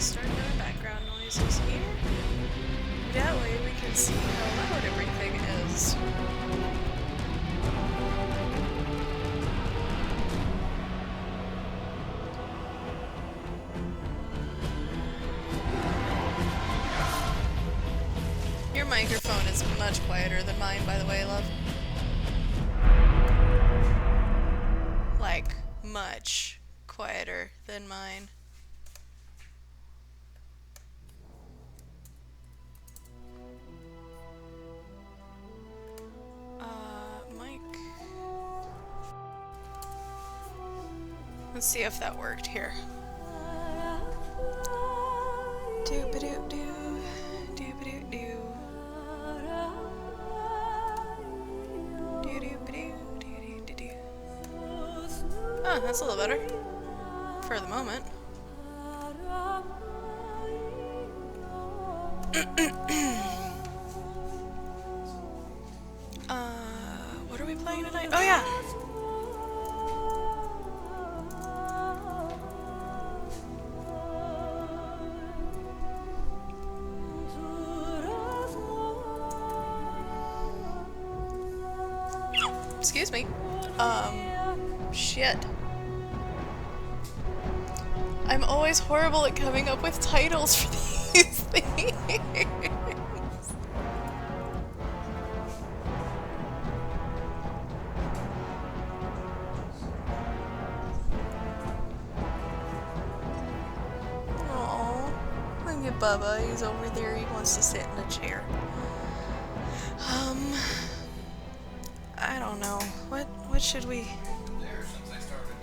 start doing background noises here. That way we can see how loud everything is. Your microphone is much quieter than mine, by the way, love. Like, much quieter than mine. Mic. Let's see if that worked here. Doo-ba-doo-doo. Doo-ba-doo-doo. Doo-doo-ba-doo. Oh, that's a little better. For the moment. What are we playing tonight? Oh yeah! Excuse me. Shit. I'm always horrible at coming up with titles for these things. Aww. Look at Bubba. He's over there. He wants to sit in a chair. I don't know. What should we... There since I started.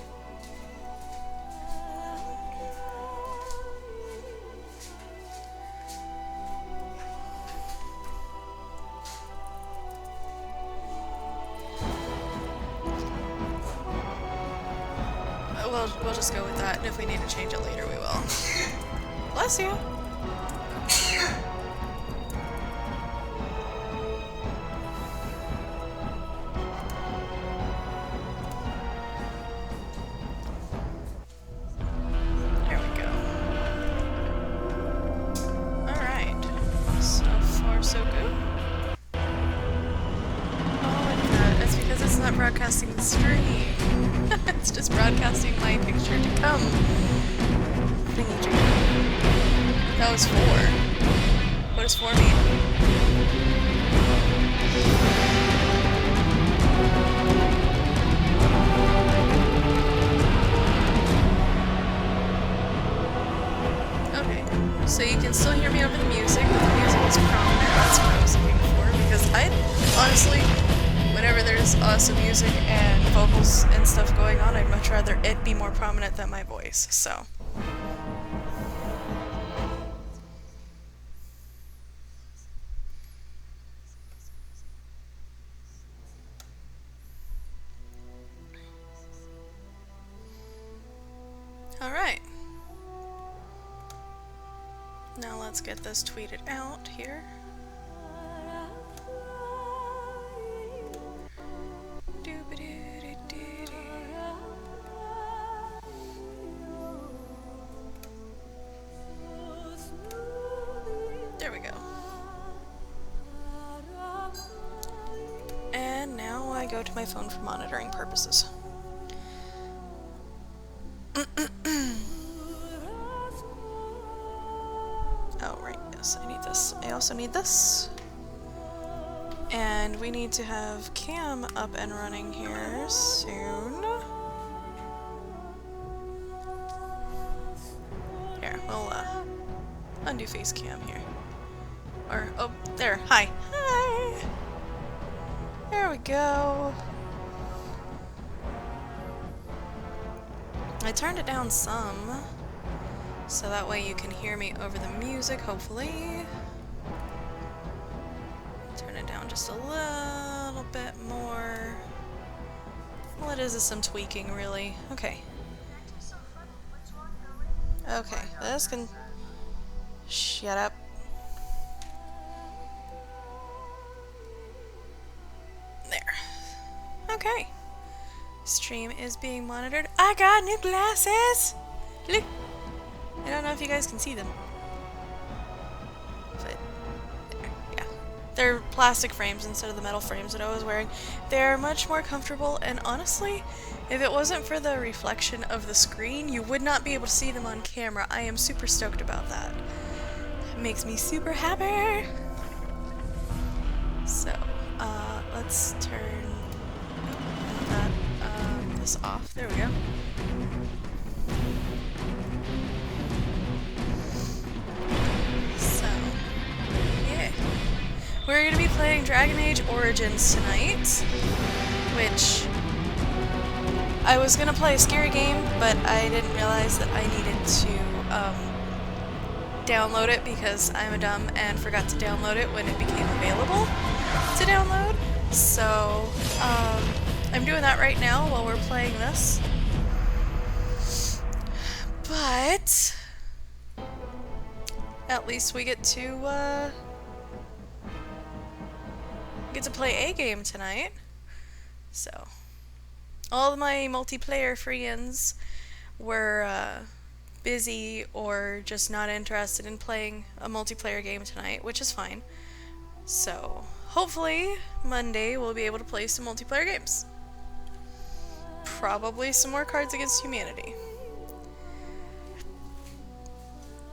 We'll just go with that, and if we need to change it later, we will. Bless you! There we go. Alright. So far, so good. Oh, and that's because it's not broadcasting the stream. It's just broadcasting my picture to come. Thingy. That was 4. What does 4 mean? Okay, so you can still hear me over the music, but the music is prominent. That's what I was looking for, because I honestly, whenever there's awesome music and vocals and stuff going on, I'd much rather it be more prominent than my voice, so. Alright. Now let's get this tweeted out here. There we go. And now I go to my phone for monitoring purposes. Oh, right, yes, I need this. I also need this. And we need to have Cam up and running here soon. Here, we'll undo face cam here. Or, oh, there, hi. Hi! There we go. I turned it down some, so that way you can hear me over the music, hopefully. Turn it down just a little bit more. All it is some tweaking, really. Okay. Okay, this can... Shut up. There. Okay. Stream is being monitored. I got new glasses! Look! And don't know if you guys can see them. But, yeah. They're plastic frames instead of the metal frames that I was wearing. They're much more comfortable, and honestly, if it wasn't for the reflection of the screen, you would not be able to see them on camera. I am super stoked about that. It makes me super happy! So, let's turn that, this off. There we go. So, yeah. We're gonna be playing DragonAge-Origins tonight, which I was gonna play a scary game, but I didn't realize that I needed to, download it because I'm a dumb and forgot to download it when it became available to download. So, I'm doing that right now while we're playing this. But at least we get to play a game tonight. So, all of my multiplayer friends were busy or just not interested in playing a multiplayer game tonight, which is fine. So, hopefully Monday we'll be able to play some multiplayer games. Probably some more Cards Against Humanity.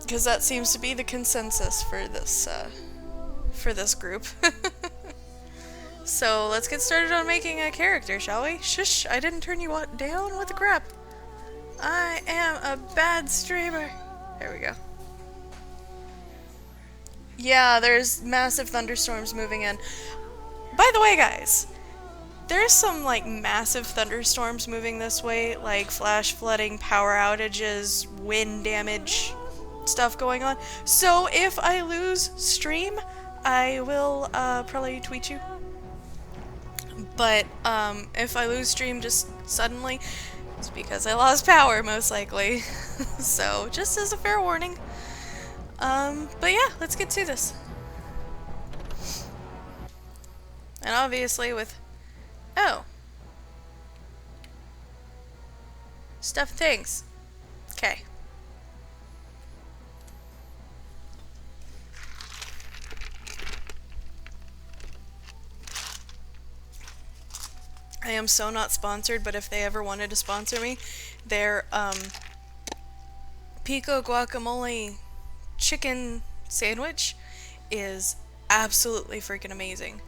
Because that seems to be the consensus for this group. So let's get started on making a character, shall we? Shush, I didn't turn you down? What the crap? I am a bad streamer. There we go. Yeah, there's massive thunderstorms moving in. By the way, guys, there's some, like, massive thunderstorms moving this way, like flash flooding, power outages, wind damage, stuff going on. So if I lose stream, I will probably tweet you. But if I lose stream just suddenly, it's because I lost power, most likely. So just as a fair warning. But yeah, let's get to this. And obviously with... Oh. Stuff and things. Okay. I am so not sponsored, but if they ever wanted to sponsor me, their pico guacamole chicken sandwich is absolutely freaking amazing.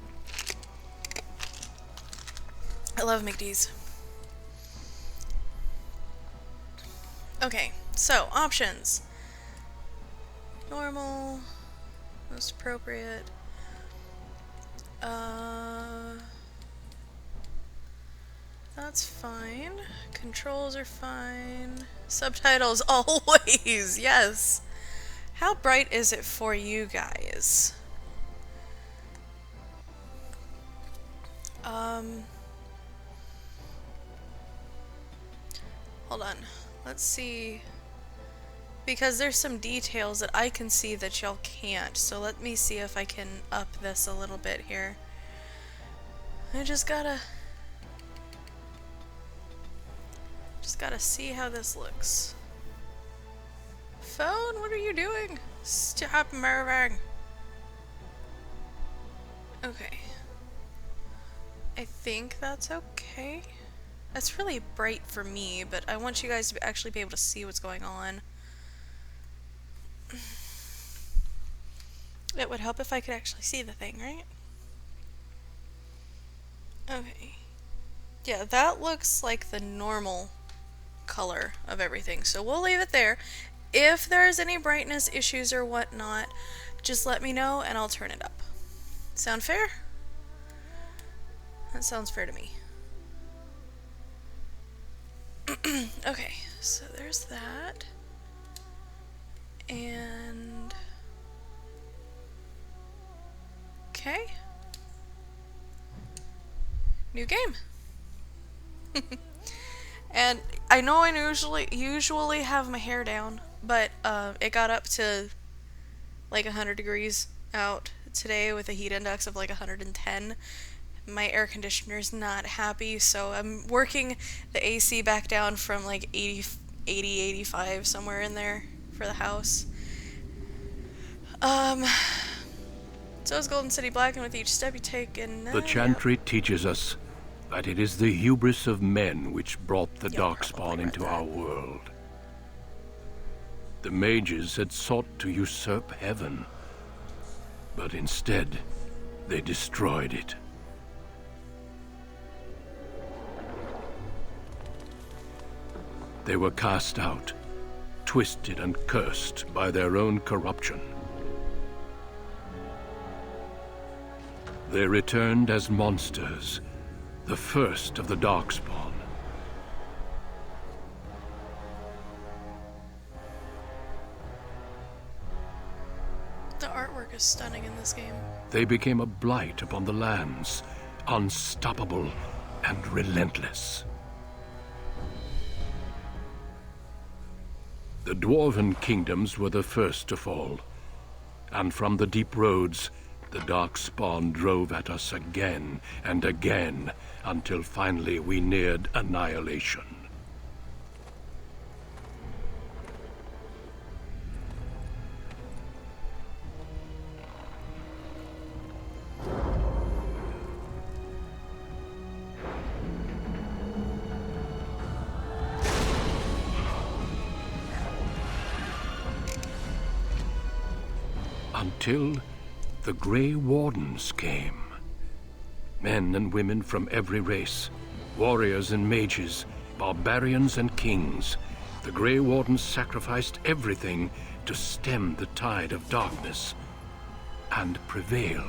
I love McD's. Okay, so options. Normal, most appropriate. That's fine. Controls are fine. Subtitles always, yes. How bright is it for you guys? Hold on. Let's see. Because there's some details that I can see that y'all can't. So let me see if I can up this a little bit here. I just gotta see how this looks. Phone, what are you doing? Stop moving. Okay. I think that's okay. That's really bright for me, but I want you guys to actually be able to see what's going on. It would help if I could actually see the thing, right? Okay. Yeah, that looks like the normal color of everything, so we'll leave it there. If there's any brightness issues or whatnot, just let me know and I'll turn it up. Sound fair? That sounds fair to me. Okay, so there's that. And... okay. New game. And I know I usually have my hair down, but it got up to like 100 degrees out today with a heat index of like 110. My air conditioner's not happy, so I'm working the AC back down from like 80, 85, somewhere in there for the house. So is Golden City Black, and with each step you take in... The Chantry teaches us that it is the hubris of men which brought the You'll Darkspawn probably read into that. our world. The mages had sought to usurp heaven, but instead, they destroyed it. They were cast out, twisted and cursed by their own corruption. They returned as monsters, the first of the Darkspawn. The artwork is stunning in this game. They became a blight upon the lands, unstoppable and relentless. The Dwarven kingdoms were the first to fall, and from the deep roads, the Darkspawn drove at us again and again, until finally we neared annihilation. Until the Grey Wardens came. Men and women from every race, warriors and mages, barbarians and kings. The Grey Wardens sacrificed everything to stem the tide of darkness, and prevailed.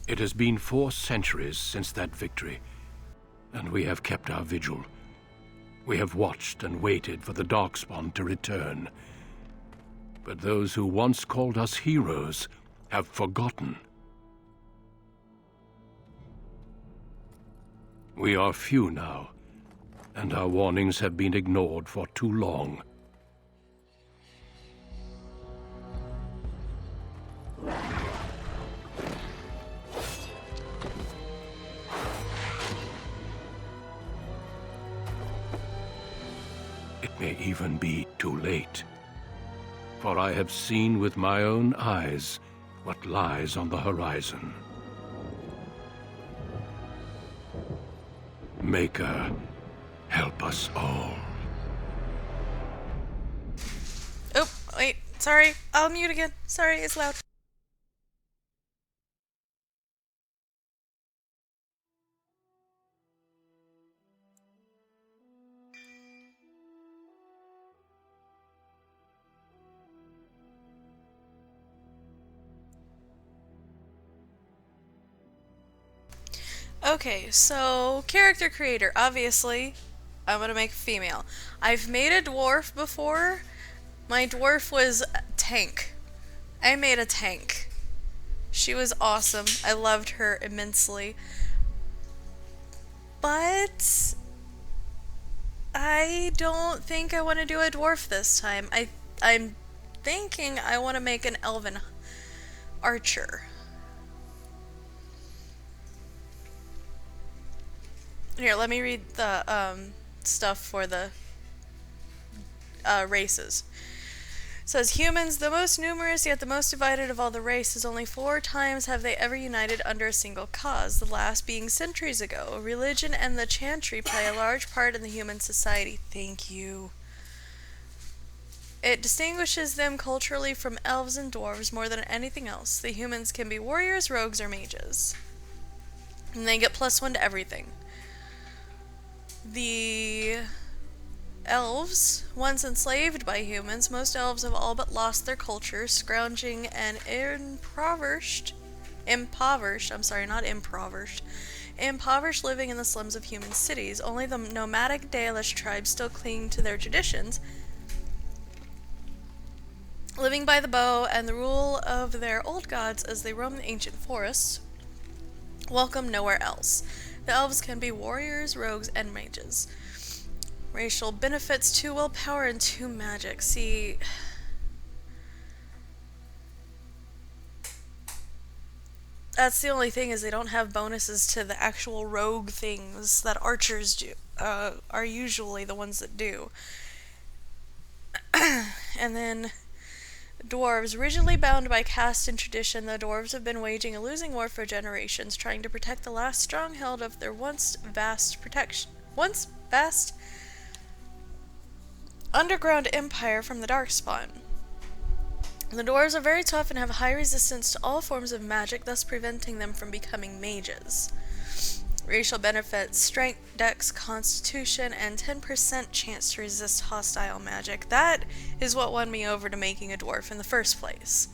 It has been 4 centuries since that victory, and we have kept our vigil. We have watched and waited for the Darkspawn to return. But those who once called us heroes have forgotten. We are few now, and our warnings have been ignored for too long. It may even be too late, for I have seen with my own eyes what lies on the horizon. Maker, help us all. Oh, wait, sorry, I'll mute again. Sorry, it's loud. Okay, so character creator. Obviously, I'm gonna make a female. I've made a dwarf before. My dwarf was a tank. I made a tank. She was awesome. I loved her immensely. But I don't think I want to do a dwarf this time. I'm thinking I want to make an elven archer. Here, let me read the stuff for the races. It says, humans, the most numerous yet the most divided of all the races, only 4 times have they ever united under a single cause, the last being centuries ago. Religion and the Chantry play a large part in the human society. Thank you. It distinguishes them culturally from elves and dwarves more than anything else. The humans can be warriors, rogues, or mages. And they get +1 to everything. The elves, once enslaved by humans, most elves have all but lost their culture, scrounging and impoverished, living in the slums of human cities. Only the nomadic Dalish tribes still cling to their traditions, Living by the bow and the rule of their old gods as they roam the ancient forests, welcome nowhere else. The elves can be warriors, rogues, and mages. Racial benefits: 2 willpower and 2 magic. See, that's the only thing, is they don't have bonuses to the actual rogue things that archers do. Are usually the ones that do. And then dwarves. Rigidly bound by caste and tradition, the dwarves have been waging a losing war for generations, trying to protect the last stronghold of their once vast underground empire from the Darkspawn. The dwarves are very tough and have high resistance to all forms of magic, thus preventing them from becoming mages. Racial benefits: strength, dex, constitution, and 10% chance to resist hostile magic. That is what won me over to making a dwarf in the first place,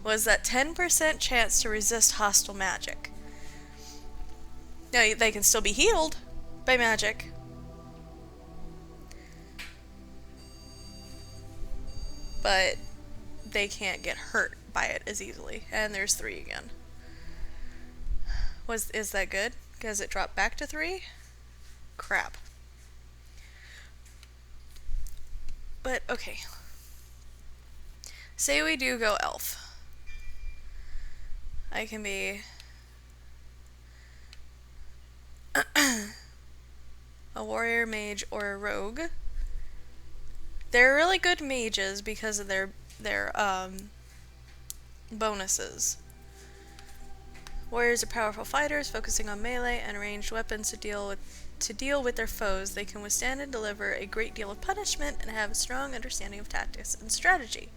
was that 10% chance to resist hostile magic. Now, they can still be healed by magic, but they can't get hurt by it as easily. And there's 3 again. Is that good? Because it dropped back to 3? Crap. But, okay. Say we do go elf. I can be a warrior, mage, or a rogue. They're really good mages because of their bonuses. Warriors are powerful fighters, focusing on melee and ranged weapons to deal with their foes. They can withstand and deliver a great deal of punishment and have a strong understanding of tactics and strategy.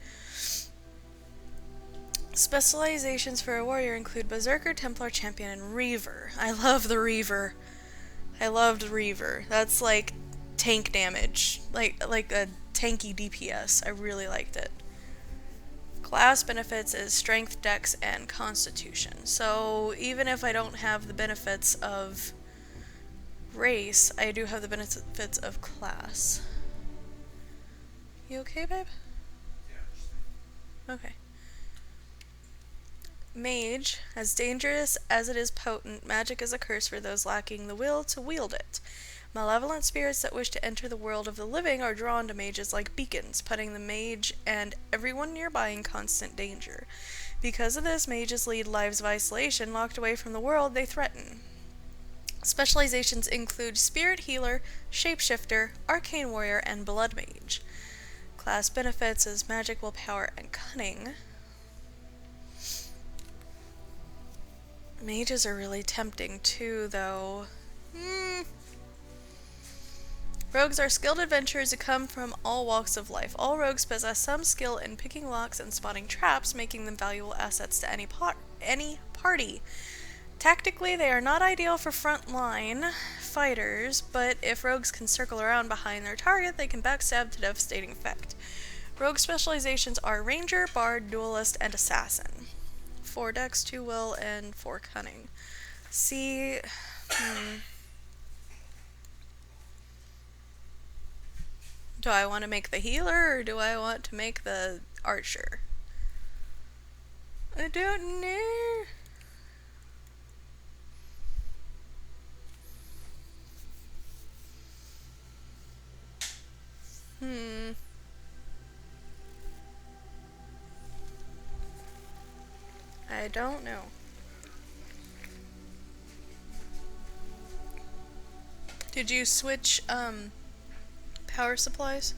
Specializations for a warrior include Berserker, Templar, Champion, and Reaver. I love the Reaver. I loved Reaver. That's like tank damage. Like a tanky DPS. I really liked it. Class benefits is strength, dex, and constitution. So even if I don't have the benefits of race, I do have the benefits of class. You okay, babe? Yeah. Okay. Mage, as dangerous as it is potent, magic is a curse for those lacking the will to wield it. Malevolent spirits that wish to enter the world of the living are drawn to mages like beacons, putting the mage and everyone nearby in constant danger. Because of this, mages lead lives of isolation, locked away from the world they threaten. Specializations include Spirit Healer, Shapeshifter, Arcane Warrior, and Blood Mage. Class benefits is Magic, Willpower, and Cunning. Mages are really tempting too, though. Rogues are skilled adventurers who come from all walks of life. All rogues possess some skill in picking locks and spotting traps, making them valuable assets to any party. Tactically, they are not ideal for frontline fighters, but if rogues can circle around behind their target, they can backstab to devastating effect. Rogue specializations are Ranger, Bard, Duelist, and Assassin. 4 Dex, 2 Will, and 4 Cunning. See... Do I want to make the healer, or do I want to make the archer? I don't know. I don't know. Did you switch, power supplies?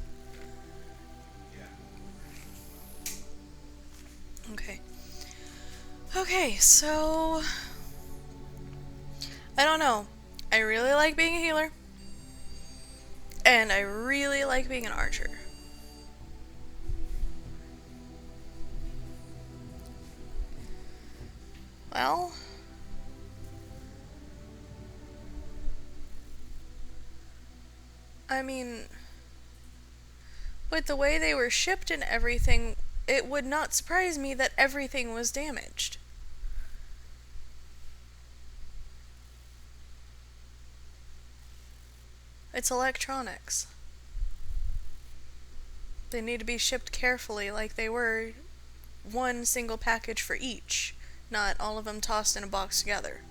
Yeah. Okay. Okay, so... I don't know. I really like being a healer. And I really like being an archer. Well... I mean... with the way they were shipped and everything, it would not surprise me that everything was damaged. It's electronics. They need to be shipped carefully, like they were one single package for each, not all of them tossed in a box together.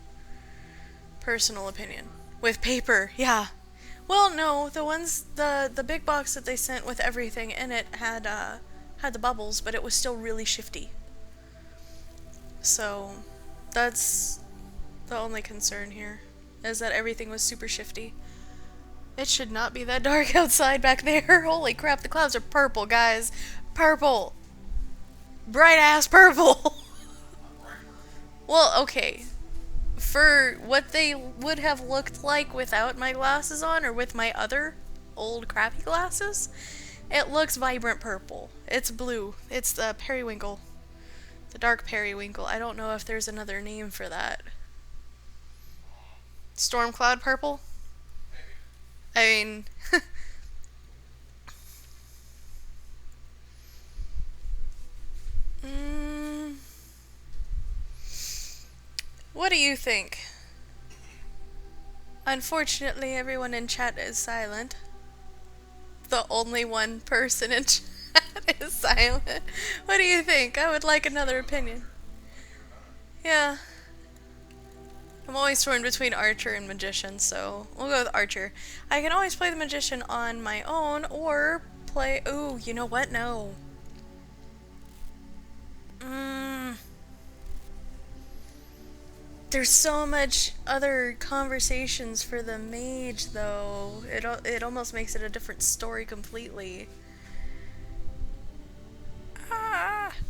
Personal opinion. With paper, yeah. Well, no, the big box that they sent with everything in it had the bubbles, but it was still really shifty. So, that's the only concern here, is that everything was super shifty. It should not be that dark outside back there. Holy crap, the clouds are purple, guys. Purple. Bright ass purple. Well, okay. For what they would have looked like without my glasses on, or with my other old crappy glasses, it looks vibrant purple. It's blue. It's the periwinkle. The dark periwinkle. I don't know if there's another name for that. Storm cloud purple? I mean... What do you think? Unfortunately, everyone in chat is silent. The only one person in chat is silent. What do you think? I would like another opinion. Yeah. I'm always torn between Archer and Magician, so we'll go with Archer. I can always play the Magician on my own, or play... Ooh, you know what? No. There's so much other conversations for the mage, though. It almost makes it a different story completely.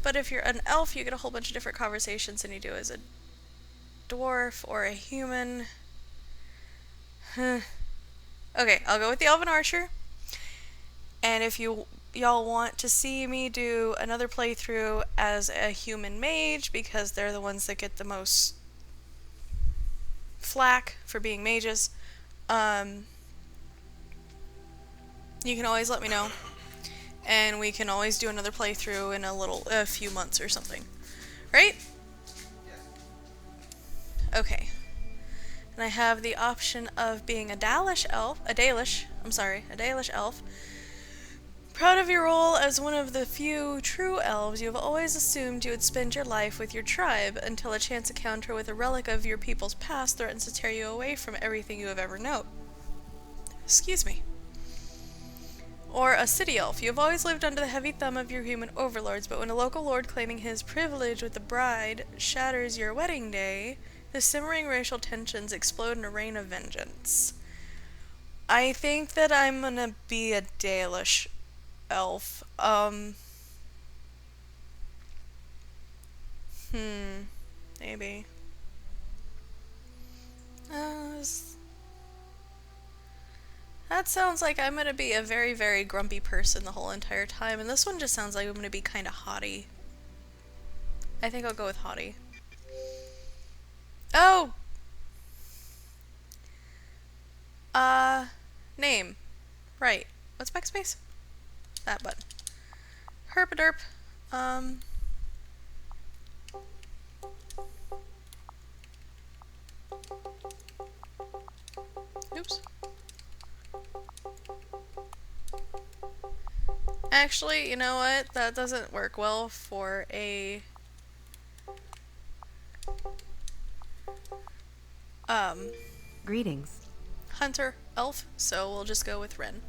But if you're an elf, you get a whole bunch of different conversations than you do as a dwarf or a human. Okay, I'll go with the elven archer. And if y'all want to see me do another playthrough as a human mage, because they're the ones that get the most flack for being mages, you can always let me know, and we can always do another playthrough in a few months or something, right? Okay. And I have the option of being a Dalish elf. Proud of your role as one of the few true elves, you have always assumed you would spend your life with your tribe until a chance encounter with a relic of your people's past threatens to tear you away from everything you have ever known. Excuse me. Or a city elf. You have always lived under the heavy thumb of your human overlords, but when a local lord claiming his privilege with the bride shatters your wedding day, the simmering racial tensions explode in a rain of vengeance. I think that I'm gonna be a Dalish elf. Maybe. That sounds like I'm gonna be a very, very grumpy person the whole entire time, and this one just sounds like I'm gonna be kinda haughty. I think I'll go with haughty. Oh! Name. Right. What's backspace? That button. Herpaderp. Oops. Actually, you know what? That doesn't work well for a... Greetings. hunter elf, so we'll just go with Ren.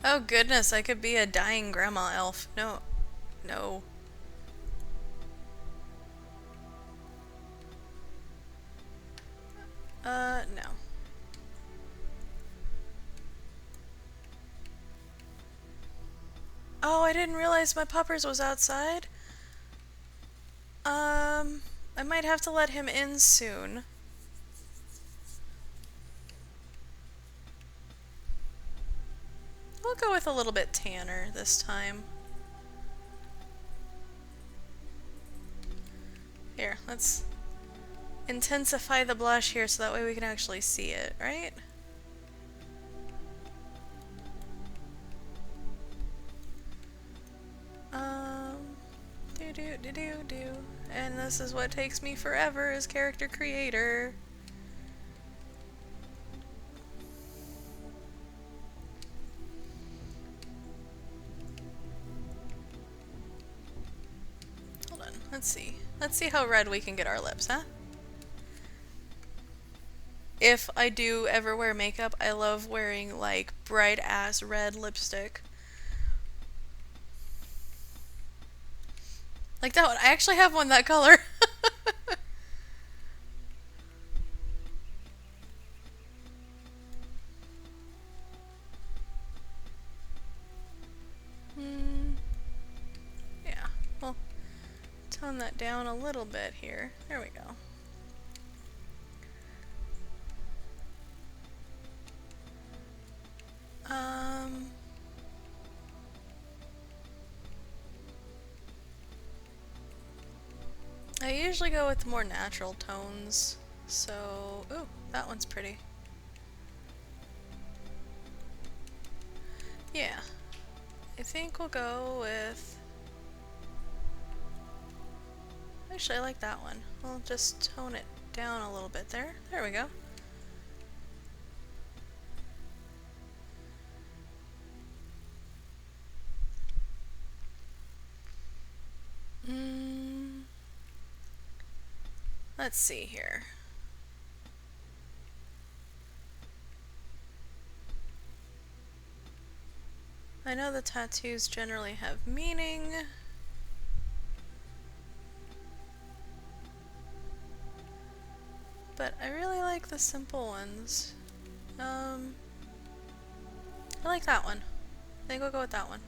Oh goodness, I could be a dying grandma elf. No. No. No. Oh, I didn't realize my puppers was outside. I might have to let him in soon. We'll go with a little bit tanner this time. Here, let's intensify the blush here so that way we can actually see it, right? this is what takes me forever as character creator. Hold on, let's see. Let's see how red we can get our lips, huh? If I do ever wear makeup, I love wearing like bright ass red lipstick. Like that one. I actually have one that color. Yeah, well, tone that down a little bit here. There we go. I usually go with more natural tones, so... Ooh, that one's pretty. Yeah. I think we'll go with... Actually, I like that one. We'll just tone it down a little bit there. There we go. Let's see here. I know the tattoos generally have meaning. But I really like the simple ones. I like that one. I think we'll go with that one.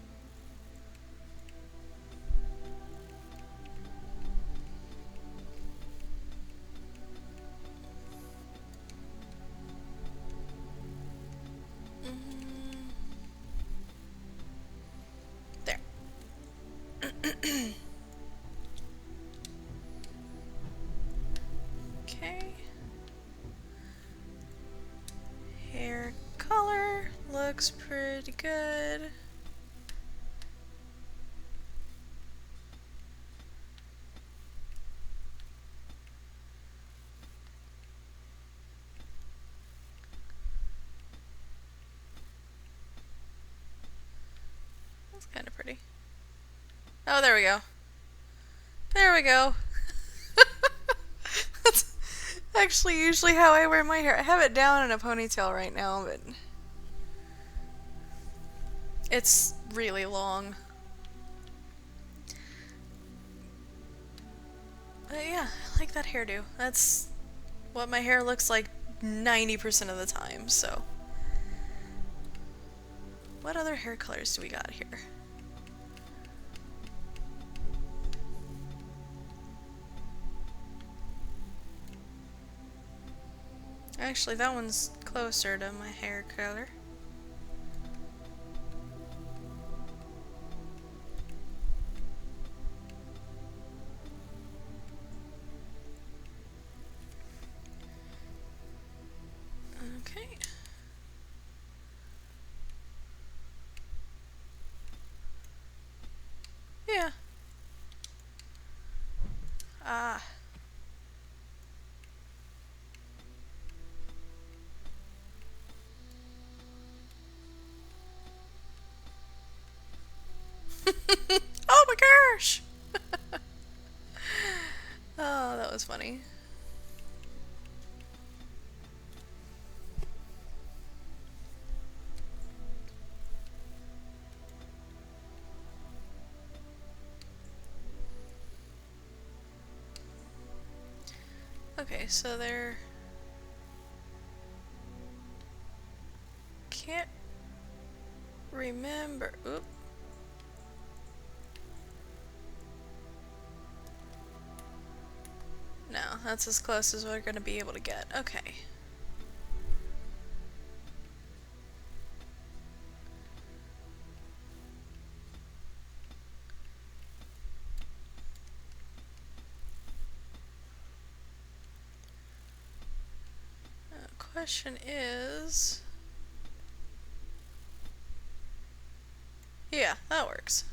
There. Okay. Hair color looks pretty good. That's kind of pretty. Oh, there we go. There we go. That's actually usually how I wear my hair. I have it down in a ponytail right now, but it's really long. But yeah, I like that hairdo. That's what my hair looks like 90% of the time, so. What other hair colors do we got here? Actually, that one's closer to my hair color. Okay. Yeah. Ah. Oh my gosh! Oh, that was funny. Okay, so there... Can't remember... Oop. No, that's as close as we're gonna be able to get. Okay. Question is... Yeah, that works.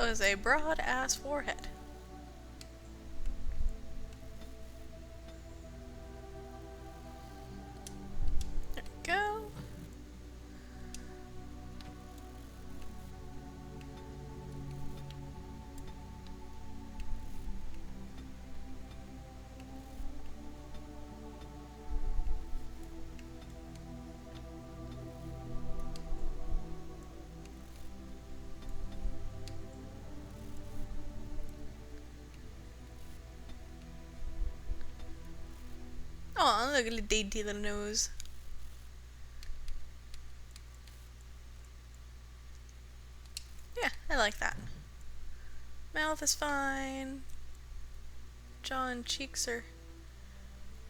was a broad-ass forehead. There we go. Aw, look at the dainty little nose. Yeah, I like that. Mouth is fine. Jaw and cheeks are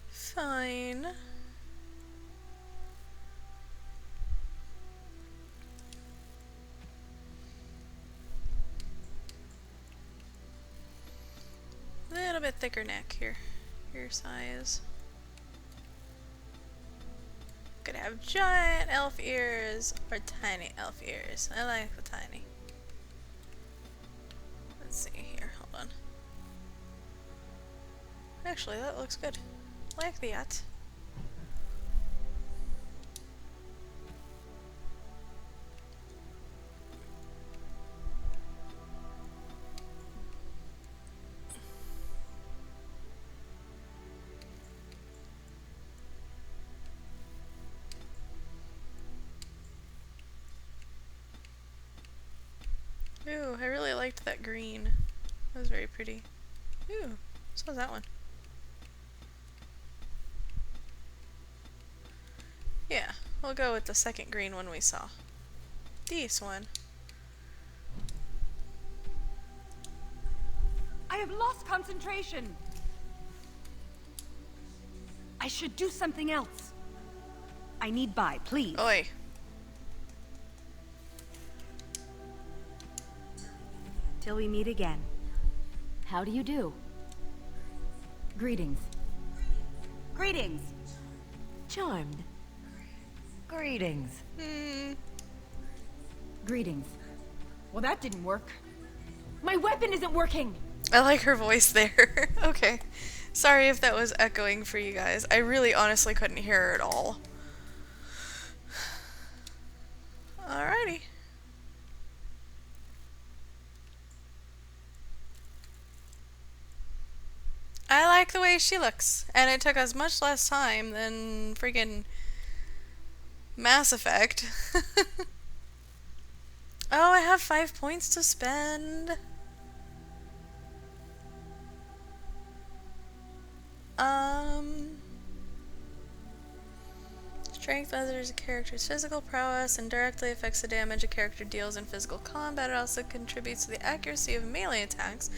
fine. A little bit thicker neck here. Your size. Could have giant elf ears or tiny elf ears. I like the tiny. Let's see here, hold on. Actually, that looks good. Like that. Ooh, I really liked that green. That was very pretty. Ooh, so was that one. Yeah, we'll go with the second green one we saw. This one. I have lost concentration. I should do something else. I need buy, please. Oi. Till we meet again. How do you do? Greetings. Greetings. Charmed. Greetings. Greetings. Well, that didn't work. My weapon isn't working. I like her voice there. Okay. Sorry if that was echoing for you guys. I really honestly couldn't hear her at all. Alrighty. I like the way she looks, and it took us much less time than freaking Mass Effect. Oh, I have 5 points to spend. Strength measures a character's physical prowess and directly affects the damage a character deals in physical combat. It also contributes to the accuracy of melee attacks.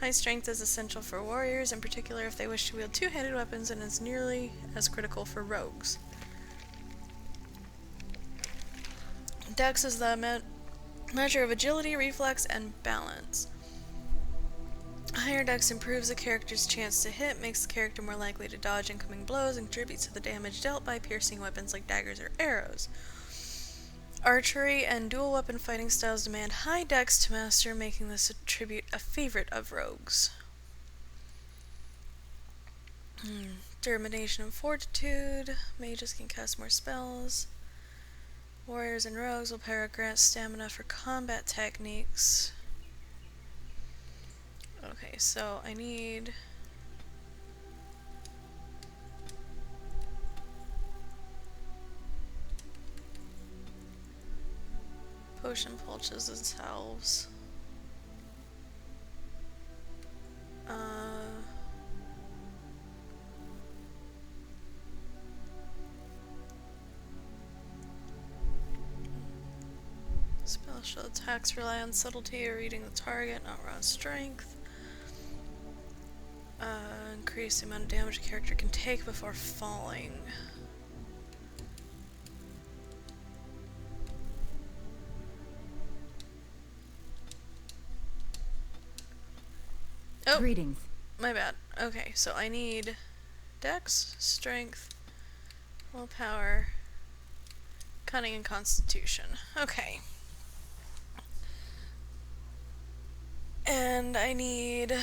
High strength is essential for warriors, in particular if they wish to wield two-handed weapons, and is nearly as critical for rogues. Dex is the measure of agility, reflex, and balance. Higher dex improves a character's chance to hit, makes the character more likely to dodge incoming blows, and contributes to the damage dealt by piercing weapons like daggers or arrows. Archery and dual weapon fighting styles demand high dex to master, making this attribute a favorite of rogues. Determination and fortitude. Mages can cast more spells. Warriors and rogues will para grant stamina for combat techniques. Okay, so I need... potion pulches and salves. Special attacks rely on subtlety or reading the target, not raw strength. Increase the amount of damage a character can take before falling. Oh, Greetings. my bad. Okay, so I need Dex, Strength, Willpower, Cunning, and Constitution. Okay. And I need...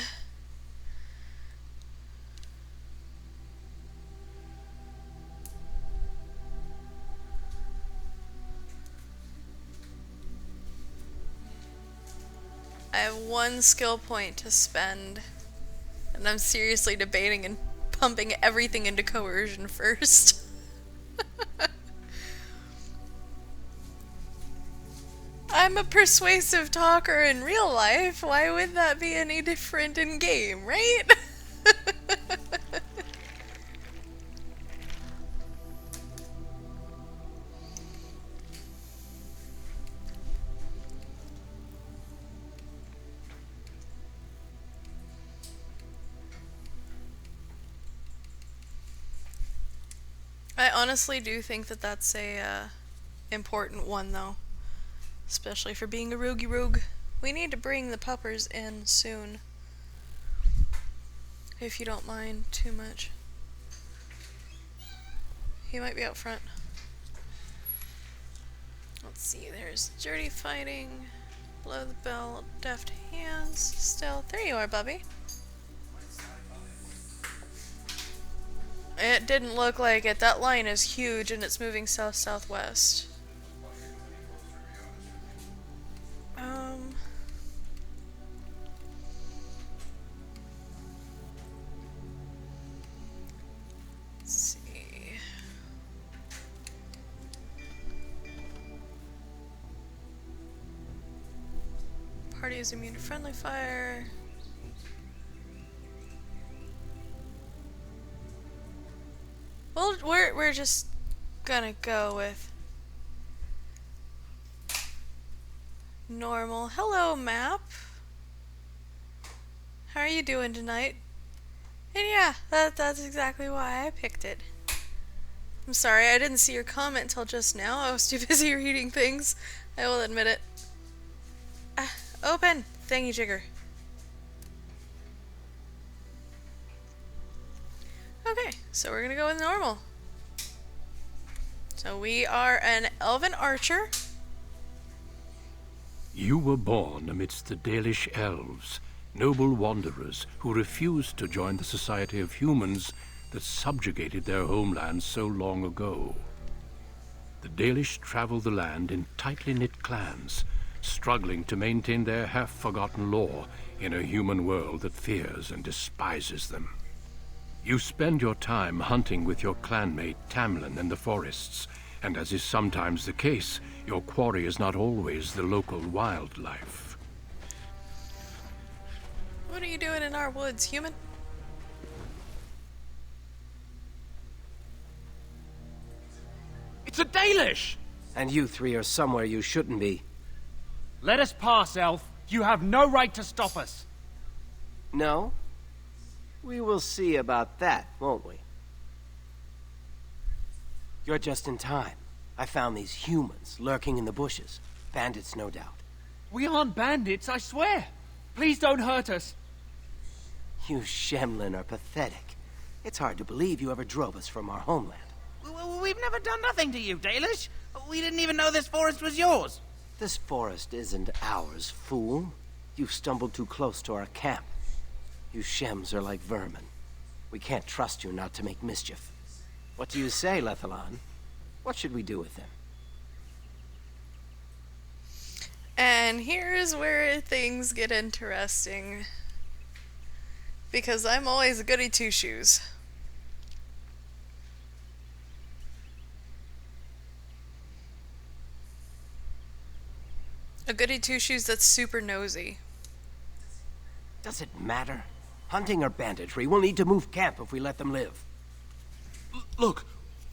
I have 1 skill point to spend, and I'm seriously debating and pumping everything into coercion first. I'm a persuasive talker in real life. Why would that be any different in game, right? I honestly do think that that's a important one, though. Especially for being a roguey rogue. We need to bring the puppers in soon. If you don't mind too much. He might be out front. Let's see, there's dirty fighting, below the belt, deft hands, stealth. There you are, Bubby. It didn't look like it. That line is huge and it's moving south-southwest. Let's see. Party is immune to friendly fire. Well, we're just gonna go with normal. Hello, map. How are you doing tonight? And yeah, that's exactly why I picked it. I'm sorry, I didn't see your comment until just now. I was too busy reading things. I will admit it. Open! Thangy jigger. Okay, so we're gonna go with normal. So we are an elven archer. You were born amidst the Dalish elves, noble wanderers who refused to join the society of humans that subjugated their homeland so long ago. The Dalish travel the land in tightly knit clans, struggling to maintain their half-forgotten lore in a human world that fears and despises them. You spend your time hunting with your clanmate Tamlin in the forests, and as is sometimes the case, your quarry is not always the local wildlife. What are you doing in our woods, human? It's a Dalish! And you 3 are somewhere you shouldn't be. Let us pass, Elf. You have no right to stop us. No? We will see about that, won't we? You're just in time. I found these humans lurking in the bushes. Bandits, no doubt. We aren't bandits, I swear. Please don't hurt us. You Shemlin are pathetic. It's hard to believe you ever drove us from our homeland. We've never done nothing to you, Dalish. We didn't even know this forest was yours. This forest isn't ours, fool. You've stumbled too close to our camp. You Shems are like vermin. We can't trust you not to make mischief. What do you say, Lethalon? What should we do with him? And here's where things get interesting. Because I'm always a goody two-shoes. A goody two-shoes that's super nosy. Does it matter? Hunting or banditry, we'll need to move camp if we let them live. Look,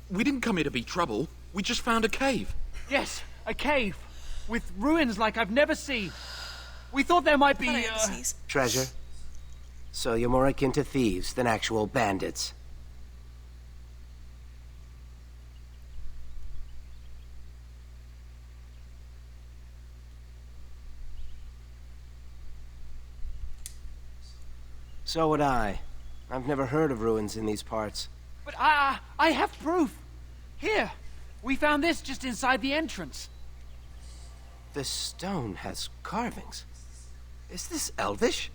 we didn't come here to be trouble. We just found a cave. Yes, a cave. With ruins like I've never seen. We thought there might be, Treasure? So you're more akin to thieves than actual bandits. So would I. I've never heard of ruins in these parts. But I have proof. Here, we found this just inside the entrance. This stone has carvings. Is this Elvish?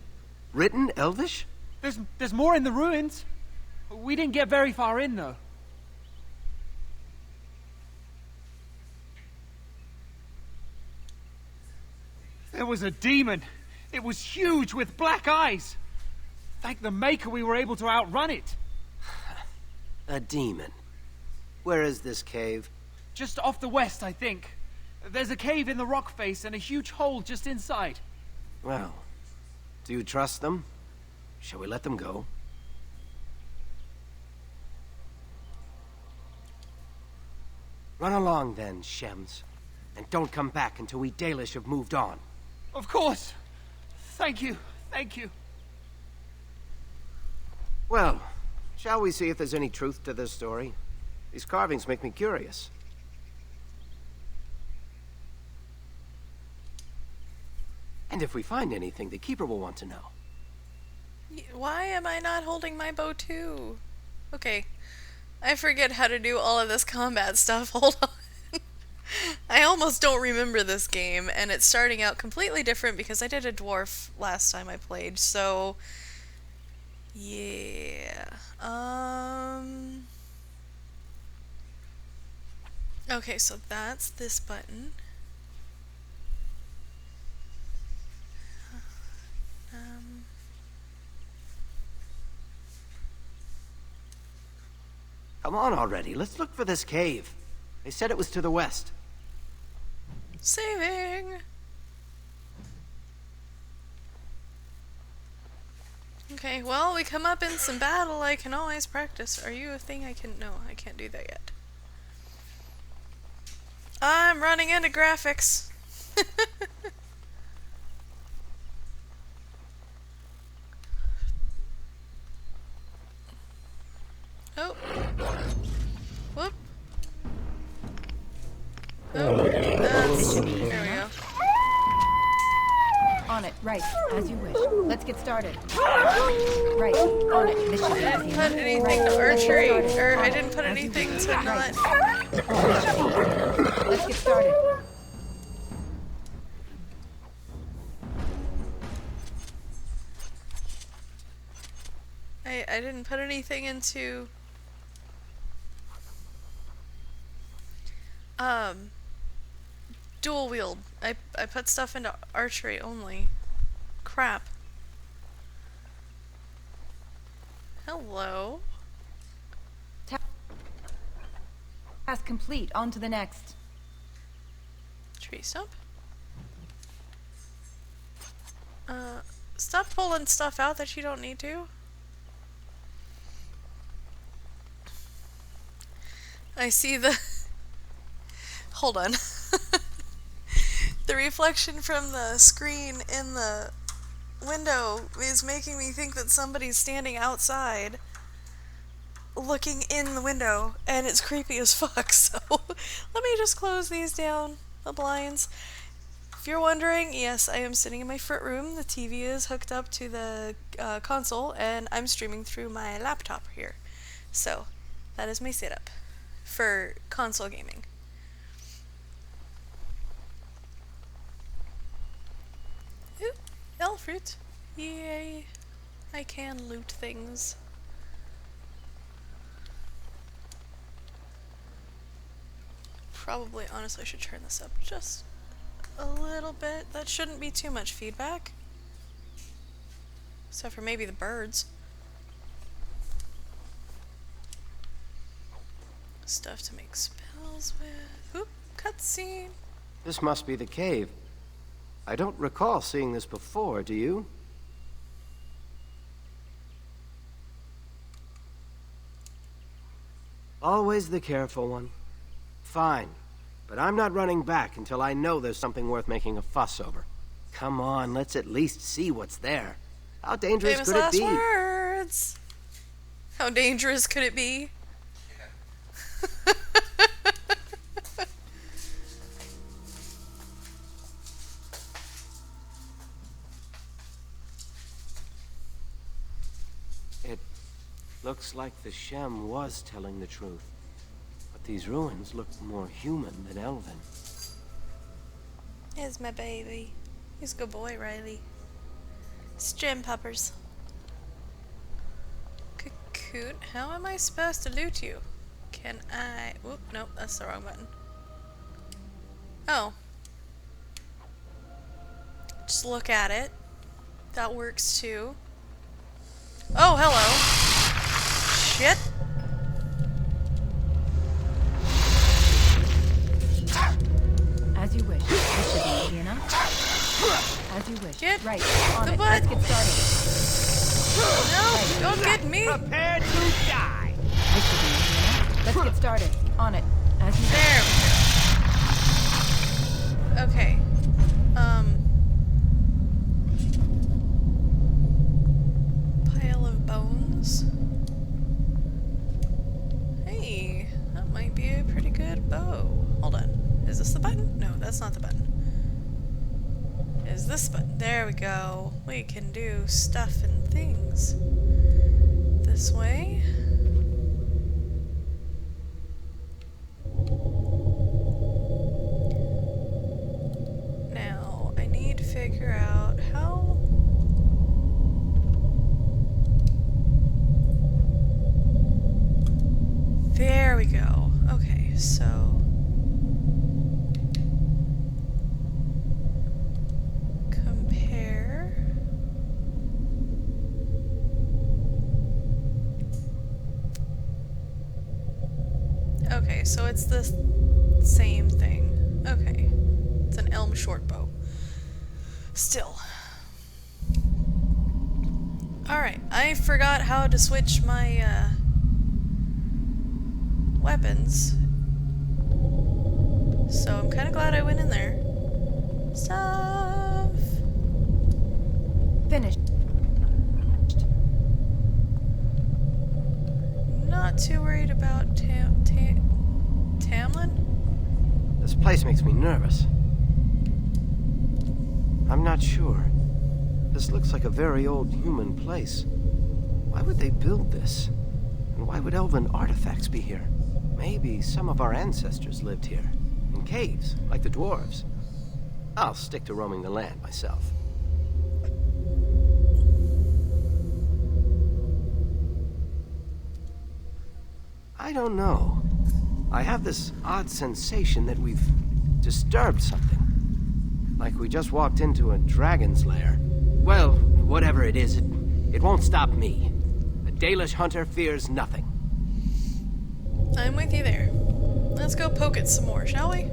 Written Elvish? There's more in the ruins. We didn't get very far in, though. There was a demon. It was huge with black eyes. Thank the Maker we were able to outrun it. A demon. Where is this cave? Just off the west, I think. There's a cave in the rock face and a huge hole just inside. Well, do you trust them? Shall we let them go? Run along then, Shems. And don't come back until we Dalish have moved on. Of course. Thank you. Thank you. Well, shall we see if there's any truth to this story? These carvings make me curious. And if we find anything, the Keeper will want to know. Why am I not holding my bow too? Okay. I forget how to do all of this combat stuff. Hold on. I almost don't remember this game, and it's starting out completely different because I did a dwarf last time I played, so... yeah. Okay, so that's this button. Come on already, let's look for this cave. They said it was to the west. Saving! Okay, well, we come up in some battle. I can always practice. Are you a thing I can... no, I can't do that yet. I'm running into graphics. Oh. Whoop. Oh, that's... there we go. On it, right, as you wish. Let's get started. Right, on it. This should be I didn't easy. put anything to archery, or I didn't put anything to not... Let's get started. I didn't put anything into... dual wield. I put stuff into archery only. Crap. Hello? Task complete. On to the next. Tree stump? Stop pulling stuff out that you don't need to. I see the... hold on. The reflection from the screen in the window is making me think that somebody's standing outside looking in the window, and it's creepy as fuck, so let me just close these down, the blinds. If you're wondering, yes, I am sitting in my front room. The TV is hooked up to the console, and I'm streaming through my laptop here. So, that is my setup for console gaming. Ooh, Elfruit. Yay. I can loot things. Probably, honestly, I should turn this up just a little bit. That shouldn't be too much feedback. Except for maybe the birds. Stuff to make spells with. Oop, cutscene. This must be the cave. I don't recall seeing this before, do you? Always the careful one. Fine, but I'm not running back until I know there's something worth making a fuss over. Come on, let's at least see what's there. How dangerous Famous could it last be? words. How dangerous could it be? It looks like the Shem was telling the truth. But these ruins look more human than elven. Here's my baby. He's a good boy, Riley. It's gem poppers. Cocoon. How am I supposed to loot you? Can I... Oop, nope, that's the wrong button. Oh. Just look at it. That works too. Oh, hello. Shit. As you wish. This should be easy enough. As you wish. Get right. On the it. butt. Let's get started. No, don't get me. Prepare to die! This should be easy enough. Let's get started. On it. As you wish. There we go. Okay. Pile of bones. Hey, that might be a pretty good bow. Hold on. Is this the button? No, that's not the button. Is this button? There we go. We can do stuff and things. This way. Now, I need to figure out how... There we go. Okay, so... Compare... Okay, so it's the same thing. Okay. It's an elm shortbow. Still. Alright, I forgot how to switch my, weapons. So I'm kinda glad I went in there. Stuff! Finished. Not too worried about Tamlin? This place makes me nervous. I'm not sure. This looks like a very old human place. Why would they build this? And why would elven artifacts be here? Maybe some of our ancestors lived here. In caves, like the dwarves. I'll stick to roaming the land myself. I don't know. I have this odd sensation that we've disturbed something. Like we just walked into a dragon's lair. Well, whatever it is, it won't stop me. A Dalish hunter fears nothing. I'm with you there. Let's go poke it some more, shall we?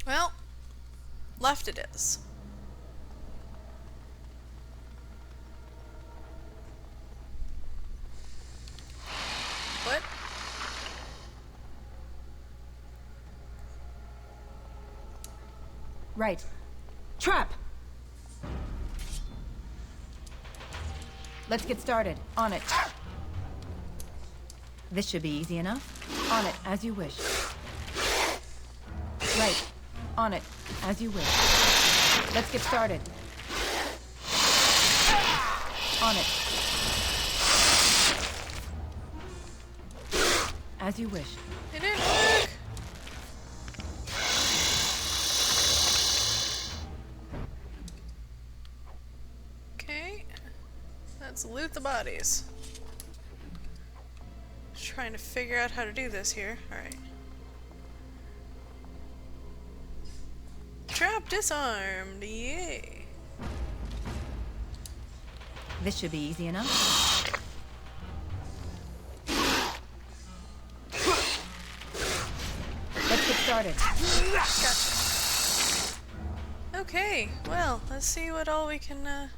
Well, left it is. What? Right. Trap! Let's get started. On it. This should be easy enough. On it, as you wish. Right. On it, as you wish. Let's get started. On it. As you wish. It didn't work! Okay. Let's loot the bodies. Just trying to figure out how to do this here. Alright. Trap disarmed, yay! This should be easy enough. Let's get started. Gotcha. Okay, well, let's see what all we can,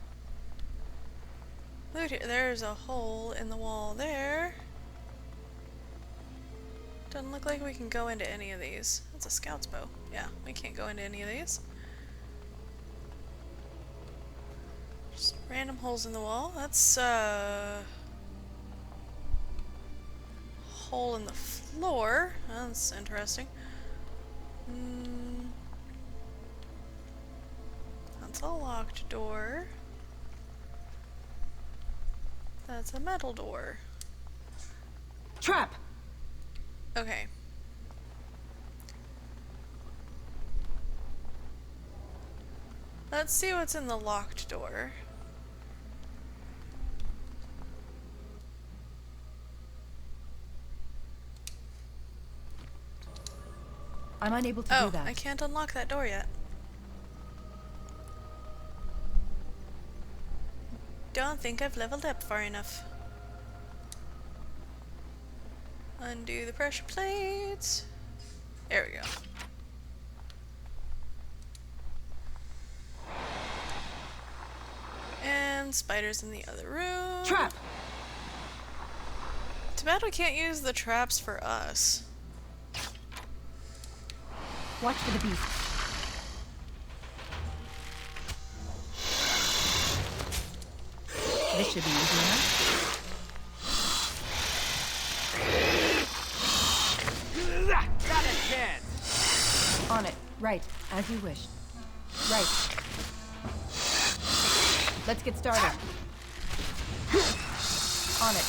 loot here. There's a hole in the wall there. Doesn't look like we can go into any of these. That's a scout's bow. Yeah, we can't go into any of these. Just random holes in the wall. That's, hole in the floor. That's interesting. That's a locked door. That's a metal door. Trap! Okay. Let's see what's in the locked door. I'm unable to do that. I can't unlock that door yet. Don't think I've leveled up far enough. Undo the pressure plates. There we go. And spiders in the other room. Trap! Too bad we can't use the traps for us. Watch for the beast. This should be easy enough. Got a chance! On it. Right. As you wish. Right. Let's get started. On it.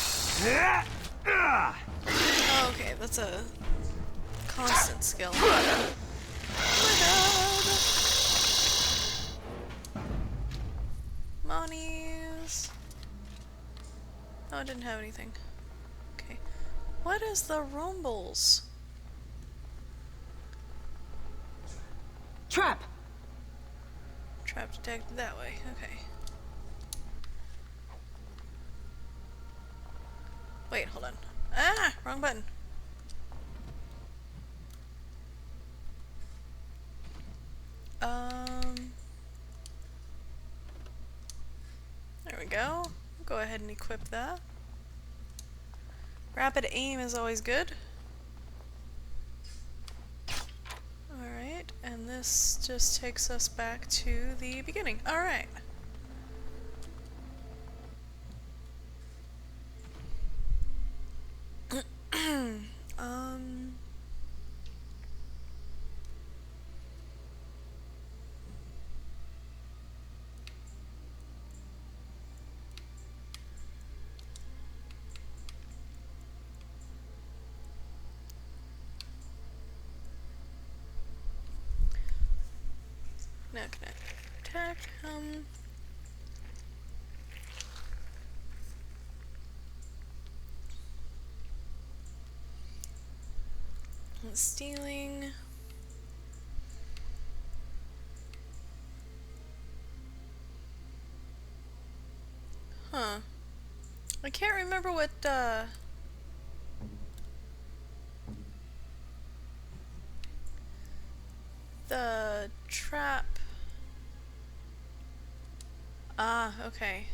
Okay, that's a constant skill. Oh my god. Monies. Oh, I didn't have anything. Okay. What is the rumbles? Trap! Trap detected that way. Okay. Wait, hold on. Ah! Wrong button. There we go. Go ahead and equip that. Rapid aim is always good. Alright, and this just takes us back to the beginning. Alright. Now can I attack him? Stealing. Huh. I can't remember what, the trap. Ah, okay.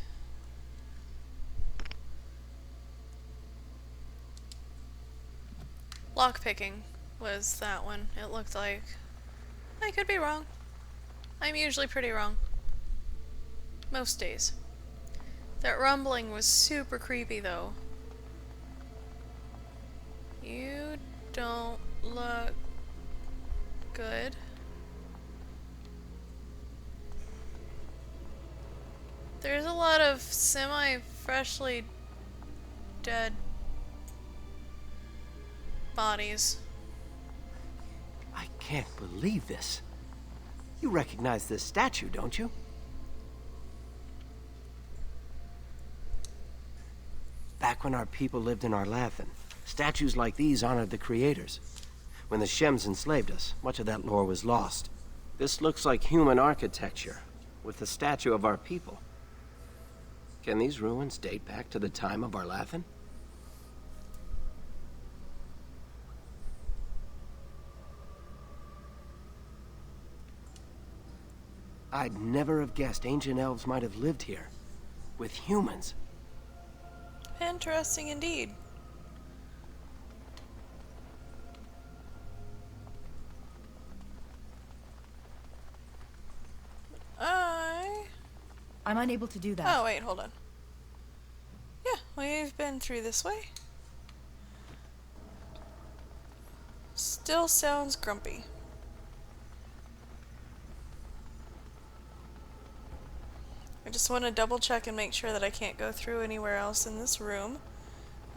Lockpicking was that one, it looked like. I could be wrong. I'm usually pretty wrong. Most days. That rumbling was super creepy though. You don't look good. There's a lot of semi-freshly dead bodies. I can't believe this. You recognize this statue, don't you? Back when our people lived in Arlathan, statues like these honored the creators. When the Shems enslaved us, much of that lore was lost. This looks like human architecture, with the statue of our people. Can these ruins date back to the time of Arlathan? I'd never have guessed ancient elves might have lived here, with humans. Interesting indeed. I'm unable to do that. Oh, wait, hold on. Yeah, we've been through this way. Still sounds grumpy. I just want to double check and make sure that I can't go through anywhere else in this room.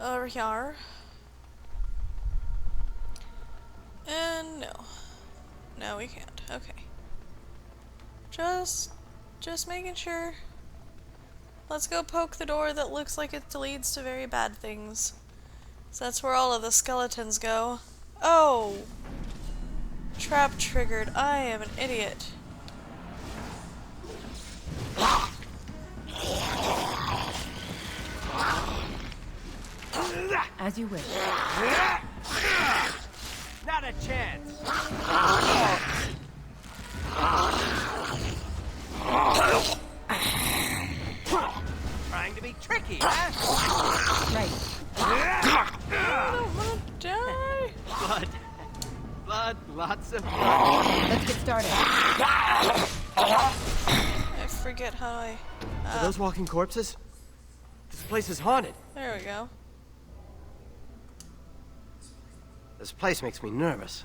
Over here. And no. No, we can't. Okay. Just making sure. Let's go poke the door that looks like it leads to very bad things. So that's where all of the skeletons go. Oh! Trap triggered. I am an idiot. As you wish. Not a chance. Trying to be tricky, huh? Right. I don't want to die. Blood. Blood, lots of blood. Let's get started. I forget how I... Are those walking corpses? This place is haunted. There we go. This place makes me nervous.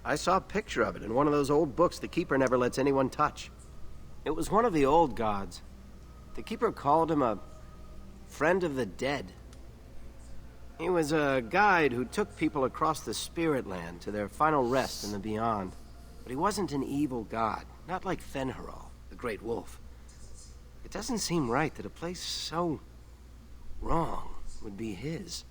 I saw a picture of it in one of those old books the Keeper never lets anyone touch. It was one of the old gods. The Keeper called him a friend of the dead. He was a guide who took people across the spirit land to their final rest in the beyond. But he wasn't an evil god, not like Fen'Harol, the Great Wolf. It doesn't seem right that a place so wrong would be his.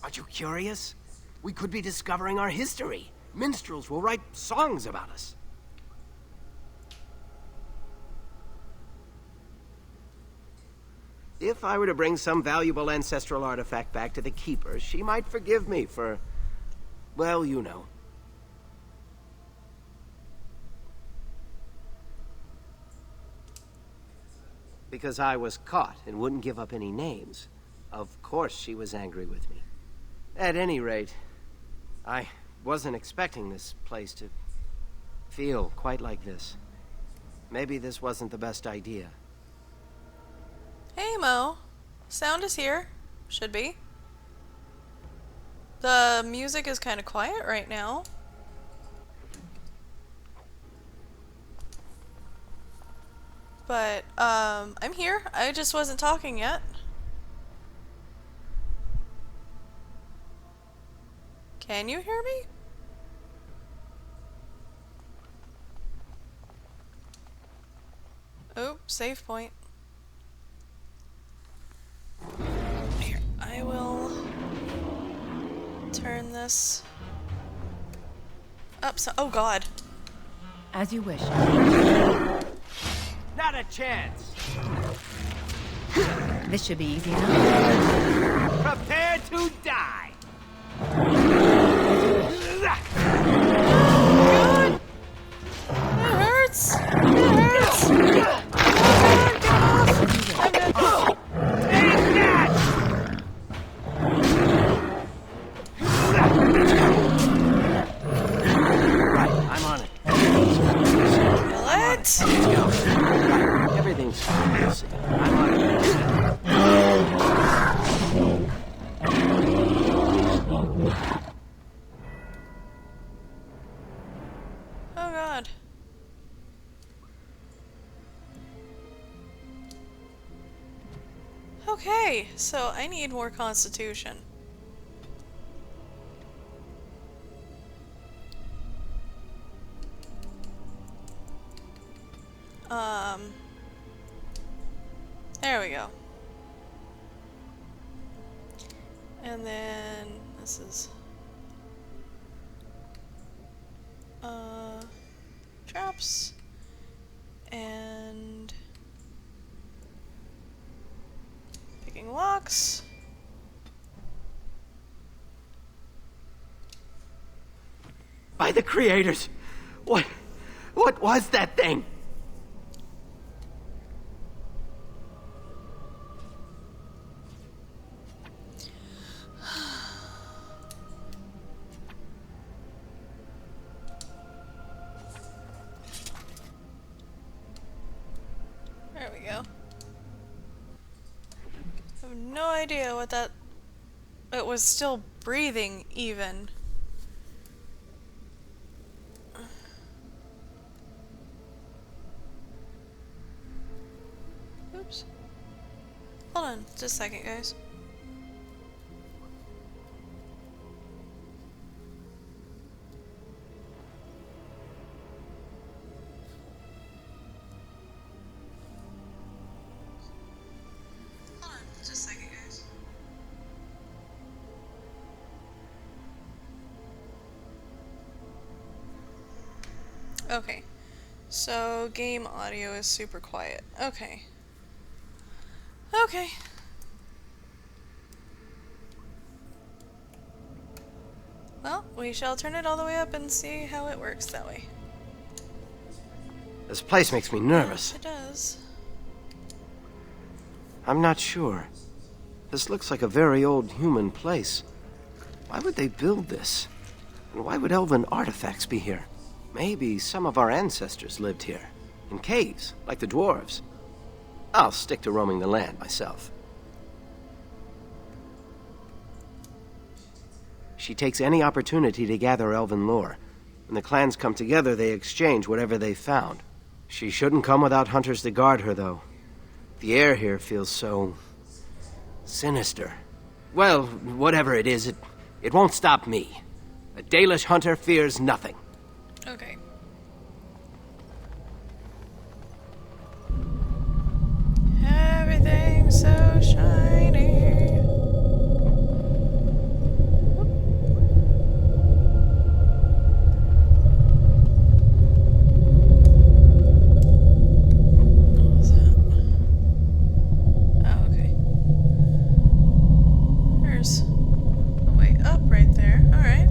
Aren't you curious? We could be discovering our history. Minstrels will write songs about us. If I were to bring some valuable ancestral artifact back to the Keeper, she might forgive me for, well, you know. Because I was caught and wouldn't give up any names. Of course she was angry with me. At any rate, I wasn't expecting this place to feel quite like this. Maybe this wasn't the best idea. Hey Mo. Sound is here. Should be. The music is kind of quiet right now. But, I'm here. I just wasn't talking yet. Can you hear me? Oh, save point. Here, I will turn this up so— oh god. As you wish. Not a chance. This should be easy enough. Prepare to die. God! It hurts! It hurts! Oh god, get off! I'm dead. Take that! Right, I'm on it. What? Let's go. Right, everything's fine. We'll see. I'm on it. Oh god. Okay, so I need more constitution. There we go. And then this is traps and picking locks. By the creators! What was that thing? no idea what that... It was still breathing, even. Oops. Hold on, just a second, guys. Hold on, just a second, guys. Okay, so game audio is super quiet. Okay. Okay. Well, we shall turn it all the way up and see how it works that way. This place makes me nervous. Yes, it does. I'm not sure. This looks like a very old human place. Why would they build this? And why would elven artifacts be here? Maybe some of our ancestors lived here. In caves, like the dwarves. I'll stick to roaming the land myself. She takes any opportunity to gather elven lore. When the clans come together, they exchange whatever they've found. She shouldn't come without hunters to guard her, though. The air here feels so... sinister. Well, whatever it is, it won't stop me. A Dalish hunter fears nothing. Okay. Everything's so shiny. What was that? Oh, okay. There's a way up right there. Alright.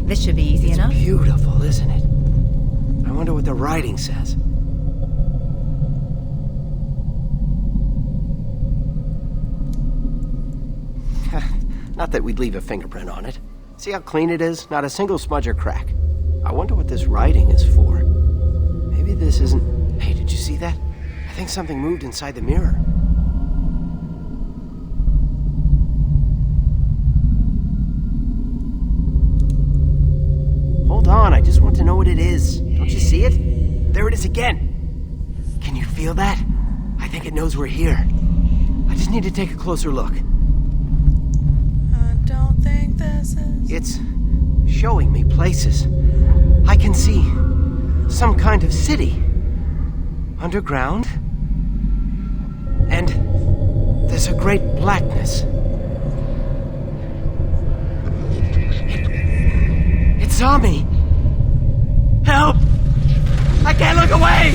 This should be easy enough. Beautiful, isn't it? I wonder what the writing says. Not that we'd leave a fingerprint on it. See how clean it is? Not a single smudge or crack. I wonder what this writing is for. Maybe this isn't... Hey, did you see that? I think something moved inside the mirror. Hold on, I just want to know what it is. Don't you see it? There it is again. Can you feel that? I think it knows we're here. I just need to take a closer look. I don't think this is... It's showing me places. I can see some kind of city. Underground. And there's a great blackness. It saw me. Help! I can't look away!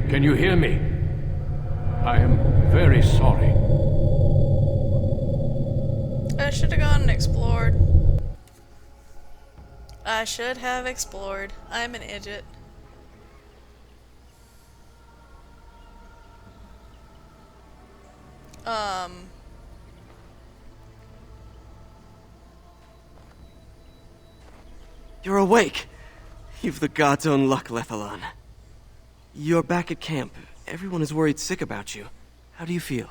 Can you hear me? I am very sorry. I should have gone and explored. I should have explored. I'm an idiot. You're awake. You've the god's own luck, Lethalon. You're back at camp. Everyone is worried sick about you. How do you feel?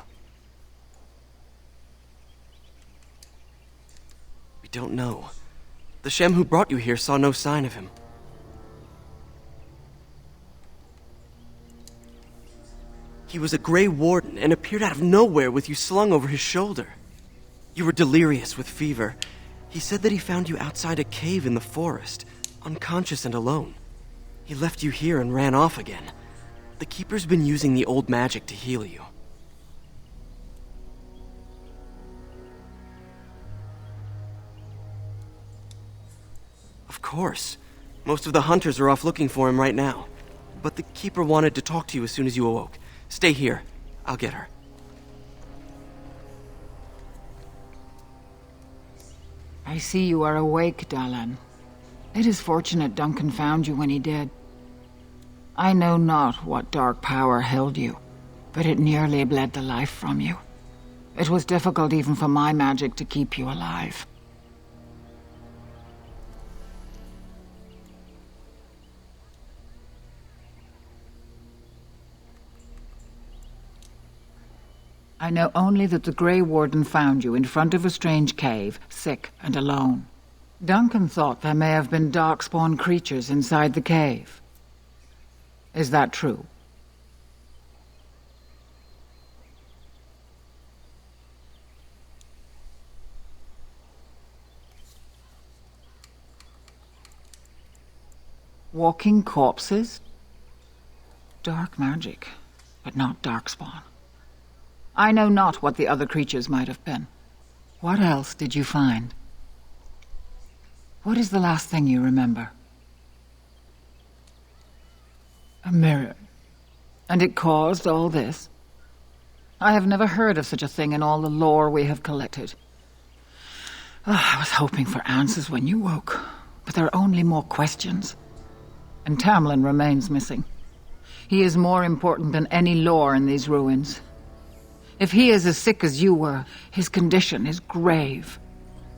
We don't know. The Shem who brought you here saw no sign of him. He was a Grey Warden and appeared out of nowhere with you slung over his shoulder. You were delirious with fever. He said that he found you outside a cave in the forest, unconscious and alone. He left you here and ran off again. The Keeper's been using the old magic to heal you. Of course. Most of the hunters are off looking for him right now. But the Keeper wanted to talk to you as soon as you awoke. Stay here. I'll get her. I see you are awake, Dalan. It is fortunate Duncan found you when he did. I know not what dark power held you, but it nearly bled the life from you. It was difficult even for my magic to keep you alive. I know only that the Grey Warden found you in front of a strange cave, sick and alone. Duncan thought there may have been darkspawn creatures inside the cave. Is that true? Walking corpses? Dark magic, but not darkspawn. I know not what the other creatures might have been. What else did you find? What is the last thing you remember? A mirror. And it caused all this? I have never heard of such a thing in all the lore we have collected. I was hoping for answers when you woke, but there are only more questions. And Tamlin remains missing. He is more important than any lore in these ruins. If he is as sick as you were, his condition is grave.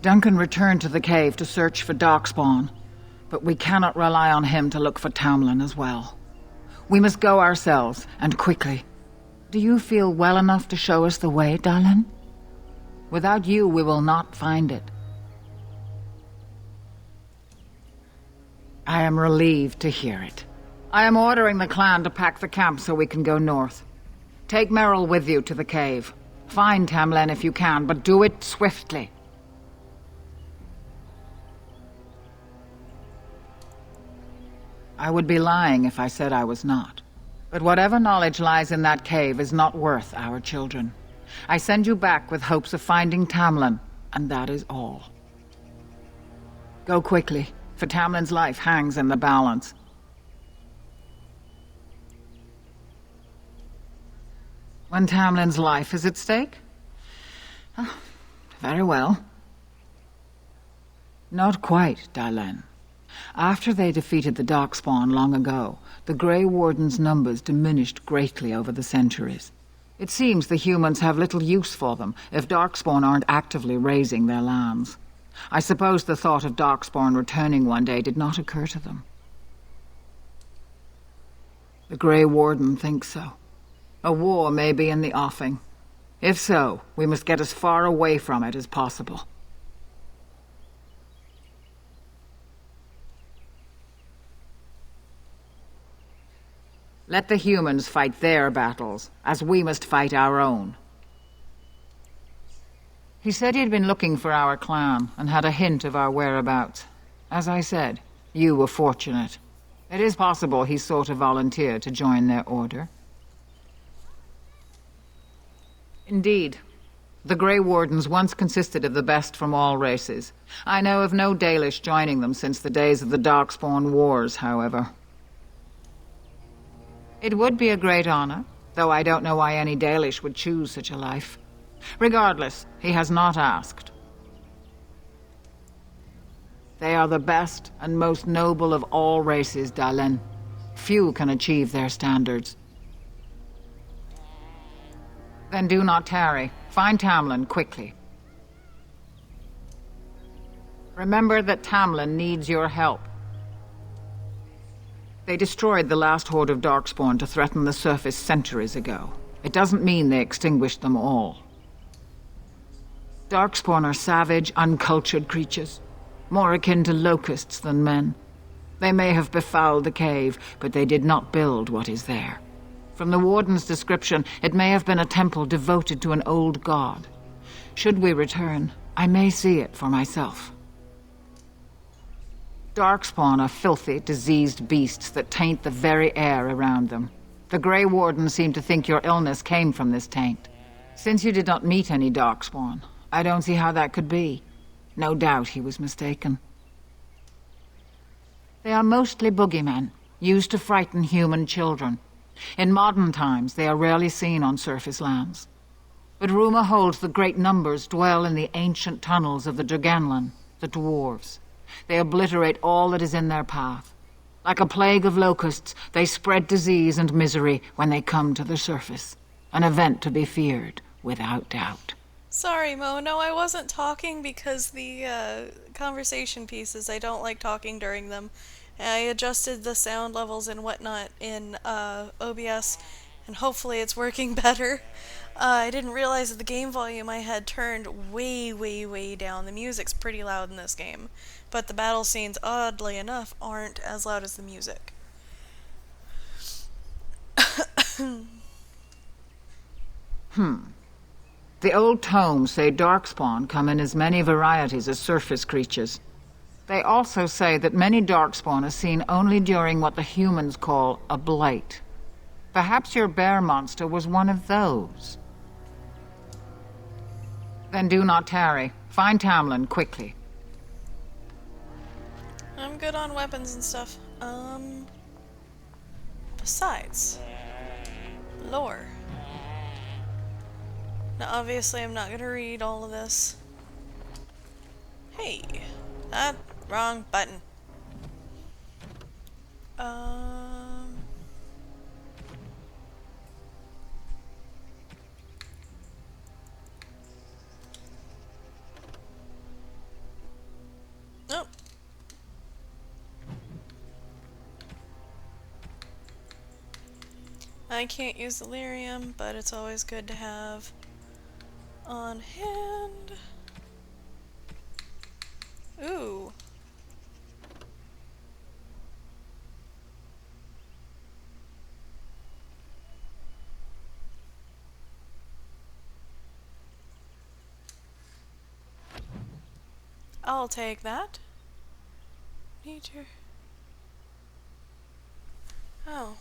Duncan returned to the cave to search for darkspawn, but we cannot rely on him to look for Tamlin as well. We must go ourselves, and quickly. Do you feel well enough to show us the way, Dallin? Without you, we will not find it. I am relieved to hear it. I am ordering the clan to pack the camp so we can go north. Take Merrill with you to the cave. Find Tamlin if you can, but do it swiftly. I would be lying if I said I was not. But whatever knowledge lies in that cave is not worth our children. I send you back with hopes of finding Tamlin, and that is all. Go quickly, for Tamlin's life hangs in the balance. When Tamlin's life is at stake? Oh, very well. Not quite, Dallin. After they defeated the Darkspawn long ago, the Grey Warden's numbers diminished greatly over the centuries. It seems the humans have little use for them if Darkspawn aren't actively raising their lands. I suppose the thought of Darkspawn returning one day did not occur to them. The Grey Warden thinks so. A war may be in the offing. If so, we must get as far away from it as possible. Let the humans fight their battles, as we must fight our own. He said he'd been looking for our clan, and had a hint of our whereabouts. As I said, you were fortunate. It is possible he sought a volunteer to join their order. Indeed. The Grey Wardens once consisted of the best from all races. I know of no Dalish joining them since the days of the Darkspawn Wars, however. It would be a great honor, though I don't know why any Dalish would choose such a life. Regardless, he has not asked. They are the best and most noble of all races, Dallin. Few can achieve their standards. Then do not tarry. Find Tamlin quickly. Remember that Tamlin needs your help. They destroyed the last horde of Darkspawn to threaten the surface centuries ago. It doesn't mean they extinguished them all. Darkspawn are savage, uncultured creatures, more akin to locusts than men. They may have befouled the cave, but they did not build what is there. From the Warden's description, it may have been a temple devoted to an old god. Should we return, I may see it for myself. Darkspawn are filthy, diseased beasts that taint the very air around them. The Grey Warden seemed to think your illness came from this taint. Since you did not meet any Darkspawn, I don't see how that could be. No doubt he was mistaken. They are mostly boogeymen, used to frighten human children. In modern times, they are rarely seen on surface lands. But rumor holds that great numbers dwell in the ancient tunnels of the Dragonland, the dwarves. They obliterate all that is in their path. Like a plague of locusts, they spread disease and misery when they come to the surface. An event to be feared, without doubt. Sorry, Mo. No, I wasn't talking because the conversation pieces, I don't like talking during them. I adjusted the sound levels and whatnot in OBS, and hopefully it's working better. I didn't realize that the game volume I had turned way, way, way down. The music's pretty loud in this game, but the battle scenes, oddly enough, aren't as loud as the music. The old tomes say darkspawn come in as many varieties as surface creatures. They also say that many darkspawn are seen only during what the humans call a blight. Perhaps your bear monster was one of those. Then do not tarry. Find Tamlin quickly. I'm good on weapons and stuff. Besides, lore. Now, obviously, I'm not gonna read all of this. Hey, wrong button. Nope. I can't use the lyrium, but it's always good to have on hand. Ooh. I'll take that. Nature. Oh.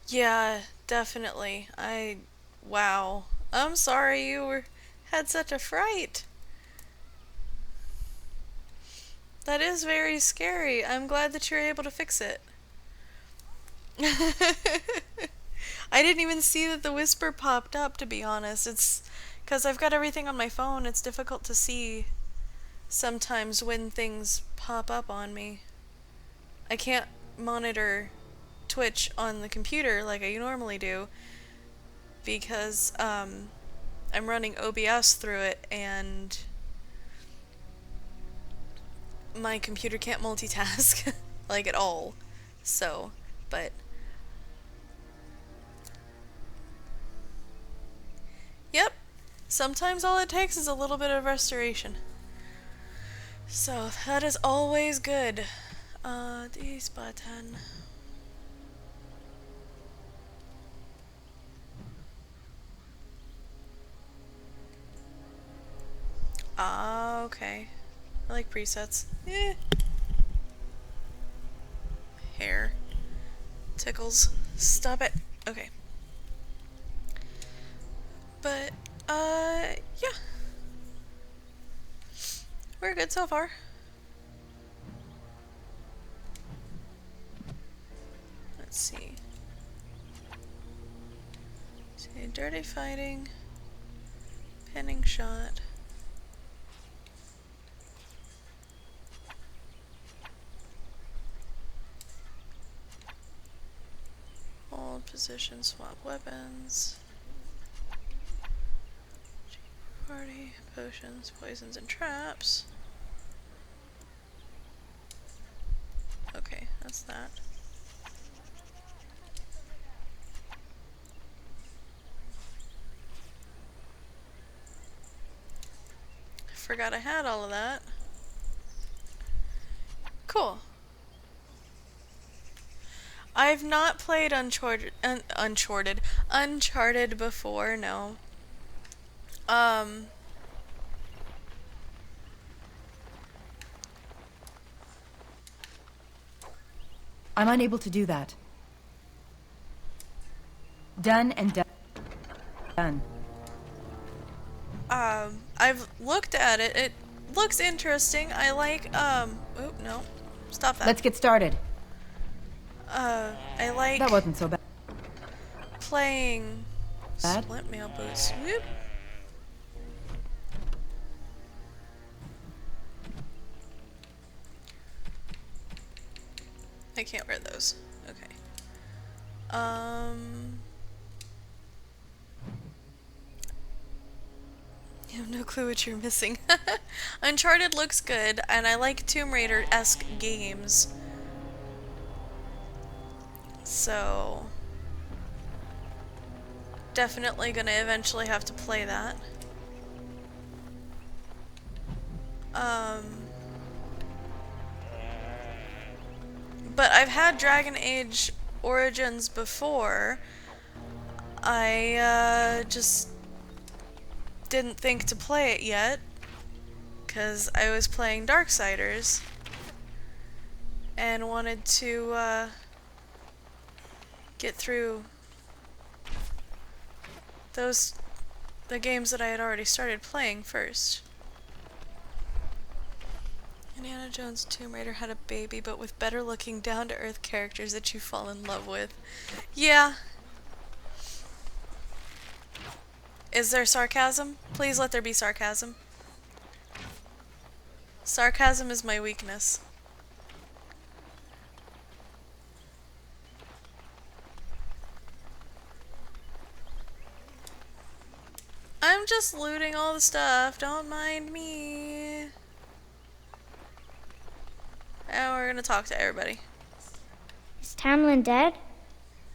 Yeah, definitely. Wow. I'm sorry you had such a fright. That is very scary. I'm glad that you're able to fix it. I didn't even see that the whisper popped up, to be honest. It's because I've got everything on my phone. It's difficult to see sometimes when things pop up on me. I can't monitor Twitch on the computer like I normally do because I'm running OBS through it and my computer can't multitask like at all. So, but yep, sometimes all it takes is a little bit of restoration. So that is always good. This button. Ah, okay. I like presets. Hair. Tickles. Stop it. Okay. But, yeah. We're good so far. Let's see. Dirty fighting. Pinning shot. Hold position, swap weapons. Party, potions, poisons, and traps. Okay, that's that. I forgot I had all of that. Cool. I've not played Uncharted before, no. I'm unable to do that. Done and done. I've looked at it. It looks interesting. I like, oop, no. Stop that. Let's get started. I like That wasn't so bad. playing Bad? Split Mail Boots. Whoop. I can't wear those. Okay. You have no clue what you're missing. Uncharted looks good, and I like Tomb Raider-esque games. So, definitely gonna eventually have to play that. But I've had Dragon Age Origins before. I just didn't think to play it yet, because I was playing Darksiders and wanted to get through the games that I had already started playing first. Indiana Jones Tomb Raider had a baby, but with better looking, down-to-earth characters that you fall in love with. Yeah. Is there sarcasm? Please let there be sarcasm. Sarcasm is my weakness. I'm just looting all the stuff, don't mind me. And we're gonna talk to everybody. Is Tamlin dead?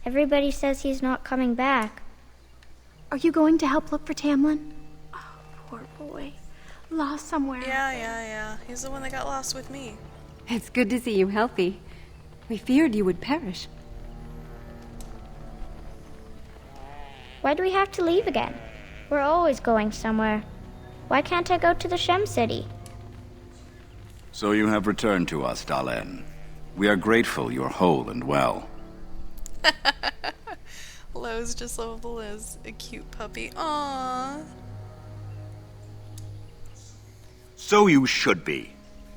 Everybody says he's not coming back. Are you going to help look for Tamlin? Oh, poor boy. Lost somewhere. Yeah. He's the one that got lost with me. It's good to see you healthy. We feared you would perish. Why do we have to leave again? We're always going somewhere. Why can't I go to the Shem City? So you have returned to us, Dalen. We are grateful you're whole and well. Lo's just lovable as a cute puppy. Aww. So you should be.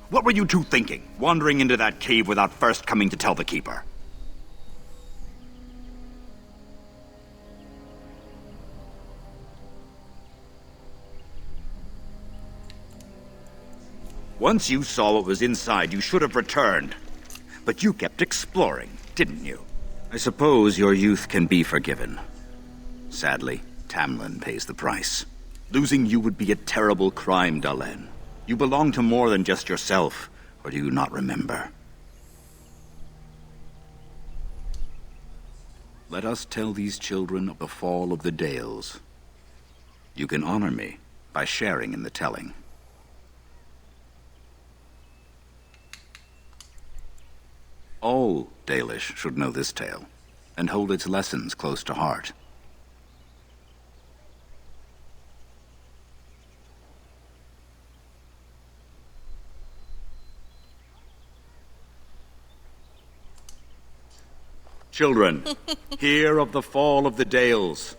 What were you two thinking, wandering into that cave without first coming to tell the Keeper? Once you saw what was inside, you should have returned. But you kept exploring, didn't you? I suppose your youth can be forgiven. Sadly, Tamlin pays the price. Losing you would be a terrible crime, Dalen. You belong to more than just yourself, or do you not remember? Let us tell these children of the fall of the Dales. You can honor me by sharing in the telling. All Dalish should know this tale, and hold its lessons close to heart. Children, hear of the fall of the Dales.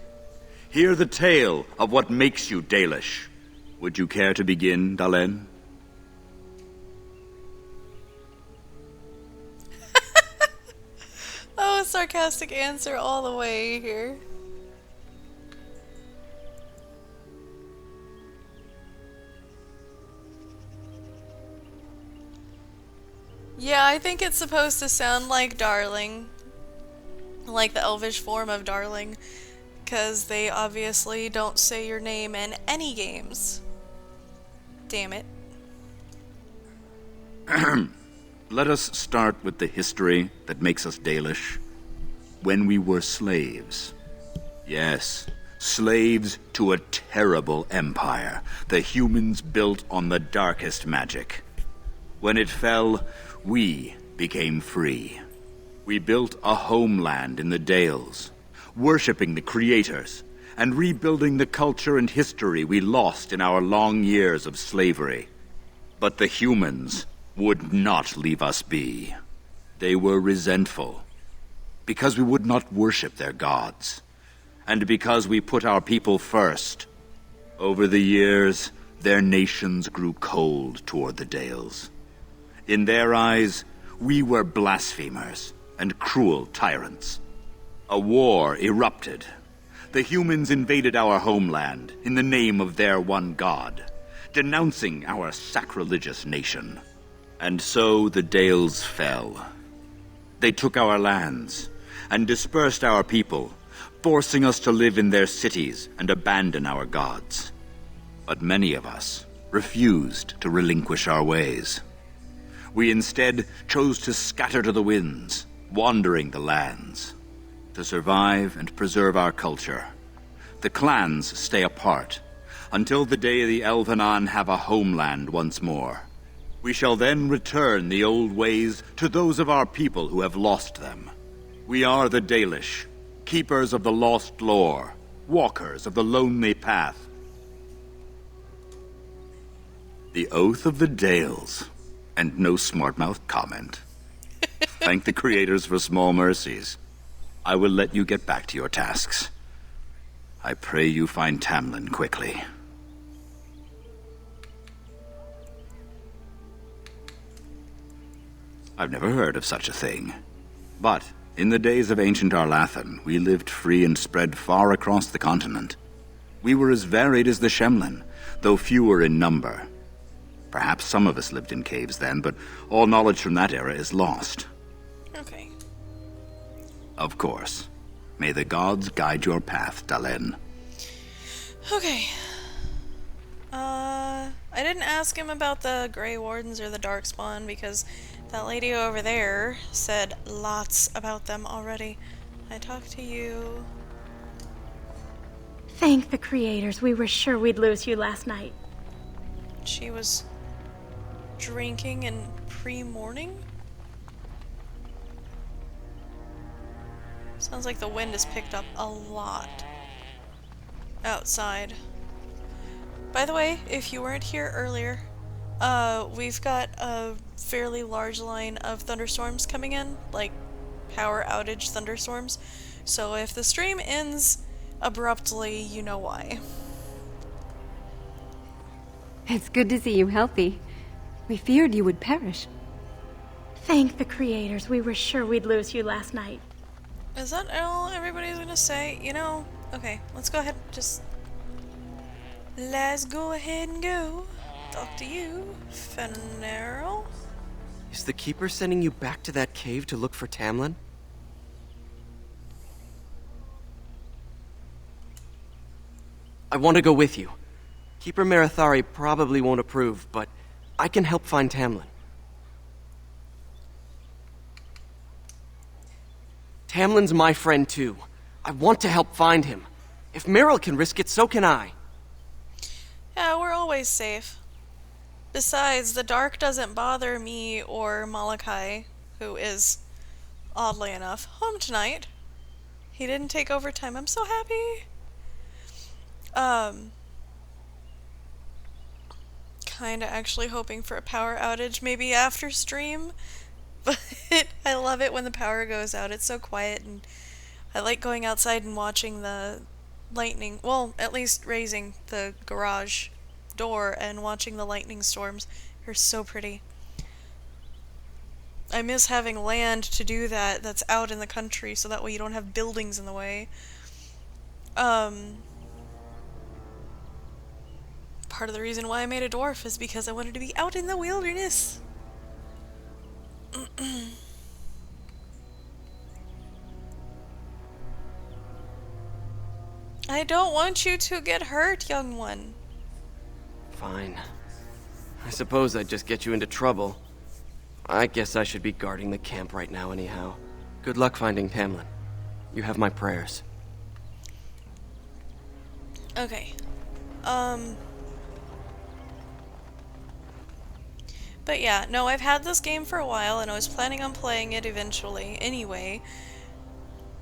Hear the tale of what makes you Dalish. Would you care to begin, Dalen? Oh, sarcastic answer all the way here. Yeah, I think it's supposed to sound like darling. Like the elvish form of darling. Because they obviously don't say your name in any games. Damn it. Let us start with the history that makes us Dalish. When we were slaves. Yes, slaves to a terrible empire the humans built on the darkest magic. When it fell, we became free. We built a homeland in the Dales, worshipping the creators, and rebuilding the culture and history we lost in our long years of slavery. But the humans would not leave us be. They were resentful, because we would not worship their gods, and because we put our people first. Over the years, their nations grew cold toward the Dales. In their eyes, we were blasphemers and cruel tyrants. A war erupted. The humans invaded our homeland in the name of their one god, denouncing our sacrilegious nation. And so the Dales fell. They took our lands and dispersed our people, forcing us to live in their cities and abandon our gods. But many of us refused to relinquish our ways. We instead chose to scatter to the winds, wandering the lands. To survive and preserve our culture, the clans stay apart until the day the Elvenan have a homeland once more. We shall then return the old ways to those of our people who have lost them. We are the Dalish, keepers of the lost lore, walkers of the lonely path. The oath of the Dales, and no smart-mouthed comment. Thank the creators for small mercies. I will let you get back to your tasks. I pray you find Tamlin quickly. I've never heard of such a thing. But in the days of ancient Arlathan, we lived free and spread far across the continent. We were as varied as the Shemlin, though fewer in number. Perhaps some of us lived in caves then, but all knowledge from that era is lost. Okay. Of course. May the gods guide your path, Dalen. Okay. I didn't ask him about the Grey Wardens or the Darkspawn because that lady over there said lots about them already. I talked to you. Thank the creators. We were sure we'd lose you last night. She was drinking in pre-morning? Sounds like the wind has picked up a lot outside. By the way, if you weren't here earlier, we've got a fairly large line of thunderstorms coming in, like power outage thunderstorms. So if the stream ends abruptly, you know why. It's good to see you healthy. We feared you would perish. Thank the creators. We were sure we'd lose you last night. Is that all everybody's gonna say? You know, okay, let's go ahead, let's go ahead and go. Talk to you, Fenarl. Is the Keeper sending you back to that cave to look for Tamlin? I want to go with you. Keeper Marathari probably won't approve, but I can help find Tamlin. Tamlin's my friend too. I want to help find him. If Meryl can risk it, so can I. Yeah, we're always safe. Besides, the dark doesn't bother me or Malachi, who is, oddly enough, home tonight. He didn't take overtime. I'm so happy. Kinda actually hoping for a power outage maybe after stream. But I love it when the power goes out. It's so quiet, and I like going outside and watching the lightning. Well, at least raising the garage door and watching the lightning storms. They're so pretty. I miss having land to do that that's out in the country, so that way you don't have buildings in the way. Part of the reason why I made a dwarf is because I wanted to be out in the wilderness. I don't want you to get hurt, young one. Fine. I suppose I'd just get you into trouble. I guess I should be guarding the camp right now anyhow. Good luck finding Tamlin. You have my prayers. Okay. But yeah, no, I've had this game for a while, and I was planning on playing it eventually anyway.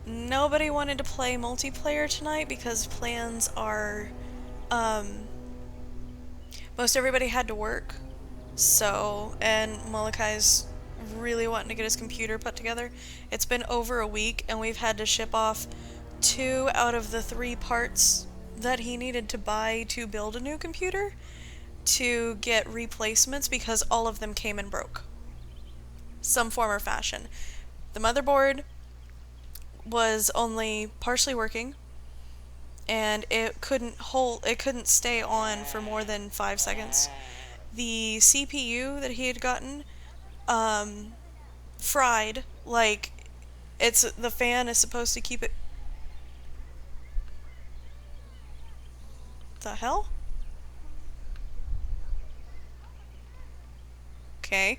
Nobody wanted to play multiplayer tonight because plans are, most everybody had to work. So, and Malachi's really wanting to get his computer put together. It's been over a week, and we've had to ship off 2 out of the 3 parts that he needed to buy to build a new computer. to get replacements because all of them came and broke. Some form or fashion. The motherboard was only partially working, and it couldn't stay on for more than 5 seconds. The CPU that he had gotten fried, like the fan is supposed to keep it. The hell? Okay.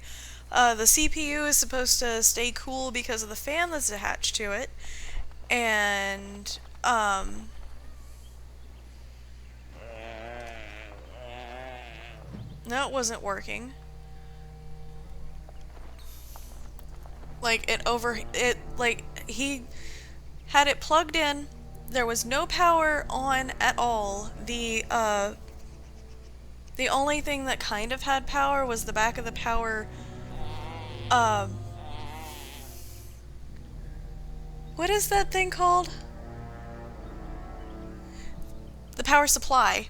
The CPU is supposed to stay cool because of the fan that's attached to it, and no, it wasn't working. Like he had it plugged in. There was no power on at all. The only thing that kind of had power was the back of the power. What is that thing called? The power supply.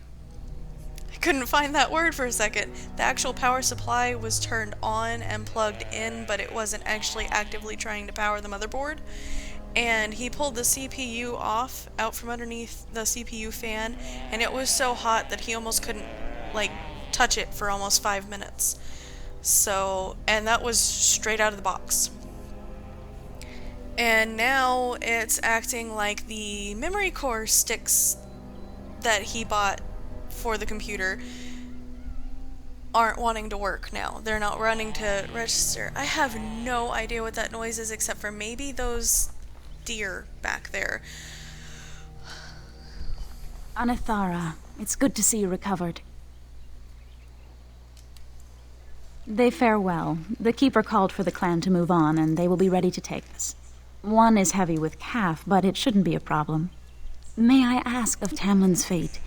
I couldn't find that word for a second. The actual power supply was turned on and plugged in, but it wasn't actually actively trying to power the motherboard. And he pulled the CPU out from underneath the CPU fan, and it was so hot that he almost couldn't, like, touch it for almost 5 minutes. So, and that was straight out of the box. And now it's acting like the memory core sticks that he bought for the computer aren't wanting to work now. They're not running to register. I have no idea what that noise is, except for maybe those deer back there. Anathara, it's good to see you recovered. They fare well. The Keeper called for the clan to move on, and they will be ready to take us. One is heavy with calf, but it shouldn't be a problem. May I ask of Tamlin's fate?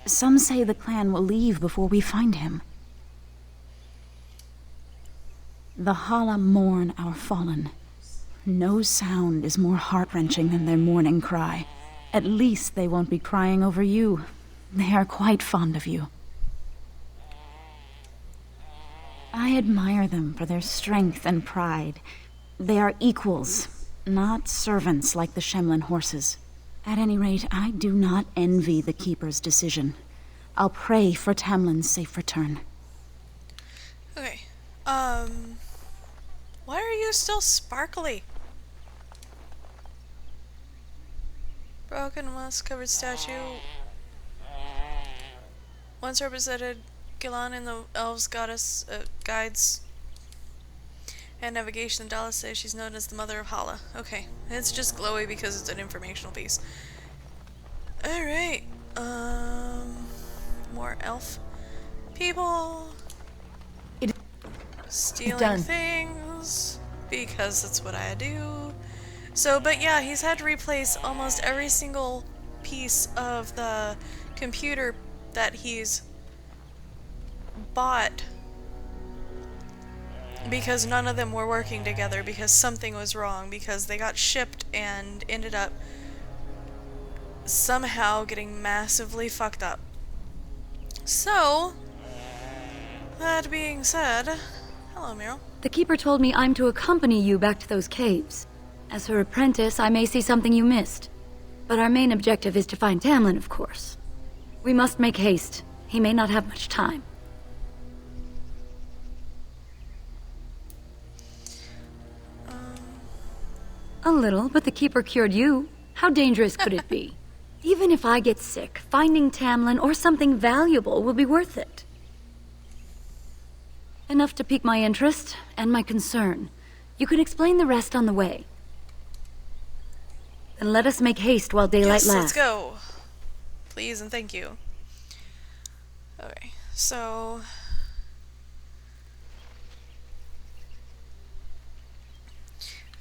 Some say the clan will leave before we find him. The Hala mourn our fallen. No sound is more heart-wrenching than their mourning cry. At least they won't be crying over you. They are quite fond of you. I admire them for their strength and pride. They are equals, not servants like the Shemlin horses. At any rate, I do not envy the Keeper's decision. I'll pray for Tamlin's safe return. Okay, why are you still sparkly? Broken moss-covered statue. Once represented Gilan in the elves goddess guides and navigation. Dallas says she's known as the mother of Hala. Okay, it's just glowy because it's an informational piece. Alright, more elf people stealing things because that's what I do. So, but yeah, he's had to replace almost every single piece of the computer that he's bought because none of them were working together, because something was wrong, because they got shipped and ended up somehow getting massively fucked up. So, that being said, hello, Meryl. The Keeper told me I'm to accompany you back to those caves. As her apprentice, I may see something you missed. But our main objective is to find Tamlin, of course. We must make haste. He may not have much time. A little, but the Keeper cured you. How dangerous could it be? Even if I get sick, finding Tamlin or something valuable will be worth it. Enough to pique my interest and my concern. You can explain the rest on the way. Then let us make haste while daylight lasts. Let's go. Please and thank you. Okay, so...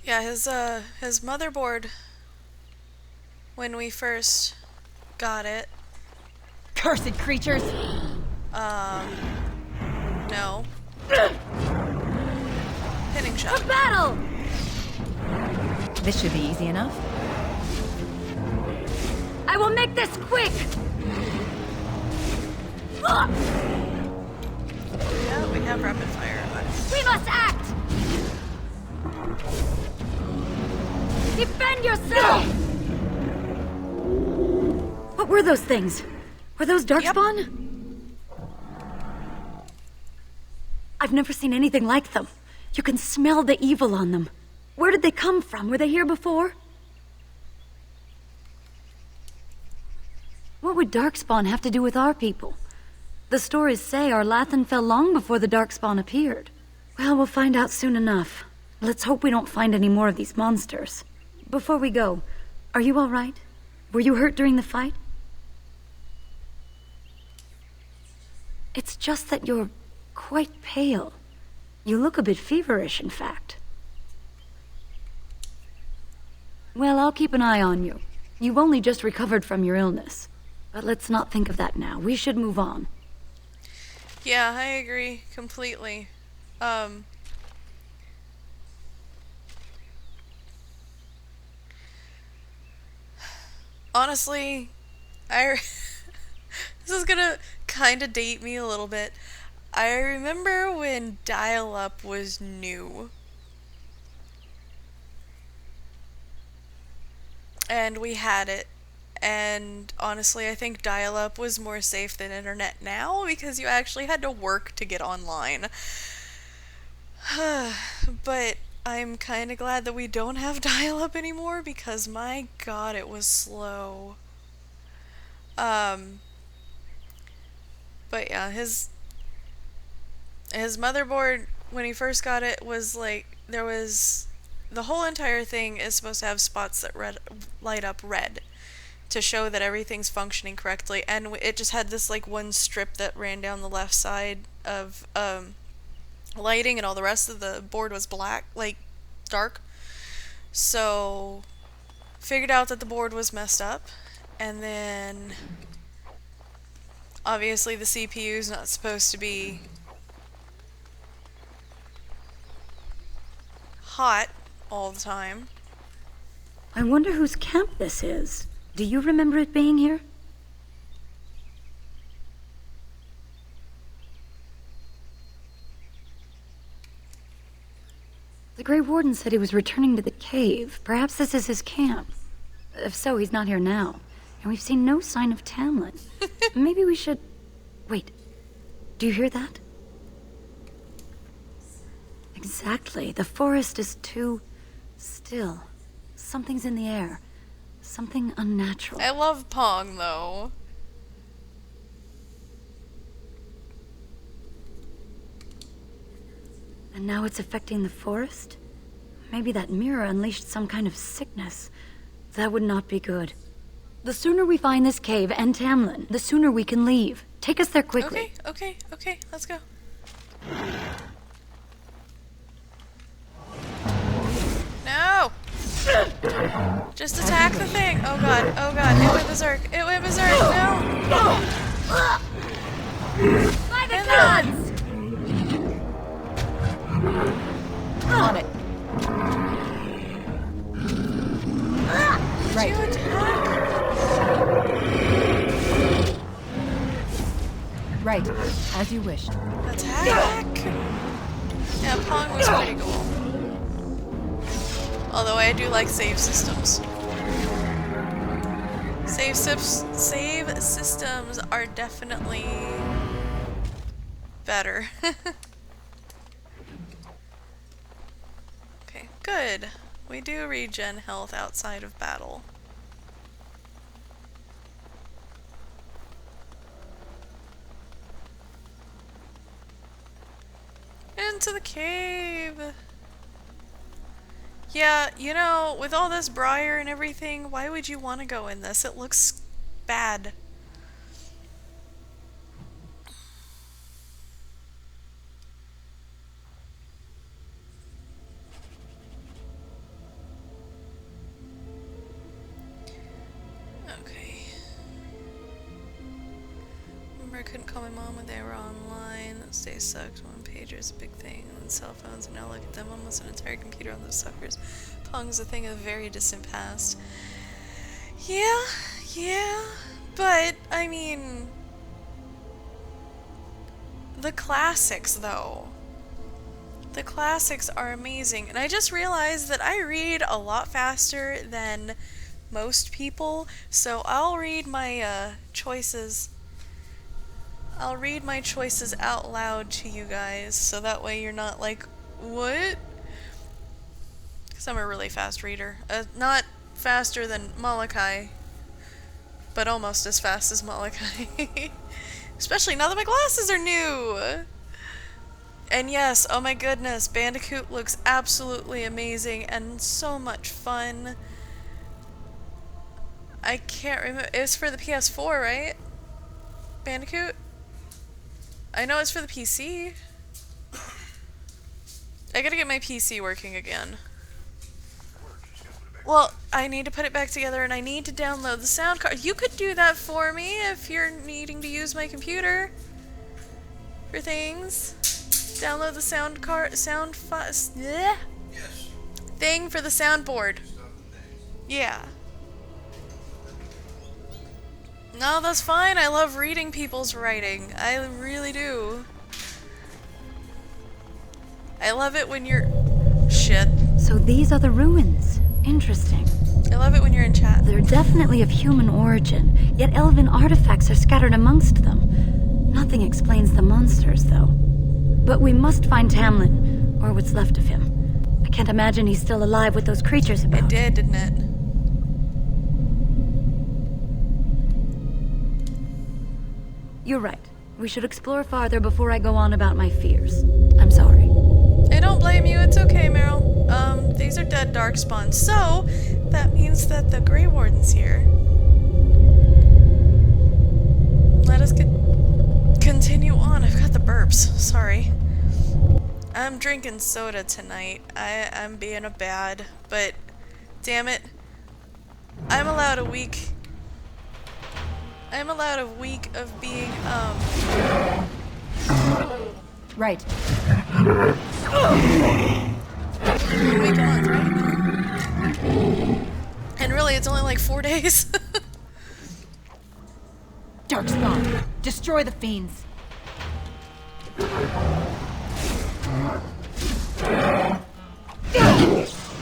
yeah, his motherboard, when we first got it... Cursed creatures! No. Hitting shot. A battle! This should be easy enough. I will make this quick! that we have rapid fire, but... We must act! Defend yourself! What were those things? Were those Darkspawn? I've never seen anything like them. You can smell the evil on them. Where did they come from? Were they here before? What would Darkspawn have to do with our people? The stories say our Lathan fell long before the Darkspawn appeared. Well, we'll find out soon enough. Let's hope we don't find any more of these monsters. Before we go, are you all right? Were you hurt during the fight? It's just that you're quite pale. You look a bit feverish, in fact. Well, I'll keep an eye on you. You've only just recovered from your illness. But let's not think of that now. We should move on. Yeah, I agree completely. Honestly, this is gonna kind of date me a little bit. I remember when dial-up was new. And we had it. And honestly, I think dial-up was more safe than internet now because you actually had to work to get online. But I'm kind of glad that we don't have dial-up anymore because my god, it was slow. But yeah, his motherboard, when he first got it, was like, there was... The whole entire thing is supposed to have spots that light up red to show that everything's functioning correctly, and it just had this like one strip that ran down the left side of lighting, and all the rest of the board was black, like dark. So figured out that the board was messed up, and then obviously the CPU is not supposed to be hot all the time. I wonder whose camp this is. Do you remember it being here? The Grey Warden said he was returning to the cave. Perhaps this is his camp. If so, he's not here now. And we've seen no sign of Tamlin. Maybe we should... Wait. Do you hear that? Exactly. The forest is too still. Something's in the air. Something unnatural. I love Pong, though. And now it's affecting the forest? Maybe that mirror unleashed some kind of sickness. That would not be good. The sooner we find this cave and Tamlin, the sooner we can leave. Take us there quickly. Okay, let's go. No! Just attack the thing! Oh god, it went berserk, no! By the gods! On it. Right. Did you attack? Right, as you wished. Attack! Yeah, Pong was pretty cool. Although I do like save systems. Save systems are definitely better. Okay, good. We do regen health outside of battle. Into the cave! Yeah, you know, with all this briar and everything, why would you want to go in this? It looks bad. Okay. Remember I couldn't call my mom when they were online. Those days sucked. One pager is a big thing. And cell phones, and now look at them. Almost an entire computer on those suckers. Pong's a thing of very distant past. Yeah. But, I mean... The classics, though. The classics are amazing. And I just realized that I read a lot faster than most people, so I'll read my choices. I'll read my choices out loud to you guys, so that way you're not like, what? Because I'm a really fast reader. Not faster than Malachi, but almost as fast as Malachi. Especially now that my glasses are new! And yes, oh my goodness, Bandicoot looks absolutely amazing and so much fun. I can't remember. It was for the PS4, right? Bandicoot? I know it's for the PC. I gotta get my PC working again. Well, I need to put it back together and I need to download the sound card. You could do that for me if you're needing to use my computer for things. Download the sound card, thing for the soundboard. Yeah. No, that's fine. I love reading people's writing. I really do. I love it when you're... Shit. So these are the ruins. Interesting. I love it when you're in chat. They're definitely of human origin, yet elven artifacts are scattered amongst them. Nothing explains the monsters, though. But we must find Tamlin, or what's left of him. I can't imagine he's still alive with those creatures about. It did, didn't it? You're right. We should explore farther before I go on about my fears. I'm sorry. I don't blame you. It's okay, Meryl. These are dead darkspawn, so that means that the Grey Warden's here. Let us continue on. I've got the burps. Sorry. I'm drinking soda tonight. I'm being a bad, but damn it, I'm allowed a week. I'm allowed a week of being, Right. a week a month, right? And really, it's only like 4 days. Darkspawn, destroy the fiends.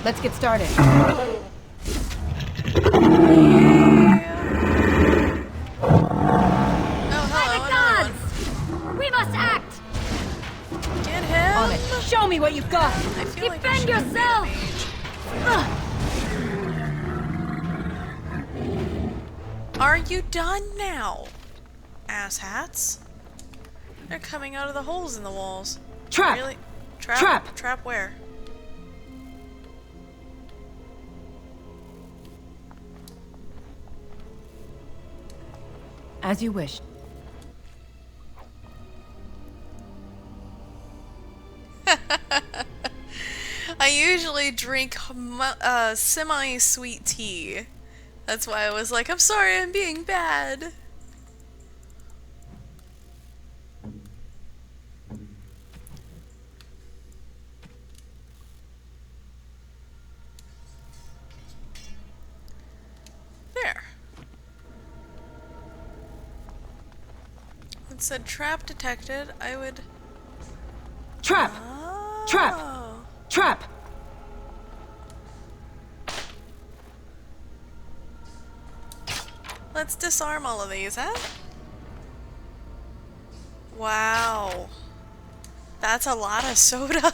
Let's get started. We must act! Get him! On it. Show me what you've got! Defend yourself! Are you done now? Asshats. They're coming out of the holes in the walls. Trap! Really? Trap? Trap! Trap where? As you wish. I usually drink semi-sweet tea. That's why I was like, I'm sorry, I'm being bad. There. It said trap detected. I would... Trap! Trap! Trap! Let's disarm all of these, huh? Wow. That's a lot of soda.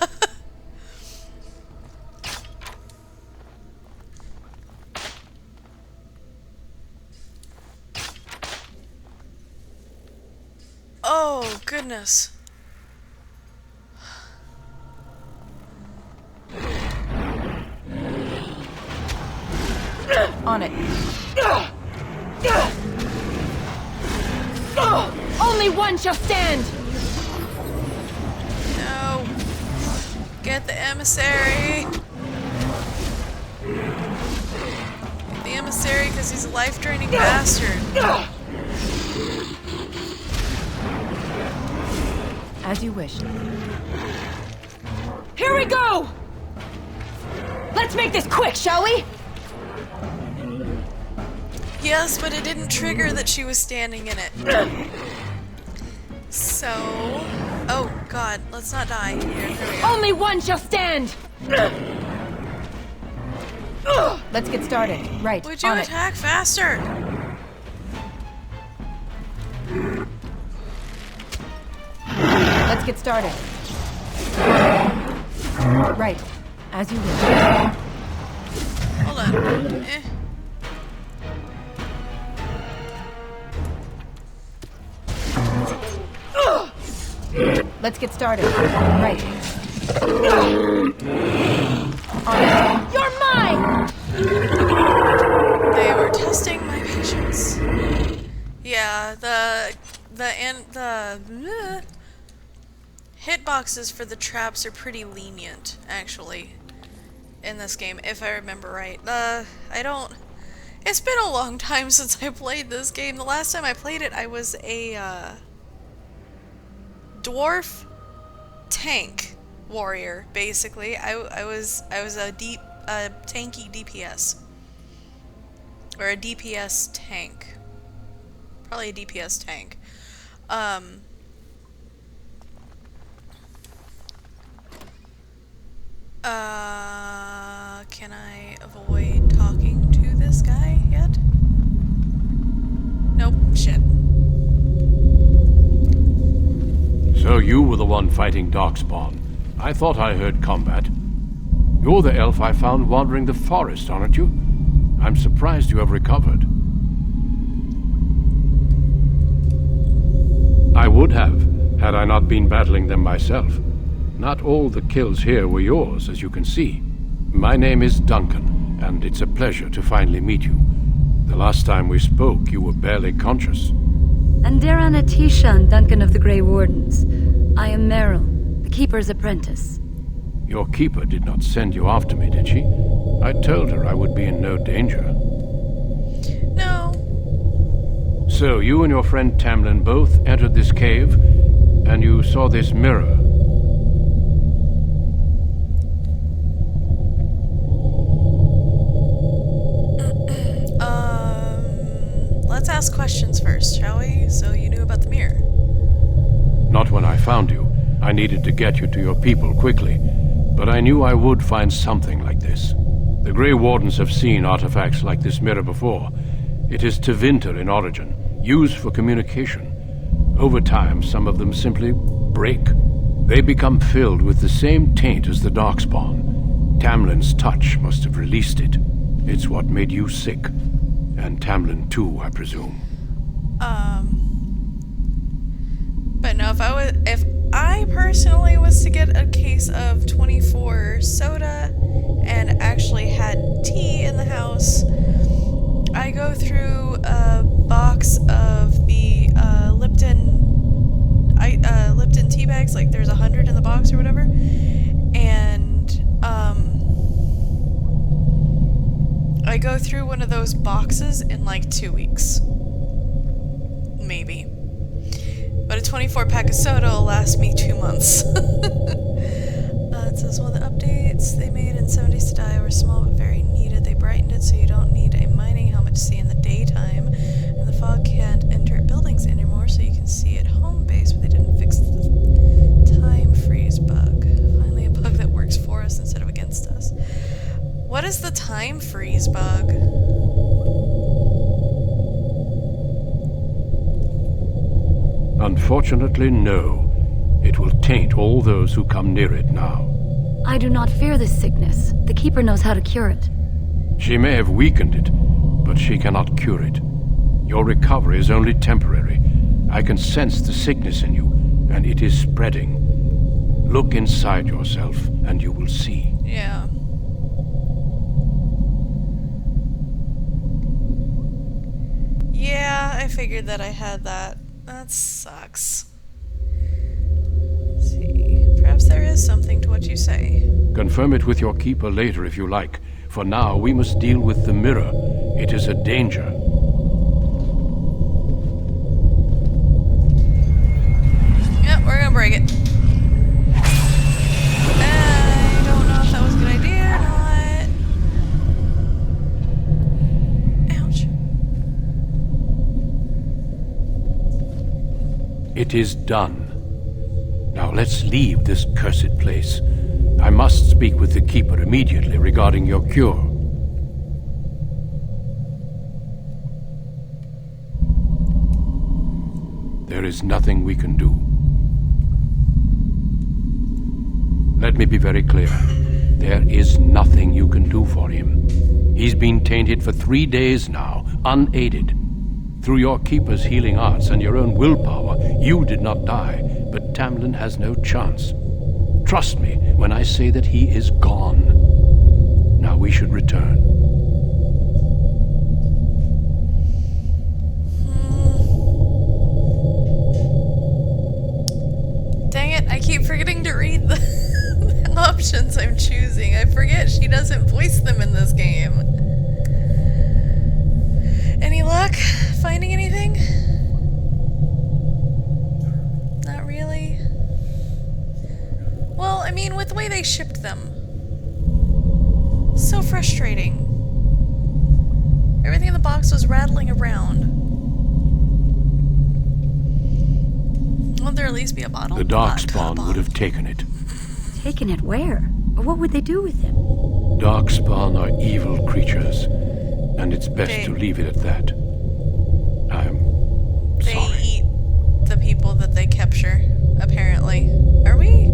Oh, goodness. On it. Only one shall stand! No. Get the emissary. Get the emissary because he's a life-draining bastard. As you wish. Here we go! Let's make this quick, shall we? Yes, but it didn't trigger that she was standing in it. So... Oh, God. Let's not die. Here we go. Only one shall stand! Let's get started. Right, Would you on attack faster? Let's get started. Right, as you wish. Hold on. Let's get started. Right. On it. You're mine! They were testing my patience. Yeah, the hitboxes for the traps are pretty lenient, actually, in this game, if I remember right. It's been a long time since I played this game. The last time I played it, I was a, dwarf tank warrior, basically. I was a tanky DPS. Or a DPS tank. Probably a DPS tank. Can I avoid talking to this guy yet? Nope, shit. So you were the one fighting Darkspawn. I thought I heard combat. You're the elf I found wandering the forest, aren't you? I'm surprised you have recovered. I would have, had I not been battling them myself. Not all the kills here were yours, as you can see. My name is Duncan, and it's a pleasure to finally meet you. The last time we spoke, you were barely conscious. Andaran Atishan, Duncan of the Grey Wardens. I am Meryl, the Keeper's apprentice. Your keeper did not send you after me, did she? I told her I would be in no danger. No. So, you and your friend Tamlin both entered this cave, and you saw this mirror. Let's ask questions first, shall we? So you knew about the mirror. Not when I found you. I needed to get you to your people quickly. But I knew I would find something like this. The Grey Wardens have seen artifacts like this mirror before. It is Tevinter in origin, used for communication. Over time, some of them simply break. They become filled with the same taint as the Darkspawn. Tamlin's touch must have released it. It's what made you sick. And Tamlin too, I presume. But no, if I personally was to get a case of 24 soda and actually had tea in the house, I go through a box of the Lipton tea bags, like there's 100 in the box or whatever, and I go through one of those boxes in like 2 weeks. Maybe. But a 24 pack of soda will last me 2 months. It says, well, the updates they made in 70s to die were small but very needed. They brightened it so you don't need a mining helmet to see in the daytime. And the fog can't enter buildings anymore so you can see at home base, but they didn't fix the time freeze bug. Finally a bug that works for us instead of against us. What is the time freeze bug? Unfortunately, no. It will taint all those who come near it now. I do not fear this sickness. The Keeper knows how to cure it. She may have weakened it, but she cannot cure it. Your recovery is only temporary. I can sense the sickness in you, and it is spreading. Look inside yourself, and you will see. Yeah. Yeah, I figured that I had that. That sucks. Let's see. Perhaps there is something to what you say. Confirm it with your keeper later if you like. For now, we must deal with the mirror. It is a danger. Yep, we're gonna break it. I don't know if that was a good idea or not. Ouch. It is done. Now let's leave this cursed place. I must speak with the Keeper immediately regarding your cure. There is nothing we can do. Let me be very clear. There is nothing you can do for him. He's been tainted for 3 days now, unaided. Through your Keeper's healing arts and your own willpower, you did not die, but Tamlin has no chance. Trust me when I say that he is gone. Now we should return. Dang it, I keep forgetting to read the options I'm choosing. I forget she doesn't voice them in this game. Any luck finding anything? Not really. Well, I mean, with the way they shipped them. So frustrating. Everything in the box was rattling around. Won't there at least be a bottle? The Darkspawn would have taken it. Taken it where? What would they do with it? Darkspawn are evil creatures, and it's best to leave it at that. They eat the people that they capture, apparently. Are we?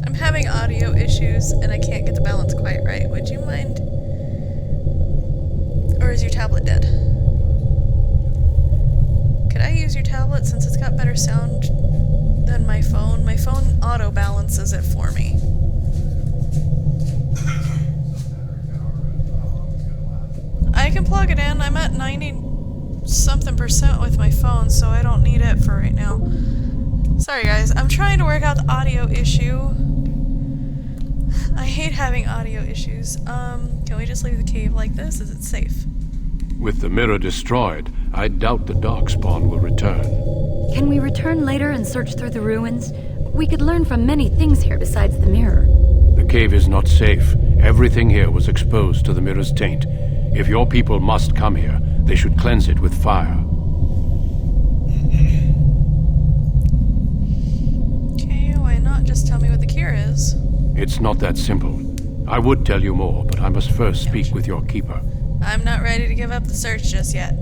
I'm having audio issues, and I can't get the balance quite right. Would you mind? Or is your tablet dead? Could I use your tablet since it's got better sound than my phone? My phone auto balances it for me. I can plug it in. I'm at 90-something% with my phone, so I don't need it for right now. Sorry guys, I'm trying to work out the audio issue. I hate having audio issues. Can we just leave the cave like this? Is it safe? With the mirror destroyed, I doubt the Darkspawn will return. Can we return later and search through the ruins? We could learn from many things here besides the mirror. The cave is not safe. Everything here was exposed to the mirror's taint. If your people must come here, they should cleanse it with fire. Okay, why not just tell me what the cure is? It's not that simple. I would tell you more, but I must first speak with your Keeper. I'm not ready to give up the search just yet.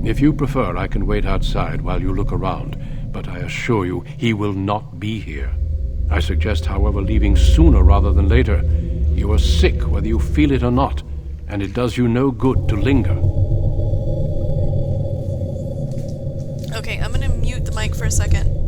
If you prefer, I can wait outside while you look around, but I assure you, he will not be here. I suggest, however, leaving sooner rather than later. You are sick, whether you feel it or not, and it does you no good to linger. Okay, I'm gonna mute the mic for a second.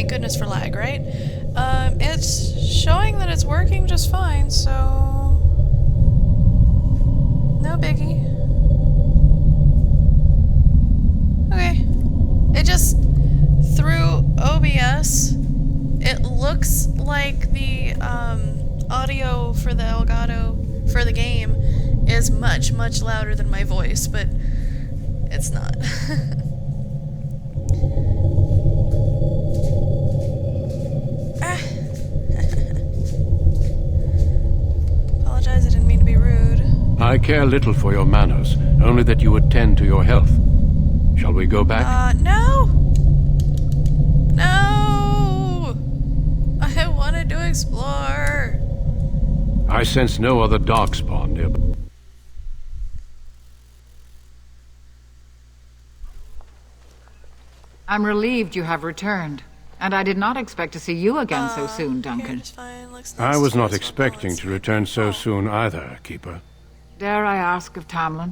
Goodness for lag, right? It's showing that it's working just fine, so no biggie. Okay. It just through OBS, it looks like the audio for the Elgato for the game is much louder than my voice, but it's not. Apologize, I didn't mean to be rude. I care little for your manners, only that you attend to your health. Shall we go back? No! No! I wanted to explore. I sense no other Darkspawn nearby. I'm relieved you have returned. And I did not expect to see you again so soon, Duncan. I was not expecting to return so soon either, Keeper. Dare I ask of Tamlin?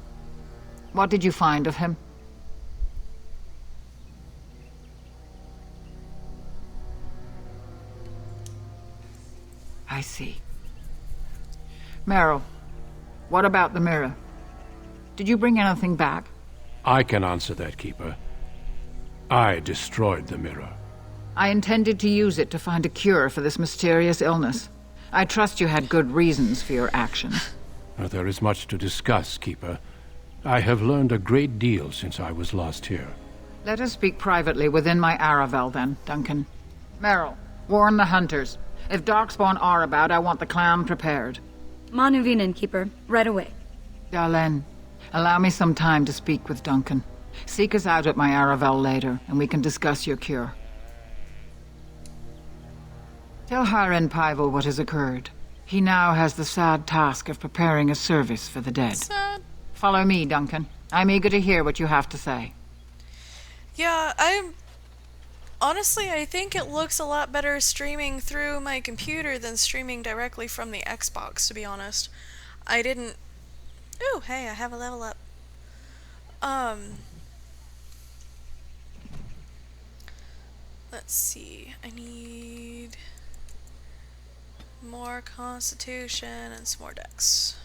What did you find of him? I see. Meryl, what about the mirror? Did you bring anything back? I can answer that, Keeper. I destroyed the mirror. I intended to use it to find a cure for this mysterious illness. I trust you had good reasons for your actions. There is much to discuss, Keeper. I have learned a great deal since I was last here. Let us speak privately within my Aravel, then, Duncan. Merrill, warn the hunters. If Darkspawn are about, I want the clan prepared. Manuvinen, Keeper. Right away. Darlene, allow me some time to speak with Duncan. Seek us out at my Aravel later, and we can discuss your cure. Tell Haren Pyvel what has occurred. He now has the sad task of preparing a service for the dead. Sad. Follow me, Duncan. I'm eager to hear what you have to say. Yeah, honestly, I think it looks a lot better streaming through my computer than streaming directly from the Xbox, to be honest. I didn't... Ooh, hey, I have a level up. Let's see. I need more Constitution and some more Dex.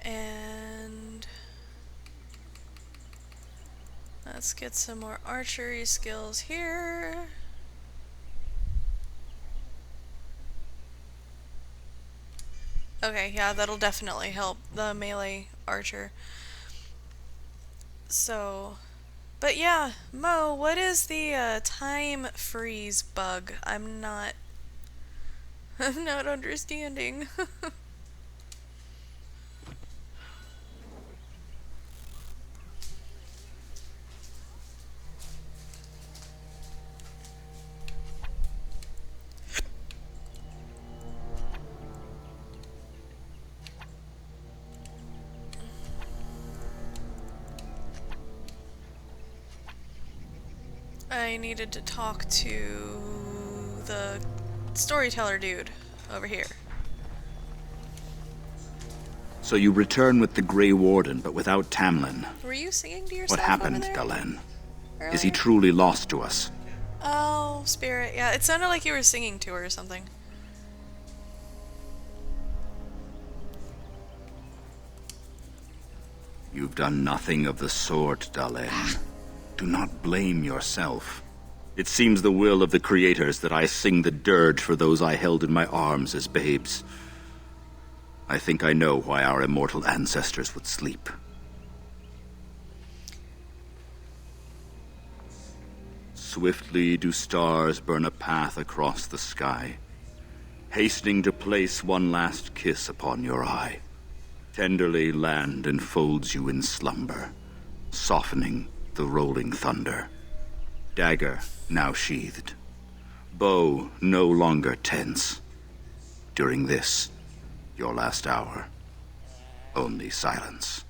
And let's get some more archery skills here. Okay, yeah, that'll definitely help the melee archer. So, but yeah, Mo, what is the time freeze bug? I'm not understanding. I needed to talk to the storyteller dude over here. So you return with the Grey Warden, but without Tamlin. Were you singing to yourself? What happened, over there? Dalen? Earlier? Is he truly lost to us? Oh, Spirit. Yeah, it sounded like you were singing to her or something. You've done nothing of the sort, Dalen. Do not blame yourself. It seems the will of the creators that I sing the dirge for those I held in my arms as babes. I think I know why our immortal ancestors would sleep. Swiftly do stars burn a path across the sky, hastening to place one last kiss upon your eye. Tenderly land enfolds you in slumber, softening the rolling thunder. Dagger now sheathed, bow no longer tense. During this, your last hour, only silence.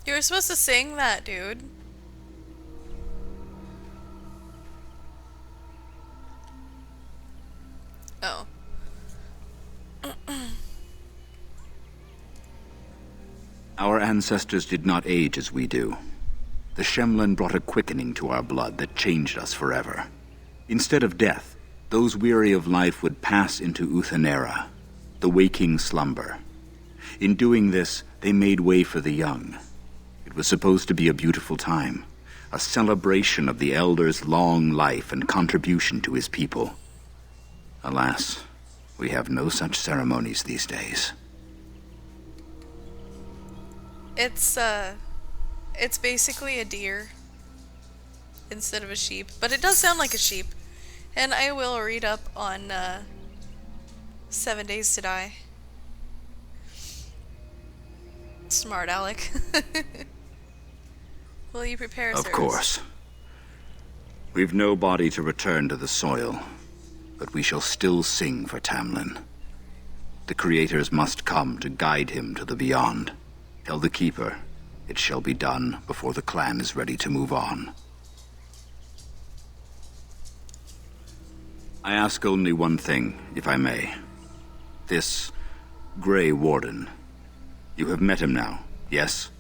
You were supposed to sing that, dude. Oh. Our ancestors did not age as we do. The Shemlin brought a quickening to our blood that changed us forever. Instead of death, those weary of life would pass into Uthanera, the waking slumber. In doing this, they made way for the young. It was supposed to be a beautiful time, a celebration of the Elder's long life and contribution to his people. Alas, we have no such ceremonies these days. It's basically a deer instead of a sheep, but it does sound like a sheep. And I will read up on 7 Days to Die. Smart Alec. Will you prepare us? Of course. We've no body to return to the soil, but we shall still sing for Tamlin. The creators must come to guide him to the beyond. Tell the Keeper, it shall be done before the clan is ready to move on. I ask only one thing, if I may. This Grey Warden, you have met him now, yes?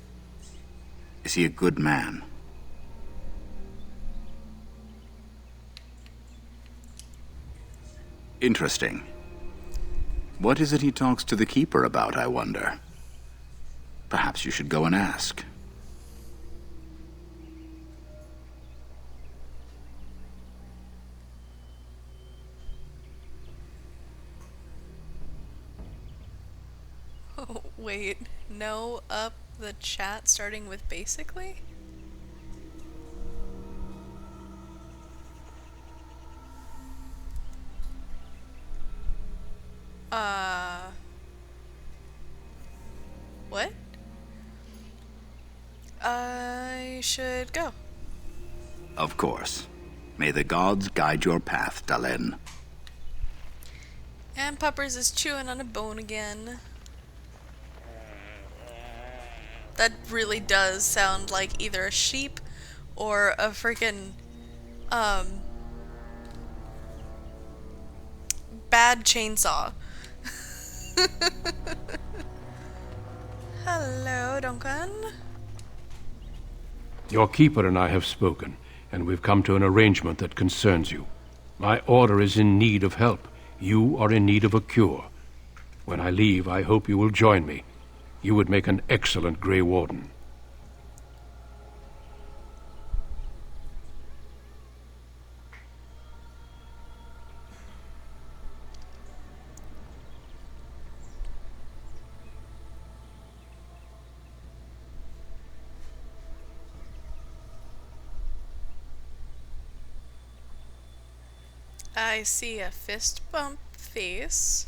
Is he a good man? Interesting. What is it he talks to the Keeper about, I wonder? Perhaps you should go and ask. Oh, wait. No up the chat starting with basically? What? I should go. Of course. May the gods guide your path, Dalen. And Puppers is chewing on a bone again. That really does sound like either a sheep or a freaking, bad chainsaw. Hello, Duncan. Your keeper and I have spoken, and we've come to an arrangement that concerns you. My order is in need of help. You are in need of a cure. When I leave, I hope you will join me. You would make an excellent Grey Warden. I see a fist bump face.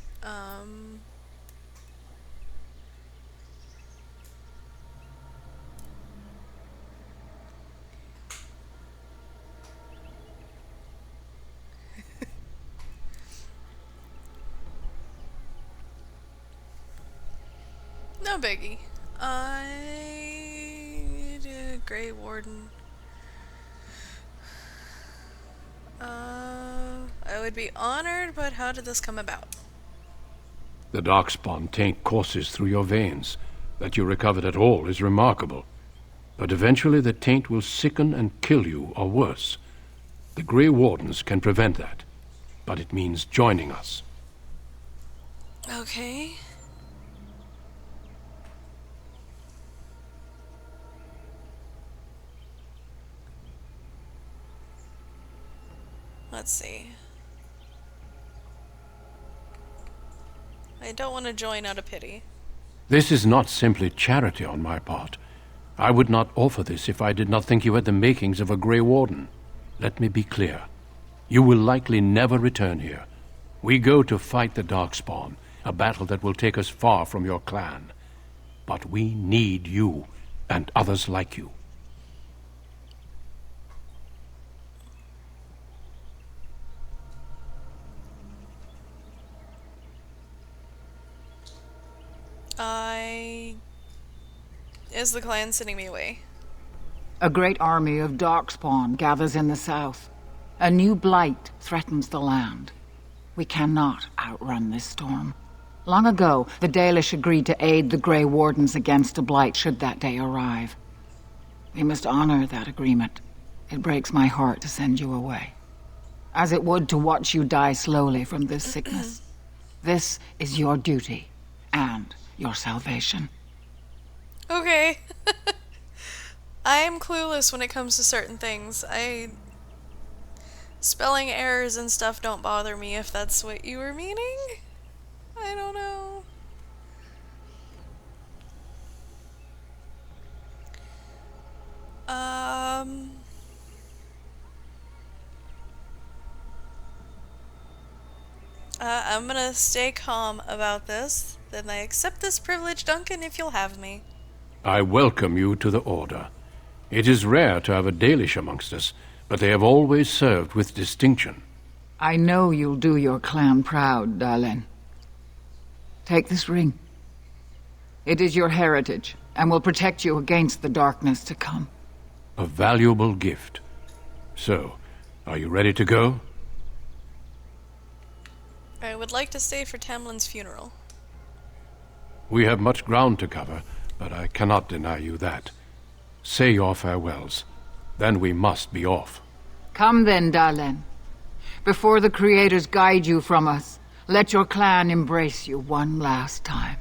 No biggie. Grey Warden. I would be honored, but how did this come about? The Darkspawn taint courses through your veins. That you recovered at all is remarkable. But eventually the taint will sicken and kill you, or worse. The Grey Wardens can prevent that, but it means joining us. Okay. Let's see. I don't want to join out of pity. This is not simply charity on my part. I would not offer this if I did not think you had the makings of a Grey Warden. Let me be clear. You will likely never return here. We go to fight the Darkspawn, a battle that will take us far from your clan. But we need you, and others like you. Is the clan sending me away? A great army of Darkspawn gathers in the south. A new blight threatens the land. We cannot outrun this storm. Long ago, the Dalish agreed to aid the Grey Wardens against a blight should that day arrive. We must honor that agreement. It breaks my heart to send you away, as it would to watch you die slowly from this sickness. This is your duty, and your salvation. Okay. I am clueless when it comes to certain things. Spelling errors and stuff don't bother me if that's what you were meaning. I don't know. I'm gonna stay calm about this. Then I accept this privilege, Duncan, if you'll have me. I welcome you to the Order. It is rare to have a Dalish amongst us, but they have always served with distinction. I know you'll do your clan proud, Dalen. Take this ring. It is your heritage, and will protect you against the darkness to come. A valuable gift. So, are you ready to go? I would like to stay for Tamlin's funeral. We have much ground to cover, but I cannot deny you that. Say your farewells. Then we must be off. Come then, Dalen. Before the Creators guide you from us, let your clan embrace you one last time.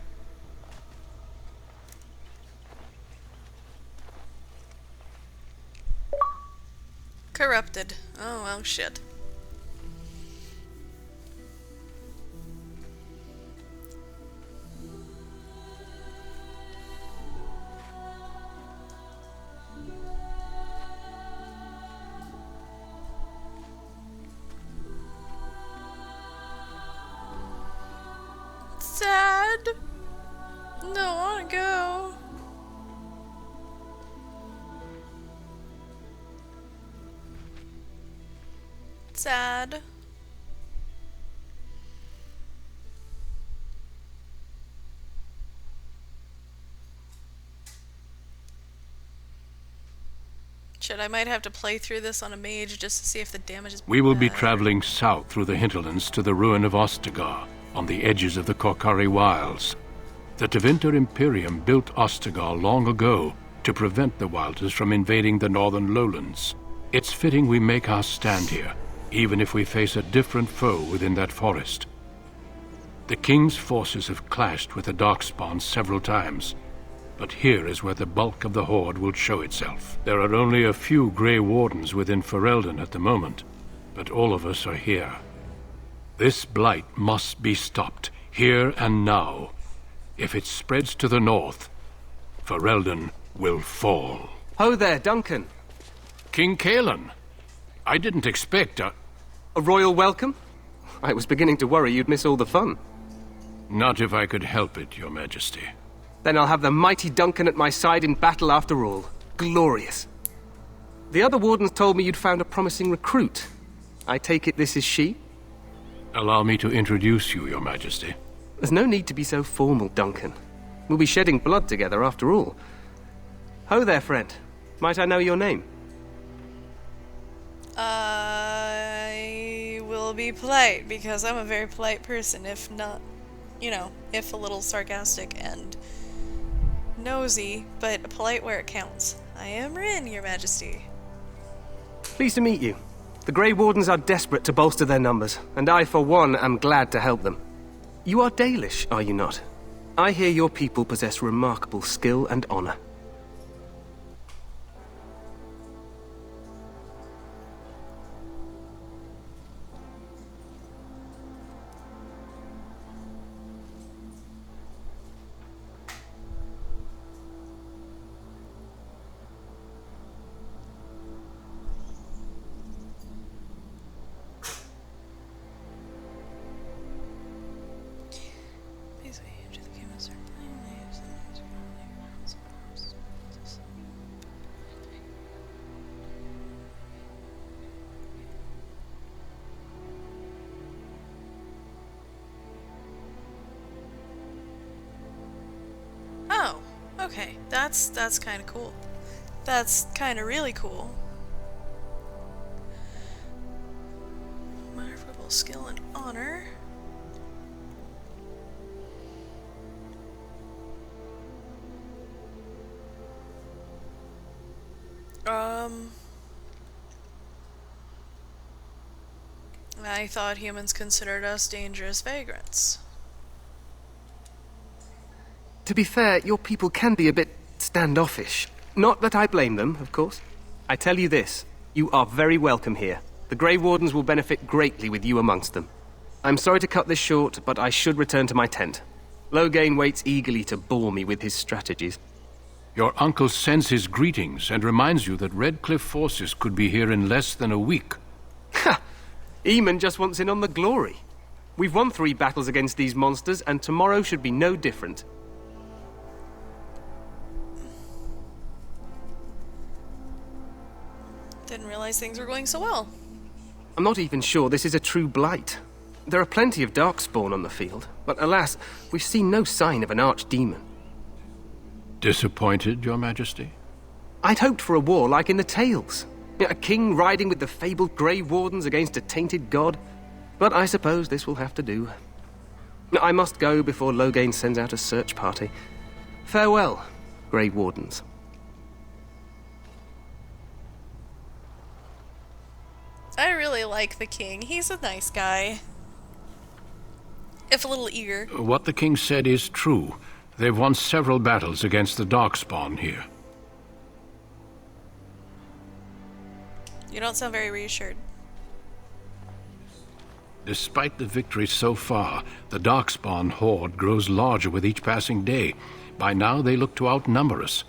Corrupted. Oh, well, shit. Don't wanna go. Sad. Shit, I might have to play through this on a mage just to see if the damage is We will be better. traveling south through the hinterlands to the ruin of Ostagar, on the edges of the Korkari Wilds. The Tevinter Imperium built Ostagar long ago to prevent the Wilders from invading the northern lowlands. It's fitting we make our stand here, even if we face a different foe within that forest. The King's forces have clashed with the Darkspawn several times, but here is where the bulk of the Horde will show itself. There are only a few Grey Wardens within Ferelden at the moment, but all of us are here. This blight must be stopped, here and now. If it spreads to the north, Ferelden will fall. Ho there, Duncan. King Kaelin. I didn't expect a royal welcome? I was beginning to worry you'd miss all the fun. Not if I could help it, Your Majesty. Then I'll have the mighty Duncan at my side in battle after all. Glorious. The other wardens told me you'd found a promising recruit. I take it this is she? Allow me to introduce you, Your Majesty. There's no need to be so formal, Duncan. We'll be shedding blood together after all. Ho there, friend. Might I know your name? I will be polite, because I'm a very polite person, if not, you know, if a little sarcastic and nosy, but polite where it counts. I am Rin, Your Majesty. Pleased to meet you. The Grey Wardens are desperate to bolster their numbers, and I, for one, am glad to help them. You are Dalish, are you not? I hear your people possess remarkable skill and honor. Oh, okay. That's kind of cool. That's kind of really cool. Marketable skill and honor. I thought humans considered us dangerous vagrants. To be fair, your people can be a bit standoffish. Not that I blame them, of course. I tell you this, you are very welcome here. The Grey Wardens will benefit greatly with you amongst them. I'm sorry to cut this short, but I should return to my tent. Loghain waits eagerly to bore me with his strategies. Your uncle sends his greetings and reminds you that Redcliffe forces could be here in less than a week. Ha! Eamon just wants in on the glory. We've won 3 battles against these monsters, and tomorrow should be no different. Didn't realize things were going so well. I'm not even sure this is a true blight. There are plenty of Darkspawn on the field, but alas, we've seen no sign of an archdemon. Disappointed, Your Majesty? I'd hoped for a war like in the tales. A king riding with the fabled Grey Wardens against a tainted god. But I suppose this will have to do. I must go before Loghain sends out a search party. Farewell, Grey Wardens. I really like the king. He's a nice guy. If a little eager. What the king said is true. They've won several battles against the Darkspawn here. You don't sound very reassured. Despite the victory so far, the Darkspawn horde grows larger with each passing day. By now, they look to outnumber us.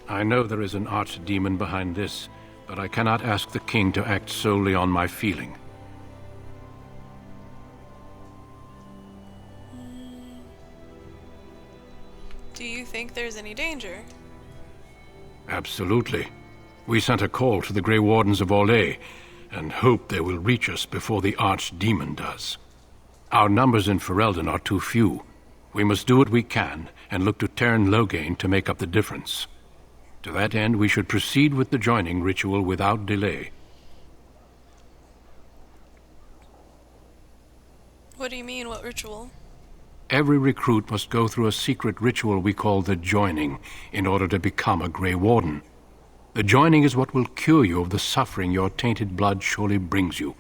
I know there is an archdemon behind this, but I cannot ask the king to act solely on my feeling. Do you think there's any danger? Absolutely. We sent a call to the Grey Wardens of Orlais, and hope they will reach us before the Archdemon does. Our numbers in Ferelden are too few. We must do what we can, and look to Teyrn Loghain to make up the difference. To that end, we should proceed with the joining ritual without delay. What do you mean, what ritual? Every recruit must go through a secret ritual we call the joining in order to become a Grey Warden. The joining is what will cure you of the suffering your tainted blood surely brings you.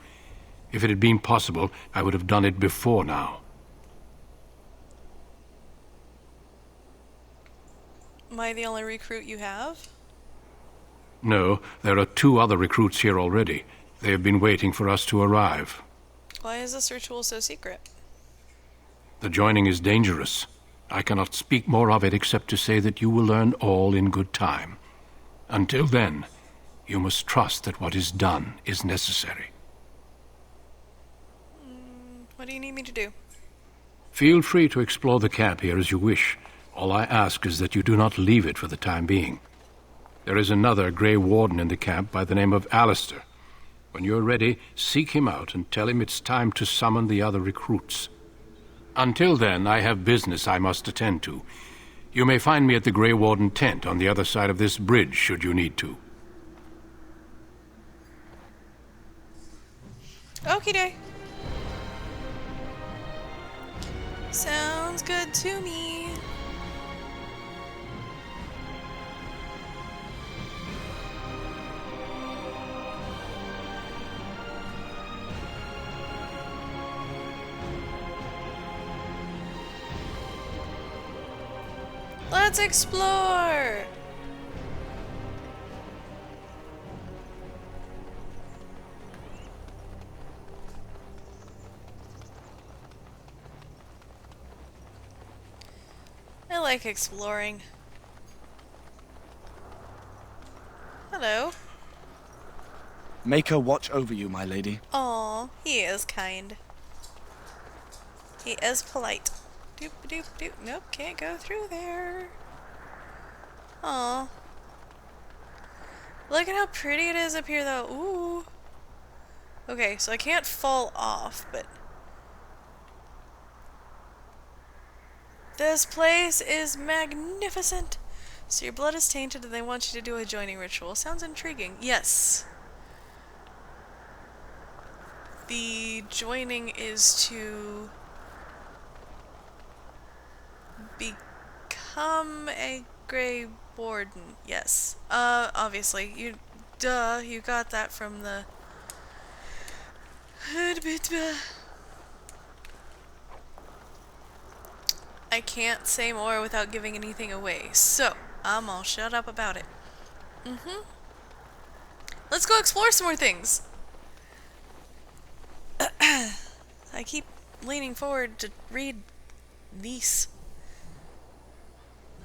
If it had been possible, I would have done it before now. Am I the only recruit you have? No, there are 2 other recruits here already. They have been waiting for us to arrive. Why is this ritual so secret? The joining is dangerous. I cannot speak more of it except to say that you will learn all in good time. Until then, you must trust that what is done is necessary. What do you need me to do? Feel free to explore the camp here as you wish. All I ask is that you do not leave it for the time being. There is another Grey Warden in the camp by the name of Alistair. When you're ready, seek him out and tell him it's time to summon the other recruits. Until then, I have business I must attend to. You may find me at the Grey Warden tent on the other side of this bridge, should you need to. Okie day. Sounds good to me. Let's explore! I like exploring. Hello. Make her watch over you, my lady. Aw, he is kind. He is polite. Doop doop doop. Nope, can't go through there. Aw. Look at how pretty it is up here, though. Ooh. Okay, so I can't fall off, but this place is magnificent. So your blood is tainted and they want you to do a joining ritual. Sounds intriguing. Yes. The joining is to become a Grey Warden. Yes. Obviously. You got that from the I can't say more without giving anything away, so I'm all shut up about it. Let's go explore some more things. I keep leaning forward to read these.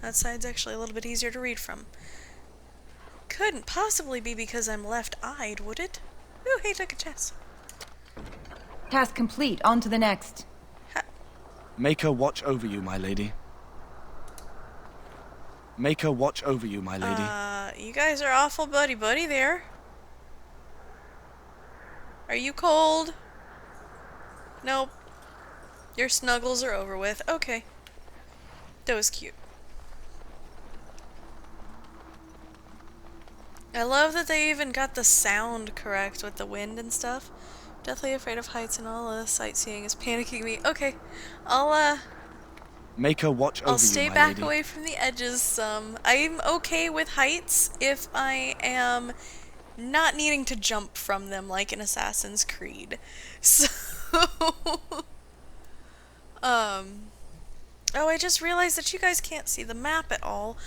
That side's actually a little bit easier to read from. Couldn't possibly be because I'm left-eyed, would it? Ooh, hey, took a chest. Task complete. On to the next. Make her watch over you, my lady. Make her watch over you, my lady. You guys are awful buddy-buddy there. Are you cold? Nope. Your snuggles are over with. Okay. That was cute. I love that they even got the sound correct with the wind and stuff. Deathly afraid of heights and all the sightseeing is panicking me. Okay. Make her watch over you, I'll stay my back lady. away from the edges some. I'm okay with heights if I am not needing to jump from them like in Assassin's Creed. So oh, I just realized that you guys can't see the map at all.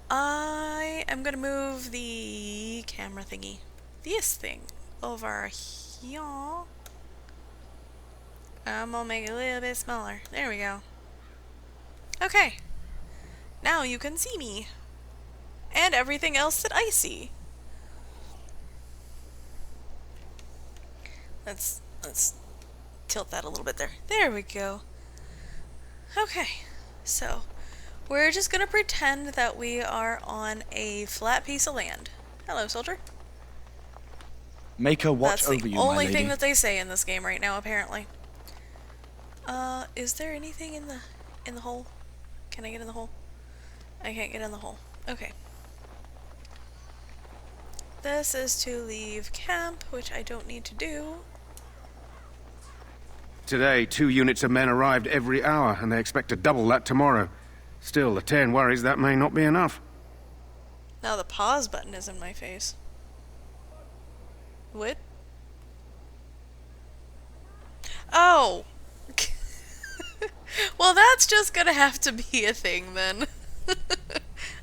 I am gonna move the camera thingy, this thing, over here. I'm gonna make it a little bit smaller. There we go. Okay. Now you can see me. And everything else that I see. Let's tilt that a little bit there. There we go. Okay. So, We're just gonna pretend that we are on a flat piece of land. Hello, soldier. Maker watch That's over the you, my only lady. thing that they say in this game right now, apparently. Is there anything in the hole? Can I get in the hole? I can't get in the hole. Okay. This is to leave camp, which I don't need to do. Today, 2 units of men arrived every hour, and they expect to double that tomorrow. Still, the Terran worries that may not be enough. Now the pause button is in my face. What? Oh! Well, that's just gonna have to be a thing then.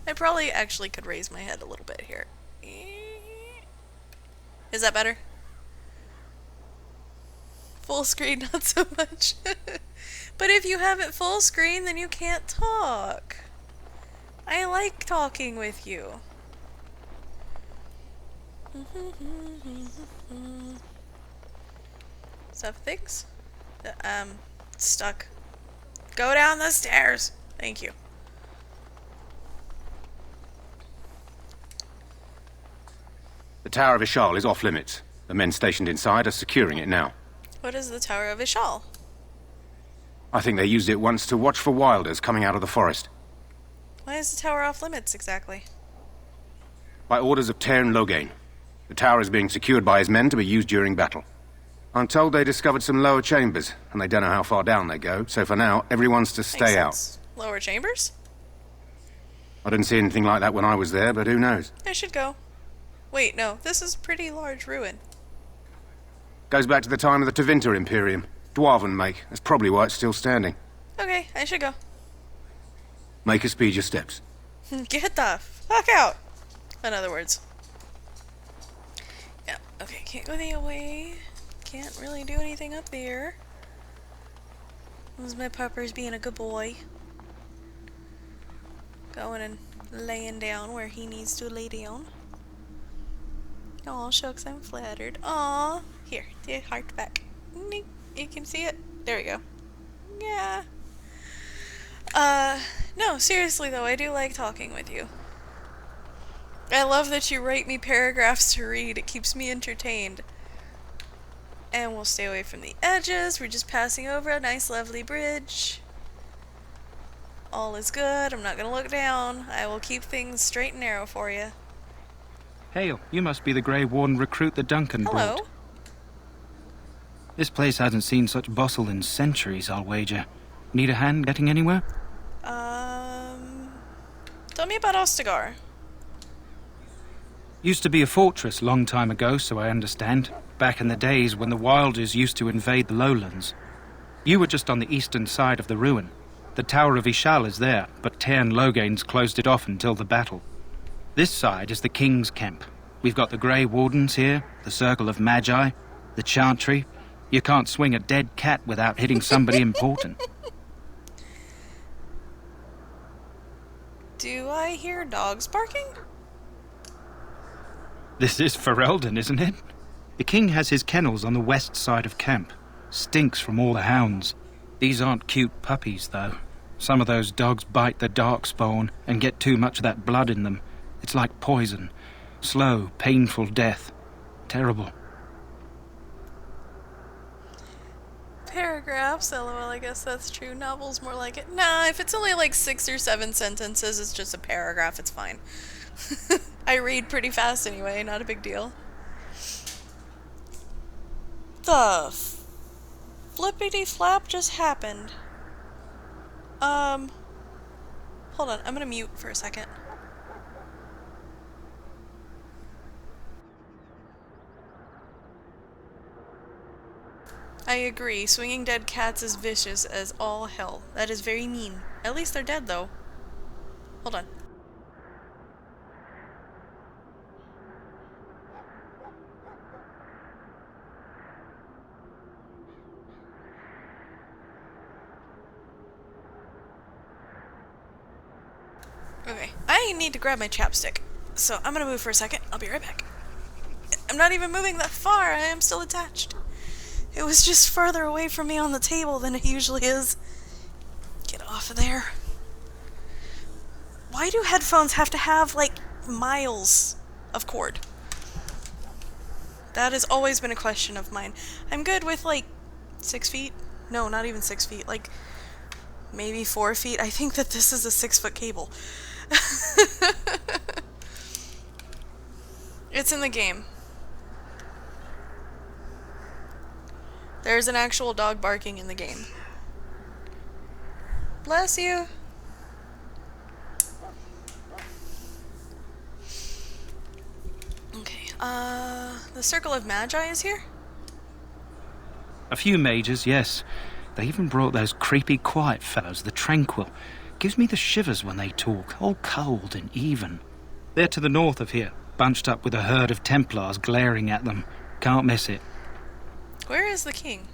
I probably actually could raise my head a little bit here. Is that better? Full screen, not so much. But if you have it full screen, then you can't talk. I like talking with you. Stuff things? Stuck. Go down the stairs. Thank you. The Tower of Ishal is off limits. The men stationed inside are securing it now. What is the Tower of Ishal? I think they used it once to watch for wilders coming out of the forest. Why is the tower off limits exactly? By orders of Terran Loghain. The tower is being secured by his men to be used during battle. I'm told they discovered some lower chambers, and they don't know how far down they go, so for now, everyone's to stay out. Lower chambers? I didn't see anything like that when I was there, but who knows? I should go. Wait, no, this is pretty large ruin. Goes back to the time of the Tevinter Imperium. Dwarven make. That's probably why it's still standing. Okay, I should go. Make a speed your steps. Get the fuck out! In other words. Yeah, okay, can't go the other way. Can't really do anything up there. This is my pupper's being a good boy. Going and laying down where he needs to lay down. Aw, shucks, I'm flattered. Aw, here, the heart back. You can see it? There we go. Yeah. No, seriously though, I do like talking with you. I love that you write me paragraphs to read. It keeps me entertained. And we'll stay away from the edges. We're just passing over a nice lovely bridge. All is good. I'm not gonna look down. I will keep things straight and narrow for you. Hail, you must be the Grey Warden recruit the Duncan Hello. brought. This place hasn't seen such bustle in centuries, I'll wager. Need a hand getting anywhere? Tell me about Ostagar. Used to be a fortress long time ago, so I understand. Back in the days when the Wilders used to invade the lowlands. You were just on the eastern side of the ruin. The Tower of Ishal is there, but Terran Loghain's closed it off until the battle. This side is the King's camp. We've got the Grey Wardens here, the Circle of Magi, the Chantry. You can't swing a dead cat without hitting somebody important. Do I hear dogs barking? This is Ferelden, isn't it? The King has his kennels on the west side of camp. Stinks from all the hounds. These aren't cute puppies, though. Some of those dogs bite the darkspawn and get too much of that blood in them. It's like poison. Slow, painful death. Terrible. Paragraphs, lol, I guess that's true. Novels more like it. Nah, if it's only like 6 or 7 sentences, it's just a paragraph, it's fine. I read pretty fast anyway, not a big deal. The flippity flap just happened. Hold on, I'm gonna mute for a second. I agree, swinging dead cats is vicious as all hell. That is very mean. At least they're dead, though. Hold on. Okay, I need to grab my chapstick. So I'm gonna move for a second. I'll be right back. I'm not even moving that far. I am still attached. It was just farther away from me on the table than it usually is. Get off of there. Why do headphones have to have, like, miles of cord? That has always been a question of mine. I'm good with, like, 6 feet. No, not even 6 feet. Like, maybe 4 feet. I think that this is a 6-foot cable. It's in the game. There's an actual dog barking in the game. Bless you. Okay, the Circle of Magi is here? A few mages, yes. They even brought those creepy quiet fellows, the Tranquil. Gives me the shivers when they talk, all cold and even. They're to the north of here, bunched up with a herd of Templars glaring at them. Can't miss it. Where is the king?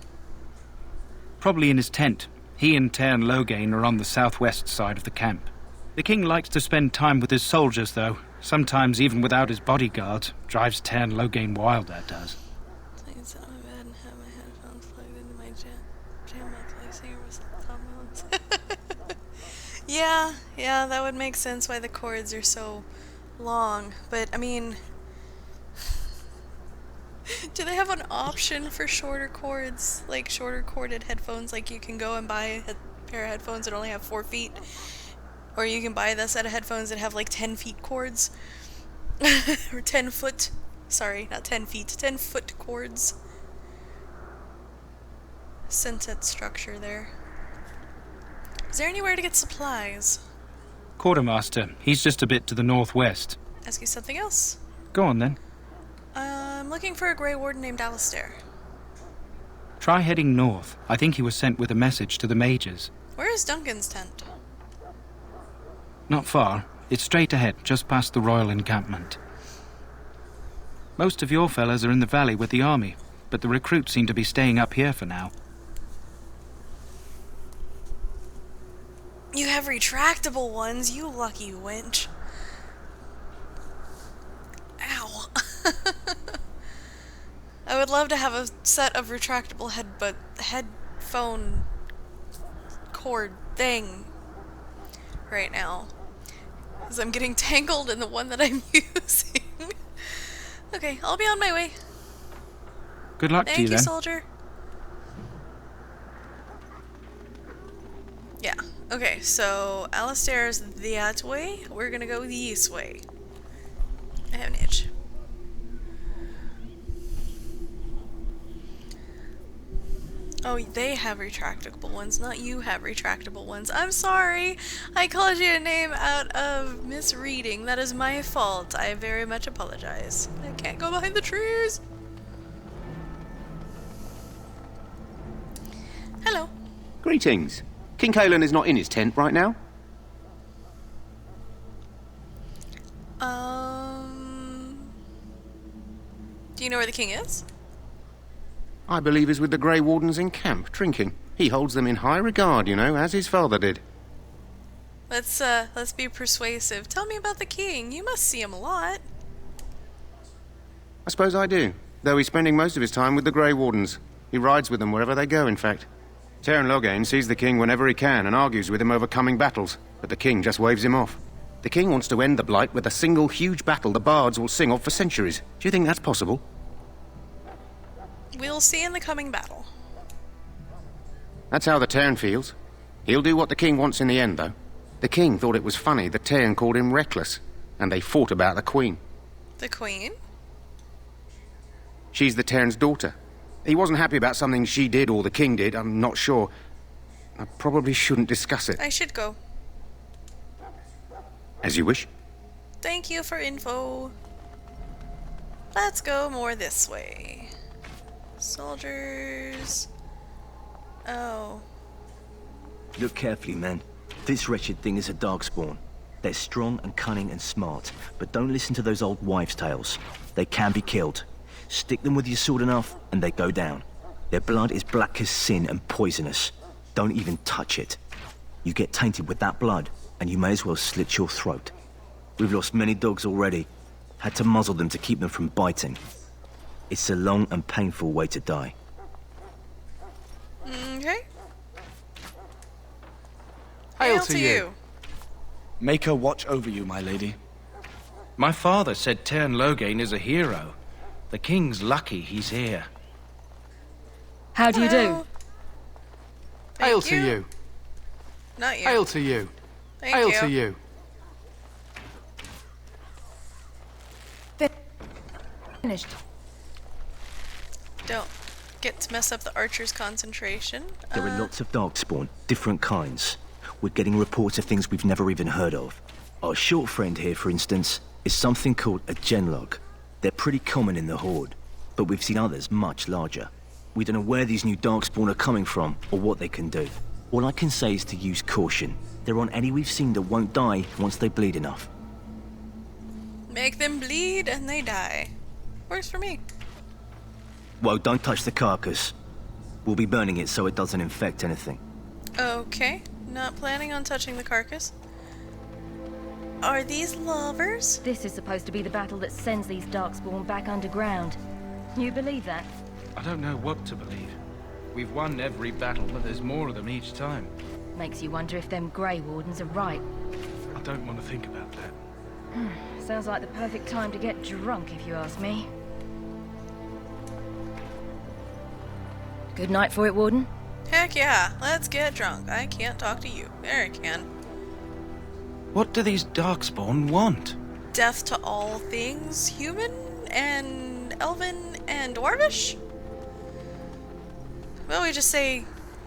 Probably in his tent. He and Tairn Loghain are on the southwest side of the camp. The king likes to spend time with his soldiers, though. Sometimes even without his bodyguards. Drives Tairn Loghain wild, that does. Please sit on my bed and have my headphones plugged into my jam like singer with Tom Williams. Yeah, that would make sense why the cords are so long. But, I mean... do they have an option for shorter cords? Like, shorter corded headphones? Like, you can go and buy a pair of headphones that only have 4 feet? Or you can buy the set of headphones that have, like, 10 feet cords? Or 10 foot... Sorry, not 10 feet. 10 foot cords. Sentence structure there. Is there anywhere to get supplies? Quartermaster, he's just a bit to the northwest. Ask you something else? Go on, then. I'm looking for a Grey Warden named Alistair. Try heading north. I think he was sent with a message to the mages. Where is Duncan's tent? Not far. It's straight ahead, just past the royal encampment. Most of your fellas are in the valley with the army, but the recruits seem to be staying up here for now. You have retractable ones, you lucky wench. Ow. I would love to have a set of retractable headphone cord thing right now. Because I'm getting tangled in the one that I'm using. Okay, I'll be on my way. Good luck to you, then. Thank you, soldier. Yeah. Okay, so Alistair's that way. We're gonna go this way. I have an itch. Oh, they have retractable ones, not you have retractable ones. I'm sorry! I called you a name out of misreading. That is my fault. I very much apologize. I can't go behind the trees! Hello. Greetings. King Kalen is not in his tent right now? Do you know where the king is? I believe he's with the Grey Wardens in camp, drinking. He holds them in high regard, you know, as his father did. Let's be persuasive. Tell me about the king. You must see him a lot. I suppose I do, though he's spending most of his time with the Grey Wardens. He rides with them wherever they go, in fact. Tairn Loghain sees the king whenever he can and argues with him over coming battles, but the king just waves him off. The king wants to end the Blight with a single huge battle the bards will sing of for centuries. Do you think that's possible? We'll see in the coming battle. That's how the Tairn feels. He'll do what the king wants in the end, though. The king thought it was funny that Tairn called him reckless, and they fought about the queen. The queen? She's the Tairn's daughter. He wasn't happy about something she did or the king did, I'm not sure. I probably shouldn't discuss it. I should go. As you wish. Thank you for info. Let's go more this way. Soldiers. Oh. Look carefully, man. This wretched thing is a darkspawn. They're strong and cunning and smart, but don't listen to those old wives' tales. They can be killed. Stick them with your sword enough, and they go down. Their blood is black as sin and poisonous. Don't even touch it. You get tainted with that blood, and you may as well slit your throat. We've lost many dogs already. Had to muzzle them to keep them from biting. It's a long and painful way to die. Okay. Hail to you. Make her watch over you, my lady. My father said Tern Loghain is a hero. The king's lucky he's here. How do you do? Hail to you. Not you. Hail to you. Thank Hail you. to you. Finished. Don't get to mess up the archer's concentration. There are lots of darkspawn, different kinds. We're getting reports of things we've never even heard of. Our short friend here, for instance, is something called a genlog. They're pretty common in the Horde, but we've seen others much larger. We don't know where these new darkspawn are coming from, or what they can do. All I can say is to use caution. There aren't any we've seen that won't die once they bleed enough. Make them bleed and they die. Works for me. Well, don't touch the carcass. We'll be burning it so it doesn't infect anything. Okay, not planning on touching the carcass. Are these lovers? This is supposed to be the battle that sends these darkspawn back underground. You believe that? I don't know what to believe. We've won every battle, but there's more of them each time. Makes you wonder if them Grey Wardens are right. I don't want to think about that. Sounds like the perfect time to get drunk, if you ask me. Good night for it, Warden. Heck yeah, let's get drunk. I can't talk to you. There I can. What do these darkspawn want? Death to all things human and elven and dwarvish? Well, we just say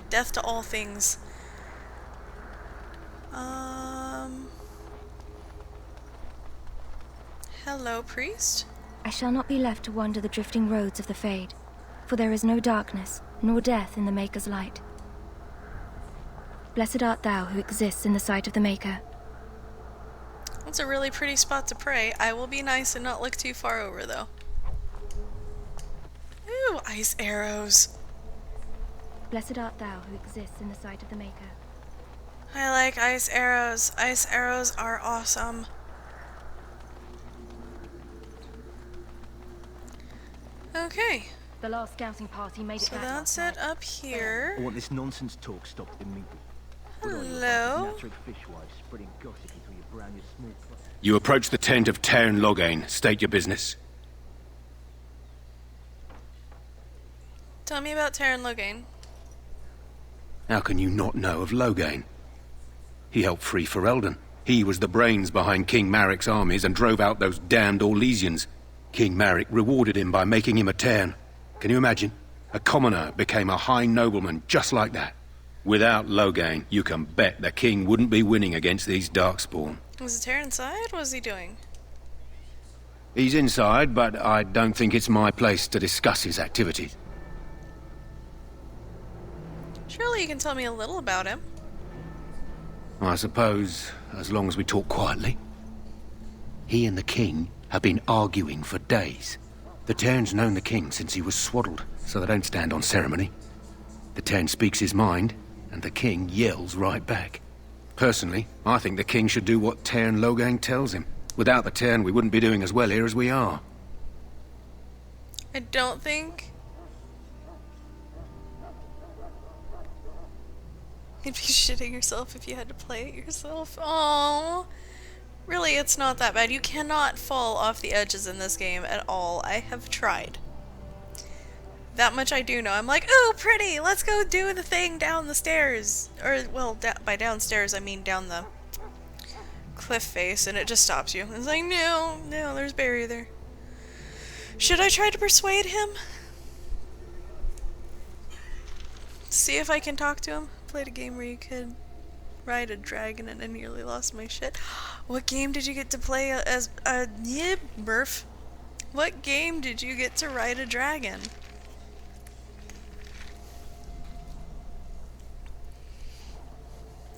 death to all things. Hello, priest. I shall not be left to wander the drifting roads of the Fade, for there is no darkness, nor death in the Maker's light. Blessed art thou who exists in the sight of the Maker. That's a really pretty spot to pray. I will be nice and not look too far over, though. Ooh, ice arrows. Blessed art thou who exists in the sight of the Maker. I like ice arrows. Ice arrows are awesome. Okay. The last scouting party made it So back that's last it night. up here. I want this nonsense talk stopped immediately. Hello. You approach the tent of Tern Loghain. State your business. Tell me about Tern Loghain. How can you not know of Loghain? He helped free Ferelden. He was the brains behind King Marik's armies and drove out those damned Orlesians. King Marik rewarded him by making him a Tern. Can you imagine? A commoner became a high nobleman just like that. Without Loghain, you can bet the king wouldn't be winning against these darkspawn. Was the Tern inside? What was he doing? He's inside, but I don't think it's my place to discuss his activities. Surely you can tell me a little about him. I suppose, as long as we talk quietly. He and the king have been arguing for days. The Tern's known the king since he was swaddled, so they don't stand on ceremony. The Tern speaks his mind, and the king yells right back. Personally, I think the king should do what Tern Loghain tells him. Without the Tern, we wouldn't be doing as well here as we are. I don't think you'd be shitting yourself if you had to play it yourself. Aww. Really, it's not that bad. You cannot fall off the edges in this game at all. I have tried. That much I do know. I'm like, ooh, pretty! Let's go do the thing down the stairs. Or, well, by downstairs, I mean down the cliff face, and it just stops you. It's like, no, there's Barry there. Should I try to persuade him? See if I can talk to him? Played a game where you could ride a dragon and I nearly lost my shit. What game did you get to play as a Murph? What game did you get to ride a dragon?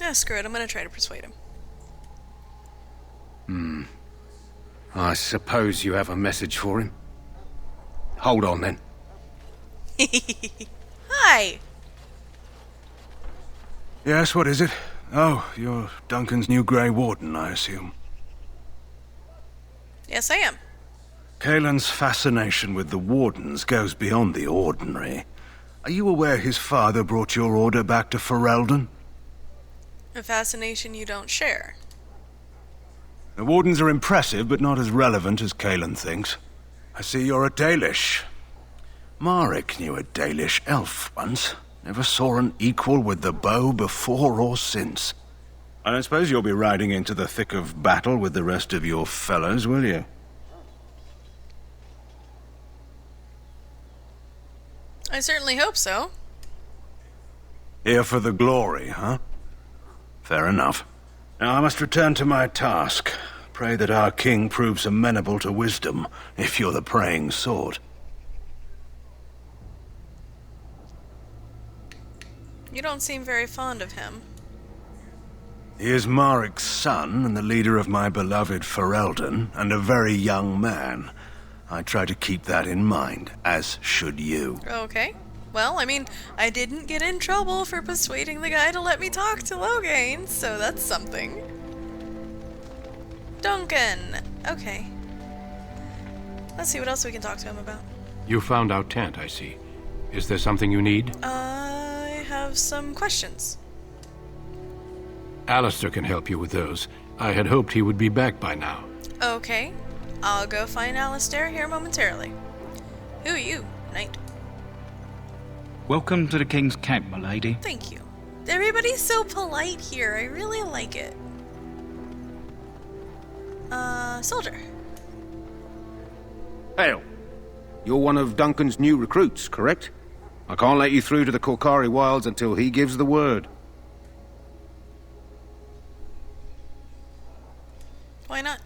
Ah, screw it. I'm gonna try to persuade him. I suppose you have a message for him. Hold on, then. Hi! Yes, what is it? Oh, you're Duncan's new Grey Warden, I assume. Yes, I am. Kaelin's fascination with the Wardens goes beyond the ordinary. Are you aware his father brought your order back to Ferelden? A fascination you don't share. The Wardens are impressive, but not as relevant as Kalen thinks. I see you're a Dalish. Marek knew a Dalish elf once. Never saw an equal with the bow before or since. I don't suppose you'll be riding into the thick of battle with the rest of your fellows, will you? I certainly hope so. Here for the glory, huh? Fair enough. Now I must return to my task. Pray that our king proves amenable to wisdom, if you're the praying sort. You don't seem very fond of him. He is Marek's son, and the leader of my beloved Ferelden, and a very young man. I try to keep that in mind, as should you. Okay. Well, I mean, I didn't get in trouble for persuading the guy to let me talk to Loghain, so that's something. Duncan! Okay. Let's see what else we can talk to him about. You found out Tant, I see. Is there something you need? I have some questions. Alistair can help you with those. I had hoped he would be back by now. Okay. I'll go find Alistair here momentarily. Who are you, knight? Welcome to the King's Camp, my lady. Thank you. Everybody's so polite here. I really like it. Soldier. Hail. You're one of Duncan's new recruits, correct? I can't let you through to the Korkari Wilds until he gives the word. Why not?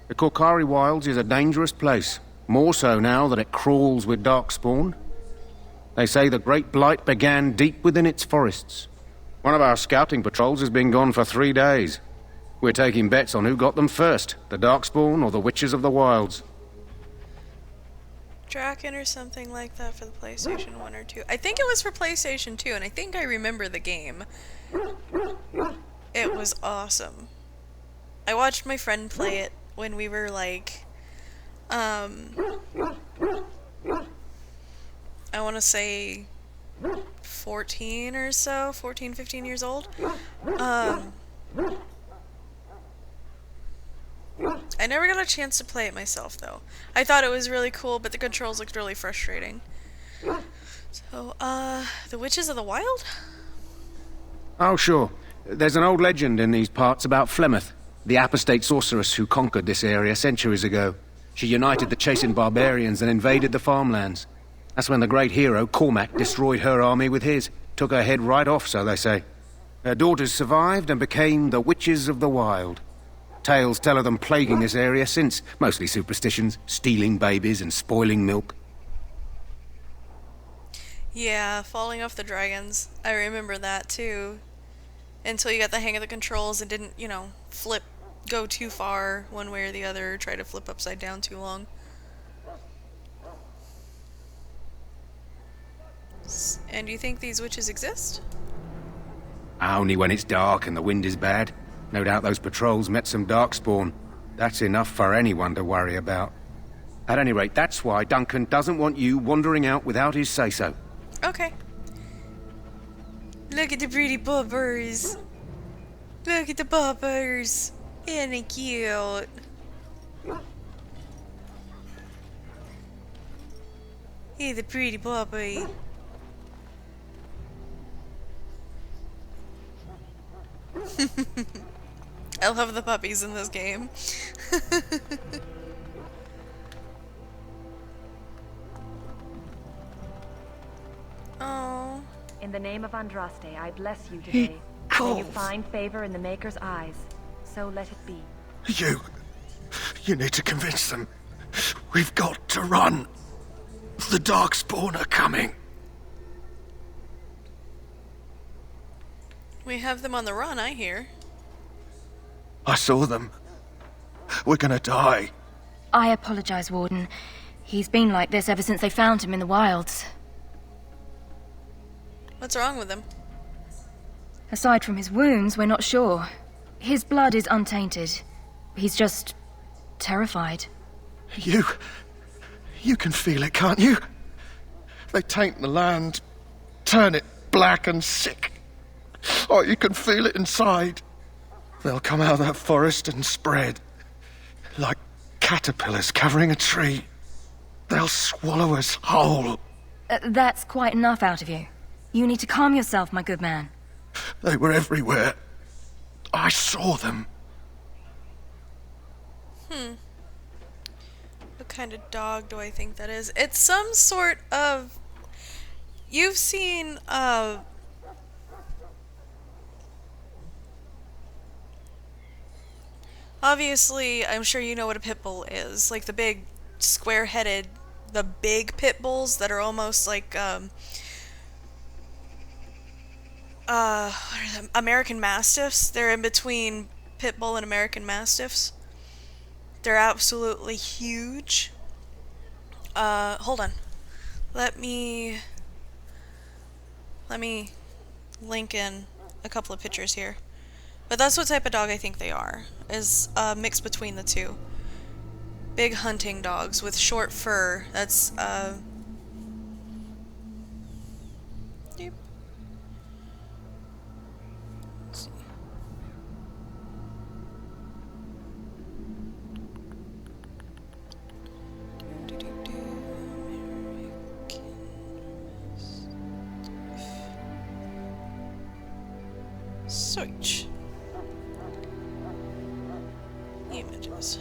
The Korkari Wilds is a dangerous place. More so now that it crawls with darkspawn. They say the Great Blight began deep within its forests. One of our scouting patrols has been gone for 3 days. We're taking bets on who got them first, the Darkspawn or the Witches of the Wilds. Draken or something like that for the PlayStation 1 or 2. I think it was for PlayStation 2, and I think I remember the game. It was awesome. I watched my friend play it when we were like, I want to say 14 or so, 14, 15 years old. I never got a chance to play it myself, though. I thought it was really cool, but the controls looked really frustrating. So, the Witches of the Wild? Oh, sure. There's an old legend in these parts about Flemeth, the apostate sorceress who conquered this area centuries ago. She united the chasing barbarians and invaded the farmlands. That's when the great hero, Cormac, destroyed her army with his. Took her head right off, so they say. Her daughters survived and became the Witches of the Wild. Tales tell of them plaguing this area since, mostly superstitions, stealing babies and spoiling milk. Yeah, falling off the dragons. I remember that, too. Until you got the hang of the controls and didn't, you know, go too far one way or the other, or try to flip upside down too long. And do you think these witches exist? Only when it's dark and the wind is bad. No doubt those patrols met some darkspawn. That's enough for anyone to worry about. At any rate, that's why Duncan doesn't want you wandering out without his say-so. Okay. Look at the pretty bubbers. Look at the bubbers. Isn't they cute? Hey, the pretty puppy. I love the puppies in this game. Oh. In the name of Andraste, I bless you today. May you find favor in the Maker's eyes. So let it be. You need to convince them. We've got to run. The Darkspawn are coming. We have them on the run, I hear. I saw them. We're gonna die. I apologize, Warden. He's been like this ever since they found him in the wilds. What's wrong with him? Aside from his wounds, we're not sure. His blood is untainted. He's just terrified. You can feel it, can't you? They taint the land, turn it black and sick. Oh, you can feel it inside. They'll come out of that forest and spread. Like caterpillars covering a tree. They'll swallow us whole. That's quite enough out of you. You need to calm yourself, my good man. They were everywhere. I saw them. What kind of dog do I think that is? It's some sort of... You've seen, obviously, I'm sure you know what a pit bull is. Like the big, square-headed, the big pit bulls that are almost like, what are them? American Mastiffs. They're in between pit bull and American Mastiffs. They're absolutely huge. Hold on. Let me link in a couple of pictures here. But that's what type of dog I think they are. Is a mix between the two. Big hunting dogs with short fur. That's, Yep. Let's see. Search. Images.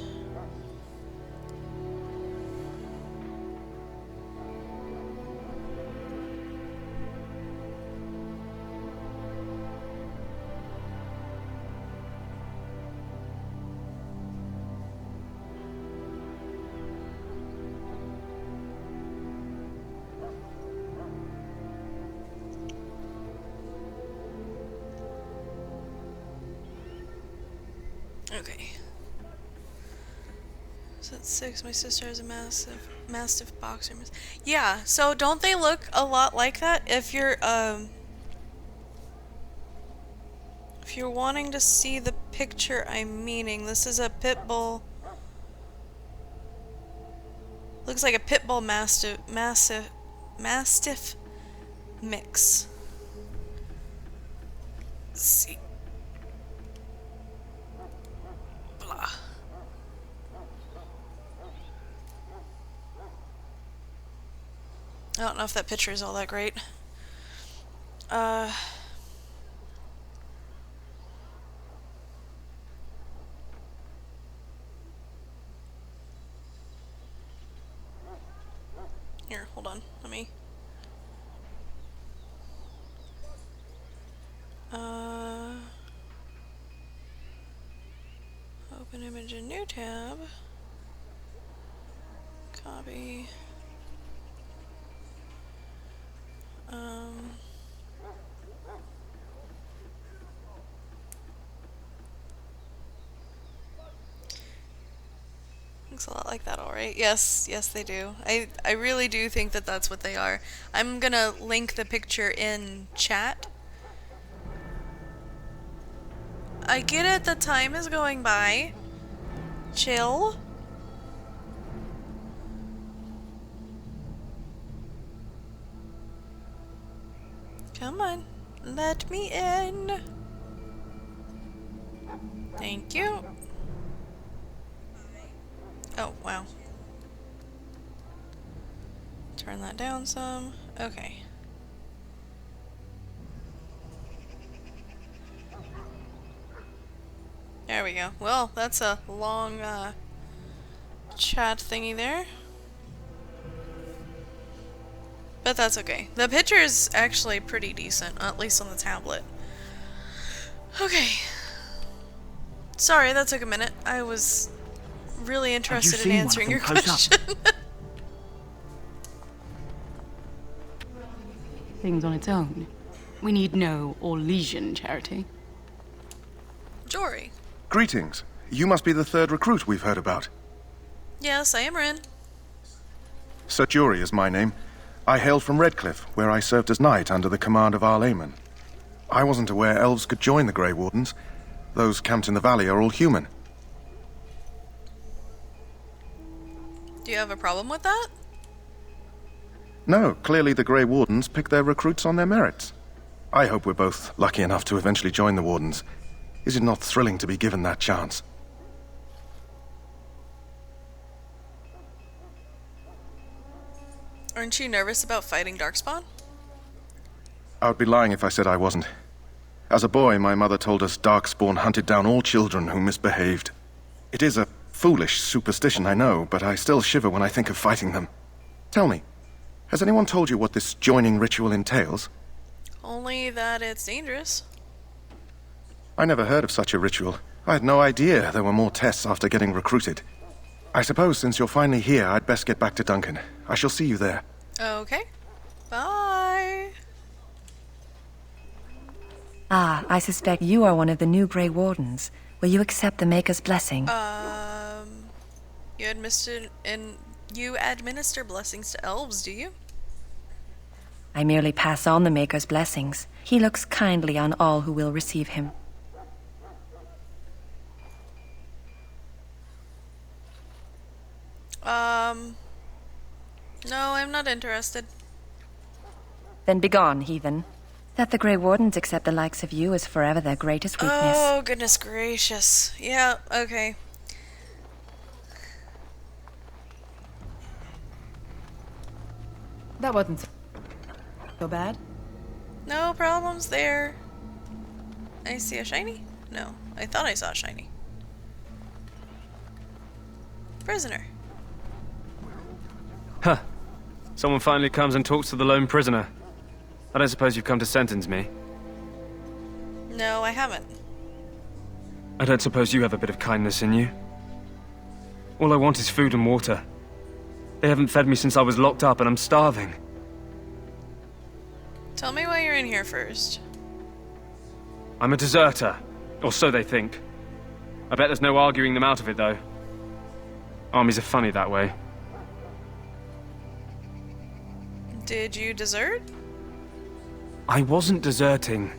Okay. So that's 6. My sister has a mastiff boxer. Yeah, so don't they look a lot like that? If you're wanting to see the picture I'm meaning, this is a pit bull. Looks like a pit bull mastiff mix. Let's see. Blah. I don't know if that picture is all that great. Here, hold on. Let me... Open image in new tab. Copy. Looks a lot like that, alright. Yes, yes they do. I really do think that that's what they are. I'm gonna link the picture in chat. I get it, the time is going by. Chill. Come on, let me in. Thank you. Oh, wow. Turn that down some. Okay. There we go. Well, that's a long chat thingy there. But that's okay. The picture is actually pretty decent, at least on the tablet. Okay. Sorry, that took a minute. I was really interested in answering your question. Things on its own. We need no Orlesian charity. Jory. Greetings. You must be the third recruit we've heard about. Yes, I am Rin. Sir Jory is my name. I hail from Redcliffe, where I served as knight under the command of Arlayman. I wasn't aware elves could join the Grey Wardens. Those camped in the valley are all human. Do you have a problem with that? No, clearly the Grey Wardens pick their recruits on their merits. I hope we're both lucky enough to eventually join the Wardens. Is it not thrilling to be given that chance? Aren't you nervous about fighting Darkspawn? I would be lying if I said I wasn't. As a boy, my mother told us Darkspawn hunted down all children who misbehaved. It is a foolish superstition, I know, but I still shiver when I think of fighting them. Tell me, has anyone told you what this joining ritual entails? Only that it's dangerous. I never heard of such a ritual. I had no idea there were more tests after getting recruited. I suppose since you're finally here, I'd best get back to Duncan. I shall see you there. Okay. Bye. Ah, I suspect you are one of the new Grey Wardens. Will you accept the Maker's blessing? You administer blessings to elves, do you? I merely pass on the Maker's blessings. He looks kindly on all who will receive him. No, I'm not interested. Then begone, heathen. That the Grey Wardens accept the likes of you is forever their greatest weakness. Oh, goodness gracious. Yeah, okay. That wasn't so bad. No problems there. I see a shiny? No, I thought I saw a shiny. Prisoner. Huh. Someone finally comes and talks to the lone prisoner. I don't suppose you've come to sentence me. No, I haven't. I don't suppose you have a bit of kindness in you. All I want is food and water. They haven't fed me since I was locked up and I'm starving. Tell me why you're in here first. I'm a deserter. Or so they think. I bet there's no arguing them out of it, though. Armies are funny that way. Did you desert? I wasn't deserting.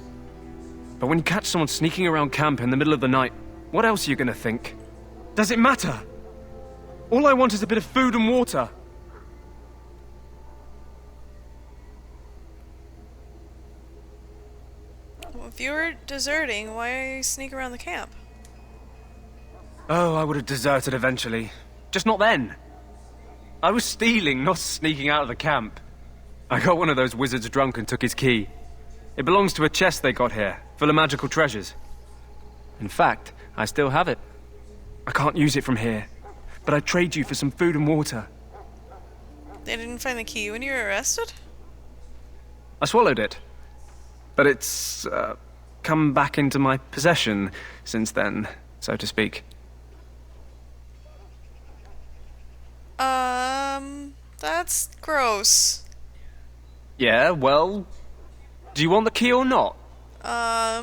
But when you catch someone sneaking around camp in the middle of the night, what else are you gonna think? Does it matter? All I want is a bit of food and water. Well, if you were deserting, why sneak around the camp? Oh, I would have deserted eventually. Just not then. I was stealing, not sneaking out of the camp. I got one of those wizards drunk and took his key. It belongs to a chest they got here, full of magical treasures. In fact, I still have it. I can't use it from here, but I'd trade you for some food and water. They didn't find the key when you were arrested? I swallowed it. But it's, come back into my possession since then, so to speak. That's gross. Yeah, well, do you want the key or not? I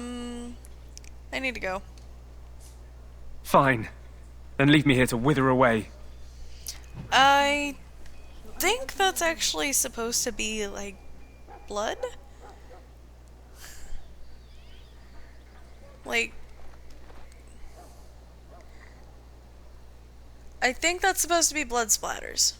need to go. Fine. Then leave me here to wither away. I think that's actually supposed to be, like, blood? Like... I think that's supposed to be blood splatters.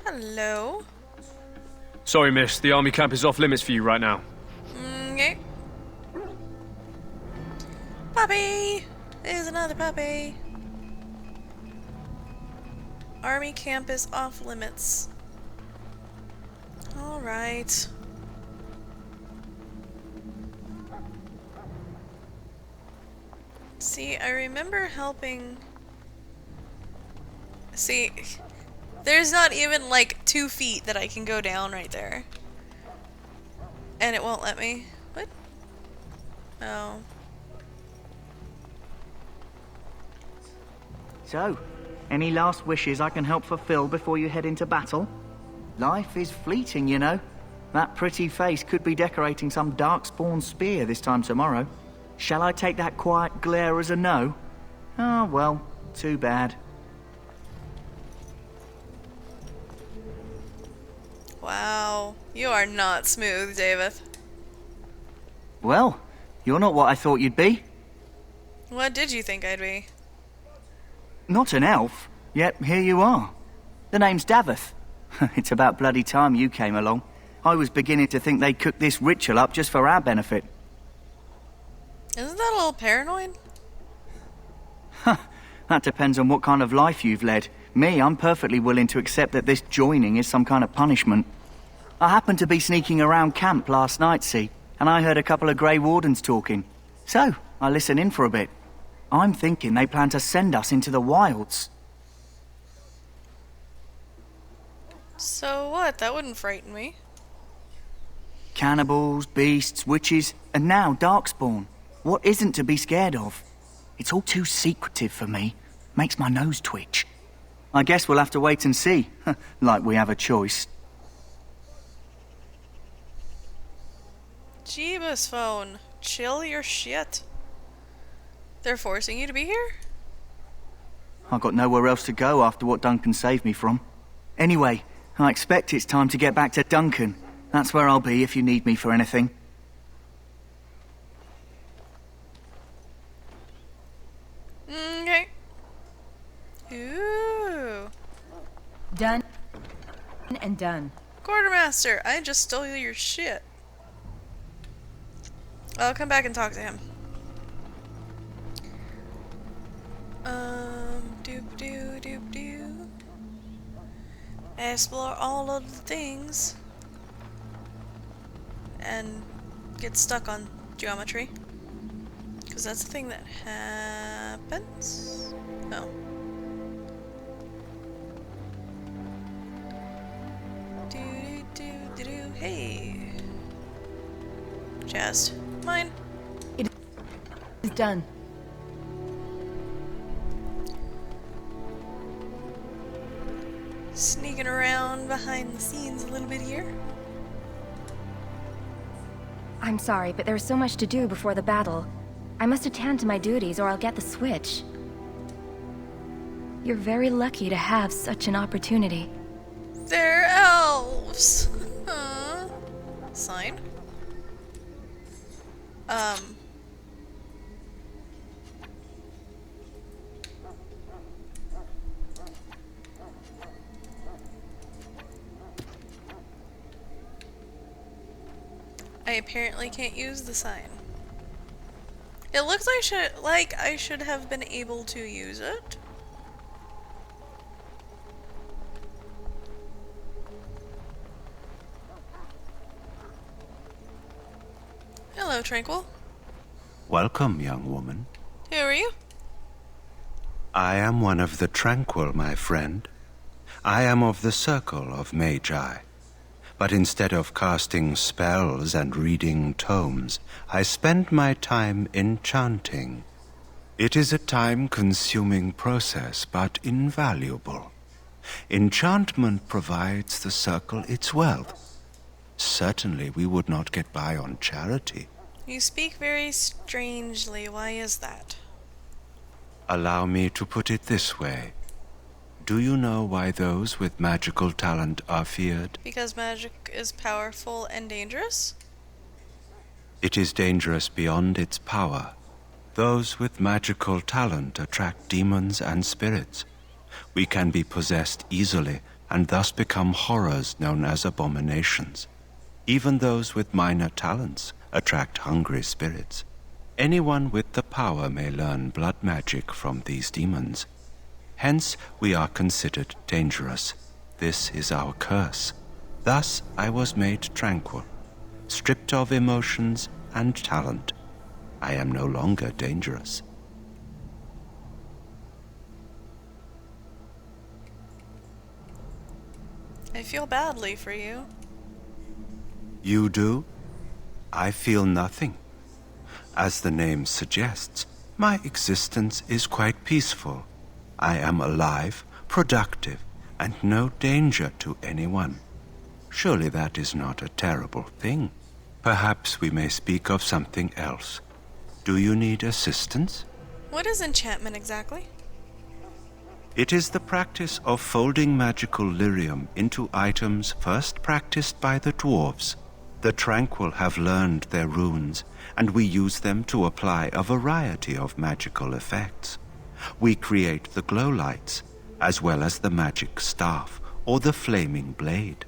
Hello? Sorry, miss. The army camp is off limits for you right now. Okay. Puppy! There's another puppy. Army camp is off limits. Alright. See, I remember helping... See, there's not even like 2 feet that I can go down right there. And it won't let me. What? Oh. So, any last wishes I can help fulfill before you head into battle? Life is fleeting, you know. That pretty face could be decorating some darkspawn spear this time tomorrow. Shall I take that quiet glare as a no? Oh, well, too bad. Wow. You are not smooth, David. Well, you're not what I thought you'd be. What did you think I'd be? Not an elf, yet here you are. The name's Davith. It's about bloody time you came along. I was beginning to think they cooked this ritual up just for our benefit. Isn't that a little paranoid? That depends on what kind of life you've led. Me, I'm perfectly willing to accept that this joining is some kind of punishment. I happened to be sneaking around camp last night, see, and I heard a couple of Grey Wardens talking. So, I listened in for a bit. I'm thinking they plan to send us into the wilds. So what? That wouldn't frighten me. Cannibals, beasts, witches, and now Darkspawn. What isn't to be scared of? It's all too secretive for me. Makes my nose twitch. I guess we'll have to wait and see. Like we have a choice. Jeebus phone. Chill your shit. They're forcing you to be here? I've got nowhere else to go after what Duncan saved me from. Anyway, I expect it's time to get back to Duncan. That's where I'll be if you need me for anything. Okay. Ooh. Done and done. Quartermaster, I just stole your shit. I'll come back and talk to him. Doop. Explore all of the things. And get stuck on geometry. Because that's the thing that happens. Oh. Hey. Jazzed. Mine. It is done. Sneaking around behind the scenes a little bit here. I'm sorry, but there's so much to do before the battle. I must attend to my duties or I'll get the switch. You're very lucky to have such an opportunity. They're elves. Sign. I apparently can't use the sign. It looks like I should have been able to use it. Hello, Tranquil. Welcome, young woman. Who are you? I am one of the Tranquil, my friend. I am of the Circle of Magi. But instead of casting spells and reading tomes, I spend my time enchanting. It is a time-consuming process, but invaluable. Enchantment provides the Circle its wealth. Certainly we would not get by on charity. You speak very strangely. Why is that? Allow me to put it this way. Do you know why those with magical talent are feared? Because magic is powerful and dangerous? It is dangerous beyond its power. Those with magical talent attract demons and spirits. We can be possessed easily and thus become horrors known as abominations. Even those with minor talents attract hungry spirits. Anyone with the power may learn blood magic from these demons. Hence, we are considered dangerous. This is our curse. Thus, I was made tranquil, stripped of emotions and talent. I am no longer dangerous. I feel badly for you. You do? I feel nothing. As the name suggests, my existence is quite peaceful. I am alive, productive, and no danger to anyone. Surely that is not a terrible thing. Perhaps we may speak of something else. Do you need assistance? What is enchantment exactly? It is the practice of folding magical lyrium into items first practiced by the dwarves. The Tranquil have learned their runes, and we use them to apply a variety of magical effects. We create the glow lights, as well as the magic staff or the flaming blade.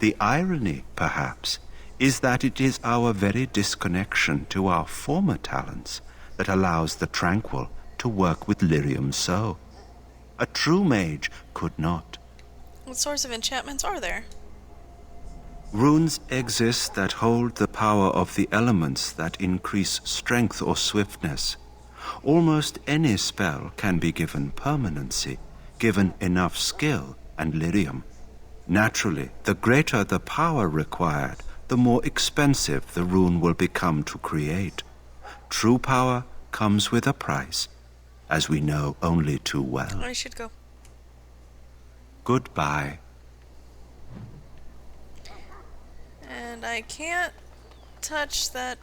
The irony, perhaps, is that it is our very disconnection to our former talents that allows the Tranquil to work with lyrium so. A true mage could not. What sorts of enchantments are there? Runes exist that hold the power of the elements that increase strength or swiftness. Almost any spell can be given permanency, given enough skill and lyrium. Naturally, the greater the power required, the more expensive the rune will become to create. True power comes with a price, as we know only too well. I should go. Goodbye. And I can't touch that...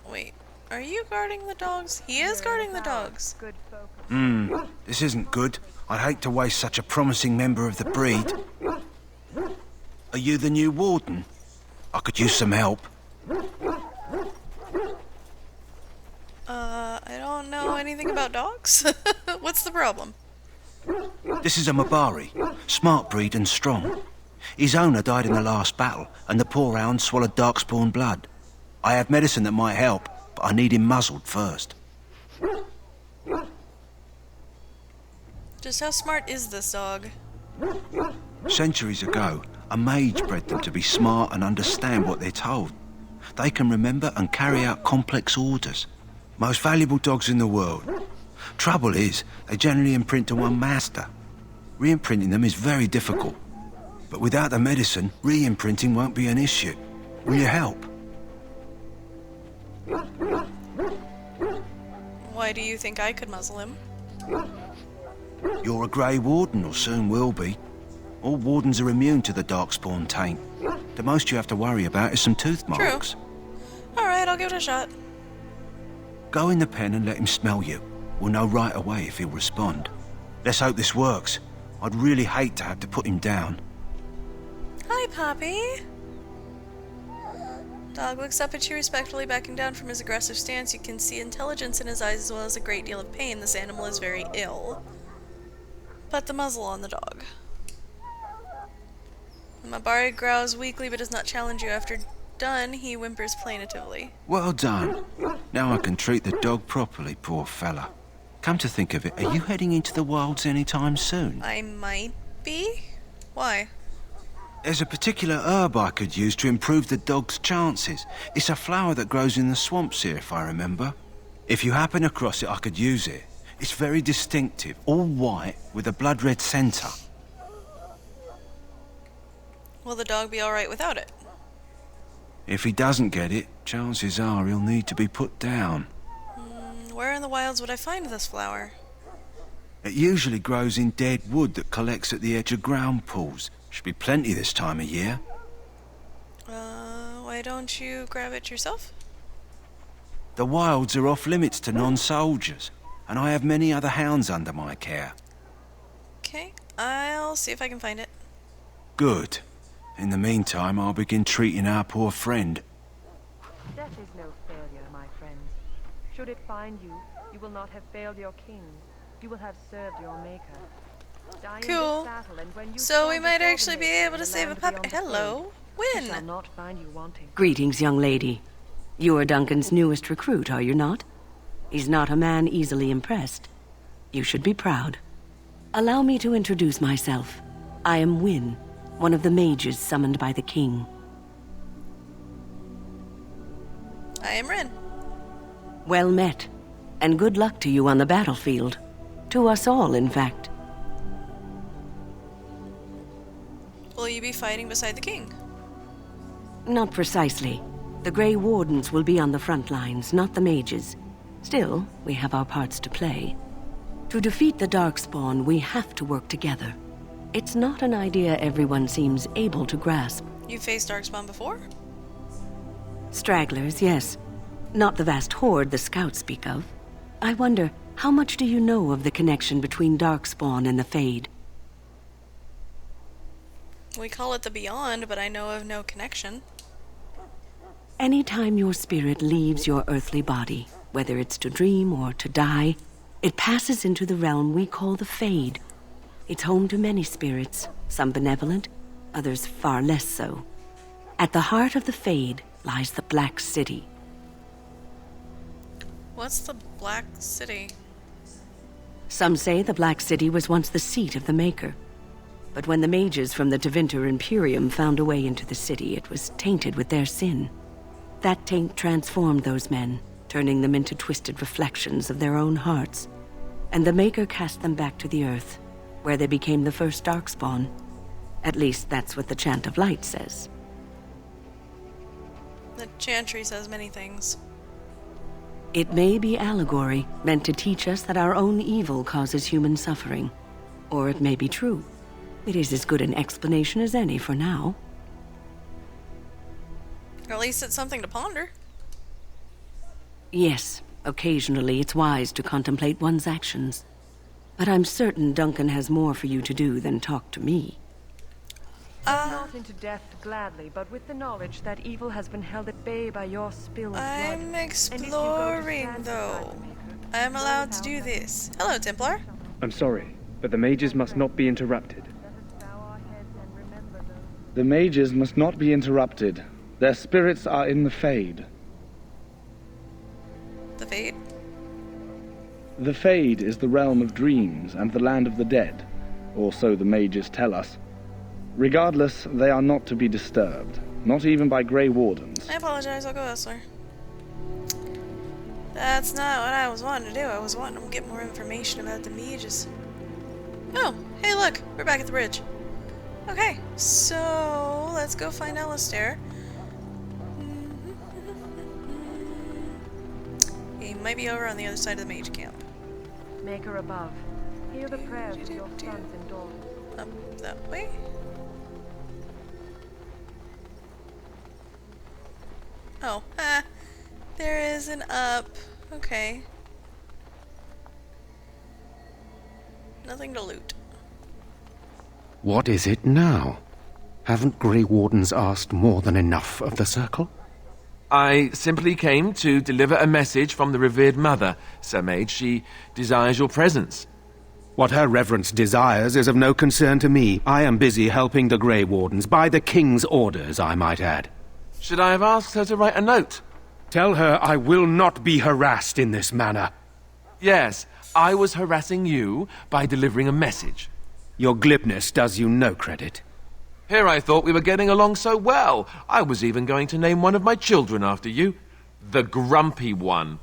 Wait, are you guarding the dogs? He is guarding the dogs. This isn't good. I'd hate to waste such a promising member of the breed. Are you the new warden? I could use some help. I don't know anything about dogs. What's the problem? This is a Mabari, smart breed and strong. His owner died in the last battle, and the poor hound swallowed darkspawn blood. I have medicine that might help, but I need him muzzled first. Just how smart is this dog? Centuries ago, a mage bred them to be smart and understand what they're told. They can remember and carry out complex orders. Most valuable dogs in the world. Trouble is, they generally imprint to one master. Re-imprinting them is very difficult. But without the medicine, re-imprinting won't be an issue. Will you help? Why do you think I could muzzle him? You're a Grey Warden, or soon will be. All wardens are immune to the darkspawn taint. The most you have to worry about is some tooth marks. True. Alright, I'll give it a shot. Go in the pen and let him smell you. We'll know right away if he'll respond. Let's hope this works. I'd really hate to have to put him down. Hi, Poppy. Dog looks up at you respectfully, backing down from his aggressive stance. You can see intelligence in his eyes as well as a great deal of pain. This animal is very ill. Put the muzzle on the dog. Mabari growls weakly but does not challenge you. After done, he whimpers plaintively. Well done. Now I can treat the dog properly, poor fella. Come to think of it, are you heading into the wilds anytime soon? I might be? Why? There's a particular herb I could use to improve the dog's chances. It's a flower that grows in the swamps here, if I remember. If you happen across it, I could use it. It's very distinctive, all white, with a blood-red centre. Will the dog be alright without it? If he doesn't get it, chances are he'll need to be put down. Where in the wilds would I find this flower? It usually grows in dead wood that collects at the edge of ground pools. Should be plenty this time of year. Why don't you grab it yourself? The wilds are off limits to non-soldiers, and I have many other hounds under my care. Okay, I'll see if I can find it. Good. In the meantime, I'll begin treating our poor friend. Death is no failure, my friends. Should it find you, you will not have failed your king. You will have served your maker. Die in this Cool. battle, and when you So we stand might before the actually be maker able in to the save a land pup. beyond the Hello, He Win. shall not find you wanting. Greetings, young lady. You are Duncan's newest recruit, are you not? He's not a man easily impressed. You should be proud. Allow me to introduce myself. I am Win, one of the mages summoned by the king. I am Rin. Well met, and good luck to you on the battlefield. To us all, in fact. Will you be fighting beside the king? Not precisely. The Grey Wardens will be on the front lines, not the mages. Still, we have our parts to play. To defeat the Darkspawn, we have to work together. It's not an idea everyone seems able to grasp. You faced Darkspawn before? Stragglers, yes. Not the vast horde the scouts speak of. I wonder, how much do you know of the connection between Darkspawn and the Fade? We call it the Beyond, but I know of no connection. Anytime your spirit leaves your earthly body, whether it's to dream or to die, it passes into the realm we call the Fade. It's home to many spirits, some benevolent, others far less so. At the heart of the Fade lies the Black City. What's the Black City? Some say the Black City was once the seat of the Maker. But when the mages from the Tevinter Imperium found a way into the city, it was tainted with their sin. That taint transformed those men, turning them into twisted reflections of their own hearts. And the Maker cast them back to the Earth, where they became the first Darkspawn. At least that's what the Chant of Light says. The chantry says many things. It may be allegory, meant to teach us that our own evil causes human suffering. Or it may be true. It is as good an explanation as any for now. Or at least it's something to ponder. Yes, occasionally it's wise to contemplate one's actions. But I'm certain Duncan has more for you to do than talk to me. Not into death gladly, but with the knowledge that evil has been held at bay by your spilled blood. I'm exploring, though. I am allowed to do this. Hello, Templar. I'm sorry, but the mages must not be interrupted. The mages must not be interrupted. Their spirits are in the Fade. The Fade? The Fade is the realm of dreams and the land of the dead, or so the mages tell us. Regardless, they are not to be disturbed, not even by Grey Wardens. I apologize, I'll go elsewhere. That's not what I was wanting to do. I was wanting to get more information about the mages. Oh, hey look, we're back at the bridge. Okay, so let's go find Alistair. He might be over on the other side of the mage camp. Maker above, hear the prayers of your sons and daughters. Up that way? Oh, there is an up. Okay. Nothing to loot. What is it now? Haven't Grey Wardens asked more than enough of the Circle? I simply came to deliver a message from the revered mother, Sir Mage. She desires your presence. What her reverence desires is of no concern to me. I am busy helping the Grey Wardens, by the King's orders, I might add. Should I have asked her to write a note? Tell her I will not be harassed in this manner. Yes, I was harassing you by delivering a message. Your glibness does you no credit. Here I thought we were getting along so well. I was even going to name one of my children after you. The Grumpy One.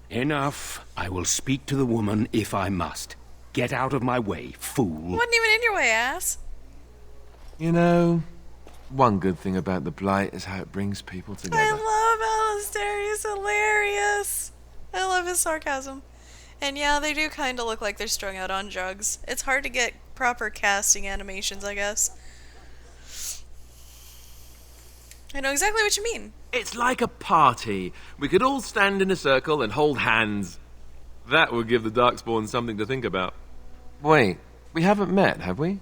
Enough. I will speak to the woman if I must. Get out of my way, fool. Wasn't even in your way, ass. You know, one good thing about the Blight is how it brings people together. I love Alistair. He's hilarious. I love his sarcasm. And yeah, they do kind of look like they're strung out on drugs. It's hard to get proper casting animations, I guess. I know exactly what you mean. It's like a party. We could all stand in a circle and hold hands. That would give the Darkspawn something to think about. Wait, we haven't met, have we?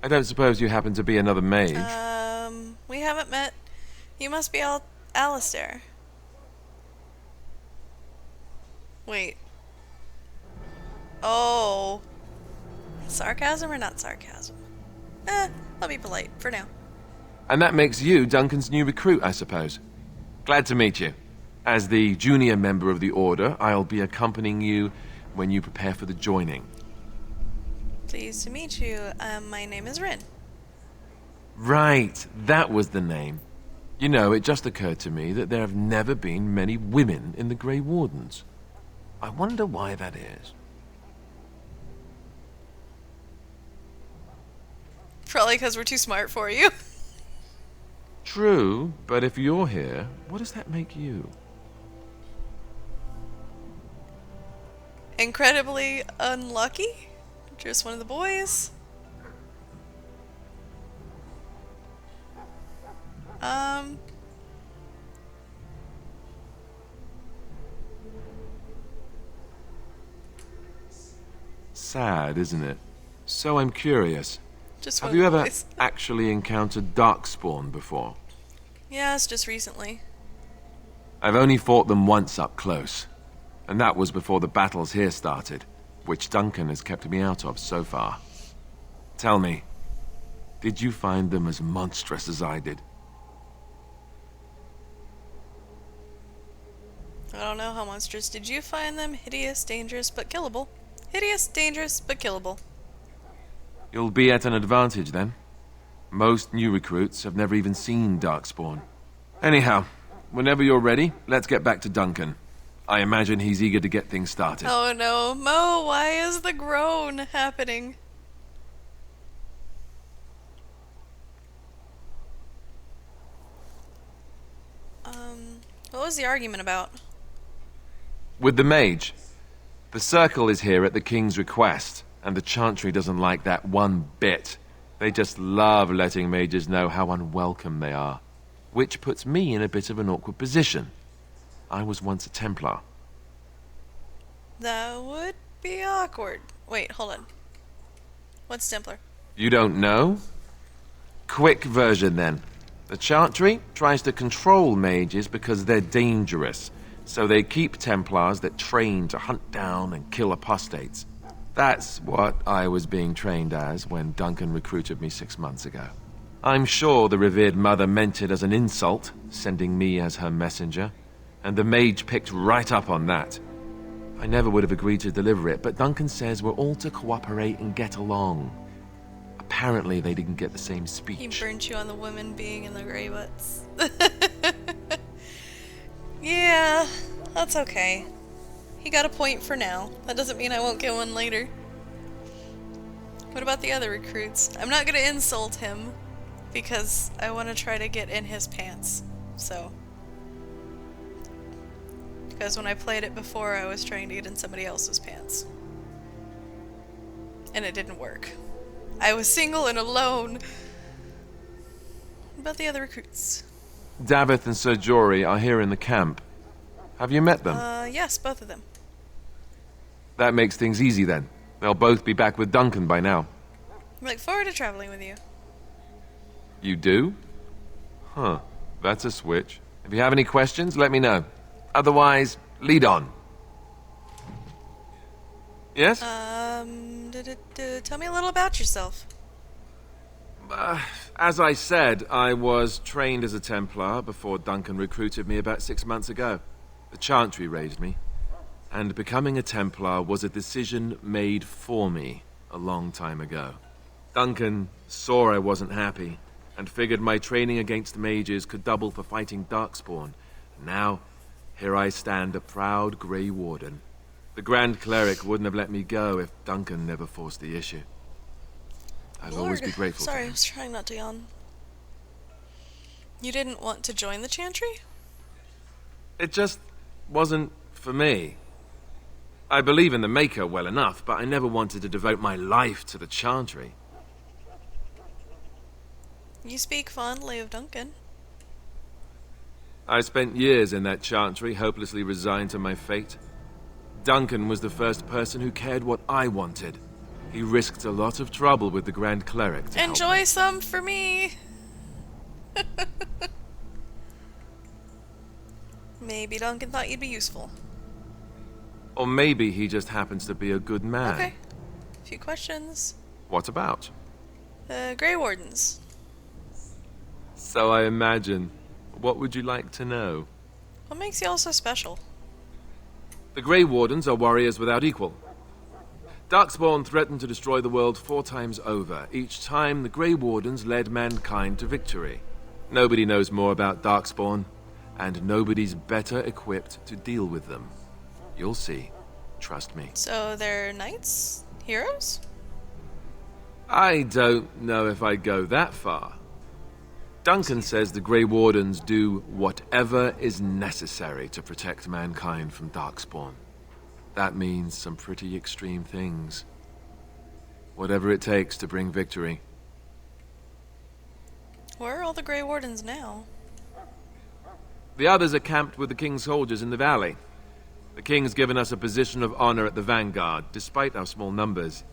I don't suppose you happen to be another mage. We haven't met. You must be Alistair. Wait. Oh. Sarcasm or not sarcasm? I'll be polite for now. And that makes you Duncan's new recruit, I suppose. Glad to meet you. As the junior member of the Order, I'll be accompanying you when you prepare for the joining. Pleased to meet you. My name is Rin. Right, that was the name. You know, it just occurred to me that there have never been many women in the Grey Wardens. I wonder why that is. Probably because we're too smart for you. True, but if you're here, what does that make you? Incredibly unlucky? Just one of the boys? Sad, isn't it? So I'm curious. Just Have one you of the ever boys. actually encountered Darkspawn before? Yes, just recently. I've only fought them once up close, and that was before the battles here started, which Duncan has kept me out of so far. Tell me, did you find them as monstrous as I did? I don't know how monstrous. Did you find them hideous, dangerous, but killable? Hideous, dangerous, but killable. You'll be at an advantage then. Most new recruits have never even seen Darkspawn. Anyhow, whenever you're ready, let's get back to Duncan. I imagine he's eager to get things started. Oh no, Mo, why is the groan happening? What was the argument about? With the mage. The circle is here at the king's request, and the Chantry doesn't like that one bit. They just love letting mages know how unwelcome they are. Which puts me in a bit of an awkward position. I was once a Templar. That would be awkward. Wait, hold on. What's Templar? You don't know? Quick version then. The Chantry tries to control mages because they're dangerous, so they keep Templars that train to hunt down and kill apostates. That's what I was being trained as when Duncan recruited me 6 months ago. I'm sure the revered mother meant it as an insult, sending me as her messenger, and the mage picked right up on that. I never would have agreed to deliver it, but Duncan says we're all to cooperate and get along. Apparently they didn't get the same speech. He burnt you on the women being in the grey butts. Yeah, that's okay. He got a point for now. That doesn't mean I won't get one later. What about the other recruits? I'm not gonna insult him because I want to try to get in his pants. So, because when I played it before, I was trying to get in somebody else's pants. And it didn't work. I was single and alone. What about the other recruits? Davith and Sir Jory are here in the camp. Have you met them? Yes, both of them. That makes things easy then. They'll both be back with Duncan by now. I look forward to traveling with you. You do? Huh. That's a switch. If you have any questions, let me know. Otherwise, lead on. Yes? Tell me a little about yourself. As I said, I was trained as a Templar before Duncan recruited me about 6 months ago. The Chantry raised me. And becoming a Templar was a decision made for me a long time ago. Duncan saw I wasn't happy, and figured my training against mages could double for fighting Darkspawn. Now, here I stand, a proud Grey Warden. The Grand Cleric wouldn't have let me go if Duncan never forced the issue. I'll always be grateful to Sorry, him. I was trying not to yawn. You didn't want to join the Chantry? It just wasn't for me. I believe in the Maker well enough, but I never wanted to devote my life to the Chantry. You speak fondly of Duncan. I spent years in that Chantry, hopelessly resigned to my fate. Duncan was the first person who cared what I wanted. He risked a lot of trouble with the Grand Cleric to help Enjoy me. some for me! Maybe Duncan thought you'd be useful. Or maybe he just happens to be a good man. Okay. A few questions. What about? The Grey Wardens. So I imagine. What would you like to know? What makes y'all so special? The Grey Wardens are warriors without equal. Darkspawn threatened to destroy the world 4 times over. Each time, the Grey Wardens led mankind to victory. Nobody knows more about Darkspawn, and nobody's better equipped to deal with them. You'll see. Trust me. So they're knights? Heroes? I don't know if I'd go that far. Duncan says the Grey Wardens do whatever is necessary to protect mankind from Darkspawn. That means some pretty extreme things. Whatever it takes to bring victory. Where are all the Grey Wardens now? The others are camped with the King's soldiers in the valley. The King's given us a position of honor at the vanguard, despite our small numbers.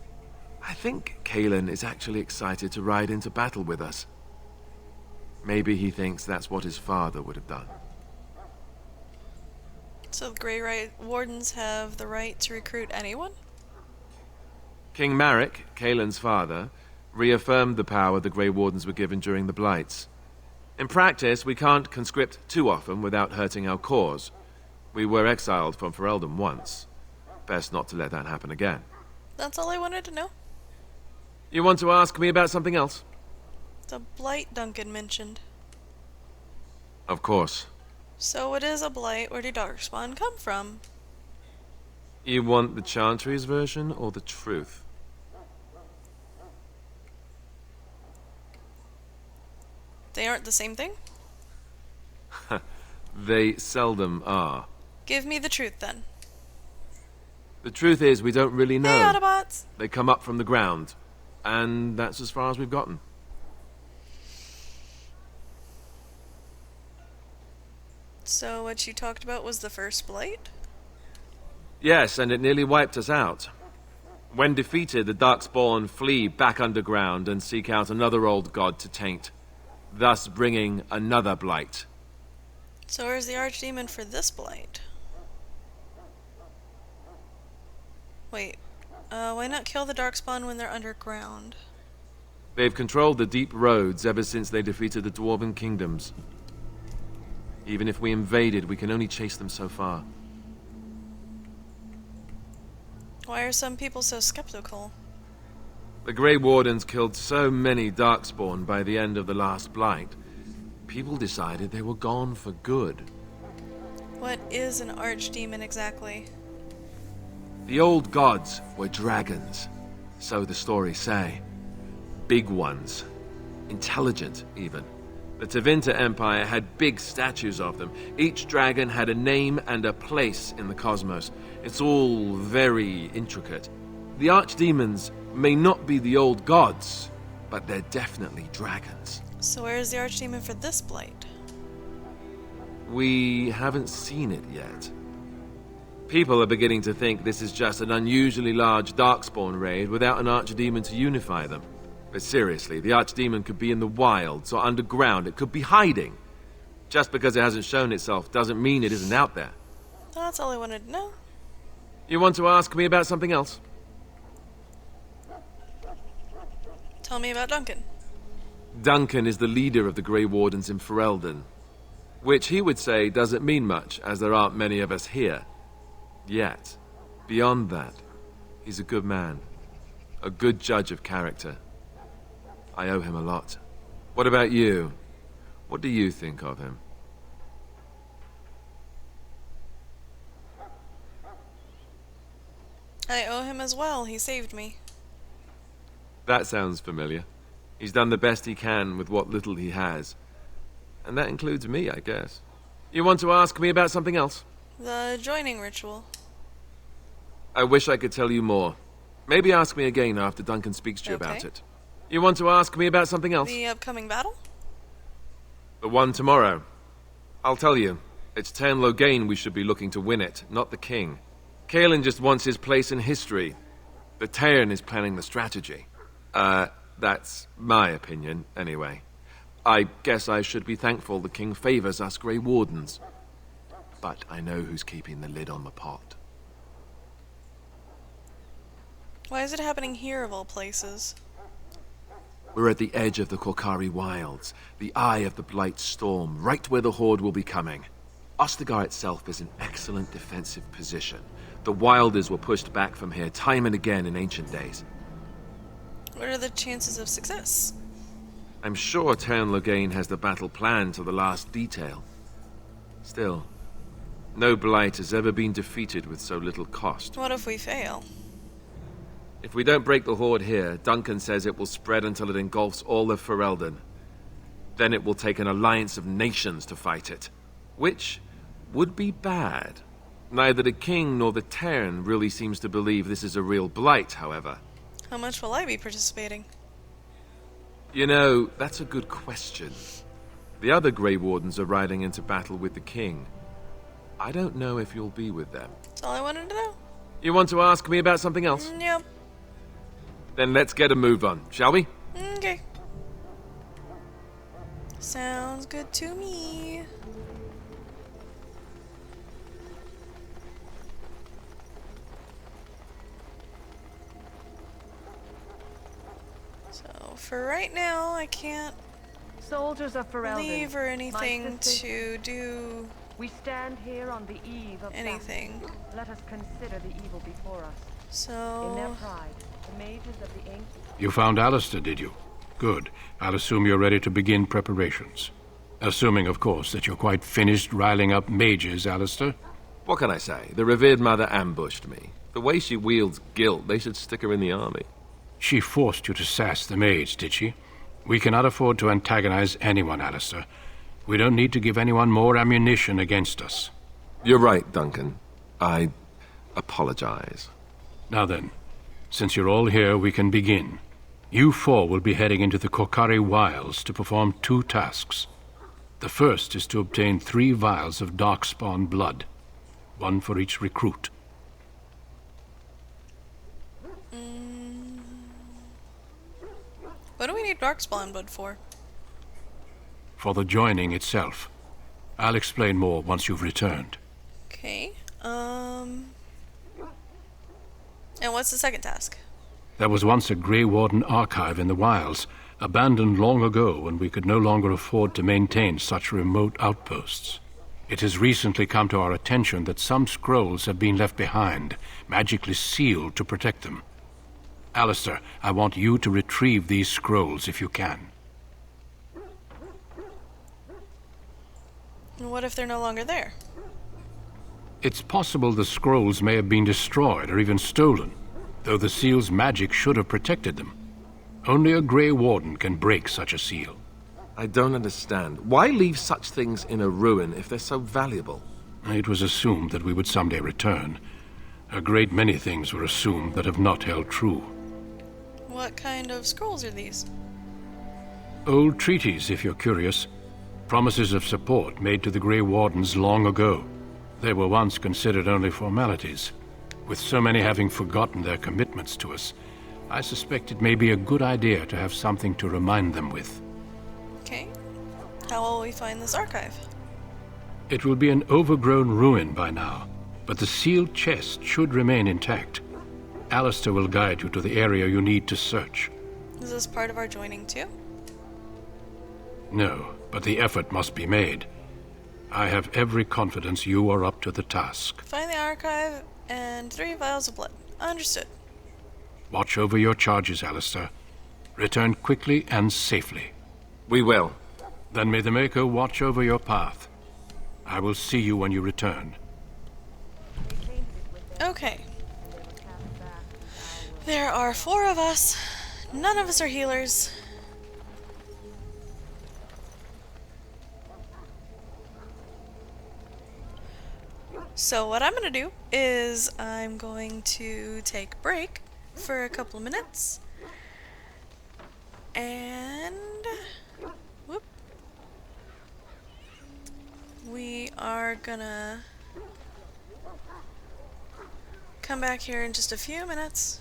I think Kalen is actually excited to ride into battle with us. Maybe he thinks that's what his father would have done. So the Grey Wardens have the right to recruit anyone? King Marek, Kalen's father, reaffirmed the power the Grey Wardens were given during the Blights. In practice, we can't conscript too often without hurting our cause. We were exiled from Ferelden once. Best not to let that happen again. That's all I wanted to know. You want to ask me about something else? The blight Duncan mentioned. Of course. So what is a blight? Where did Darkspawn come from? You want the Chantry's version or the truth? They aren't the same thing? They seldom are. Give me the truth then. The truth is, we don't really know. Hey, Autobots! They come up from the ground, and that's as far as we've gotten. So what you talked about was the first blight? Yes, and it nearly wiped us out. When defeated, the Darkspawn flee back underground and seek out another old god to taint, thus bringing another blight. So where's the archdemon for this blight? Wait, why not kill the Darkspawn when they're underground? They've controlled the deep roads ever since they defeated the Dwarven kingdoms. Even if we invaded, we can only chase them so far. Why are some people so skeptical? The Grey Wardens killed so many Darkspawn by the end of the last Blight. People decided they were gone for good. What is an archdemon exactly? The old gods were dragons, so the stories say. Big ones. Intelligent, even. The Tevinter Empire had big statues of them. Each dragon had a name and a place in the cosmos. It's all very intricate. The archdemons may not be the old gods, but they're definitely dragons. So where is the archdemon for this blight? We haven't seen it yet. People are beginning to think this is just an unusually large Darkspawn raid without an archdemon to unify them. But seriously, the archdemon could be in the wilds or underground. It could be hiding. Just because it hasn't shown itself doesn't mean it isn't out there. That's all I wanted to know. You want to ask me about something else? Tell me about Duncan. Duncan is the leader of the Grey Wardens in Ferelden, which he would say doesn't mean much, as there aren't many of us here. Yet, beyond that, he's a good man, a good judge of character. I owe him a lot. What about you? What do you think of him? I owe him as well. He saved me. That sounds familiar. He's done the best he can with what little he has. And that includes me, I guess. You want to ask me about something else? The joining ritual. I wish I could tell you more. Maybe ask me again after Duncan speaks to you about it. You want to ask me about something else? The upcoming battle? The one tomorrow. I'll tell you. It's Tern Loghain we should be looking to win it, not the king. Kaelin just wants his place in history. The Tern is planning the strategy. That's my opinion, anyway. I guess I should be thankful the king favors us Grey Wardens. But I know who's keeping the lid on the pot. Why is it happening here of all places? We're at the edge of the Korkari Wilds, the eye of the Blight Storm, right where the Horde will be coming. Ostagar itself is an excellent defensive position. The Wilders were pushed back from here time and again in ancient days. What are the chances of success? I'm sure Tern Loghain has the battle planned to the last detail. Still, no Blight has ever been defeated with so little cost. What if we fail? If we don't break the Horde here, Duncan says it will spread until it engulfs all of Ferelden. Then it will take an alliance of nations to fight it, which would be bad. Neither the king nor the Tern really seems to believe this is a real Blight, however. How much will I be participating? You know, that's a good question. The other Grey Wardens are riding into battle with the king. I don't know if you'll be with them. That's all I wanted to know. You want to ask me about something else? Yep. Then let's get a move on, shall we? Okay. Sounds good to me. So, for right now, I can't Soldiers of Ferelden, leave or my anything sisters, to do we stand here on the eve of anything. battle. Let us consider the evil before us. So... In their pride, the mages of the ancient... You found Alistair, did you? Good. I'll assume you're ready to begin preparations. Assuming, of course, that you're quite finished riling up mages, Alistair. What can I say? The revered mother ambushed me. The way she wields guilt, they should stick her in the army. She forced you to sass the mage, did she? We cannot afford to antagonize anyone, Alistair. We don't need to give anyone more ammunition against us. You're right, Duncan. I apologize. Now then, since you're all here, we can begin. You four will be heading into the Korcari Wilds to perform 2 tasks. The first is to obtain 3 vials of Darkspawn blood, 1 for each recruit. What do we need Darkspawn blood for? For the joining itself. I'll explain more once you've returned. Okay, And what's the second task? There was once a Grey Warden archive in the wilds, abandoned long ago when we could no longer afford to maintain such remote outposts. It has recently come to our attention that some scrolls have been left behind, magically sealed to protect them. Alistair, I want you to retrieve these scrolls if you can. And what if they're no longer there? It's possible the scrolls may have been destroyed or even stolen, though the seal's magic should have protected them. Only a Grey Warden can break such a seal. I don't understand. Why leave such things in a ruin if they're so valuable? It was assumed that we would someday return. A great many things were assumed that have not held true. What kind of scrolls are these? Old treaties, if you're curious. Promises of support made to the Grey Wardens long ago. They were once considered only formalities. With so many having forgotten their commitments to us, I suspect it may be a good idea to have something to remind them with. Okay. How will we find this archive? It will be an overgrown ruin by now, but the sealed chest should remain intact. Alistair will guide you to the area you need to search. Is this part of our joining too? No, but the effort must be made. I have every confidence you are up to the task. Find the archive and 3 vials of blood. Understood. Watch over your charges, Alistair. Return quickly and safely. We will. Then may the Maker watch over your path. I will see you when you return. Okay. There are 4 of us. None of us are healers. So what I'm going to do is I'm going to take a break for a couple of minutes. And whoop, we are gonna come back here in just a few minutes.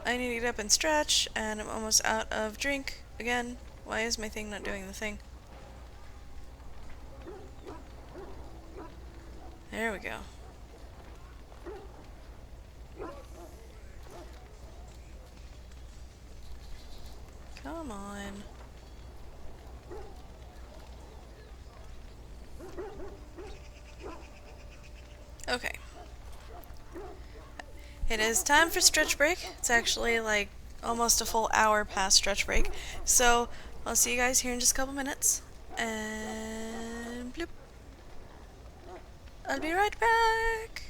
I need to get up and stretch, and I'm almost out of drink again. Why is my thing not doing the thing? There we go. Come on. Okay. It is time for stretch break. It's actually like almost a full hour past stretch break. So I'll see you guys here in just a couple minutes. And bloop. I'll be right back.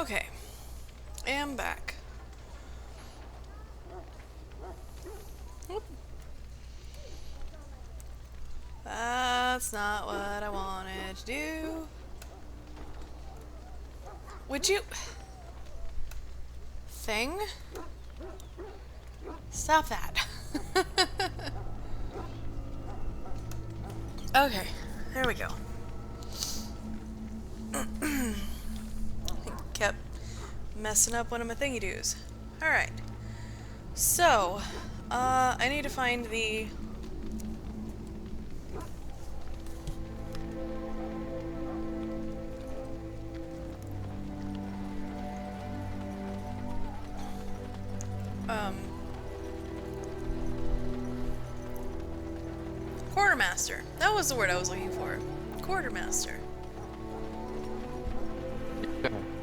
Okay. Am back. Oop. That's not what I wanted to do. Would you... Thing? Stop that. Okay, there we go. Kept messing up one of my thingy-doos. Alright. So, I need to find the... Quartermaster. That was the word I was looking for. Quartermaster.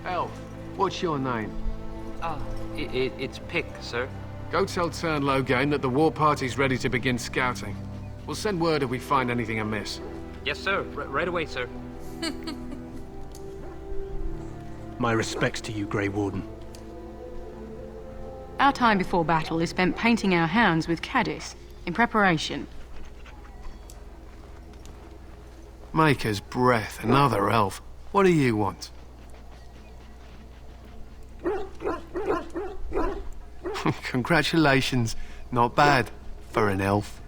Elf, what's your name? It's Pick, sir. Go tell Tern Loghain that the war party's ready to begin scouting. We'll send word if we find anything amiss. Yes, sir. Right away, sir. My respects to you, Grey Warden. Our time before battle is spent painting our hounds with caddis, in preparation. Maker's breath, another elf. What do you want? Congratulations. Not bad for an elf.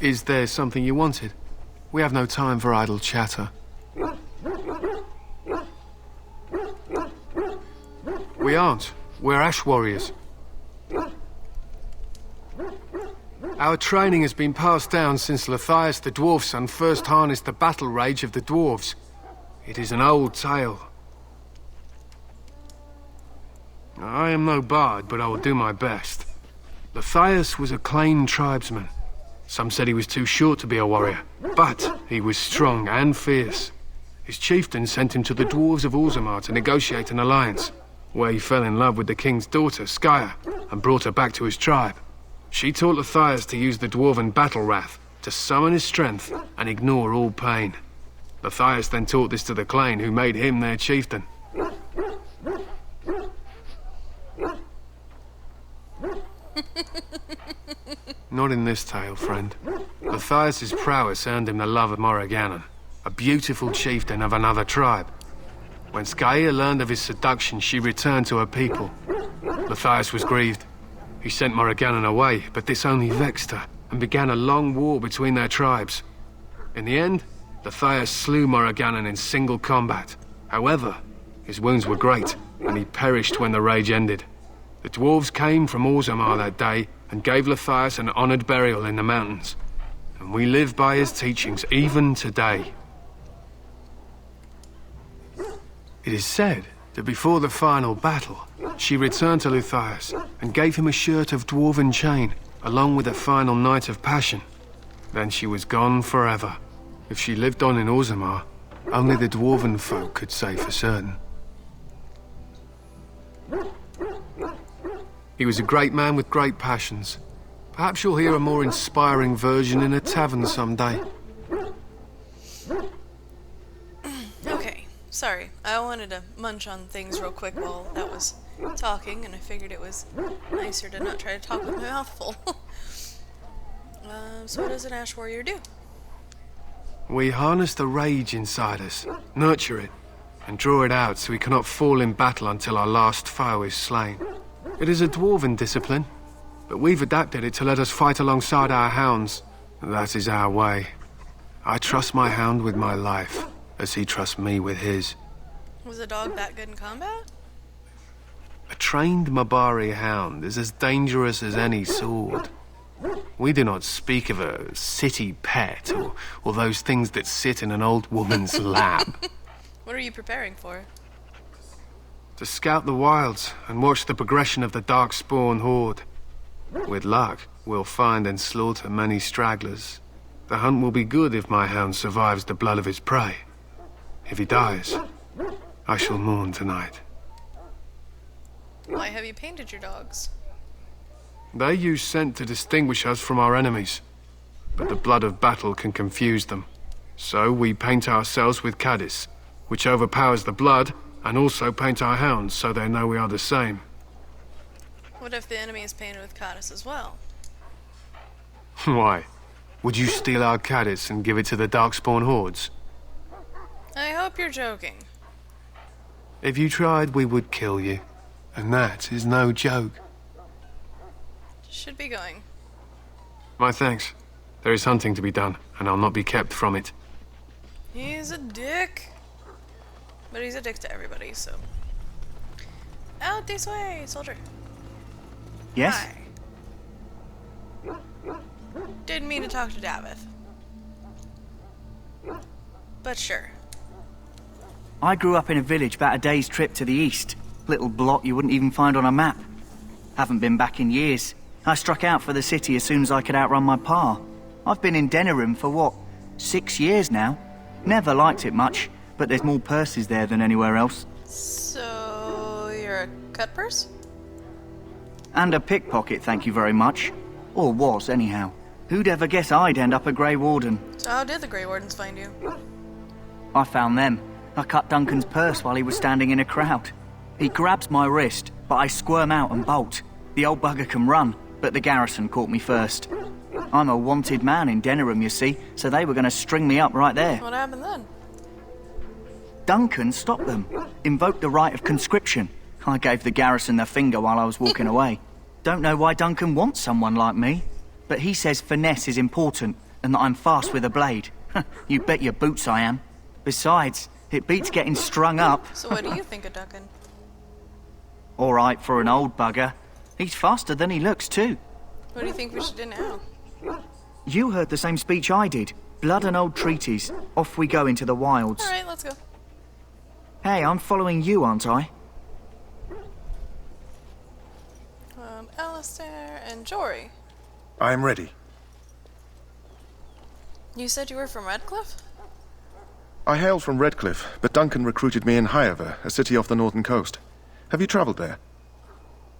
Is there something you wanted? We have no time for idle chatter. We aren't. We're Ash Warriors. Our training has been passed down since Lathias the Dwarf Son first harnessed the battle rage of the dwarves. It is an old tale. I am no bard, but I will do my best. Lathias was a claimed tribesman. Some said he was too short to be a warrior, but he was strong and fierce. His chieftain sent him to the dwarves of Orzammar to negotiate an alliance, where he fell in love with the king's daughter, Skya, and brought her back to his tribe. She taught Lathias to use the dwarven battle wrath to summon his strength and ignore all pain. Lathias then taught this to the Clane, who made him their chieftain. Not in this tale, friend. Lathias' prowess earned him the love of Morrigannon, a beautiful chieftain of another tribe. When Skya learned of his seduction, she returned to her people. Lathias was grieved. He sent Morrigannon away, but this only vexed her, and began a long war between their tribes. In the end, Lathias slew Morrigannon in single combat. However, his wounds were great, and he perished when the rage ended. The dwarves came from Orzammar that day and gave Lathias an honored burial in the mountains. And we live by his teachings even today. It is said that before the final battle, she returned to Lathias and gave him a shirt of dwarven chain, along with a final night of passion. Then she was gone forever. If she lived on in Orzammar, only the dwarven folk could say for certain. He was a great man with great passions. Perhaps you'll hear a more inspiring version in a tavern someday. Okay, sorry. I wanted to munch on things real quick while that was talking, and I figured it was nicer to not try to talk with my mouth full. So what does an Ash Warrior do? We harness the rage inside us, nurture it, and draw it out so we cannot fall in battle until our last foe is slain. It is a dwarven discipline, but we've adapted it to let us fight alongside our hounds. That is our way. I trust my hound with my life, as he trusts me with his. Was a dog that good in combat? A trained Mabari hound is as dangerous as any sword. We do not speak of a city pet, or those things that sit in an old woman's lap. What are you preparing for? To scout the wilds and watch the progression of the Darkspawn horde. With luck, we'll find and slaughter many stragglers. The hunt will be good if my hound survives the blood of his prey. If he dies, I shall mourn tonight. Why have you painted your dogs? They use scent to distinguish us from our enemies, but the blood of battle can confuse them. So we paint ourselves with caddis, which overpowers the blood, and also paint our hounds so they know we are the same. What if the enemy is painted with caddis as well? Why? Would you steal our caddis and give it to the Darkspawn hordes? I hope you're joking. If you tried, we would kill you. And that is no joke. Should be going. My thanks. There is hunting to be done, and I'll not be kept from it. He's a dick. But he's a dick to everybody, so... Out this way, soldier. Yes? Hi. Didn't mean to talk to Davith. But sure. I grew up in a village about a day's trip to the east. Little blot you wouldn't even find on a map. Haven't been back in years. I struck out for the city as soon as I could outrun my pa. I've been in Denerim for what, 6 years now. Never liked it much, but there's more purses there than anywhere else. So, you're a cut purse? And a pickpocket, thank you very much. Or was, anyhow. Who'd ever guess I'd end up a Grey Warden? So how did the Grey Wardens find you? I found them. I cut Duncan's purse while he was standing in a crowd. He grabs my wrist, but I squirm out and bolt. The old bugger can run, but the garrison caught me first. I'm a wanted man in Denerim, you see, so they were going to string me up right there. What happened then? Duncan stopped them, invoked the right of conscription. I gave the garrison the finger while I was walking away. Don't know why Duncan wants someone like me, but he says finesse is important and that I'm fast with a blade. You bet your boots I am. Besides, it beats getting strung up. So what do you think of Duncan? All right for an old bugger. He's faster than he looks, too. What do you think we should do now? You heard the same speech I did. Blood and old treaties. Off we go into the wilds. Alright, let's go. Hey, I'm following you, aren't I? Alistair and Jory. I'm ready. You said you were from Redcliffe? I hail from Redcliffe, but Duncan recruited me in Highever, a city off the northern coast. Have you travelled there?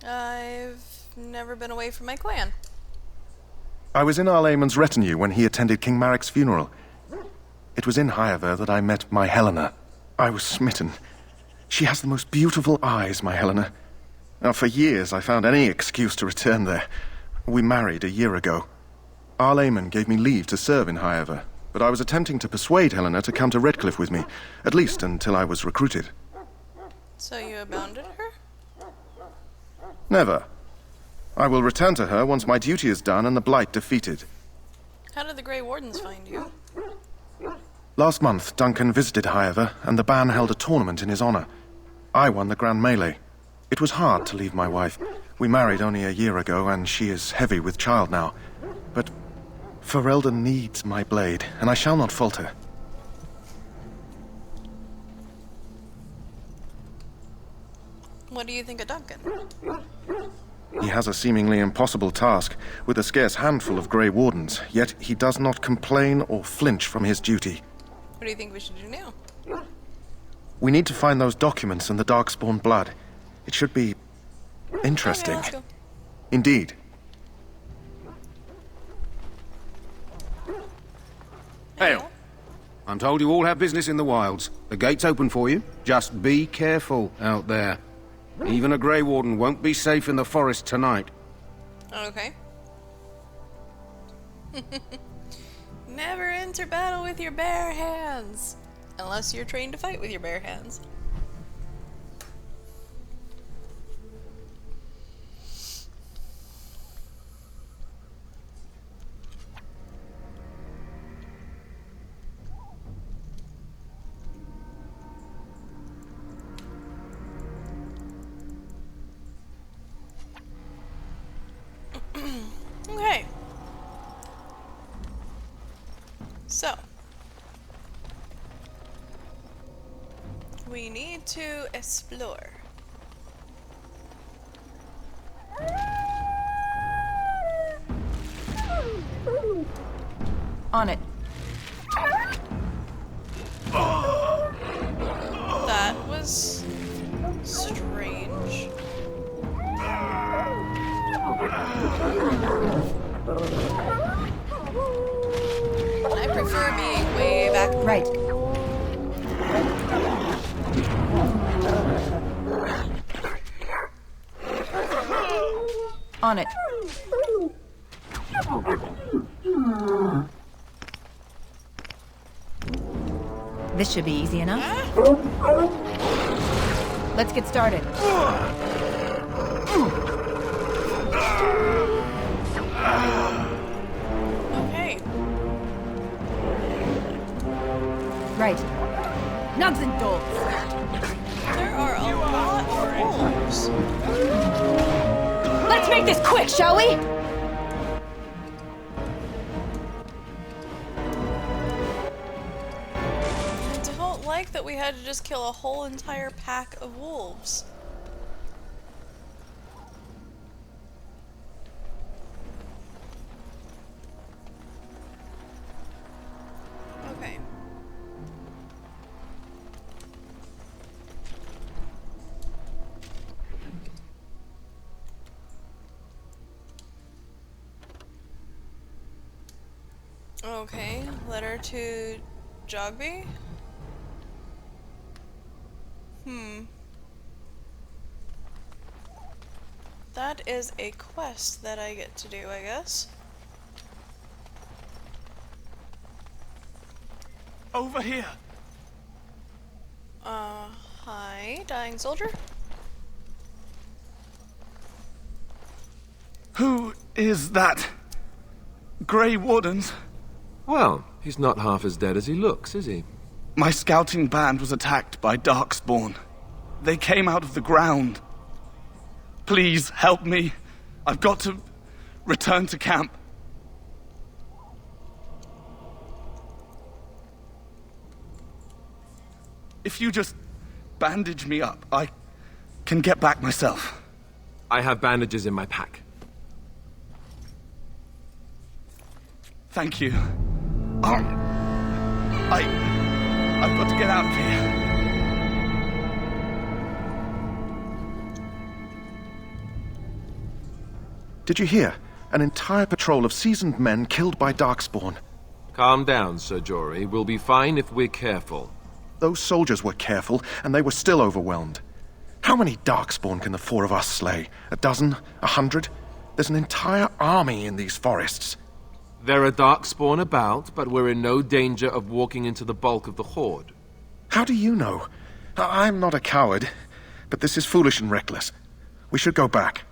I've never been away from my clan. I was in Arlayman's retinue when he attended King Maric's funeral. It was in Highever that I met my Helena. I was smitten. She has the most beautiful eyes, my Helena. Now, for years I found any excuse to return there. We married a year ago. Arlayman gave me leave to serve in Highever, but I was attempting to persuade Helena to come to Redcliffe with me, at least until I was recruited. So you abandoned her? Never. I will return to her once my duty is done and the Blight defeated. How did the Grey Wardens find you? Last month, Duncan visited Highever, and the band held a tournament in his honor. I won the Grand Melee. It was hard to leave my wife. We married only a year ago, and she is heavy with child now. But Ferelden needs my blade, and I shall not falter. What do you think of Duncan? He has a seemingly impossible task, with a scarce handful of Grey Wardens, yet he does not complain or flinch from his duty. What do you think we should do now? We need to find those documents and the Darkspawn blood. It should be interesting. Okay, let's go. Indeed. Hail. I'm told you all have business in the wilds. The gate's open for you. Just be careful out there. Even a Grey Warden won't be safe in the forest tonight. Okay. Never enter battle with your bare hands. Unless you're trained to fight with your bare hands. Okay. So. We need to explore. On it. That was strange. I prefer being way back. Right. On it. This should be easy enough. Let's get started. Okay. Right. Nugs and dolls. There are a lot of wolves. Let's make this quick, shall we? I don't like that we had to just kill a whole entire pack of wolves. Okay, letter to Jogby? That is a quest that I get to do, I guess. Over here. Hi, dying soldier? Who is that? Grey Wardens? Well, he's not half as dead as he looks, is he? My scouting band was attacked by Darkspawn. They came out of the ground. Please help me. I've got to return to camp. If you just bandage me up, I can get back myself. I have bandages in my pack. Thank you. I've got to get out of here. Did you hear? An entire patrol of seasoned men killed by Darkspawn. Calm down, Sir Jory. We'll be fine if we're careful. Those soldiers were careful, and they were still overwhelmed. How many Darkspawn can the four of us slay? 12? 100? There's an entire army in these forests. There are Darkspawn about, but we're in no danger of walking into the bulk of the Horde. How do you know? I'm not a coward, but this is foolish and reckless. We should go back.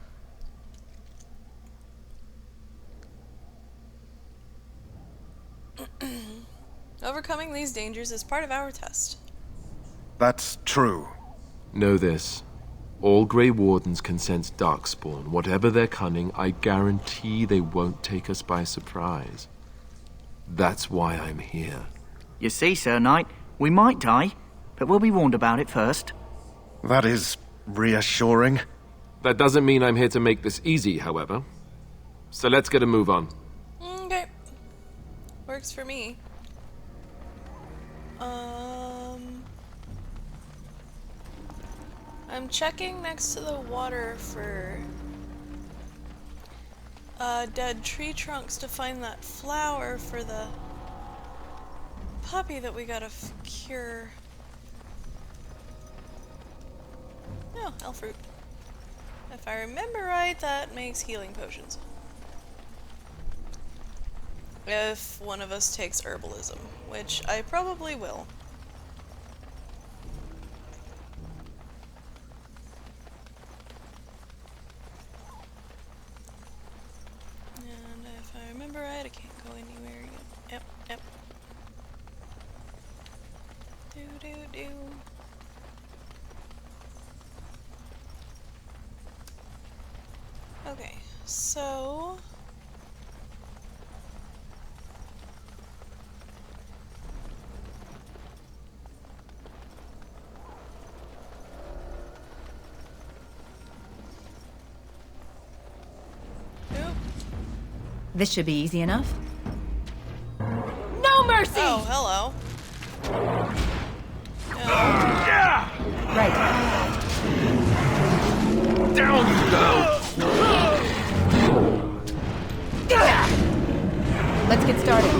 Overcoming these dangers is part of our test. That's true. Know this. All Grey Wardens can sense Darkspawn. Whatever their cunning, I guarantee they won't take us by surprise. That's why I'm here. You see, Sir Knight, we might die, but we'll be warned about it first. That is reassuring. That doesn't mean I'm here to make this easy, however. So let's get a move on. Okay. Works for me. I'm checking next to the water for dead tree trunks to find that flower for the puppy that we gotta cure. Oh, elf fruit. If I remember right, that makes healing potions. If one of us takes herbalism, which I probably will. And if I remember right, I can't go anywhere yet. Yep. Do. Okay, so... This should be easy enough. No mercy! Oh, hello. Right. Down you go! Let's get started.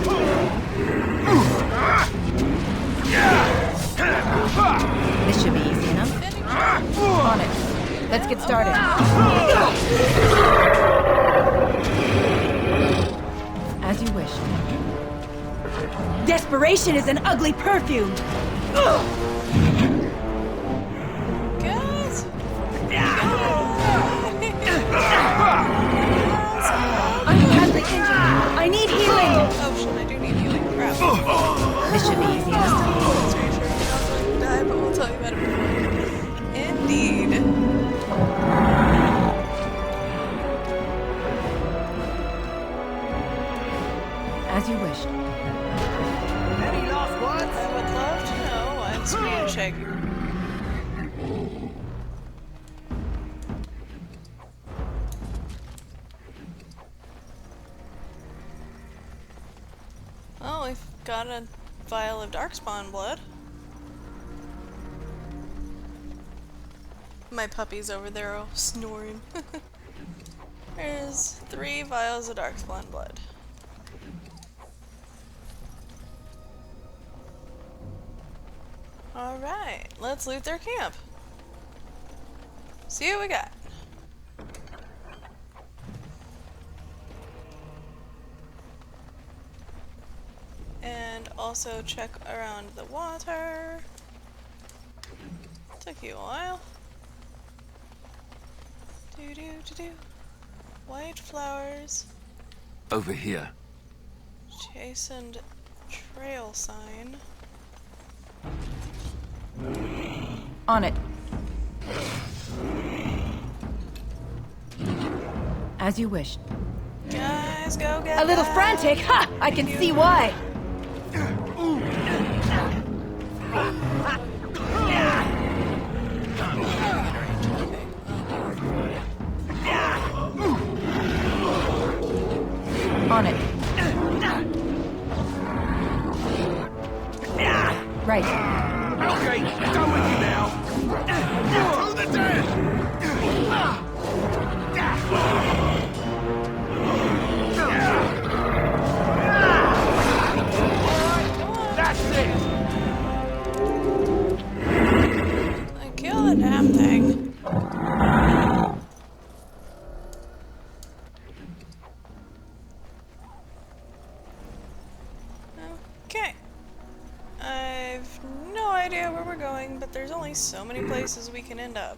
This should be easy enough. On it. Let's get started. As you wish. Desperation is an ugly perfume. Guys? I'm badly injured. I need healing. Oh shit, I do need healing. Crap. This should be easy enough. That's pretty sure I'm not going to die, but we'll tell you about it before. Indeed. As you wish. Any last words? I would love to know why it's me and Shaggy. Oh, we've got a vial of Darkspawn blood. My puppy's over there all snoring. There's 3 vials of Darkspawn blood. Alright, let's loot their camp. See what we got. And also check around the water. Took you a while. Do. White flowers. Over here. Chastened trail sign. On it. As you wish. Guys, go get A little that. frantic? Ha! I can see why. On it. Right. Okay, done with you now. To the dead. That's it. Kill the damn thing. Okay. I've no idea where we're going, but there's only so many places we can end up.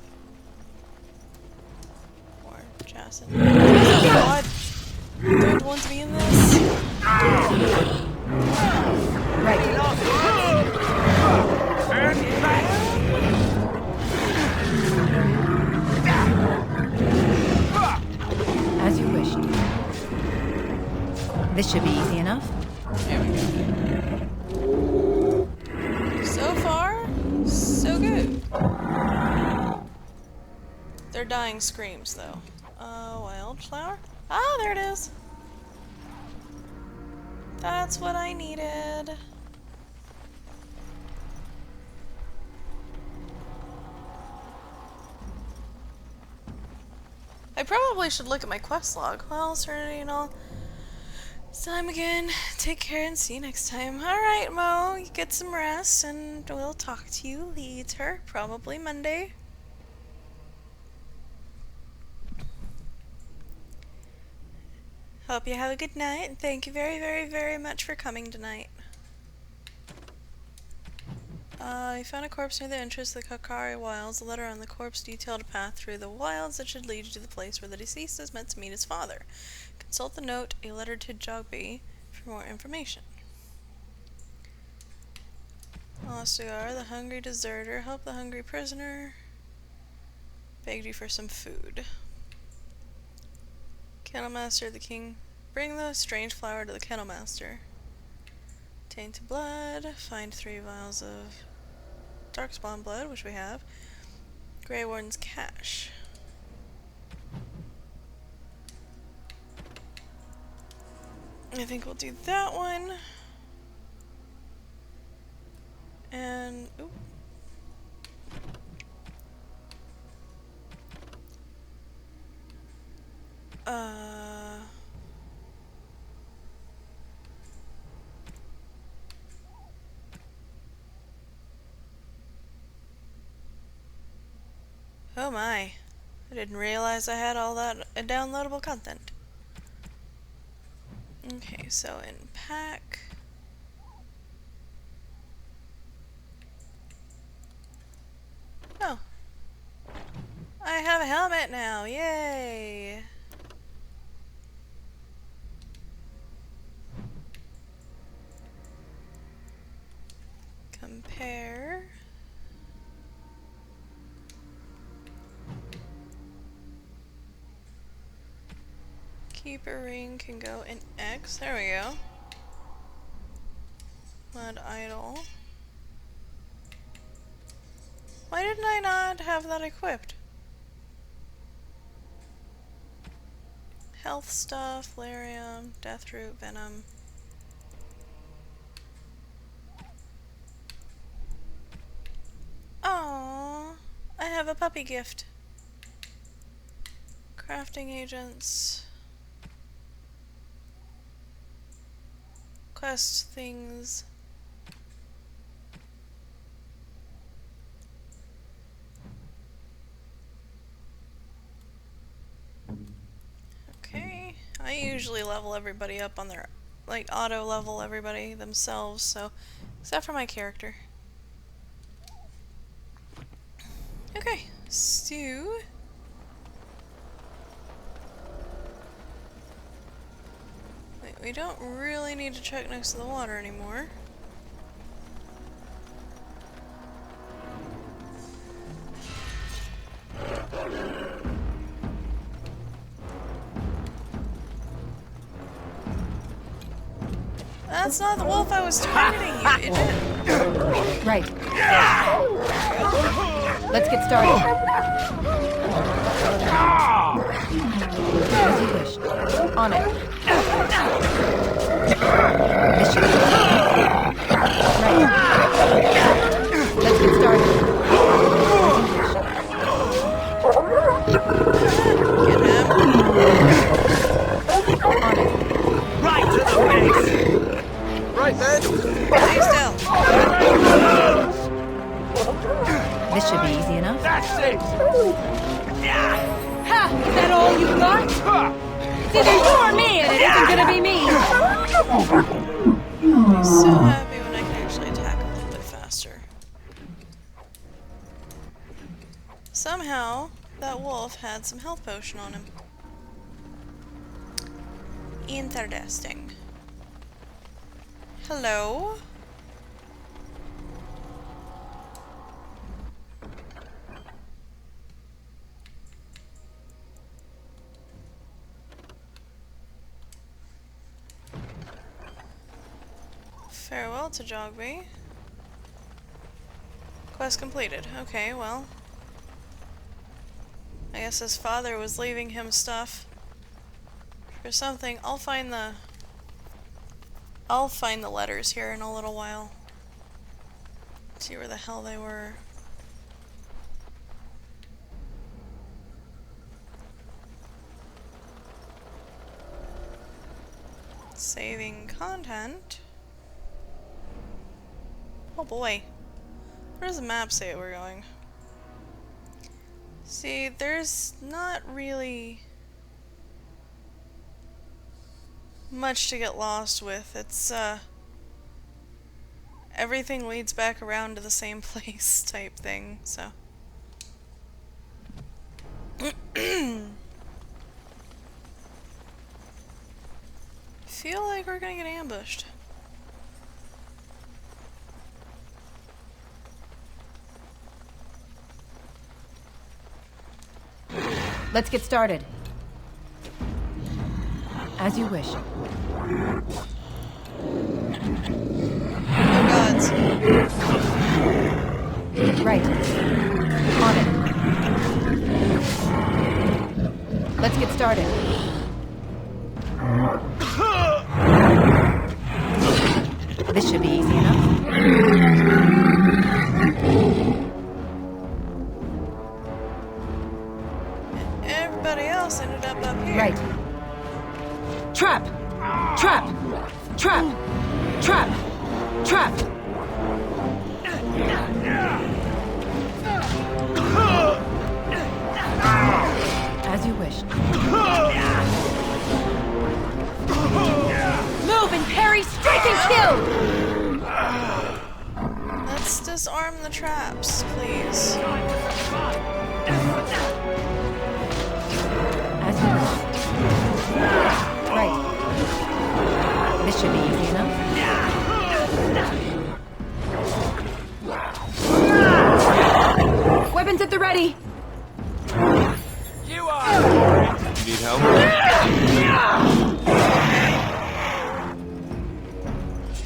Or Jason. God. Don't want to be in this. As you wished. This should be easy enough. There we go. So far, so good. They're dying screams, though. Wildflower? Ah, there it is. That's what I needed. I probably should look at my quest log. Well, Serenity and all. It's time again. Take care and see you next time. Alright, Mo, you get some rest and we'll talk to you later. Probably Monday. Hope you have a good night and thank you very, very, very much for coming tonight. You found a corpse near the entrance to the Kakari Wilds. A letter on the corpse detailed a path through the wilds that should lead you to the place where the deceased is meant to meet his father. Consult the note, a letter to Jogby, for more information. Ostagar, the hungry deserter, help the hungry prisoner. Begged you for some food. Kennelmaster, the king, bring the strange flower to the Kennelmaster. Tainted blood, find 3 vials of darkspawn blood, which we have. Grey Warden's cache. I think we'll do that one. And oop. Oh my. I didn't realize I had all that downloadable content. Okay, so in pack. Oh. I have a helmet now, yay! Compare. Keeper ring can go in X. There we go. Mud idol. Why didn't I not have that equipped? Health stuff, Larium, Deathroot, Venom. Aww, I have a puppy gift. Crafting agents. Quest things. Okay, I usually level everybody up on their, like, auto level everybody themselves, so, except for my character. Okay, so... Wait, we don't really need to check next to the water anymore. That's not the wolf I was targeting, you idiot. Right. Let's get started. As you wish. On it. This should be right. Let's get started. Get him. On it. Right to the face! Right then. Stay still. This should be easy enough. That's it. Ha! Is that all you got? It's either you or me, and it isn't gonna be me! I'll be so happy when I can actually attack a little bit faster. Somehow, that wolf had some health potion on him. Interesting. Hello? Farewell to Jogby. Quest completed. Okay, well. I guess his father was leaving him stuff or something. I'll find the letters here in a little while. See where the hell they were. Saving content. Oh boy. Where does the map say we're going? See, there's not really much to get lost with. It's, everything leads back around to the same place type thing, so. Feel like we're gonna get ambushed. Let's get started. As you wish. Oh gods. Right. On it. Let's get started. This should be easy enough. Everybody else ended up here. Right. Trap! Trap! Trap! Trap! Trap! As you wish. Move and parry, strike and kill! Let's disarm the traps, please. As you wish. Right. This should be easy enough. Weapons at the ready! You are. You need help?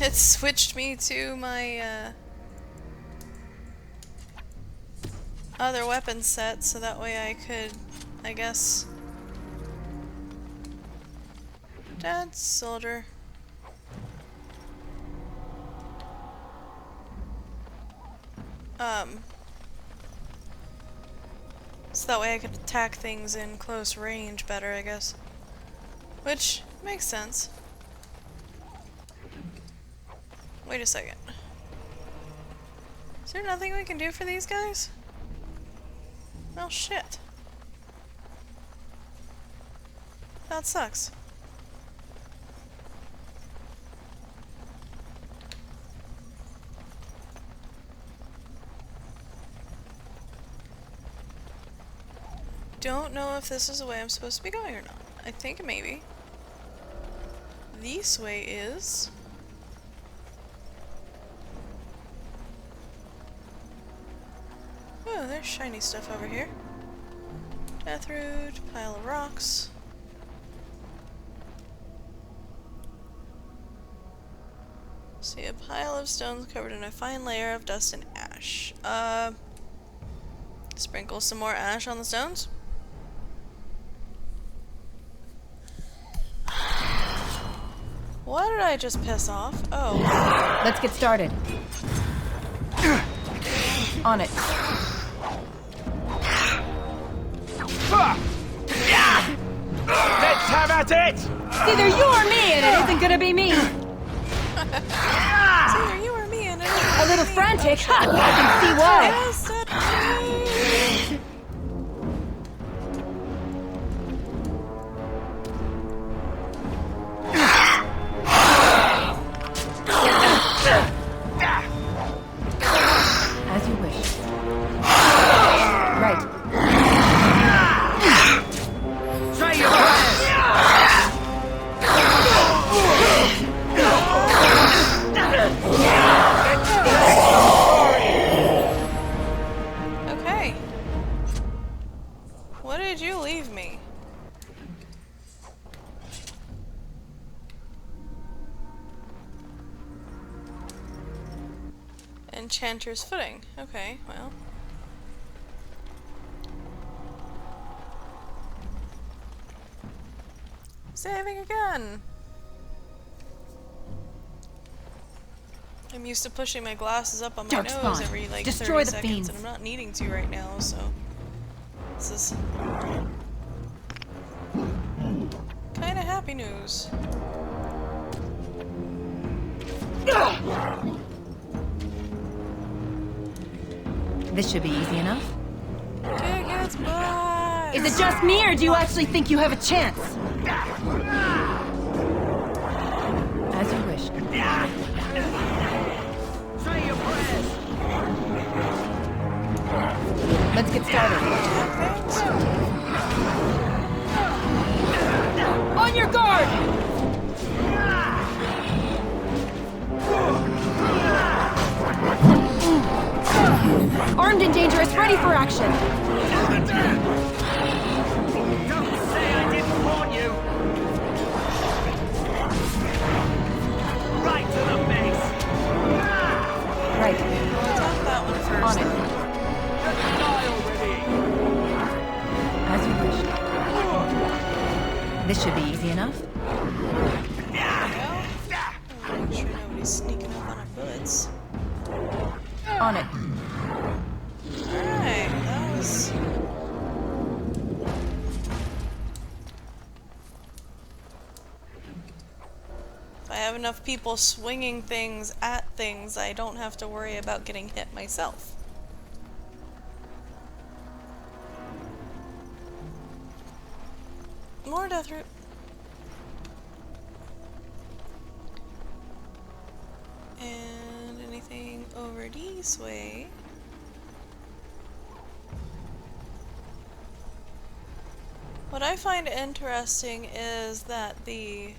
It switched me to my other weapon set, so that way I could, I guess. Dead soldier. So that way I could attack things in close range better, I guess. Which makes sense. Wait a second. Is there nothing we can do for these guys? Well, shit. That sucks. Don't know if this is the way I'm supposed to be going or not. I think maybe. This way is... Oh, there's shiny stuff over here. Deathroot, pile of rocks. See a pile of stones covered in a fine layer of dust and ash. Sprinkle some more ash on the stones. What did I just piss off? Oh. Let's get started. On it. Let's have at it! It's either you or me, and it isn't gonna be me. It's either you or me, and it isn't A little frantic. Ha! I can see why. Yes, As you wish. Right. Say your prayers! okay. What did you leave me? Enchanter's footing. Okay, well. Saving again! I'm used to pushing my glasses up on my nose Darkspawn. every like Destroy 30 the seconds, fiends. and I'm not needing to right now, so this is kinda happy news. This should be easy enough. Kick its butt! Is it just me, or do you actually think you have a chance? As you wish. Say your prayers! Let's get started. On your guard! Armed and dangerous, ready for action. Don't say I didn't warn you! Right to the base! Right. Attack that one first. On it. Die already! As you wish. This should be easy enough. Make sure nobody's sneaking up on our bullets. On it. Alright, that was... If I have enough people swinging things at things, I don't have to worry about getting hit myself. More Deathroot. And anything over this way? What I find interesting is that the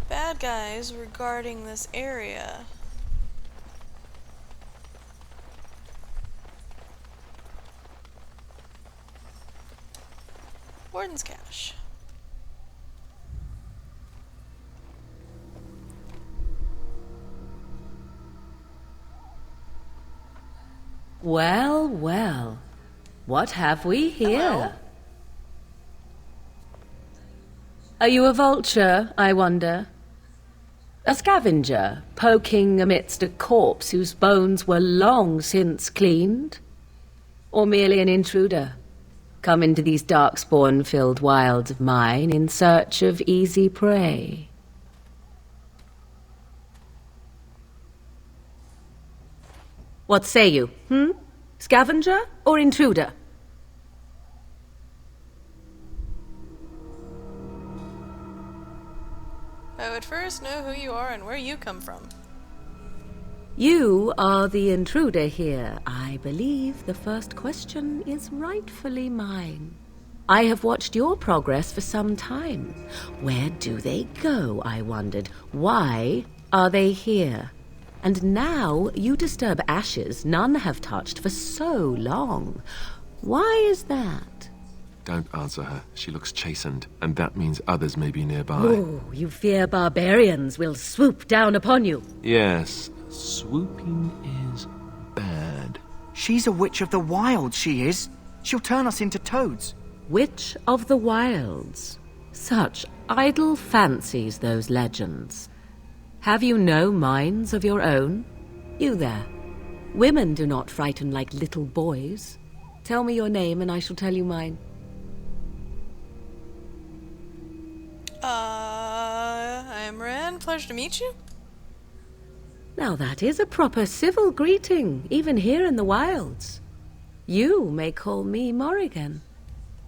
bad guys were guarding this area. Warden's Cache. Well, well. What have we here? Hello. Are you a vulture, I wonder? A scavenger, poking amidst a corpse whose bones were long since cleaned? Or merely an intruder, come into these darkspawn-filled wilds of mine in search of easy prey? What say you, Scavenger or intruder? I would first know who you are and where you come from. You are the intruder here. I believe the first question is rightfully mine. I have watched your progress for some time. Where do they go, I wondered? Why are they here? And now you disturb ashes none have touched for so long. Why is that? Don't answer her. She looks chastened, and that means others may be nearby. Oh, you fear barbarians will swoop down upon you. Yes, swooping is bad. She's a witch of the wild, she is. She'll turn us into toads. Witch of the Wilds. Such idle fancies, those legends. Have you no minds of your own? You there. Women do not frighten like little boys. Tell me your name and I shall tell you mine. I'm Ren. Pleasure to meet you. Now that is a proper civil greeting, even here in the wilds. You may call me Morrigan.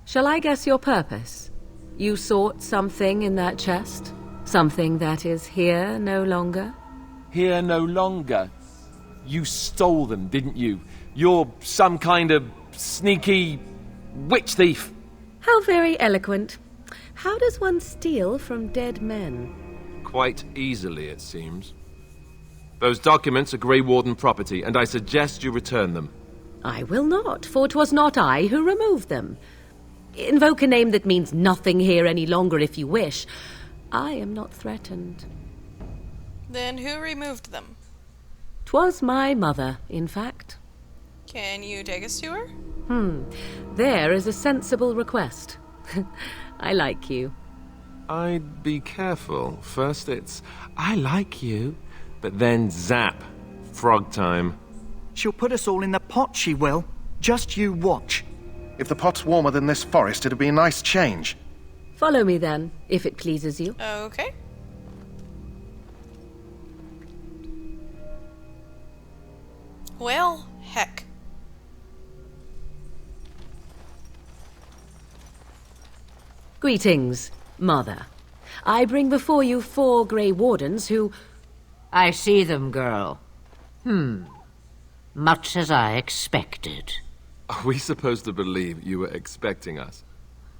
Shall I guess your purpose? You sought something in that chest? Something that is here no longer? Here no longer? You stole them, didn't you? You're some kind of sneaky witch thief. How very eloquent. How does one steal from dead men? Quite easily, it seems. Those documents are Grey Warden property, and I suggest you return them. I will not, for 'twas not I who removed them. Invoke a name that means nothing here any longer if you wish. I am not threatened. Then who removed them? 'Twas my mother, in fact. Can you take us to her? There is a sensible request. I like you. I'd be careful. First it's, I like you, but then zap. Frog time. She'll put us all in the pot, she will. Just you watch. If the pot's warmer than this forest, it'd be a nice change. Follow me then, if it pleases you. Okay. Well, heck. Greetings, Mother. I bring before you 4 Grey Wardens who... I see them, girl. Much as I expected. Are we supposed to believe you were expecting us?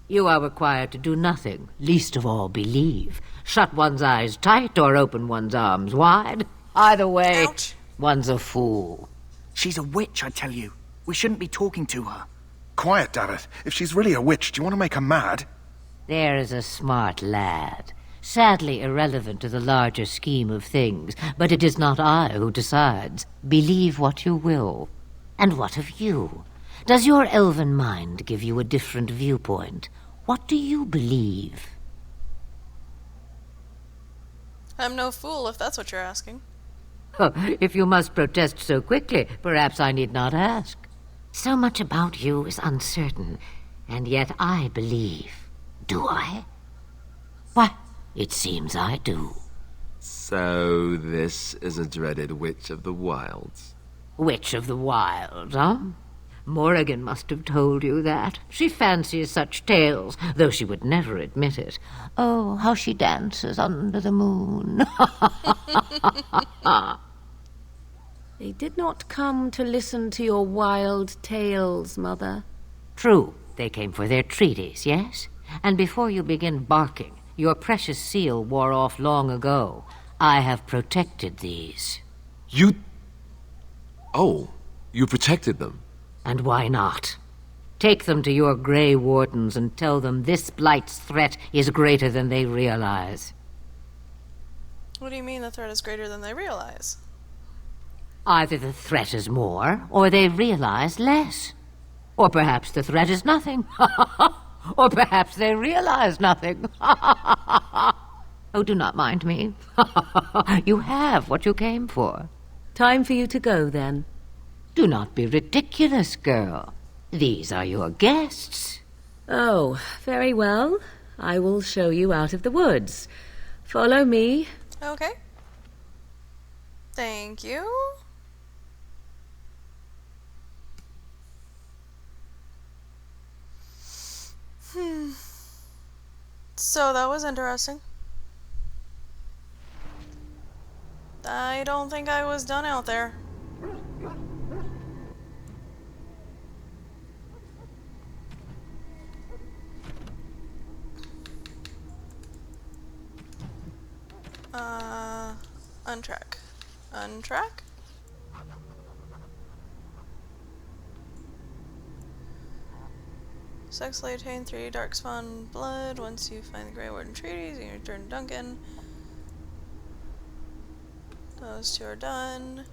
You are required to do nothing, least of all believe. Shut one's eyes tight or open one's arms wide. Either way, Ouch. One's a fool. She's a witch, I tell you. We shouldn't be talking to her. Quiet, Davith. If she's really a witch, do you want to make her mad? There is a smart lad. Sadly irrelevant to the larger scheme of things, but it is not I who decides. Believe what you will. And what of you? Does your elven mind give you a different viewpoint? What do you believe? I'm no fool if that's what you're asking. Oh, if you must protest so quickly, perhaps I need not ask. So much about you is uncertain, and yet I believe. Do I? Why, it seems I do. So this is a dreaded Witch of the Wilds. Witch of the Wilds, huh? Morrigan must have told you that. She fancies such tales, though she would never admit it. Oh, how she dances under the moon. They did not come to listen to your wild tales, Mother. True, they came for their treaties, yes? And before you begin barking, your precious seal wore off long ago. I have protected these. You... Oh, you protected them? And why not? Take them to your Grey Wardens and tell them this blight's threat is greater than they realize. What do you mean the threat is greater than they realize? Either the threat is more, or they realize less. Or perhaps the threat is nothing. Or perhaps they realize nothing. Oh, do not mind me. You have what you came for. Time for you to go, then. Do not be ridiculous, girl. These are your guests. Oh, very well. I will show you out of the woods. Follow me. Okay. Thank you. So that was interesting. I don't think I was done out there. Untrack. Untrack? Successfully obtain 3 Darkspawn blood. Once you find the Grey Warden treaties, you can return to Duncan. Those 2 are done.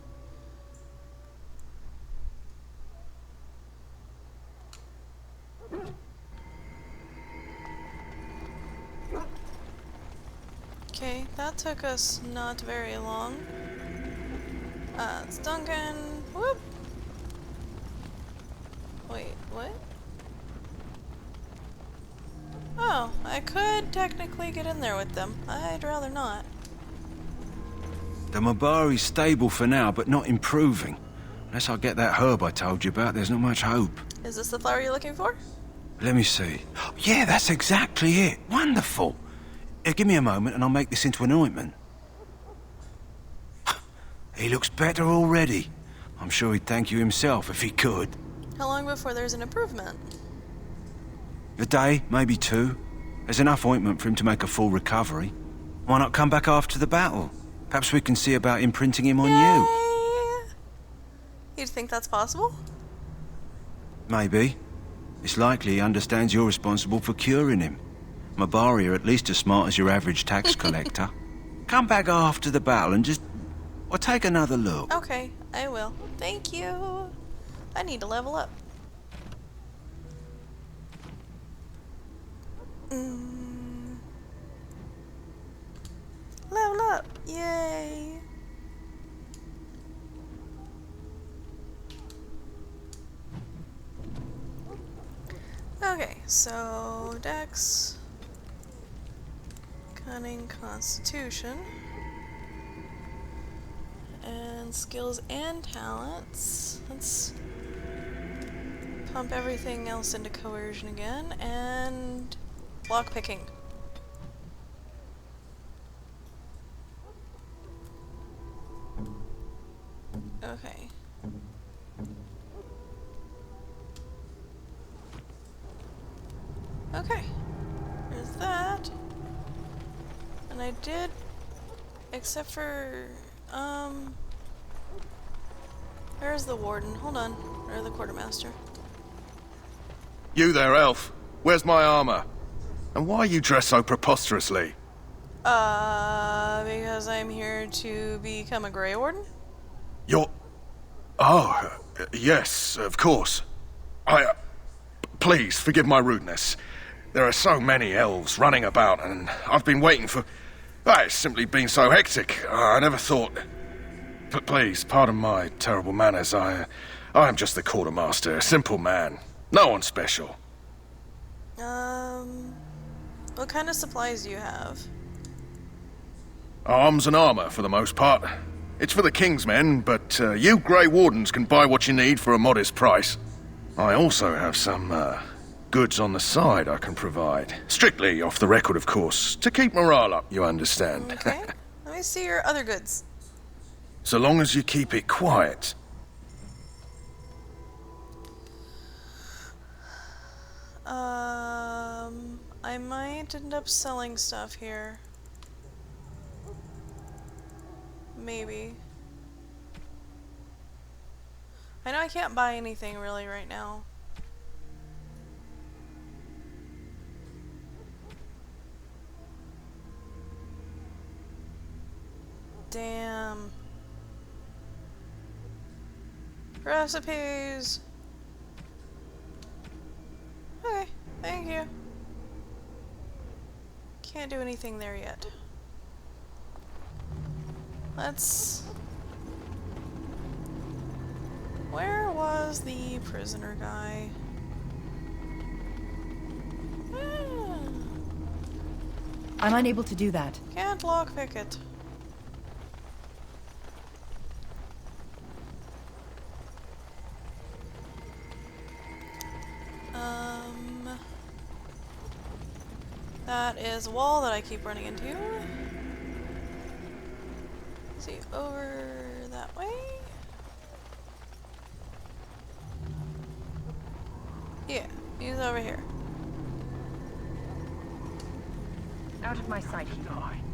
Okay, that took us not very long. It's Duncan. Whoop! Wait, what? Oh, I could technically get in there with them. I'd rather not. The Mabari's stable for now, but not improving. Unless I get that herb I told you about, there's not much hope. Is this the flower you're looking for? Let me see. Yeah, that's exactly it. Wonderful. Give me a moment and I'll make this into an ointment. He looks better already. I'm sure he'd thank you himself if he could. How long before there's an improvement? A day, maybe 2. There's enough ointment for him to make a full recovery. Why not come back after the battle? Perhaps we can see about imprinting him on you. You'd think that's possible? Maybe. It's likely he understands you're responsible for curing him. Mabari are at least as smart as your average tax collector. Come back after the battle and just... or take another look. Okay, I will. Thank you. I need to level up. Level up! Yay! Okay, so Dex, Cunning, Constitution, and skills and talents. Let's pump everything else into coercion again, and lockpicking. Okay. Okay. There's that. And I did, except for, where's the warden? Hold on. Or the quartermaster. You there, elf. Where's my armor? And why are you dressed so preposterously? Because I'm here to become a Grey Warden? You're... Oh, yes, of course. Please, forgive my rudeness. There are so many elves running about, and I've been waiting for... It's simply been so hectic. I never thought... But please, pardon my terrible manners. I am just the quartermaster, a simple man. No one special. What kind of supplies do you have? Arms and armor, for the most part. It's for the King's men, but you Grey Wardens can buy what you need for a modest price. I also have some, goods on the side I can provide. Strictly off the record, of course, to keep morale up, you understand. Okay. Let me see your other goods. So long as you keep it quiet. I might end up selling stuff here. Maybe. I know I can't buy anything really right now. Damn. Recipes. Okay, thank you. Can't do anything there yet. Let's... Where was the prisoner guy? I'm unable to do that. Can't lockpick it. That is a wall that I keep running into. Is he over that way? Yeah, he's over here. Out of my sight.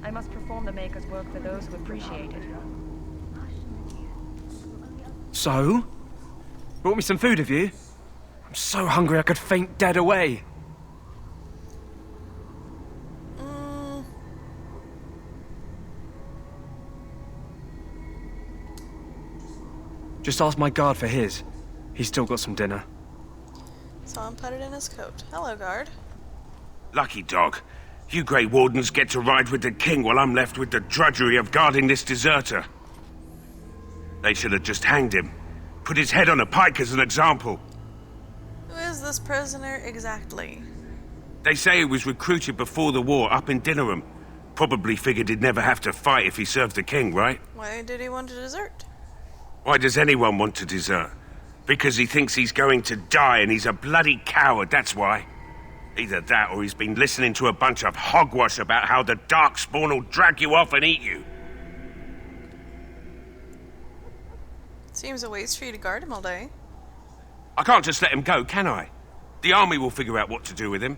I must perform the Maker's work for those who appreciate it. So? Brought me some food, have you? I'm so hungry I could faint dead away. Just ask my guard for his. He's still got some dinner. Saw him put it in his coat. Hello, guard. Lucky dog. You Grey Wardens get to ride with the king while I'm left with the drudgery of guarding this deserter. They should have just hanged him. Put his head on a pike as an example. Who is this prisoner exactly? They say he was recruited before the war up in Dinnerham. Probably figured he'd never have to fight if he served the king, right? Why did he want to desert? Why does anyone want to desert? Because he thinks he's going to die and he's a bloody coward, that's why. Either that or he's been listening to a bunch of hogwash about how the Darkspawn will drag you off and eat you. Seems a waste for you to guard him all day. I can't just let him go, can I? The army will figure out what to do with him.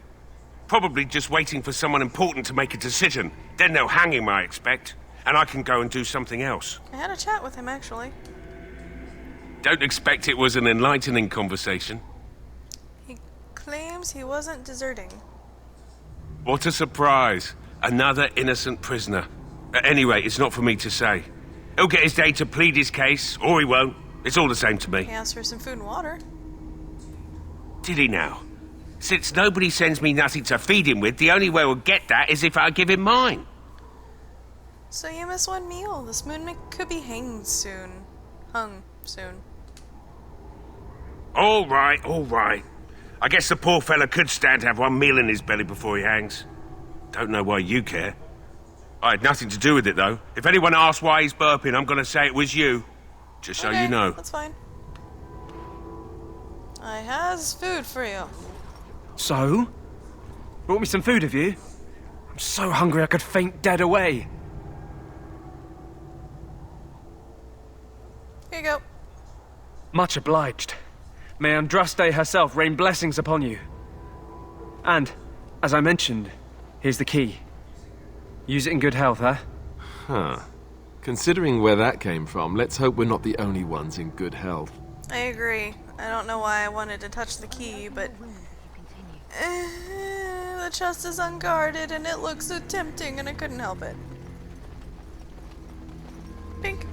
Probably just waiting for someone important to make a decision. Then they'll hang him, I expect. And I can go and do something else. I had a chat with him, actually. Don't expect it was an enlightening conversation. He claims he wasn't deserting. What a surprise. Another innocent prisoner. Anyway, it's not for me to say. He'll get his day to plead his case, or he won't. It's all the same to me. He asked for some food and water. Did he now? Since nobody sends me nothing to feed him with, the only way we'll get that is if I give him mine. So you miss one meal. This moon could be hanged soon. Hung soon. All right, all right. I guess the poor fella could stand to have one meal in his belly before he hangs. Don't know why you care. I had nothing to do with it, though. If anyone asks why he's burping, I'm gonna say it was you. Just so you know. That's fine. I has food for you. So? Brought me some food, have you? I'm so hungry I could faint dead away. Here you go. Much obliged. May Andraste herself rain blessings upon you. And, as I mentioned, here's the key. Use it in good health, huh? Huh. Considering where that came from, let's hope we're not the only ones in good health. I agree. I don't know why I wanted to touch the key, but... the chest is unguarded and it looks so tempting and I couldn't help it. Pink.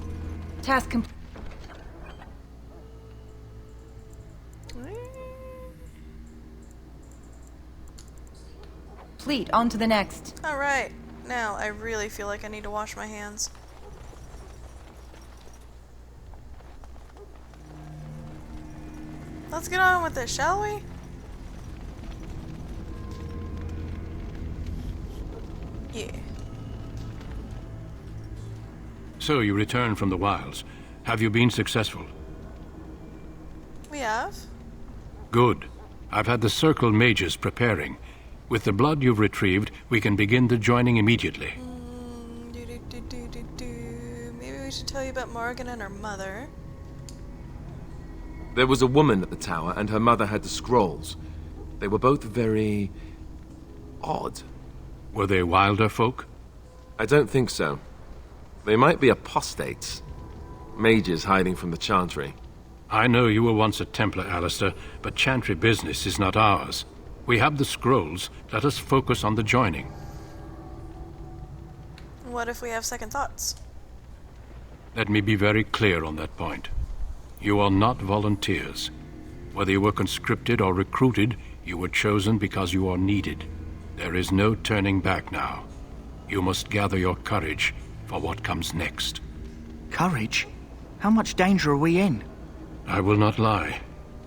Task complete. Complete. On to the next. Alright. Now, I really feel like I need to wash my hands. Let's get on with this, shall we? Yeah. So you return from the wilds. Have you been successful? We have. Good. I've had the Circle mages preparing. With the blood you've retrieved, we can begin the joining immediately. Maybe we should tell you about Morgan and her mother. There was a woman at the tower, and her mother had the scrolls. They were both very... odd. Were they wilder folk? I don't think so. They might be apostates. Mages hiding from the Chantry. I know you were once a Templar, Alistair, but Chantry business is not ours. We have the scrolls. Let us focus on the joining. What if we have second thoughts? Let me be very clear on that point. You are not volunteers. Whether you were conscripted or recruited, you were chosen because you are needed. There is no turning back now. You must gather your courage for what comes next. Courage? How much danger are we in? I will not lie.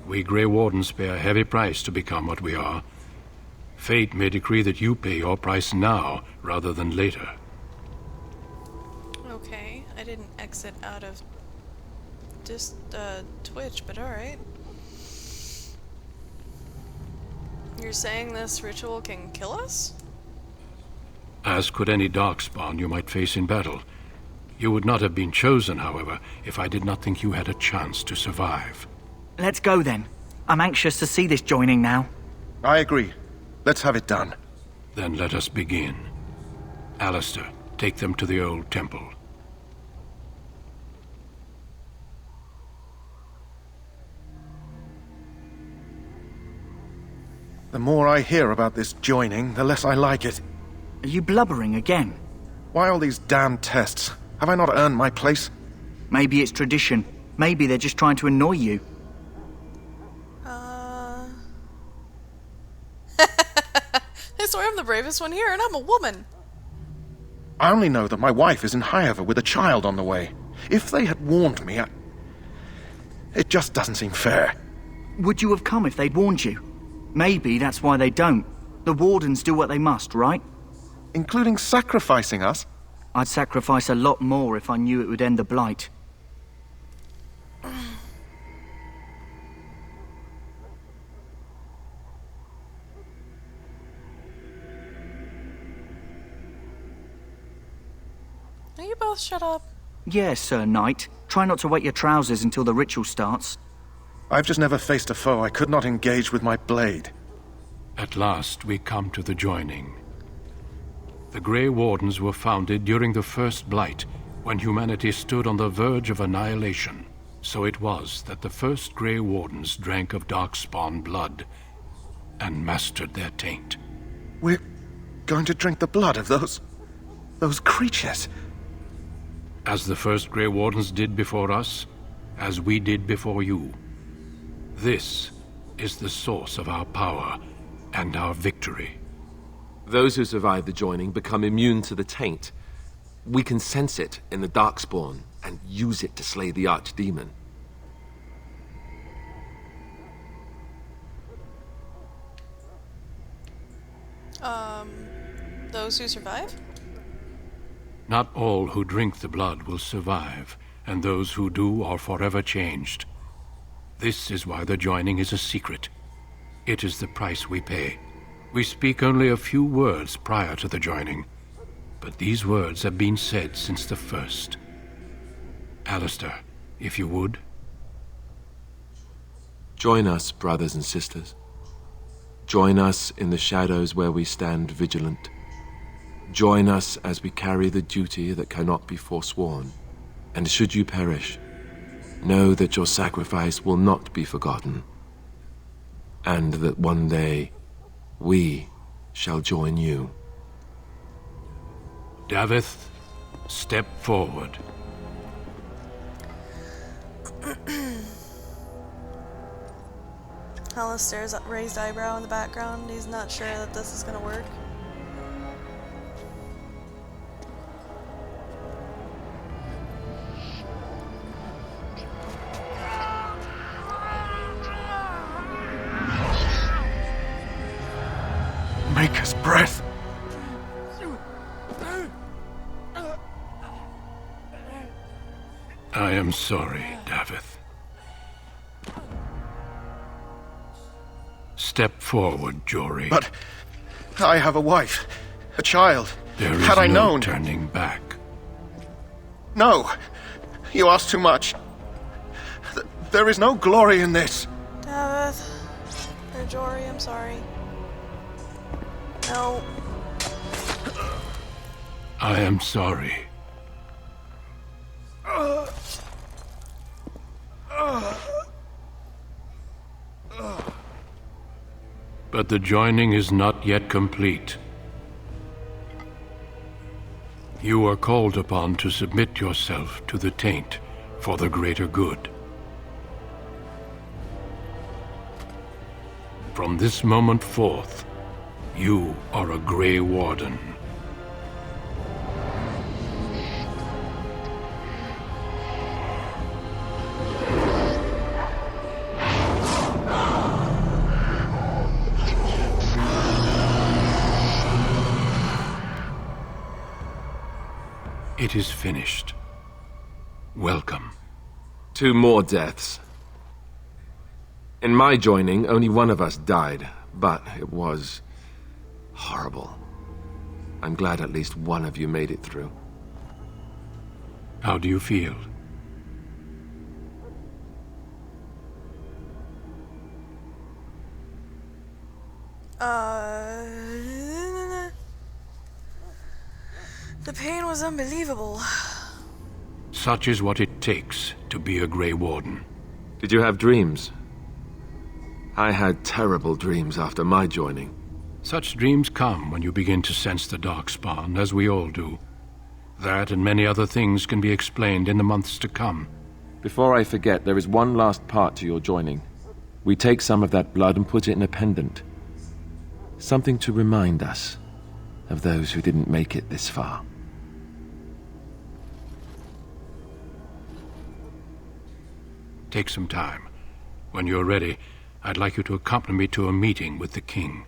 We Grey Wardens pay a heavy price to become what we are. Fate may decree that you pay your price now, rather than later. Okay, I didn't exit out of just Twitch, but alright. You're saying this ritual can kill us? As could any Darkspawn you might face in battle. You would not have been chosen, however, if I did not think you had a chance to survive. Let's go then. I'm anxious to see this joining now. I agree. Let's have it done. Then let us begin. Alistair, take them to the old temple. The more I hear about this joining, the less I like it. Are you blubbering again? Why all these damn tests? Have I not earned my place? Maybe it's tradition. Maybe they're just trying to annoy you. I swear I'm the bravest one here, and I'm a woman. I only know that my wife is in Highover with a child on the way. If they had warned me, it just doesn't seem fair. Would you have come if they'd warned you? Maybe that's why they don't. The Wardens do what they must, right? Including sacrificing us? I'd sacrifice a lot more if I knew it would end the Blight. Will you both shut up? Yes, Sir Knight. Try not to wet your trousers until the ritual starts. I've just never faced a foe I could not engage with my blade. At last we come to the joining. The Grey Wardens were founded during the First Blight, when humanity stood on the verge of annihilation. So it was that the first Grey Wardens drank of Darkspawn blood and mastered their taint. We're going to drink the blood of those creatures. As the first Grey Wardens did before us, as we did before you. This is the source of our power and our victory. Those who survive the joining become immune to the taint. We can sense it in the Darkspawn and use it to slay the Archdemon. Those who survive? Not all who drink the blood will survive, and those who do are forever changed. This is why the joining is a secret. It is the price we pay. We speak only a few words prior to the joining, but these words have been said since the first. Alistair, if you would. Join us, brothers and sisters. Join us in the shadows where we stand vigilant. Join us as we carry the duty that cannot be forsworn. And should you perish, know that your sacrifice will not be forgotten, and that one day we shall join you. Davith, step forward. Alistair's raised eyebrow in the background. He's not sure that this is gonna work. Maker's breath. I am sorry, Davith. Step forward, Jory. But I have a wife, a child. There is Had I no known... turning back. No, you ask too much. There is no glory in this. Davith. Or Jory, I'm sorry. No. I am sorry. But the joining is not yet complete. You are called upon to submit yourself to the taint for the greater good. From this moment forth, you are a Grey Warden. It is finished. Welcome. 2 more deaths. In my joining, only one of us died, but it was horrible. I'm glad at least one of you made it through. How do you feel? The pain was unbelievable. Such is what it takes to be a Grey Warden. Did you have dreams? I had terrible dreams after my joining. Such dreams come when you begin to sense the Darkspawn, as we all do. That and many other things can be explained in the months to come. Before I forget, there is one last part to your joining. We take some of that blood and put it in a pendant. Something to remind us of those who didn't make it this far. Take some time. When you're ready, I'd like you to accompany me to a meeting with the king.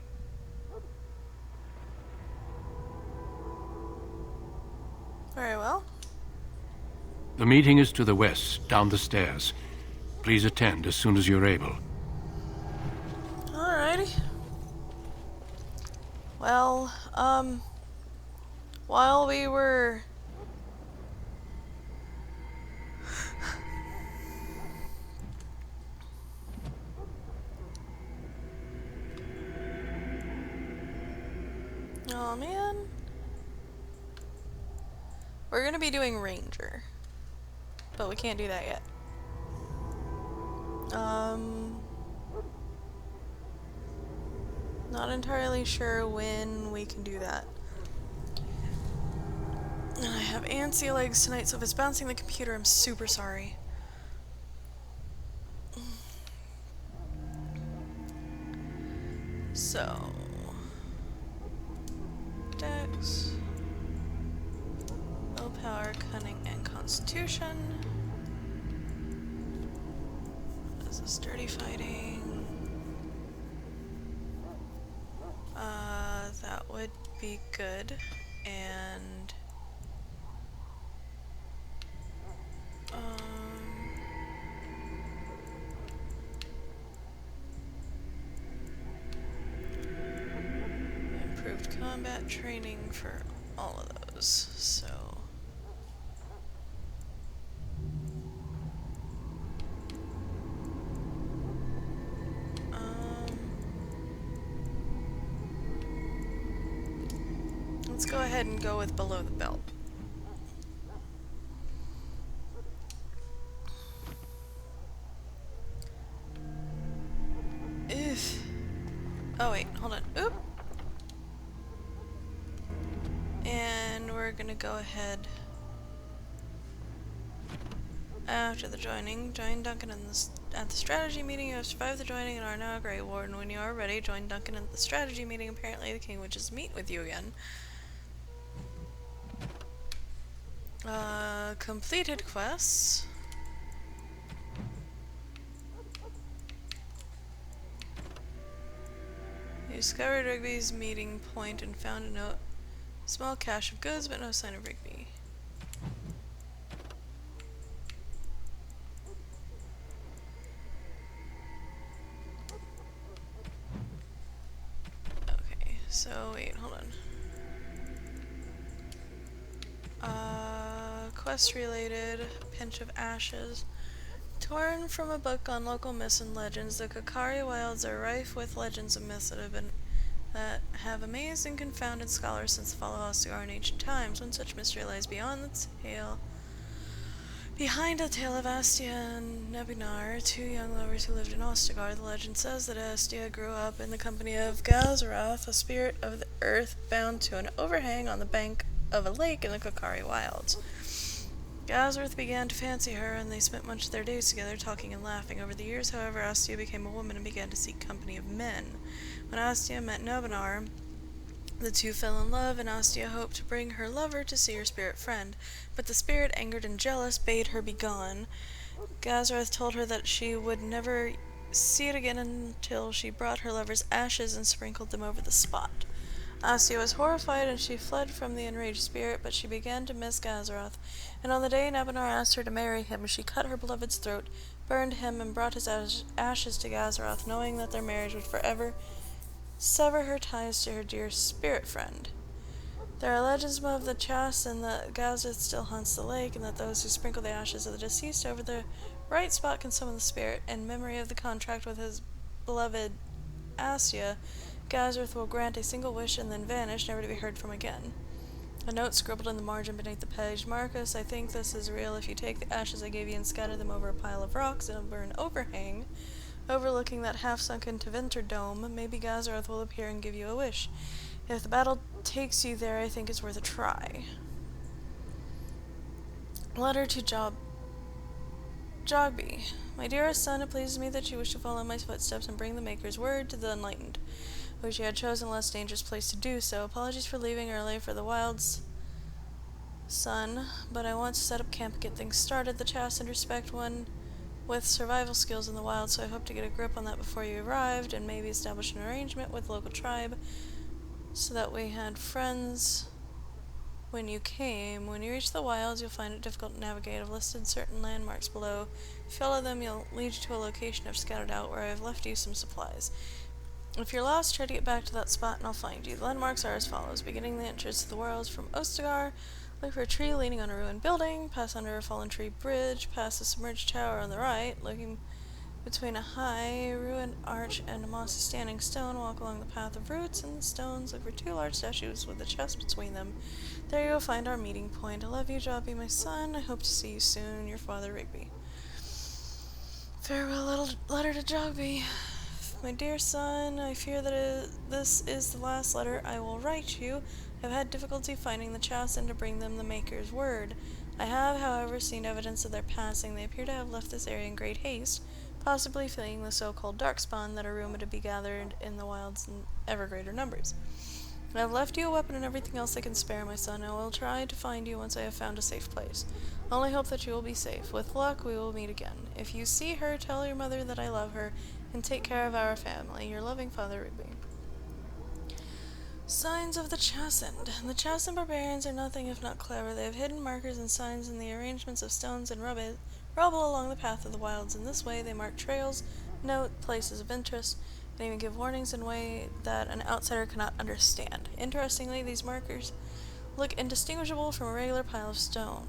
Very well. The meeting is to the west, down the stairs. Please attend as soon as you're able. Alrighty. Well, while we were... Oh man. We're gonna be doing Ranger. But we can't do that yet. Not entirely sure when we can do that. And I have antsy legs tonight, so if it's bouncing the computer, I'm super sorry. So... Dex... Willpower, Cunning, and Constitution. This is Sturdy Fighting. That would be good. And... improved combat training for all of those, so... let's go ahead and go with below the belt. Oof. Oh wait, hold on. Oop. And we're gonna go ahead after the joining. Join Duncan at the strategy meeting. You have survived the joining and are now a Grey Warden. When you are ready, join Duncan at the strategy meeting. Apparently the king wishes to meet with you again. Completed quests. You discovered Rigby's meeting point and found a note. Small cache of goods, but no sign of Rigby. Okay, so wait, hold on. Quest related, pinch of ashes. Torn from a book on local myths and legends, the Kakari Wilds are rife with legends and myths that have amazed and confounded scholars since the fall of Ostagar in ancient times. One such mystery lies behind the tale of Astia and Nebunar, two young lovers who lived in Ostagar. The legend says that Astia grew up in the company of Gazaroth, a spirit of the earth bound to an overhang on the bank of a lake in the Kakari Wilds. Gazaroth began to fancy her, and they spent much of their days together, talking and laughing. Over the years, however, Astia became a woman and began to seek company of men. When Astia met Nebunar, the two fell in love, and Astia hoped to bring her lover to see her spirit friend. But the spirit, angered and jealous, bade her be gone. Gazaroth told her that she would never see it again until she brought her lover's ashes and sprinkled them over the spot. Astia was horrified, and she fled from the enraged spirit, but she began to miss Gazaroth. And on the day Nebunar asked her to marry him, she cut her beloved's throat, burned him, and brought his ashes to Gazaroth, knowing that their marriage would forever sever her ties to her dear spirit friend. There are legends of the Chas and that Gazeth still haunts the lake, and that those who sprinkle the ashes of the deceased over the right spot can summon the spirit. In memory of the contract with his beloved Asya, Gazeth will grant a single wish and then vanish, never to be heard from again. A note scribbled in the margin beneath the page. Marcus, I think this is real. If you take the ashes I gave you and scatter them over a pile of rocks and over an overhang, overlooking that half-sunken Tevinter dome, maybe Gazareth will appear and give you a wish. If the battle takes you there, I think it's worth a try. Letter to Jogby. My dearest son, it pleases me that you wish to follow my footsteps and bring the Maker's word to the enlightened. I wish you had chosen a less dangerous place to do so. Apologies for leaving early for the wilds, son, but I want to set up camp and get things started. The Chastity respect one with survival skills in the wild, so I hope to get a grip on that before you arrived, and maybe establish an arrangement with the local tribe so that we had friends when you came. When you reach the wilds, you'll find it difficult to navigate. I've listed certain landmarks below. If you follow them, you'll lead you to a location I've scouted out where I've left you some supplies. If you're lost, try to get back to that spot and I'll find you. The landmarks are as follows. Beginning the entrance to the worlds from Ostagar, look for a tree leaning on a ruined building, pass under a fallen tree bridge, past a submerged tower on the right, looking between a high ruined arch and a mossy standing stone, walk along the path of roots and the stones, look for two large statues with a chest between them. There you'll find our meeting point. I love you, Jobby, my son. I hope to see you soon. Your father, Rigby. Farewell, little letter to Jogby. My dear son, I fear that this is the last letter I will write you. I've had difficulty finding the Chasten to bring them the Maker's word. I have, however, seen evidence of their passing. They appear to have left this area in great haste, possibly fleeing the so-called darkspawn that are rumored to be gathered in the wilds in ever greater numbers. I have left you a weapon and everything else I can spare, my son. I will try to find you once I have found a safe place. I only hope that you will be safe. With luck, we will meet again. If you see her, tell your mother that I love her, and take care of our family. Your loving father, Rigby. Signs of the Chastened. The Chastened barbarians are nothing if not clever. They have hidden markers and signs in the arrangements of stones and rubble along the path of the wilds. In this way, they mark trails, note places of interest, and even give warnings in a way that an outsider cannot understand. Interestingly, these markers look indistinguishable from a regular pile of stone.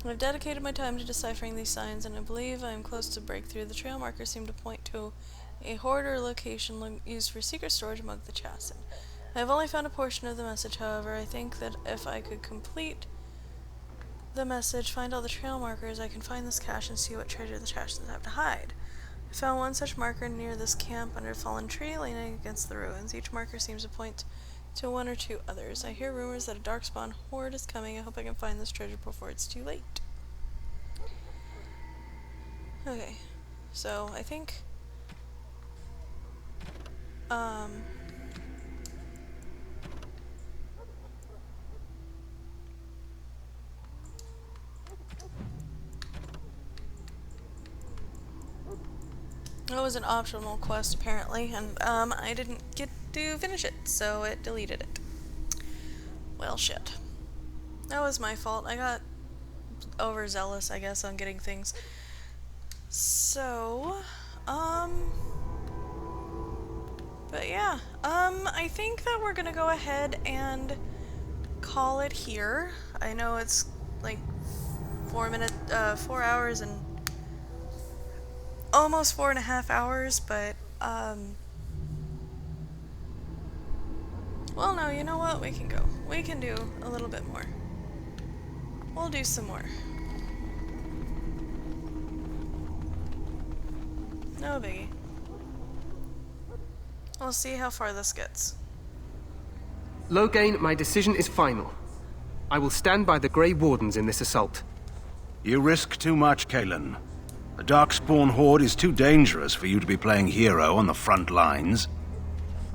I've dedicated my time to deciphering these signs, and I believe I am close to breakthrough. The trail markers seem to point to a hoard or location used for secret storage among the Chastened. I have only found a portion of the message, however. I think that if I could complete the message, find all the trail markers, I can find this cache and see what treasure the Chastened have to hide. I found one such marker near this camp under a fallen tree leaning against the ruins. Each marker seems to point to one or two others. I hear rumors that a darkspawn horde is coming. I hope I can find this treasure before it's too late. Okay, so I think that was an optional quest apparently, and I didn't get to finish it, so it deleted it. Well, shit. That was my fault. I got overzealous, I guess, on getting things. So, but yeah, I think that we're gonna go ahead and call it here. I know it's like 4 hours and almost 4.5 hours, but, well, no, you know what? We can go. We can do a little bit more. We'll do some more. No biggie. We'll see how far this gets. Loghain, my decision is final. I will stand by the Grey Wardens in this assault. You risk too much, Kalen. The Darkspawn Horde is too dangerous for you to be playing hero on the front lines.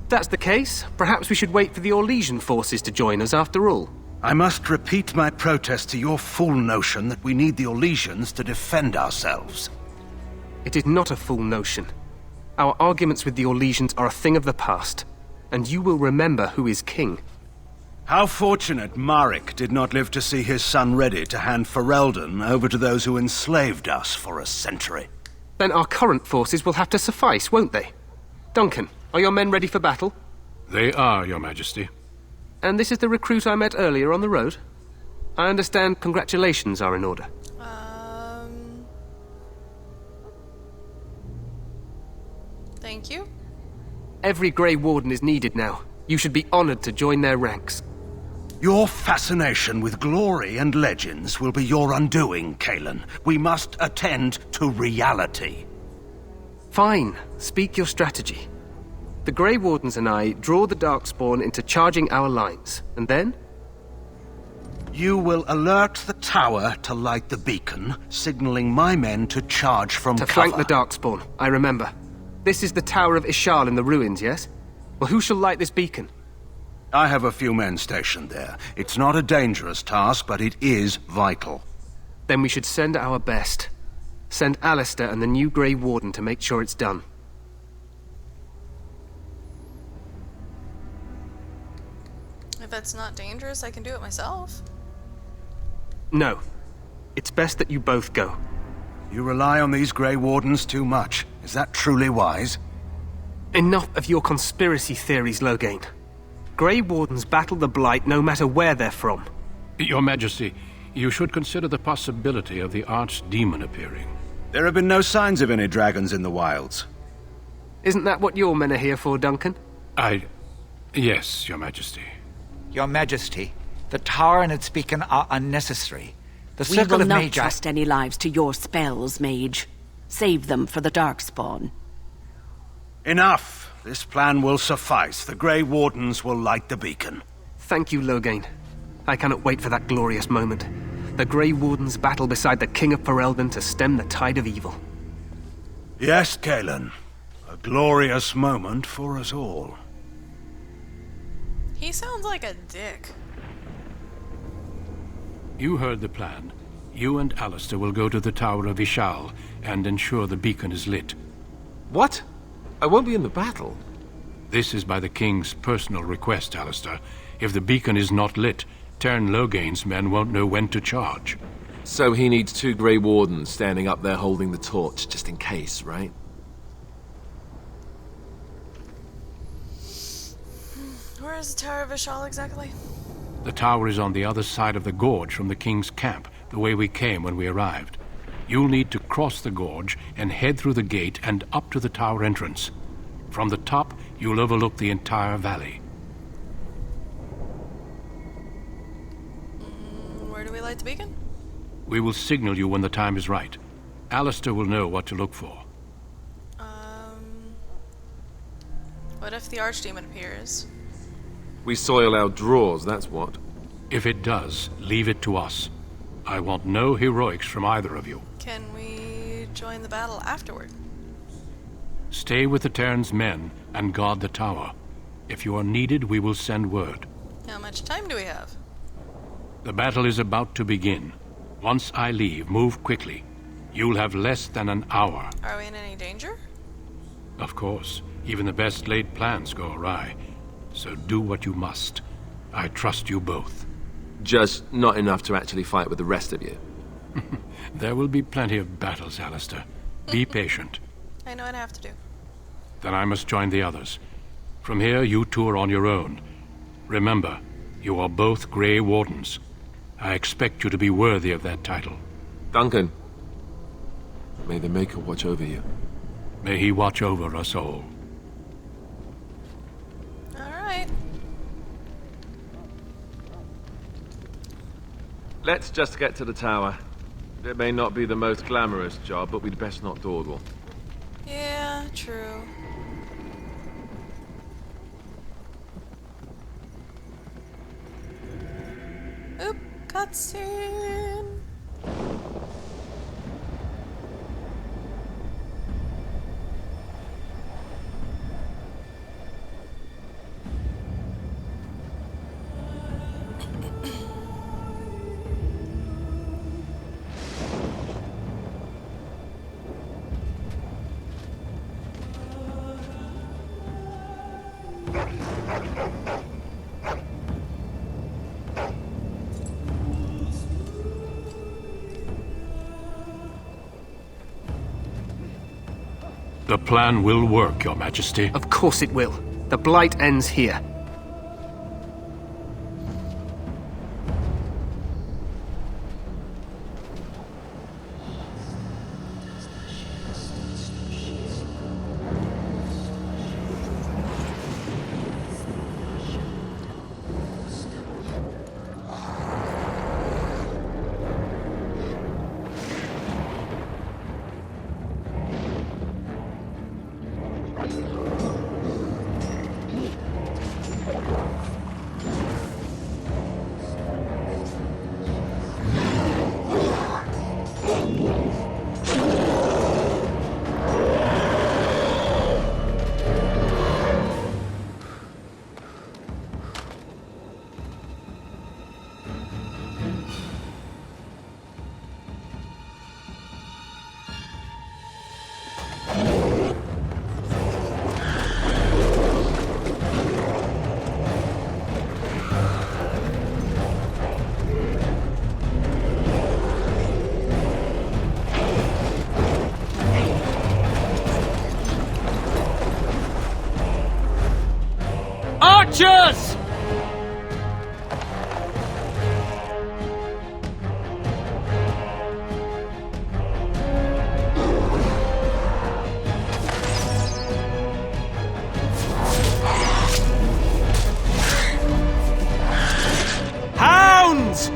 If that's the case, perhaps we should wait for the Orlesian forces to join us after all. I must repeat my protest to your fool notion that we need the Orlesians to defend ourselves. It is not a fool notion. Our arguments with the Orlesians are a thing of the past, and you will remember who is king. How fortunate Marek did not live to see his son ready to hand Ferelden over to those who enslaved us for a century. Then our current forces will have to suffice, won't they? Duncan, are your men ready for battle? They are, Your Majesty. And this is the recruit I met earlier on the road? I understand congratulations are in order. Thank you. Every Grey Warden is needed now. You should be honored to join their ranks. Your fascination with glory and legends will be your undoing, Kalen. We must attend to reality. Fine. Speak your strategy. The Grey Wardens and I draw the Darkspawn into charging our lines, and then? You will alert the tower to light the beacon, signaling my men to charge from cover. To flank the Darkspawn, I remember. This is the Tower of Ishal in the ruins, yes? Well, who shall light this beacon? I have a few men stationed there. It's not a dangerous task, but it is vital. Then we should send our best. Send Alistair and the new Grey Warden to make sure it's done. If it's not dangerous, I can do it myself. No. It's best that you both go. You rely on these Grey Wardens too much. Is that truly wise? Enough of your conspiracy theories, Loghain. Grey Wardens battle the Blight no matter where they're from. Your Majesty, you should consider the possibility of the Archdemon appearing. There have been no signs of any dragons in the wilds. Isn't that what your men are here for, Duncan? Yes, Your Majesty. Your Majesty, the tower and its beacon are unnecessary. The We circle will of not Magi... trust any lives to your spells, Mage. Save them for the Darkspawn. Enough! This plan will suffice. The Grey Wardens will light the beacon. Thank you, Loghain. I cannot wait for that glorious moment. The Grey Wardens battle beside the King of Ferelden to stem the tide of evil. Yes, Kalen. A glorious moment for us all. He sounds like a dick. You heard the plan. You and Alistair will go to the Tower of Ishal and ensure the beacon is lit. What? I won't be in the battle. This is by the King's personal request, Alistair. If the beacon is not lit, Tern Loghain's men won't know when to charge. So he needs 2 Grey Wardens standing up there holding the torch, just in case, right? Where is the Tower of Ishal exactly? The tower is on the other side of the gorge from the King's camp, the way we came when we arrived. You'll need to cross the gorge and head through the gate and up to the tower entrance. From the top, you'll overlook the entire valley. Where do we light the beacon? We will signal you when the time is right. Alistair will know what to look for. What if the Archdemon appears? We soil our drawers, that's what. If it does, leave it to us. I want no heroics from either of you. Can we join the battle afterward? Stay with the Terran's men and guard the tower. If you are needed, we will send word. How much time do we have? The battle is about to begin. Once I leave, move quickly. You'll have less than an hour. Are we in any danger? Of course. Even the best laid plans go awry. So do what you must. I trust you both. Just not enough to actually fight with the rest of you. There will be plenty of battles, Alistair. Be patient. I know what I have to do. Then I must join the others. From here, you two are on your own. Remember, you are both Grey Wardens. I expect you to be worthy of that title. Duncan, may the Maker watch over you. May he watch over us all. Alright. Let's just get to the tower. It may not be the most glamorous job, but we'd best not dawdle. Yeah, true. Oop, cutscene. The plan will work, Your Majesty. Of course it will. The Blight ends here. Archers! Hounds!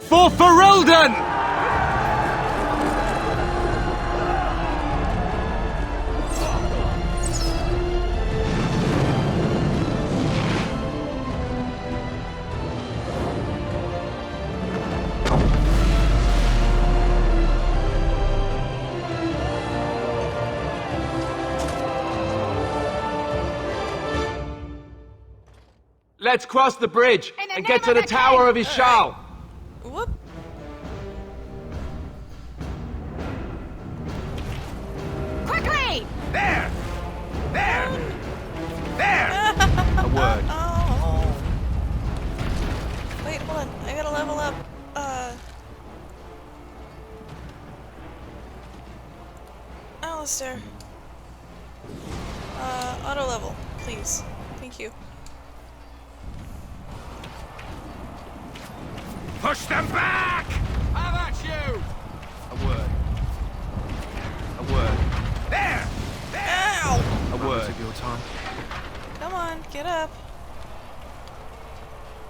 For Ferelden! Let's cross the bridge and get to the Tower of Ishal. Whoop. Quickly! There! There! There! A word. Oh. Wait, hold on. I gotta level up. Alistair. Auto level, please. Thank you. Push them back! How about you? A word. A word. There! Ow! A word of your time. Come on, get up.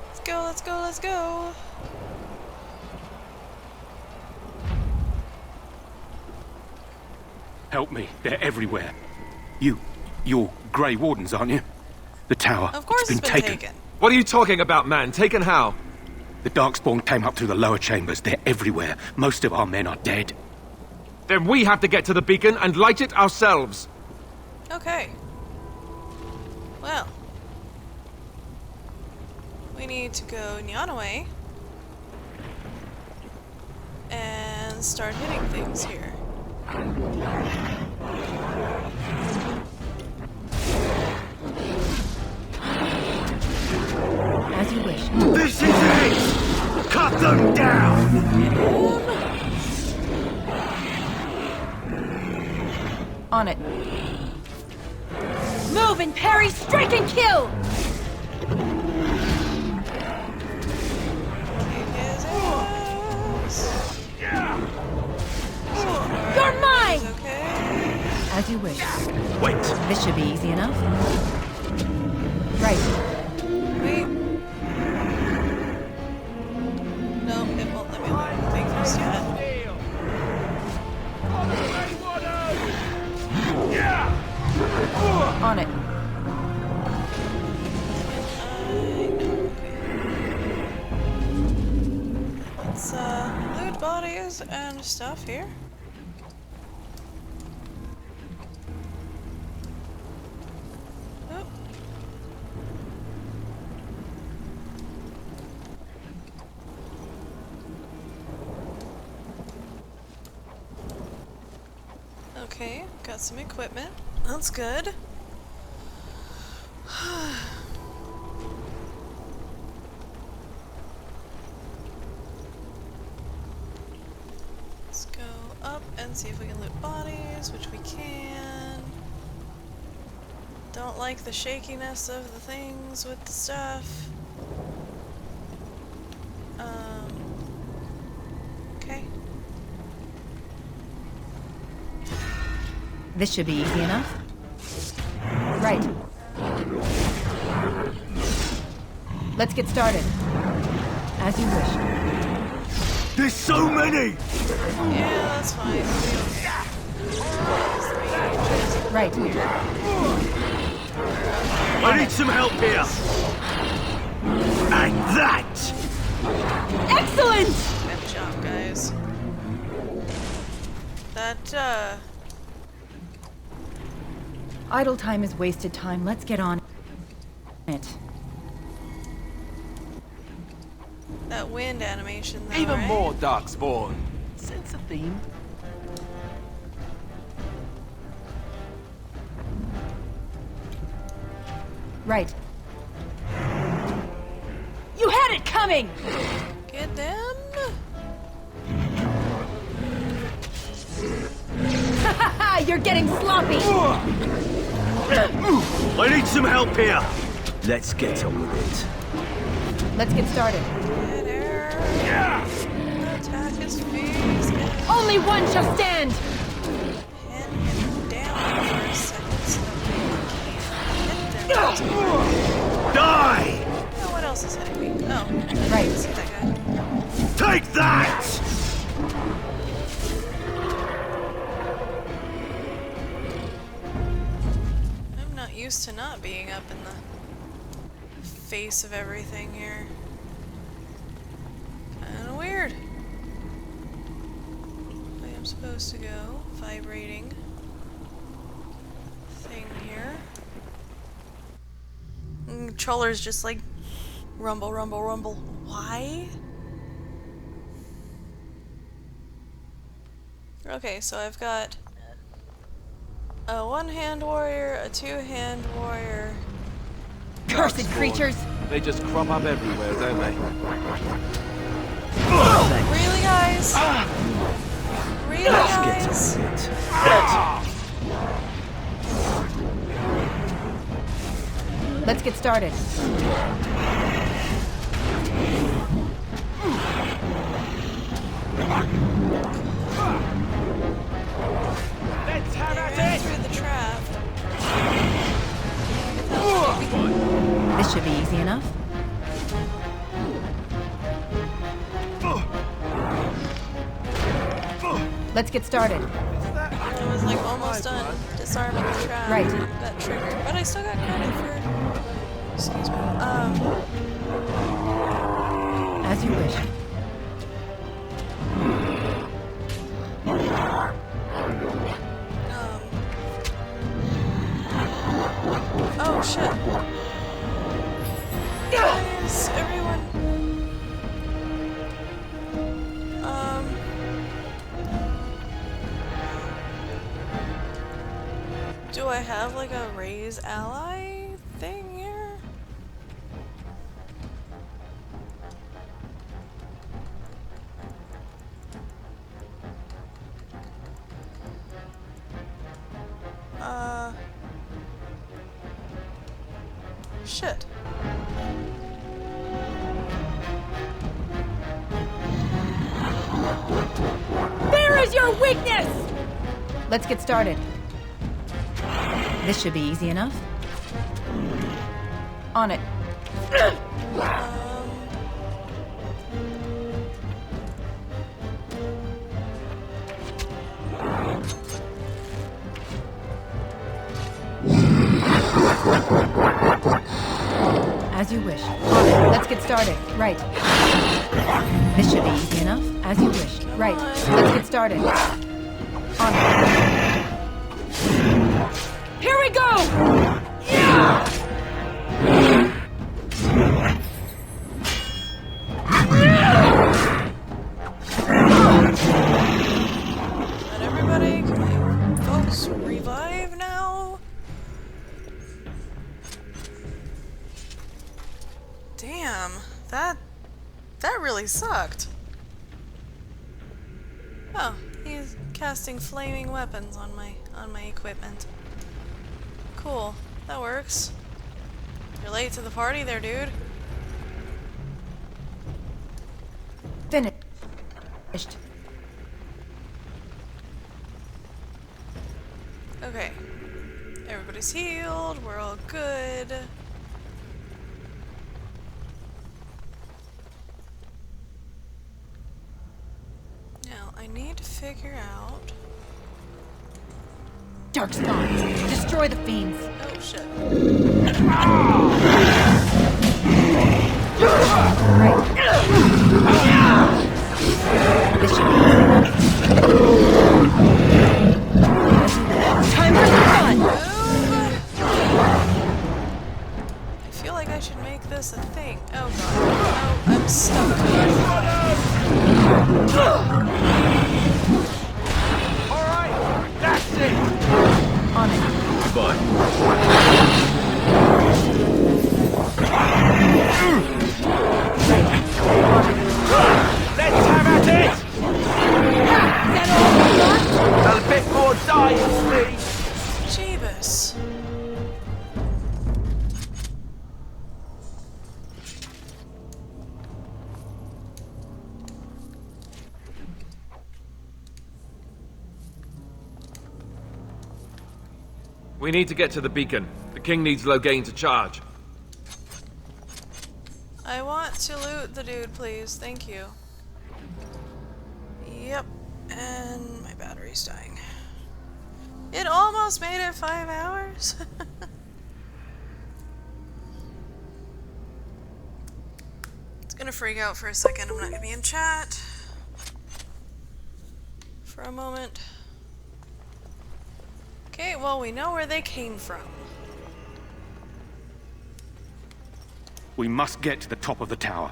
Let's go, let's go, let's go. Help me. They're everywhere. You're Grey Wardens, aren't you? The tower. Of course it's been taken. What are you talking about, man? Taken how? The Darkspawn came up through the lower chambers. They're everywhere. Most of our men are dead. Then we have to get to the beacon and light it ourselves. Okay. Well. We need to go Nyanaway and start hitting things here. As you wish. This is it! Cut them down! On it. Move and parry, strike and kill! You're mine! As you wish. Wait. This should be easy enough. Right. Wait. No, it won't let me learn anything just yet. On it. Let's loot bodies and stuff here. Oh. Okay, got some equipment. That's good. Let's go up and see if we can loot bodies, which we can. Don't like the shakiness of the things with the stuff. Okay. This should be easy enough. Right. Let's get started. As you wish. There's so many! Yeah, that's fine. Right. I need some help here! And that! Excellent! Good job, guys. That, Idle time is wasted time. Let's get on it. that wind animation, though, Even right? more Darkspawn. Sense a theme? Right. coming! Get them! You're getting sloppy! I need some help here! Let's get on with it. Let's get started. Attack his face. Only one shall stand! Pin him down for a second so that we can hit them. Die! Oh, what else is hitting me? Oh, right. See that guy. Take that! I'm not used to not being up in the face of everything here. Kinda weird. I am supposed to go. Vibrating thing here. Controller's just like rumble, rumble, rumble. Why? Okay, so I've got a one-hand warrior, a two-hand warrior. Cursed creatures! They just crop up everywhere, don't they? Really, guys? Really, guys? Let's get started. Let's have Ran at it! through the trap. This should be easy enough. Let's get started. I was like almost done disarming the trap. Right. Got triggered, but I still got credit for. Excuse me. As you wish. Oh shit. Guys, everyone. Do I have like a raise ally thing here? Shit. There is your weakness! Let's get started. This should be easy enough. On it. As you wish. On it. Let's get started. Right. This should be easy enough. As you wish. Right. Let's get started. On it. Here we go! Yeah! Not everybody, can my folks revive now? Damn, that really sucked. Oh, he's casting flaming weapons on my equipment. Cool, that works. You're late to the party there, dude. Finished. Okay. Everybody's healed, we're all good. Now, I need to figure out... Darkspawn. Destroy the fiends. Oh, shit. This should be time for some fun! I feel like I should make this a thing. Oh god. Oh, I'm stuck. Alright, that's it! On it. Goodbye. We need to get to the beacon. The king needs Loghain to charge. I want to loot the dude, please. Thank you. Yep. And my battery's dying. It almost made it 5 hours. It's gonna freak out for a second. I'm not gonna be in chat for a moment. Okay, well, we know where they came from. We must get to the top of the tower.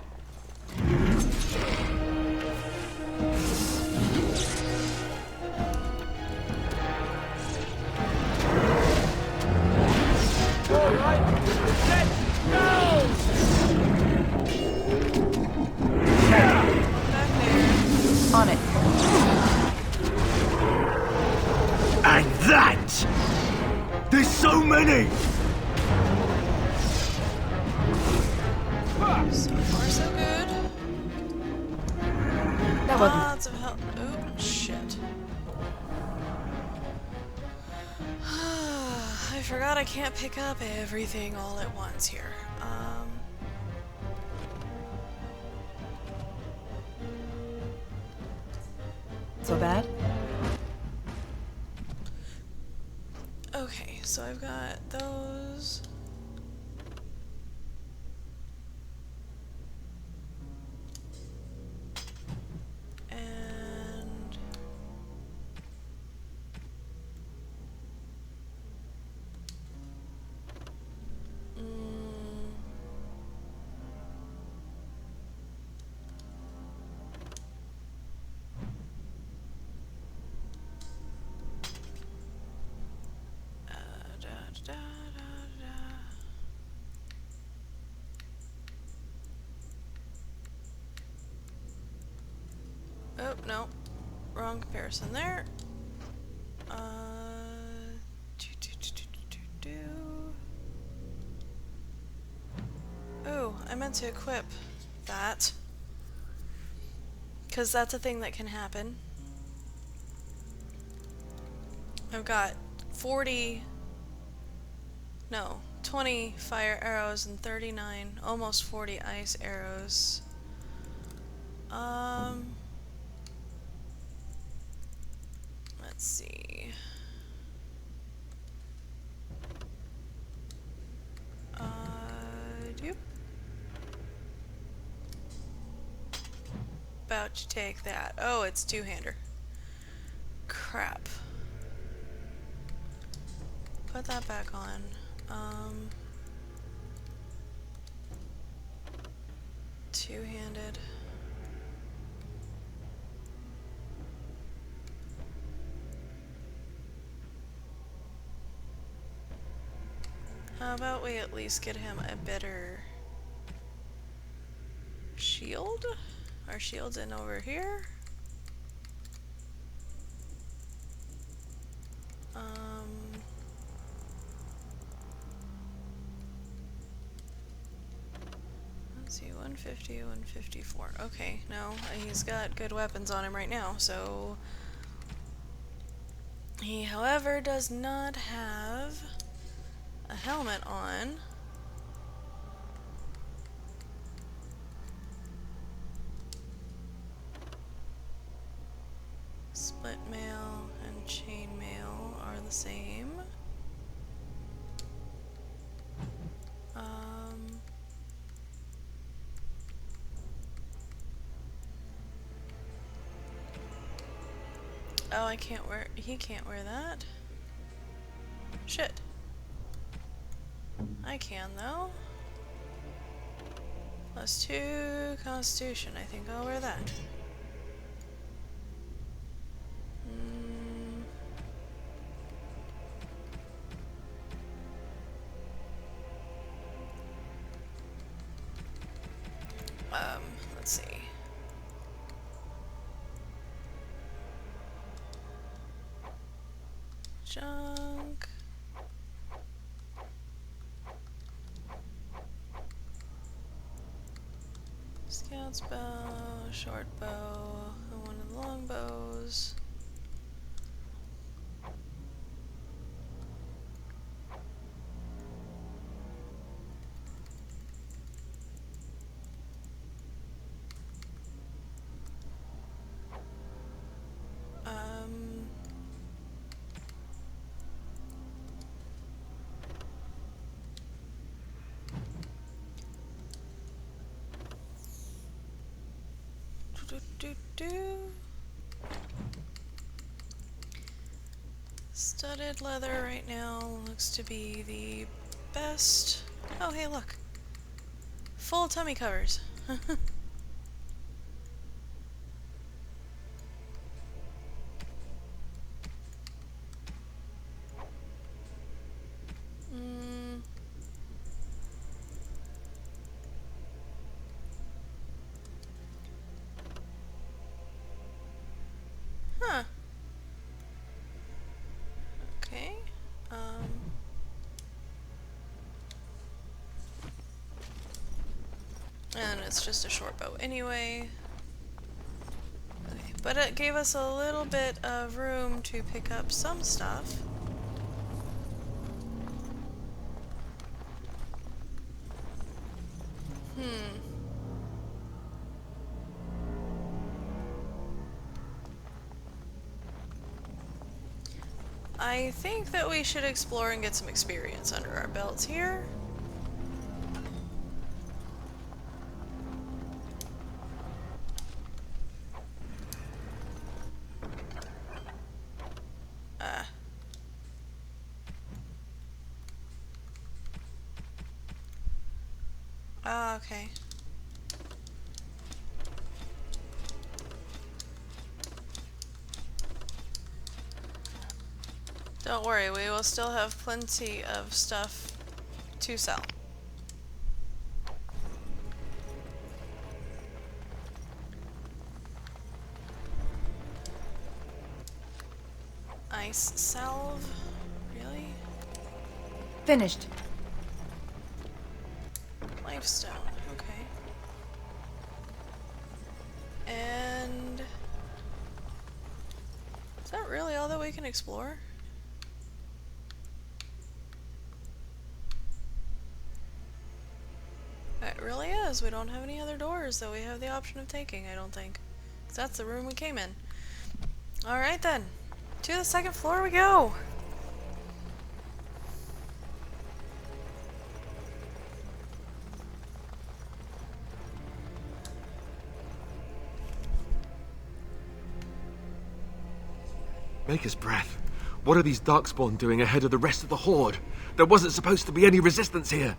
All right, let's go! On it. And that! There's so many! So far, so good. That wasn't... Lots of help. Oh, shit. I forgot I can't pick up everything all at once here. So bad? Okay, so I've got those. And oh, no. Wrong comparison there. Oh, I meant to equip that. Because that's a thing that can happen. I've got 20 fire arrows and 39, almost 40 ice arrows. Let's see. Doop. About to take that. Oh, it's two-hander. Crap. Put that back on. Two-handed. How about we at least get him a better shield? Our shield's in over here. Let's see, 150, 154. Okay, no, he's got good weapons on him right now, so... He, however, does not have a helmet on. Split mail and chain mail are the same. Oh, I can't wear, he can't wear that. Shit. I can though. +2 Constitution, I think I'll wear that. Let's see. Junk. Scout's bow, short bow, and one of the long bows. Studded leather right now looks to be the best. Oh, hey, look. Full tummy covers. Huh. Okay. And it's just a short bow anyway. Okay, but it gave us a little bit of room to pick up some stuff. I think that we should explore and get some experience under our belts here. Okay. Don't worry, we will still have plenty of stuff to sell. Ice salve? Really? Finished. Lifestone, okay. And... is that really all that we can explore? It really is. We don't have any other doors that we have the option of taking, I don't think. 'Cause that's the room we came in. Alright then. To the second floor we go! Maker's breath. What are these Darkspawn doing ahead of the rest of the Horde? There wasn't supposed to be any resistance here.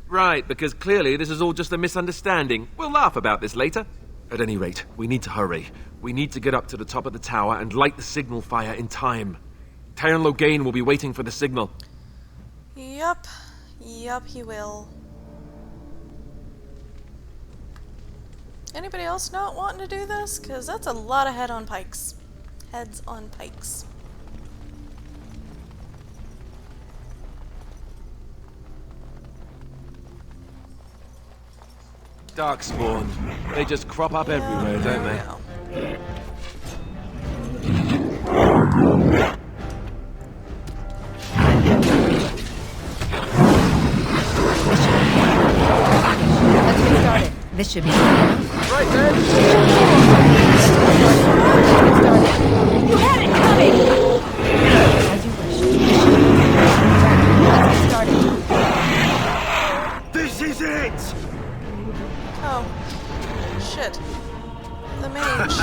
Right, because clearly this is all just a misunderstanding. We'll laugh about this later. At any rate, we need to hurry. We need to get up to the top of the tower and light the signal fire in time. Taron Loghain will be waiting for the signal. Yup. Yup, he will. Anybody else not wanting to do this? Because that's a lot of heads on pikes. Darkspawn. They just crop up everywhere, don't they? Let's get started. This should be right then. You had it coming! As you wish. Let's get started. This is it! Oh. Shit. The mage.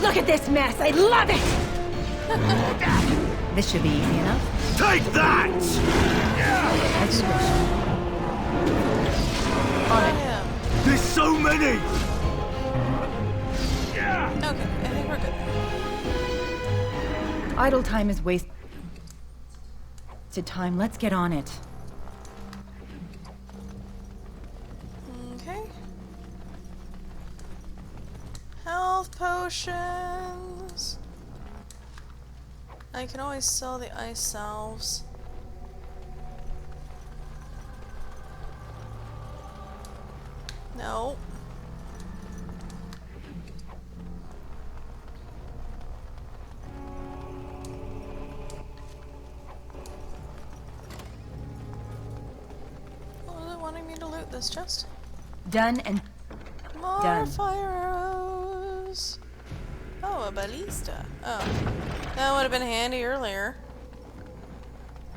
Look at this mess! I love it! This should be easy enough. Take that! As you wish. On it. There's so many! Okay, I think we're good. Idle time is wasted time. Let's get on it. Okay. Health potions. I can always sell the ice salves. No. What was it wanting me to loot this chest? Done and More done. fire arrows. Oh, Oh, a ballista. Oh. That would have been handy earlier.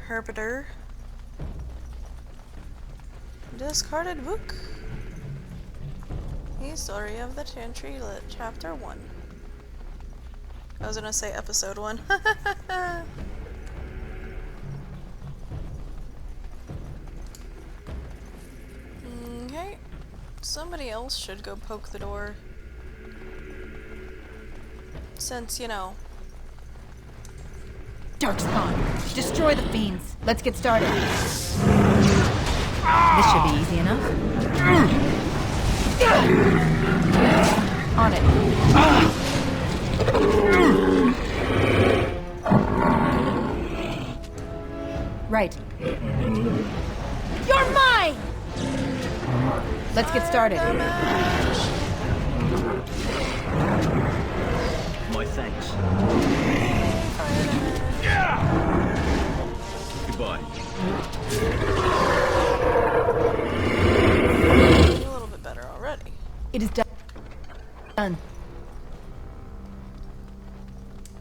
Herpeter. Discarded book. History of the Chantry, Chapter 1. I was gonna say episode 1. Okay. Somebody else should go poke the door. Since, you know. Darkspawn, destroy the fiends. Let's get started. This should be easy enough. On it. Right. You're mine! Let's get started. My thanks. Goodbye. A little bit better already. It is done. Done.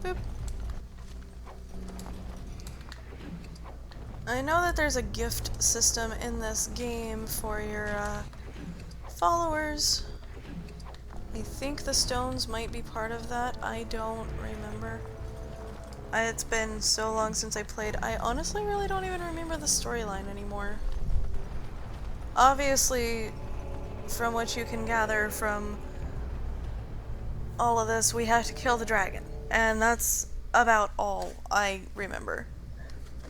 Boop. I know that there's a gift system in this game for your followers. I think the stones might be part of that. I don't remember. It's been so long since I played. I honestly really don't even remember the storyline anymore. Obviously, from what you can gather from all of this, we have to kill the dragon. And that's about all I remember.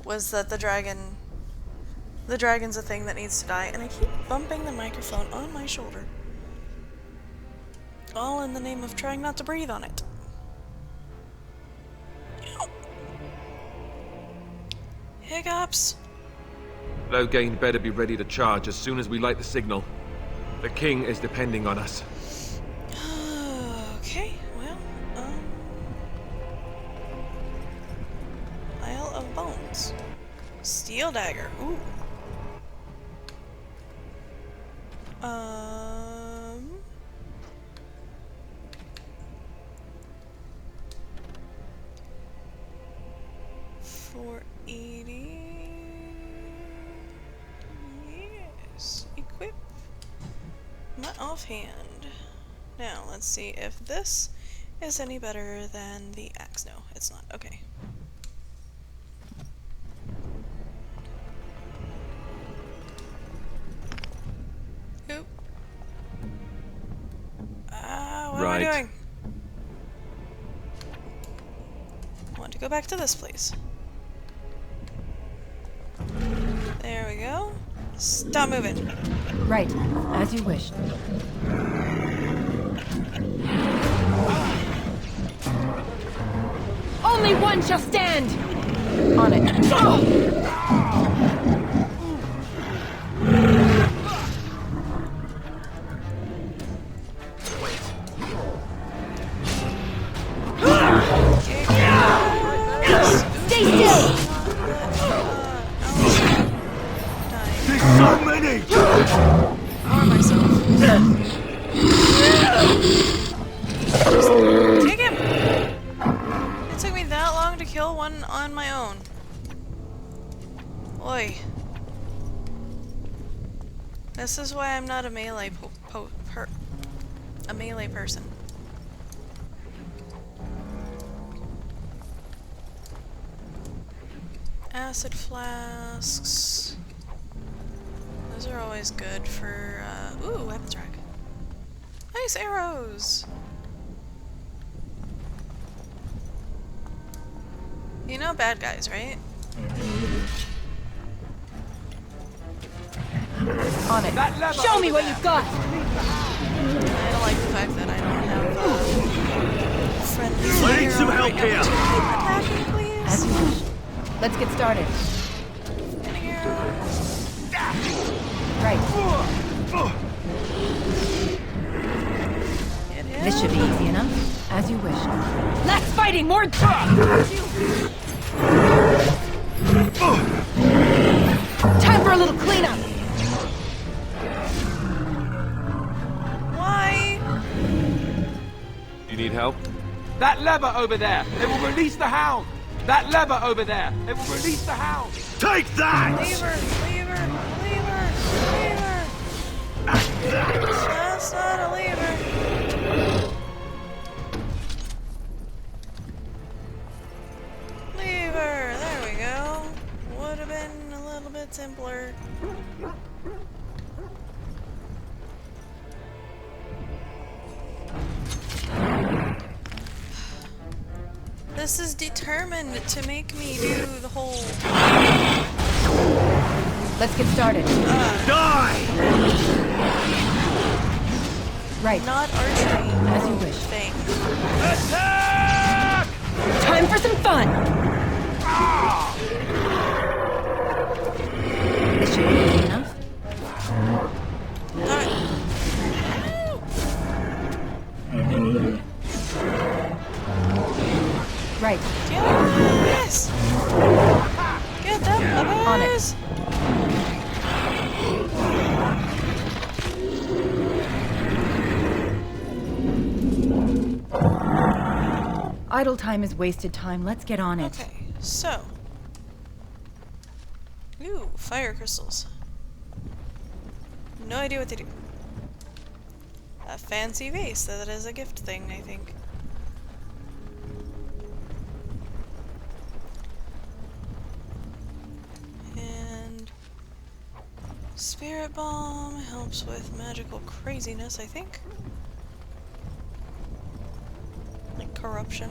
Was that the dragon's a thing that needs to die. And I keep bumping the microphone on my shoulder. All in the name of trying not to breathe on it. Hiccups. Loghain better be ready to charge as soon as we light the signal. The king is depending on us. Okay, well, Isle of Bones. Steel dagger, ooh. 480. Yes, equip. Not offhand. Now, let's see if this is any better than the axe. No, it's not. Okay. Oop. What am I doing? I want to go back to this place. There we go. Stop moving. Right, as you wish. Only one shall stand! On it. Stay still! There's so many! Arm myself. Take him! It took me that long to kill one on my own. Oi. This is why I'm not a melee person. Acid flasks. Those are always good for, ooh, weapons rack. Nice arrows! You know bad guys, right? On it. Show me what you've got! I don't like the fact that I don't have, friendly fire. I need some help here! Attacking, please? As you wish. Let's get started. Right. This should be easy enough. As you wish. Less fighting, more time for a little cleanup. Why? You need help? That lever over there! It will release the hound! That lever over there! It will release the hound! Take that! Lever! That's not a lever! Lever! There we go. Would have been a little bit simpler. This is determined to make me do the whole... Let's get started. Die! Right. Not archery. As you wish. Thing. Attack! Time for some fun! This should be easy enough. Right. Yes! Get them On it. others! Idle time is wasted time. Let's get on it. Okay, so. Ooh, fire crystals. No idea what they do. A fancy vase. That is a gift thing, I think. And Spirit Bomb helps with magical craziness, I think. Like corruption.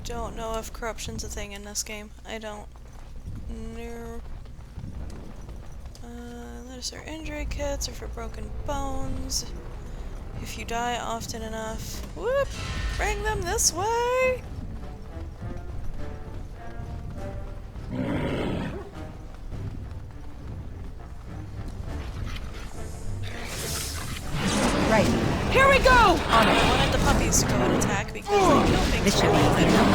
Don't know if corruption's a thing in this game. I don't know. Those are injury kits or for broken bones. If you die often enough, whoop! Bring them this way! Right. Here we go! On it. I wanted the puppies to go and attack because they kill things. This should be easy enough.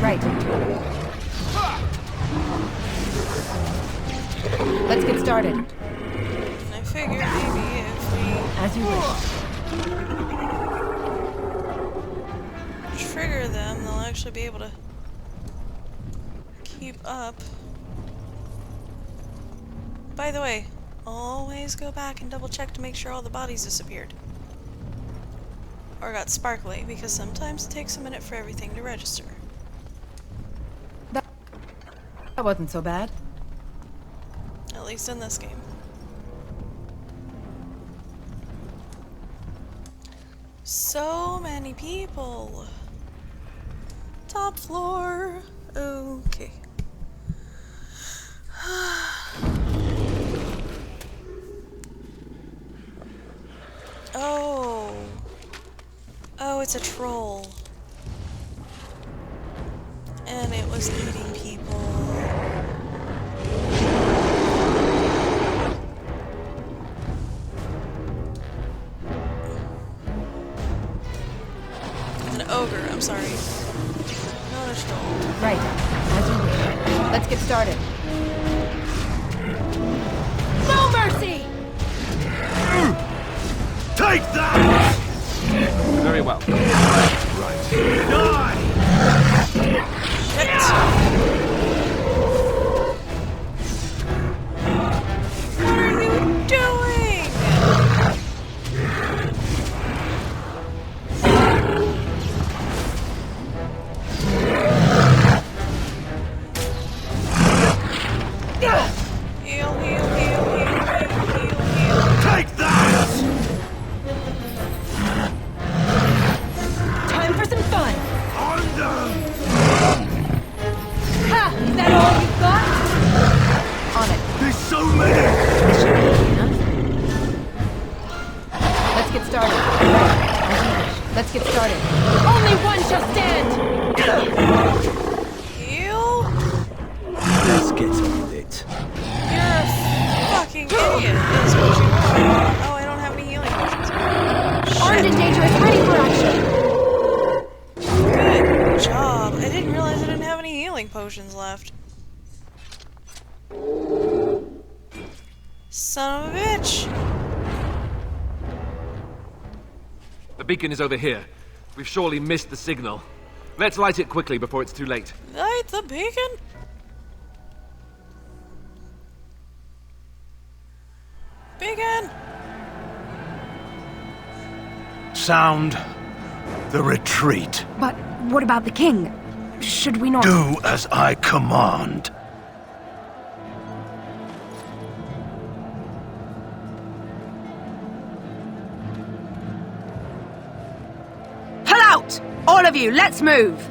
Right. Let's get started. I figure maybe if we... As you wish. Trigger them, they'll actually be able to keep up. By the way, always go back and double check to make sure all the bodies disappeared. Or got sparkly, because sometimes it takes a minute for everything to register. That wasn't so bad. At least in this game. So many people. Top floor. Okay. Oh. Oh, it's a troll. And it was eating people. An ogre, I'm sorry. Not a troll. Right. As you wish. Let's get started. No mercy! Take that! Very well. Right. Die! What are you doing? Heal, heal, heal, heal, heal, heal. Take that! Time for some fun. On them! Ha! Is that all you've got? On it. There's so many! This should be easy enough. Let's get started. Right. As you wish. Let's get started. Only one shall stand! Heal? Let's get on with it. You're a fucking idiot, is what you are. Oh, I don't have any healing potions. Armed and dangerous, ready for action! Good job. I didn't realize I didn't have any healing potions left. Son of a bitch! The beacon is over here. We've surely missed the signal. Let's light it quickly before it's too late. Light the beacon? Beacon! Sound the retreat. But what about the king? Should we not... Do as I command. Pull out! All of you, let's move!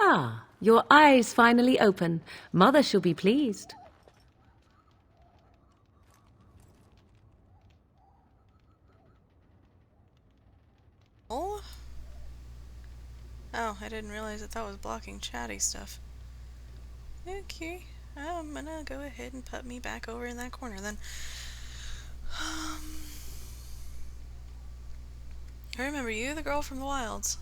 Ah, your eyes finally open. Mother shall be pleased. Oh? Oh, I didn't realize that was blocking chatty stuff. Okay, I'm gonna go ahead and put me back over in that corner then. I remember you, the girl from the wilds.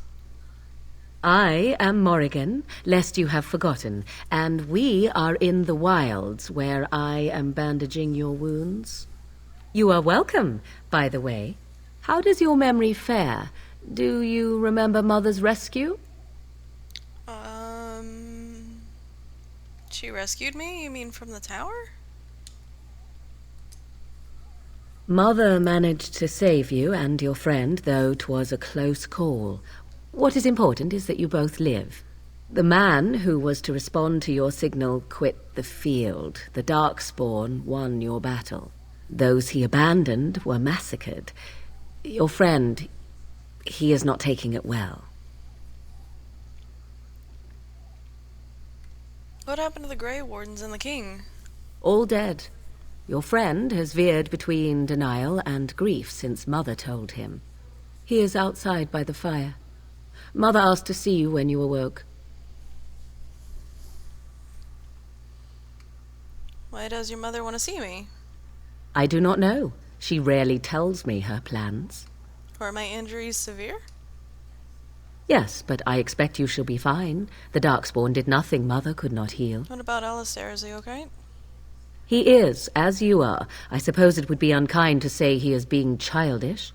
I am Morrigan, lest you have forgotten, and we are in the wilds where I am bandaging your wounds. You are welcome, by the way. How does your memory fare? Do you remember Mother's rescue? She rescued me? You mean from the tower? Mother managed to save you and your friend, though 'twas a close call. What is important is that you both live. The man who was to respond to your signal quit the field. The Darkspawn won your battle. Those he abandoned were massacred. Your friend, he is not taking it well. What happened to the Grey Wardens and the king? All dead. Your friend has veered between denial and grief since Mother told him. He is outside by the fire. Mother asked to see you when you awoke. Why does your mother want to see me? I do not know. She rarely tells me her plans. Are my injuries severe? Yes, but I expect you shall be fine. The Darkspawn did nothing Mother could not heal. What about Alistair? Is he okay? He is, as you are. I suppose it would be unkind to say he is being childish.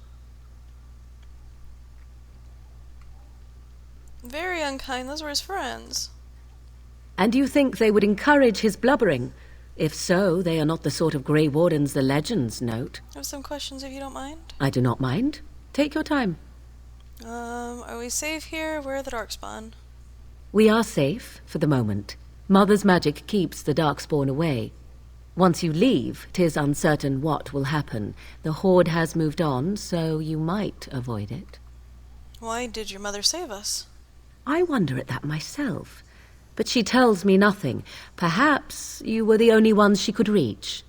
Very unkind. Those were his friends. And you think they would encourage his blubbering? If so, they are not the sort of Grey Wardens the legends note. I have some questions if you don't mind. I do not mind. Take your time. Are we safe here? Where are the Darkspawn? We are safe, for the moment. Mother's magic keeps the Darkspawn away. Once you leave, 'tis uncertain what will happen. The Horde has moved on, so you might avoid it. Why did your mother save us? I wonder at that myself. But she tells me nothing. Perhaps you were the only ones she could reach.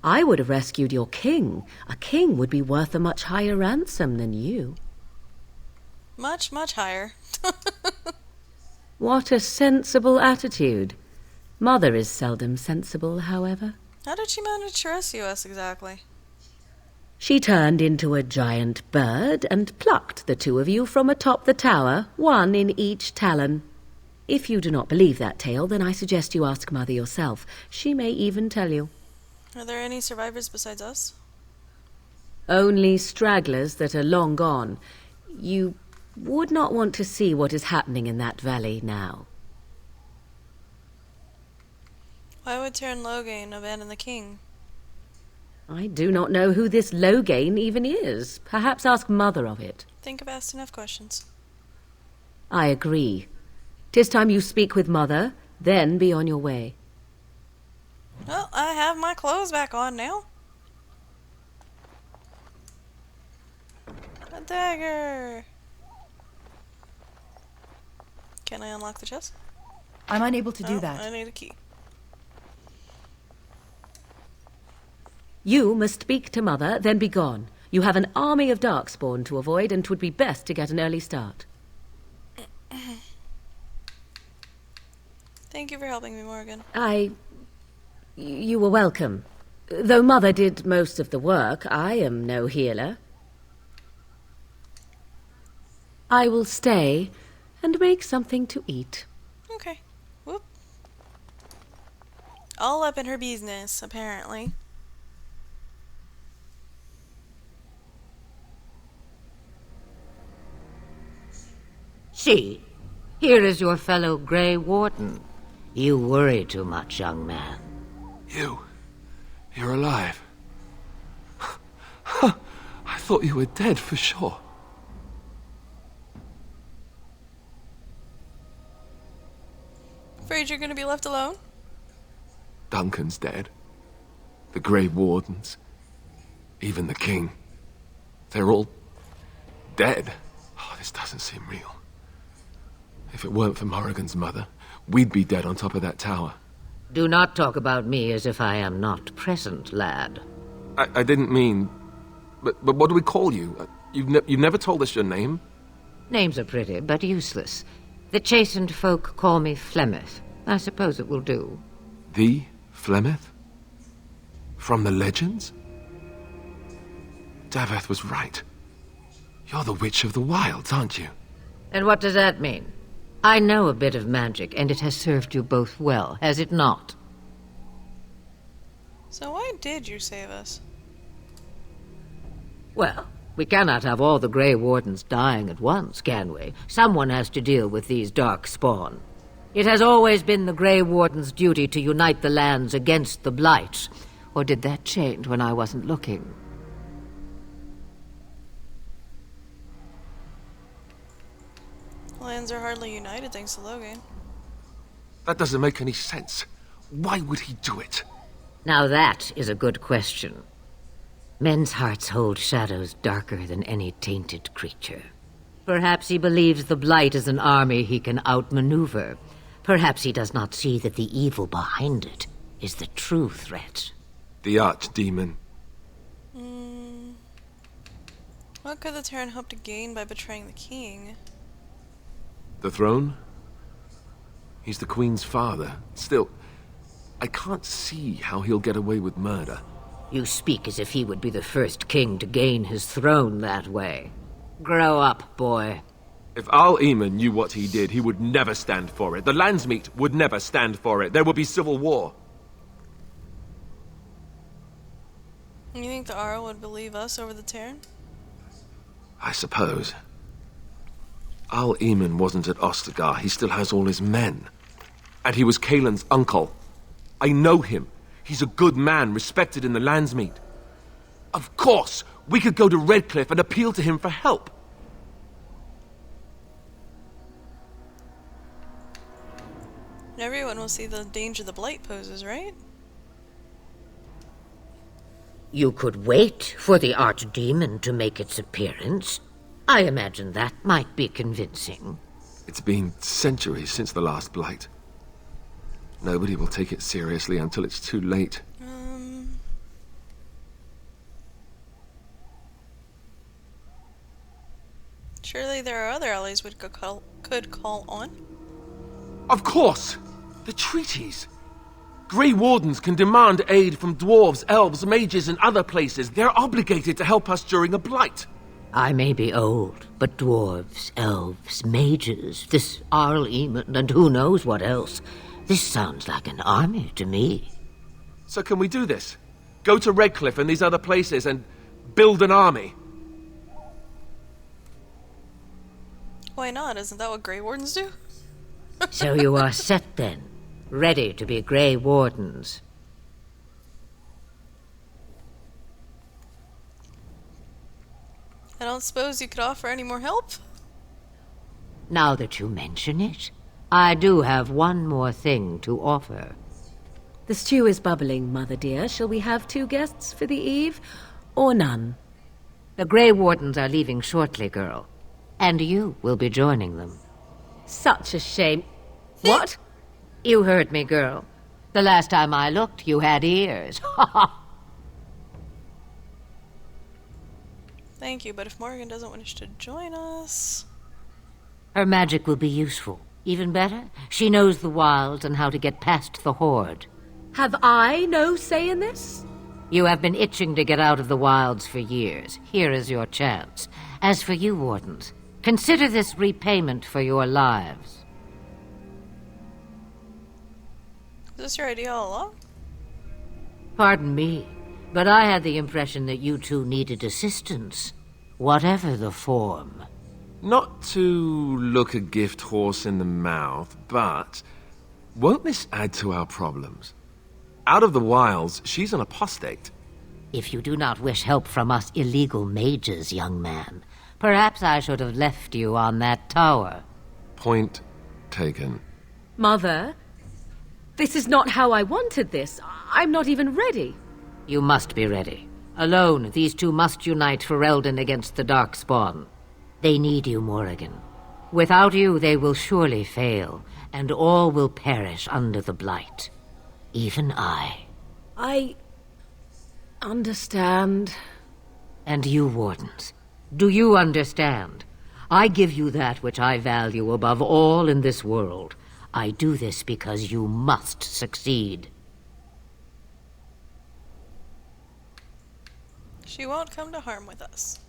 I would have rescued your king. A king would be worth a much higher ransom than you. Much, much higher. What a sensible attitude. Mother is seldom sensible, however. How did she manage to rescue us exactly? She turned into a giant bird and plucked the two of you from atop the tower, one in each talon. If you do not believe that tale, then I suggest you ask Mother yourself. She may even tell you. Are there any survivors besides us? Only stragglers that are long gone. You would not want to see what is happening in that valley now. Why would Terran Loghain abandon the king? I do not know who this Loghain even is. Perhaps ask Mother of it. Think I've asked enough questions. I agree. 'Tis time you speak with Mother, then be on your way. Well, I have my clothes back on now. A dagger! Can I unlock the chest? I'm unable to do Oh, that. I need a key. You must speak to Mother, then be gone. You have an army of Darkspawn to avoid, and 'twould be best to get an early start. Thank you for helping me, Morgan. You were welcome. Though Mother did most of the work, I am no healer. I will stay and make something to eat. Okay. Whoop. All up in her business, apparently. See, here is your fellow Grey Warden. You worry too much, young man. You're alive. I thought you were dead for sure. Afraid you're gonna be left alone? Duncan's dead. The Grey Wardens. Even the King. They're all dead. Oh, this doesn't seem real. If it weren't for Morrigan's mother, we'd be dead on top of that tower. Do not talk about me as if I am not present, lad. I didn't mean... But what do we call you? You've never told us your name? Names are pretty, but useless. The chastened folk call me Flemeth. I suppose it will do. The Flemeth? From the legends? Daveth was right. You're the Witch of the Wilds, aren't you? And what does that mean? I know a bit of magic, and it has served you both well, has it not? So why did you save us? Well, we cannot have all the Grey Wardens dying at once, can we? Someone has to deal with these dark spawn. It has always been the Grey Warden's duty to unite the lands against the Blight. Or did that change when I wasn't looking? Lands are hardly united thanks to Loghain. That doesn't make any sense. Why would he do it? Now that is a good question. Men's hearts hold shadows darker than any tainted creature. Perhaps he believes the Blight is an army he can outmaneuver. Perhaps he does not see that the evil behind it is the true threat. The Archdemon. What could the Terran hope to gain by betraying the king? The throne? He's the Queen's father. Still, I can't see how he'll get away with murder. You speak as if he would be the first king to gain his throne that way. Grow up, boy. If Al-Eamon knew what he did, he would never stand for it. The Landsmeet would never stand for it. There would be civil war. You think the Arl would believe us over the Terran? I suppose. Al-Eamon wasn't at Ostagar. He still has all his men. And he was Kaelin's uncle. I know him. He's a good man, respected in the Landsmeet. Of course, we could go to Redcliffe and appeal to him for help. Everyone will see the danger the Blight poses, right? You could wait for the archdemon to make its appearance. I imagine that might be convincing. It's been centuries since the last Blight. Nobody will take it seriously until it's too late. Surely there are other allies we could call on. Of course! The treaties! Grey Wardens can demand aid from dwarves, elves, mages, and other places. They're obligated to help us during a Blight. I may be old, but dwarves, elves, mages, this Arl Eamon, and who knows what else. This sounds like an army to me. So can we do this? Go to Redcliffe and these other places and build an army? Why not? Isn't that what Grey Wardens do? So you are set then, ready to be Grey Wardens. I don't suppose you could offer any more help? Now that you mention it, I do have one more thing to offer. The stew is bubbling, Mother dear. Shall we have 2 guests for the eve, or none? The Grey Wardens are leaving shortly, girl. And you will be joining them. Such a shame. What? You heard me, girl. The last time I looked, you had ears. Thank you, but if Morgan doesn't wish to join us... Her magic will be useful. Even better, she knows the wilds and how to get past the Horde. Have I no say in this? You have been itching to get out of the wilds for years. Here is your chance. As for you, Wardens, consider this repayment for your lives. Is this your idea all along? Pardon me, but I had the impression that you two needed assistance, whatever the form. Not to look a gift horse in the mouth, but won't this add to our problems? Out of the wilds, she's an apostate. If you do not wish help from us illegal mages, young man, perhaps I should have left you on that tower. Point taken. Mother, this is not how I wanted this. I'm not even ready. You must be ready. Alone, these two must unite for Eldon against the Darkspawn. They need you, Morrigan. Without you, they will surely fail, and all will perish under the Blight. Even I. I understand. And you, Wardens, do you understand? I give you that which I value above all in this world. I do this because you must succeed. She won't come to harm with us.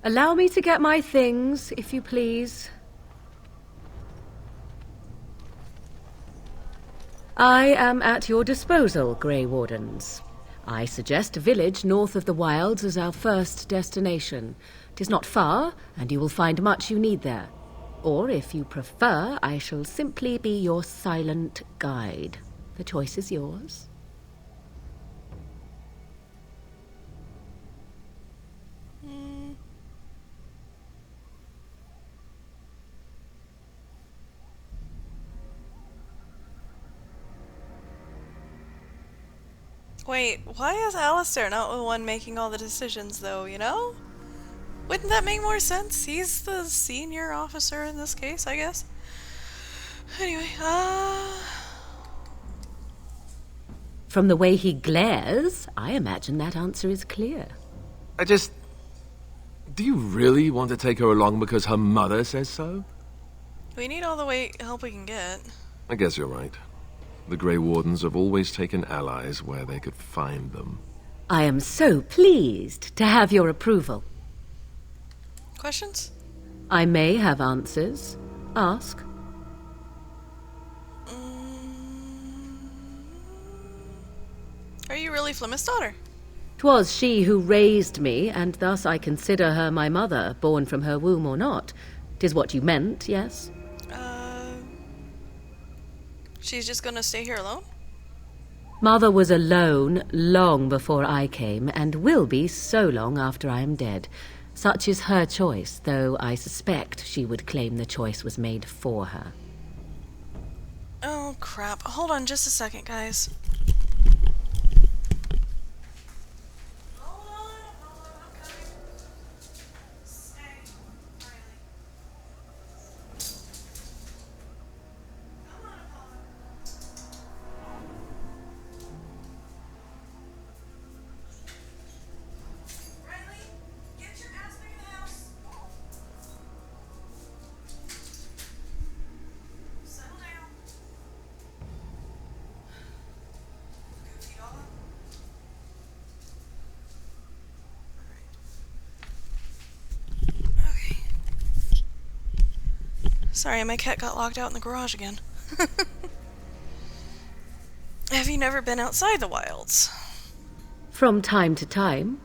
Allow me to get my things, if you please. I am at your disposal, Grey Wardens. I suggest a village north of the wilds as our first destination. 'Tis not far, and you will find much you need there. Or, if you prefer, I shall simply be your silent guide. The choice is yours. Wait, why is Alistair not the one making all the decisions, though, you know? Wouldn't that make more sense? He's the senior officer in this case, I guess. Anyway, From the way he glares, I imagine that answer is clear. Do you really want to take her along because her mother says so? we need all the help we can get. I guess you're right. The Grey Wardens have always taken allies where they could find them. I am so pleased to have your approval. Questions? I may have answers. Ask. Are you really Flemeth's daughter? 'Twas she who raised me, and thus I consider her my mother, born from her womb or not. 'Tis what you meant, yes? She's just gonna stay here alone? Mother was alone long before I came, and will be so long after I am dead. Such is her choice, though I suspect she would claim the choice was made for her. Oh, crap. Hold on just a second, guys. Sorry, my cat got locked out in the garage again. Have you never been outside the wilds? From time to time,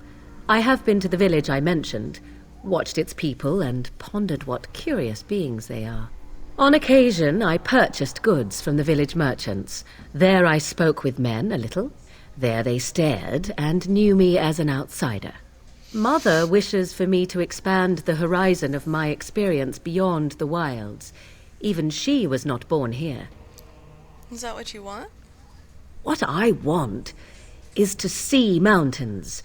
I have been to the village I mentioned, watched its people, and pondered what curious beings they are. On occasion, I purchased goods from the village merchants. There I spoke with men a little. There they stared and knew me as an outsider. Mother wishes for me to expand the horizon of my experience beyond the wilds. Even she was not born here. Is that what you want? What I want is to see mountains.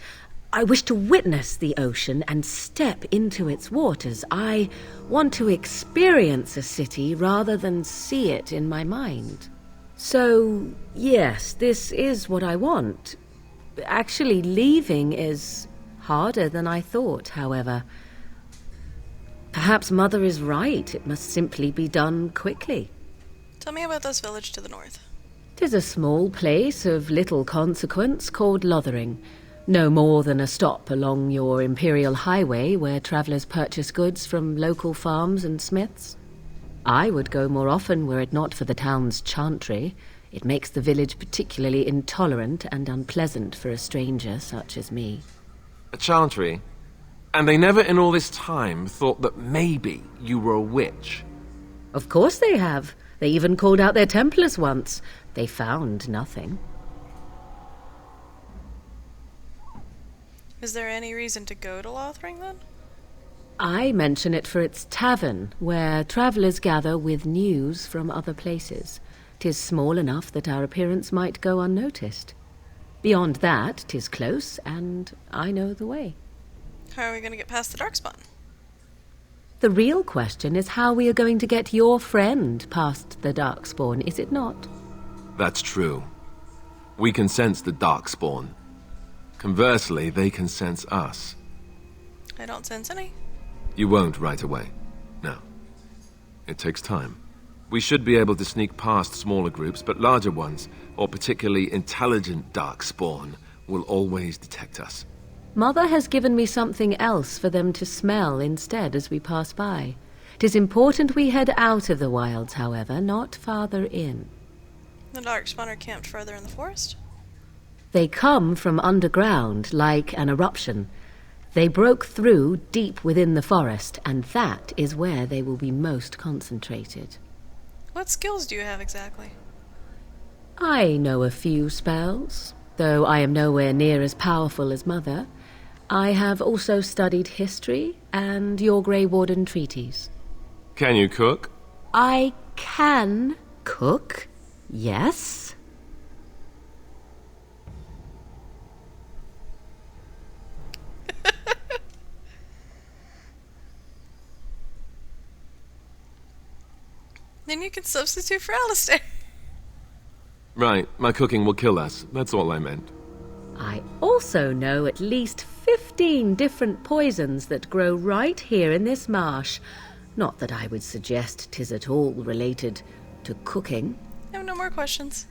I wish to witness the ocean and step into its waters. I want to experience a city rather than see it in my mind. So, yes, this is what I want. Actually, leaving is harder than I thought, however. Perhaps Mother is right. It must simply be done quickly. Tell me about this village to the north. 'Tis a small place of little consequence called Lothering. No more than a stop along your imperial highway where travellers purchase goods from local farms and smiths. I would go more often were it not for the town's chantry. It makes the village particularly intolerant and unpleasant for a stranger such as me. A chantry? And they never in all this time thought that maybe you were a witch? Of course they have. They even called out their Templars once. They found nothing. Is there any reason to go to Lothring, then? I mention it for its tavern, where travellers gather with news from other places. 'Tis small enough that our appearance might go unnoticed. Beyond that, 'tis close, and I know the way. How are we going to get past the Darkspawn? The real question is how we are going to get your friend past the Darkspawn, is it not? That's true. We can sense the Darkspawn. Conversely, they can sense us. I don't sense any. You won't right away. No. It takes time. We should be able to sneak past smaller groups, but larger ones, or particularly intelligent Darkspawn, will always detect us. Mother has given me something else for them to smell instead as we pass by. 'Tis important we head out of the wilds, however, not farther in. The Darkspawn are camped further in the forest? They come from underground, like an eruption. They broke through deep within the forest, and that is where they will be most concentrated. What skills do you have exactly? I know a few spells, though I am nowhere near as powerful as Mother. I have also studied history and your Grey Warden treaties. Can you cook? I can cook, yes. Then you can substitute for Alistair. Right, my cooking will kill us. That's all I meant. I also know at least 15 different poisons that grow right here in this marsh. Not that I would suggest 'tis at all related to cooking. I have no more questions.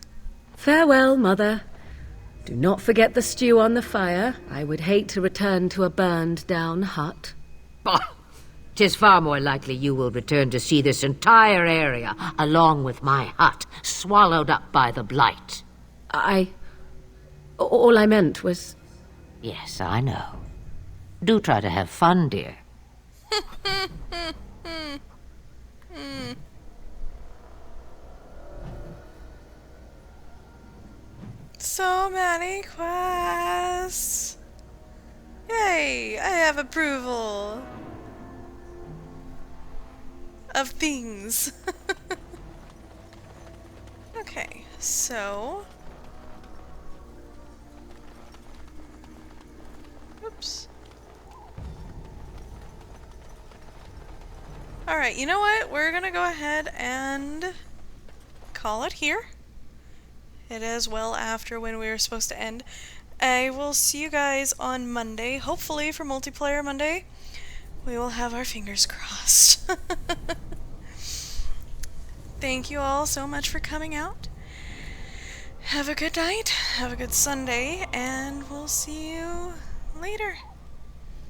Farewell, Mother. Do not forget the stew on the fire. I would hate to return to a burned-down hut. Bah! 'Tis far more likely you will return to see this entire area, along with my hut, swallowed up by the blight. All I meant was... Yes, I know. Do try to have fun, dear. So many quests. Yay, I have approval of things. Okay, so oops. Alright, you know what? We're gonna go ahead and call it here. It is well after when we were supposed to end. I will see you guys on Monday. Hopefully for Multiplayer Monday. We will have our fingers crossed. Thank you all so much for coming out. Have a good night. Have a good Sunday. And we'll see you later.